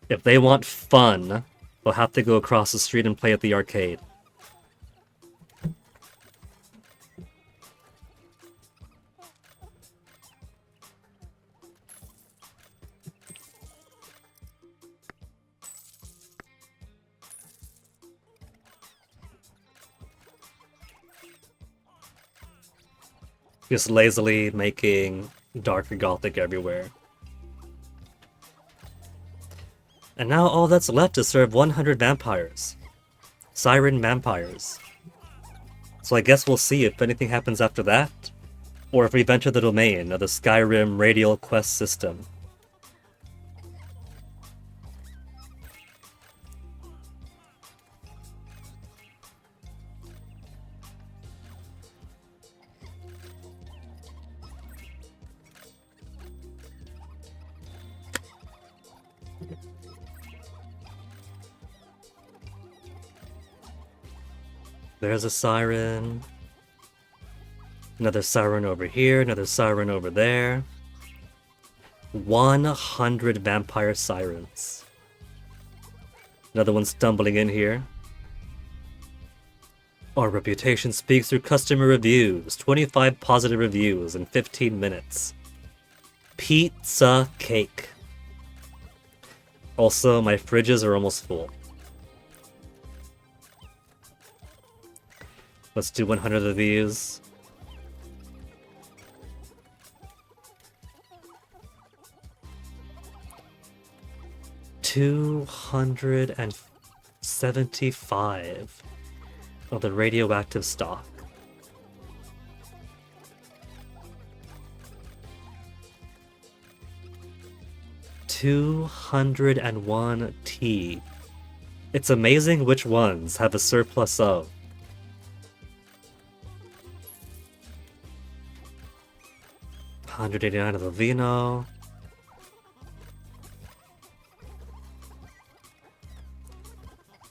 If they want fun, they'll have to go across the street and play at the arcade. Just lazily making dark gothic everywhere. And now all that's left is serve 100 vampires. Siren vampires. So I guess we'll see if anything happens after that, or if we venture the domain of the Skyrim radial quest system. There's a siren. Another siren over here, another siren over there. 100 vampire sirens. Another one stumbling in here. Our reputation speaks through customer reviews. 25 positive reviews in 15 minutes. Pizza cake. Also, my fridges are almost full. Let's do 100 of these. $275 of the radioactive stock. $201 tea. It's amazing which ones have a surplus of. $189 of the vino.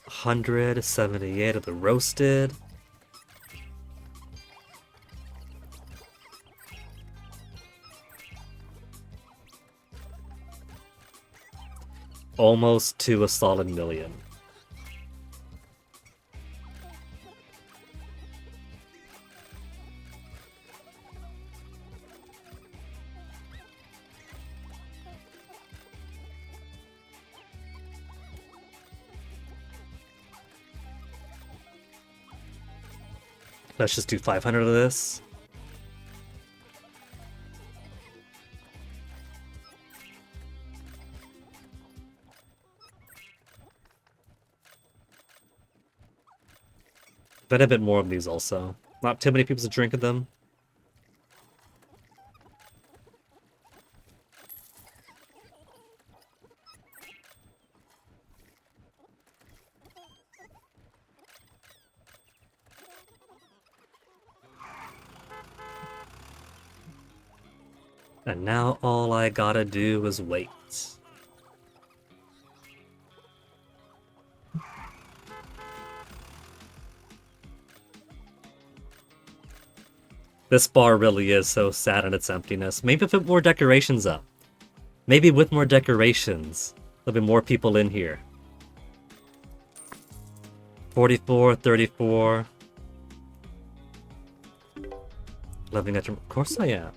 $178 of the roasted. Almost to a solid million. Let's just do 500 of this. Bet a bit more of these also. Not too many people to drink of them. And now all I gotta do is wait. This bar really is so sad in its emptiness. Maybe if it more decorations up. Maybe with more decorations, there'll be more people in here. 44, 34. Living up to... Of course I am.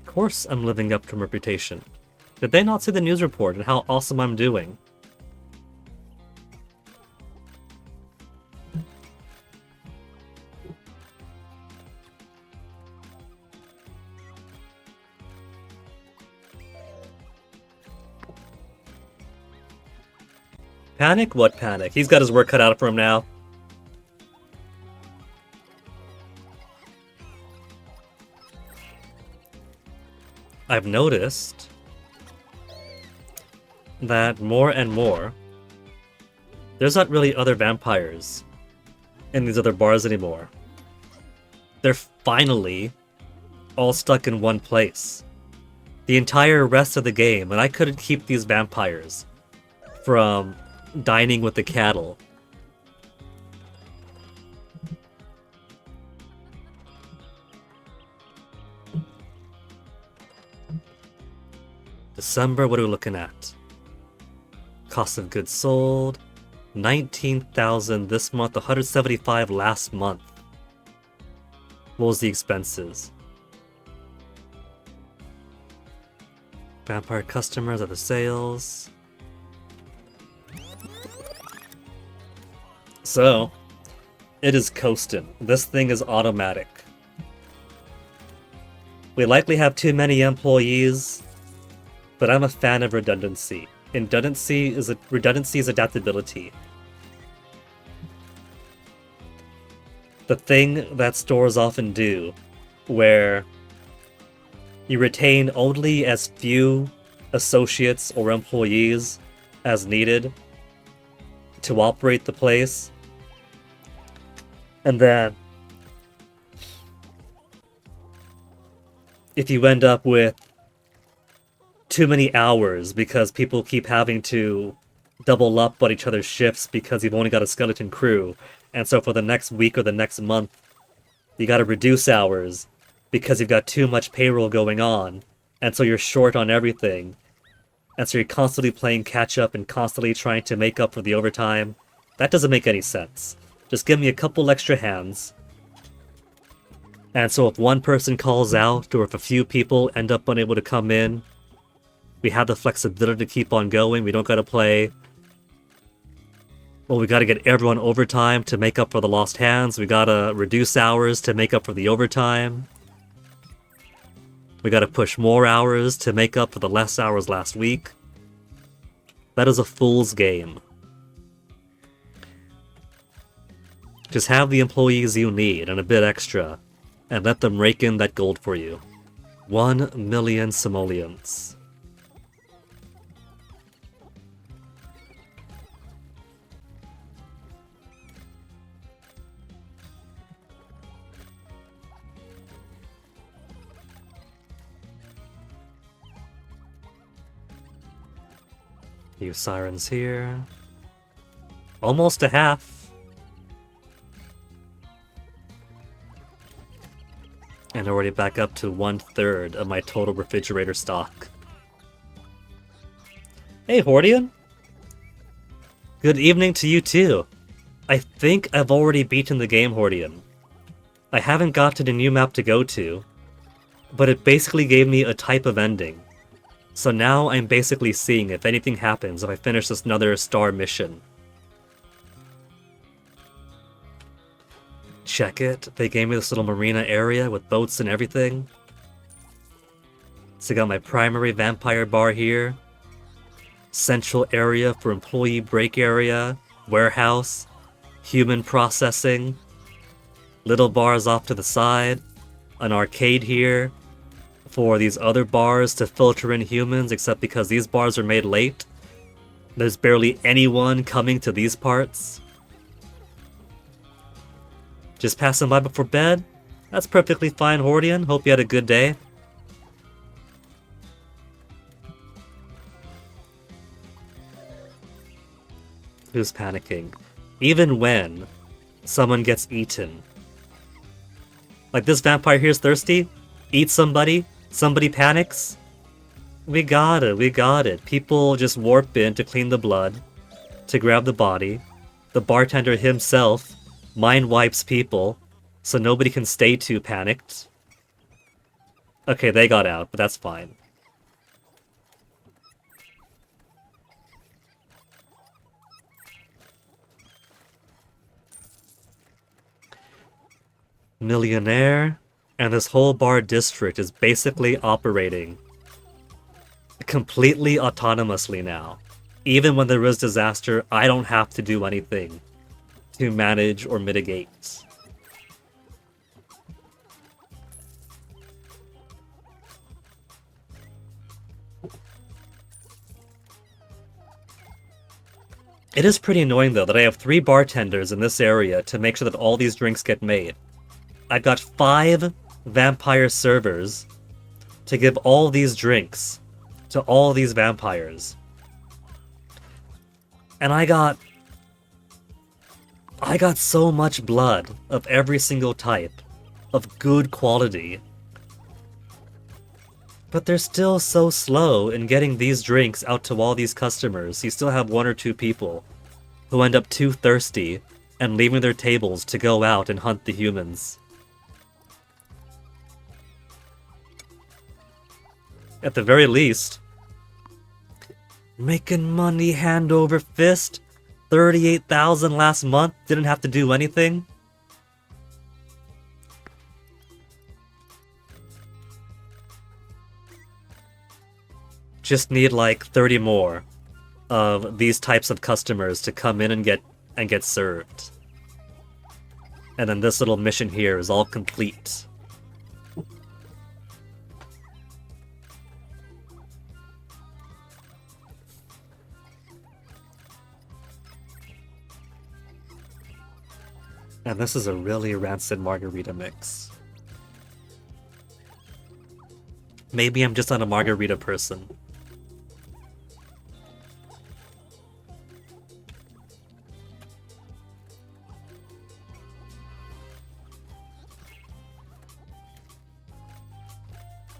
Of course I'm living up to my reputation. Did they not see the news report and how awesome I'm doing? Panic? What panic? He's got his work cut out for him now. I've noticed that more and more, there's not really other vampires in these other bars anymore. They're finally all stuck in one place. The entire rest of the game, and I couldn't keep these vampires from dining with the cattle. December, what are we looking at? Cost of goods sold, 19,000 this month, 175 last month. What was the expenses? Vampire customers, other sales. So, it is coasting. This thing is automatic. We likely have too many employees, but I'm a fan of redundancy. Redundancy is adaptability. The thing that stores often do, where you retain only as few associates or employees as needed to operate the place, and then if you end up with too many hours because people keep having to double up on each other's shifts because you've only got a skeleton crew, and so for the next week or the next month, you gotta reduce hours because you've got too much payroll going on, and so you're short on everything, and so you're constantly playing catch up and constantly trying to make up for the overtime. That doesn't make any sense. Just give me a couple extra hands. And so if one person calls out, or if a few people end up unable to come in, we have the flexibility to keep on going. We don't gotta play, well, we gotta get everyone overtime to make up for the lost hands. We gotta reduce hours to make up for the overtime. We gotta push more hours to make up for the less hours last week. That is a fool's game. Just have the employees you need and a bit extra, and let them rake in that gold for you. 1 million simoleons. Few sirens here. Almost a half. And already back up to 1/3 of my total refrigerator stock. Hey, Hordian. Good evening to you too. I think I've already beaten the game, Hordian. I haven't got to the new map to go to, but it basically gave me a type of ending. So now I'm basically seeing if anything happens if I finish this another star mission. Check it. They gave me this little marina area with boats and everything. So I got my primary vampire bar here. Central area for employee break area. Warehouse. Human processing. Little bars off to the side. An arcade here for these other bars to filter in humans, except because these bars are made late, there's barely anyone coming to these parts. Just passing by before bed? That's perfectly fine, Hordian. Hope you had a good day. Who's panicking? Even when someone gets eaten. Like this vampire here's thirsty? Eat somebody? Somebody panics? We got it. People just warp in to clean the blood, to grab the body. The bartender himself mind wipes people, so nobody can stay too panicked. Okay, they got out, but that's fine. Millionaire, and this whole bar district is basically operating completely autonomously now. even when there is disaster, I don't have to do anything to manage or mitigate. It is pretty annoying, though, that I have 3 bartenders in this area to make sure that all these drinks get made. I've got 5 vampire servers to give all these drinks to all these vampires. And I got so much blood of every single type, of good quality. But they're still so slow in getting these drinks out to all these customers. You still have 1 or 2 people who end up too thirsty and leaving their tables to go out and hunt the humans. At the very least, making money hand over fist. 38,000 last month, didn't have to do anything. Just need like 30 more of these types of customers to come in and get served. And then this little mission here is all complete. And this is a really rancid margarita mix. Maybe I'm just not a margarita person.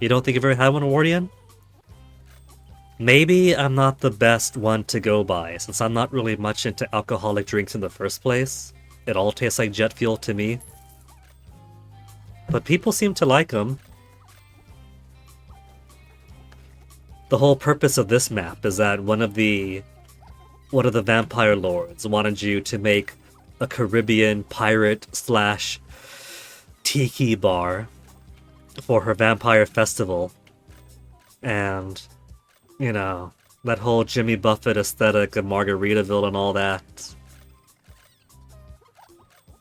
You don't think you've ever had one, Wardian? Maybe I'm not the best one to go by, since I'm not really much into alcoholic drinks in the first place. It all tastes like jet fuel to me. But people seem to like them. The whole purpose of this map is that one of the vampire lords wanted you to make a Caribbean pirate / tiki bar for her vampire festival. And, you know, that whole Jimmy Buffett aesthetic of Margaritaville and all that.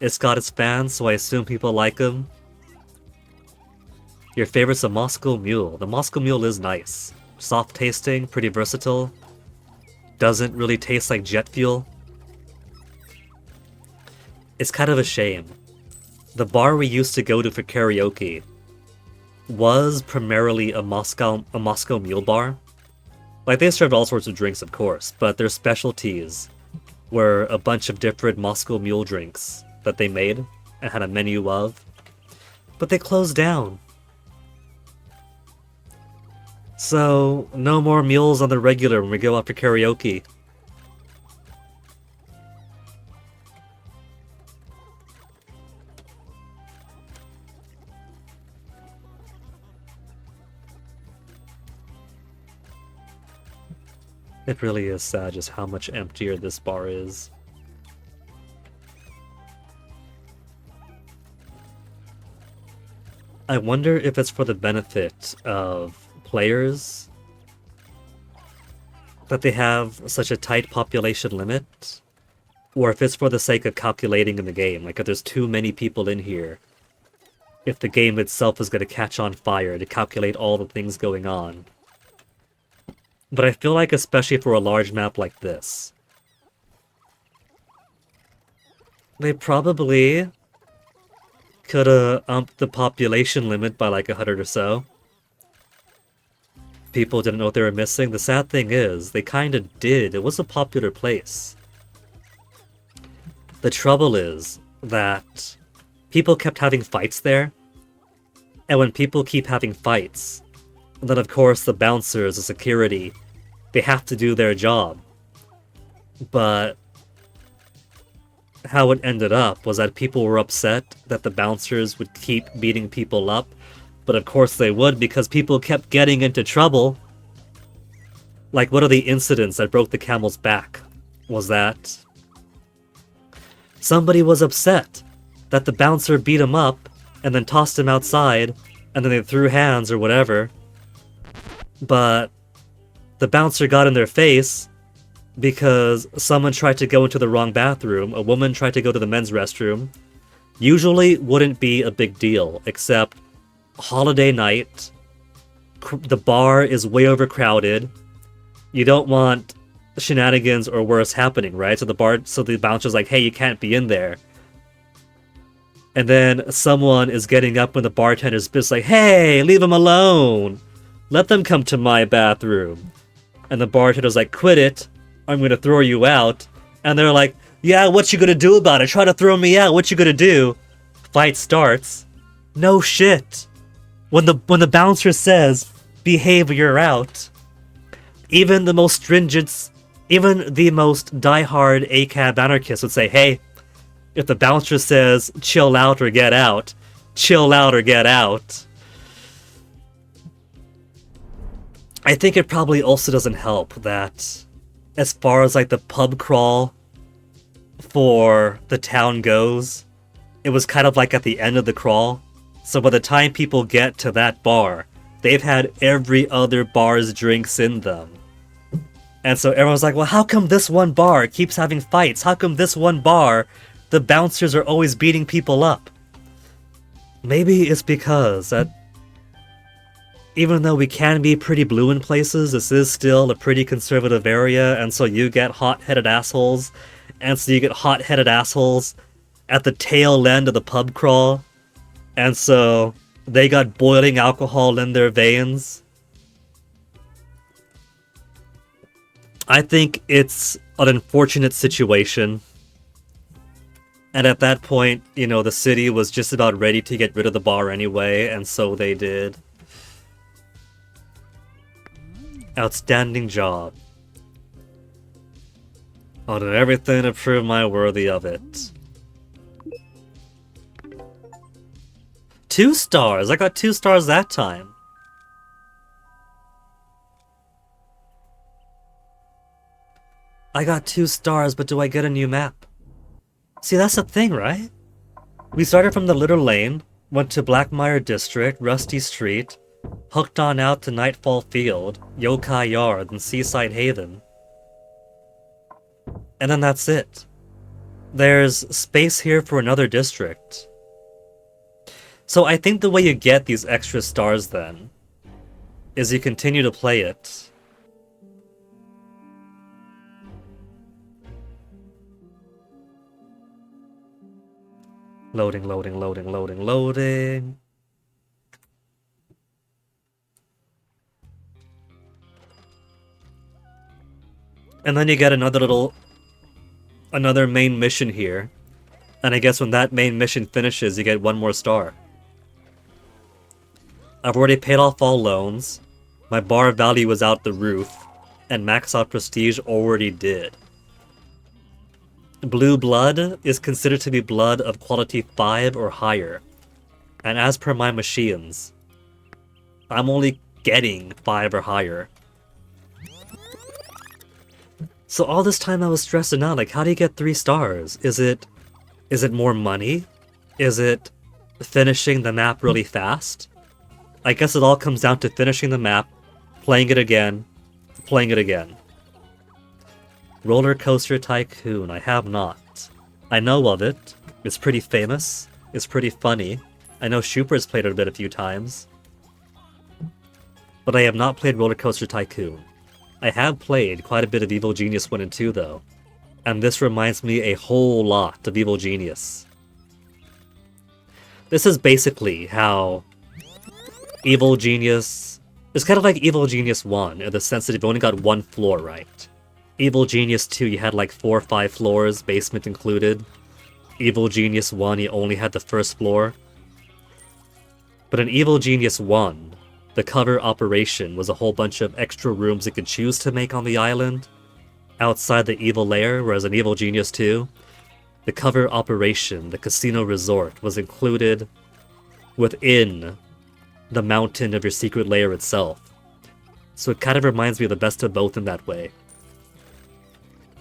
It's got its fans, so I assume people like them. Your favorite's a Moscow Mule. The Moscow Mule is nice. Soft tasting, pretty versatile. Doesn't really taste like jet fuel. It's kind of a shame. The bar we used to go to for karaoke was primarily a Moscow Mule bar. Like, they served all sorts of drinks, of course, but their specialties were a bunch of different Moscow Mule drinks that they made and had a menu of. But they closed down. So, no more mules on the regular when we go out for karaoke. It really is sad just how much emptier this bar is. I wonder if it's for the benefit of players that they have such a tight population limit, or if it's for the sake of calculating in the game. Like, if there's too many people in here, if the game itself is going to catch on fire to calculate all the things going on. But I feel like, especially for a large map like this, they probably could have upped the population limit by like 100 or so. People didn't know what they were missing. The sad thing is, they kind of did. It was a popular place. The trouble is that people kept having fights there. And when people keep having fights, then of course the bouncers, the security, they have to do their job. But how it ended up was that people were upset that the bouncers would keep beating people up. But of course they would, because people kept getting into trouble. Like, one of the incidents that broke the camel's back was that somebody was upset that the bouncer beat him up and then tossed him outside, and then they threw hands or whatever. But the bouncer got in their face, because someone tried to go into the wrong bathroom, a woman tried to go to the men's restroom, usually wouldn't be a big deal, except holiday night, the bar is way overcrowded, you don't want shenanigans or worse happening, right? So the bouncer's like, hey, you can't be in there. And then someone is getting up when the bartender's just like, hey, leave them alone. Let them come to my bathroom. And the bartender's like, quit it. I'm going to throw you out. And they're like, yeah, what you gonna do about it? Try to throw me out. What you gonna do? Fight starts. No shit. When the bouncer says, behave or you're out, even the most stringent, even the most diehard ACAB anarchists would say, hey, if the bouncer says, chill out or get out, chill out or get out. I think it probably also doesn't help that as far as like the pub crawl for the town goes, it was kind of like at the end of the crawl. So by the time people get to that bar, they've had every other bar's drinks in them. And so everyone's like, well, how come this one bar keeps having fights? How come this one bar, the bouncers are always beating people up? Maybe it's because that even though we can be pretty blue in places, this is still a pretty conservative area, and so you get hot-headed assholes, and so you get hot-headed assholes at the tail end of the pub crawl, and so they got boiling alcohol in their veins. I think it's an unfortunate situation. And at that point, you know, the city was just about ready to get rid of the bar anyway, and so they did. Outstanding job. I'll do everything to prove my worthy of it. 2 stars! I got 2 stars that time. I got 2 stars, but do I get a new map? See, that's the thing, right? We started from the Little Lane, went to Blackmire District, Rusty Street, hooked on out to Nightfall Field, Yokai Yard, and Seaside Haven. And then that's it. There's space here for another district. So I think the way you get these extra stars then is you continue to play it. Loading, loading, loading, loading, loading. And then you get another main mission here. And I guess when that main mission finishes, you get 1 more star. I've already paid off all loans. My bar value was out the roof. And max out prestige already did. Blue blood is considered to be blood of quality 5 or higher. And as per my machines, I'm only getting 5 or higher. So all this time I was stressing out, like, how do you get 3 stars? Is it more money? Is it finishing the map really fast? I guess it all comes down to finishing the map, playing it again, playing it again. Roller Coaster Tycoon, I have not. I know of it. It's pretty famous. It's pretty funny. I know Schuper's played it a few times. But I have not played Roller Coaster Tycoon. I have played quite a bit of Evil Genius 1 and 2 though. And this reminds me a whole lot of Evil Genius. This is basically how Evil Genius... It's kind of like Evil Genius 1 in the sense that you've only got 1 floor right. Evil Genius 2, you had like 4 or 5 floors, basement included. Evil Genius 1, you only had the first floor. But in Evil Genius 1, the cover operation was a whole bunch of extra rooms you could choose to make on the island outside the evil lair, whereas in Evil Genius 2, the cover operation, the casino resort, was included within the mountain of your secret lair itself. So it kind of reminds me of the best of both in that way.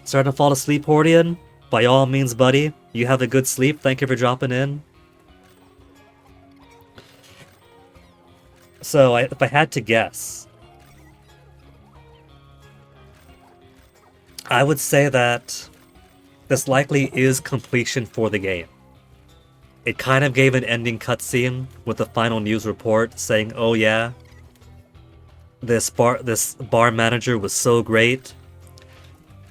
Starting to fall asleep, Hordian? By all means, buddy. You have a good sleep. Thank you for dropping in. So, if I had to guess, I would say that this likely is completion for the game. It kind of gave an ending cutscene with the final news report saying, "Oh yeah, this bar manager was so great.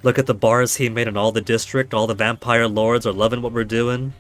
Look at the bars he made in all the district. All the vampire lords are loving what we're doing.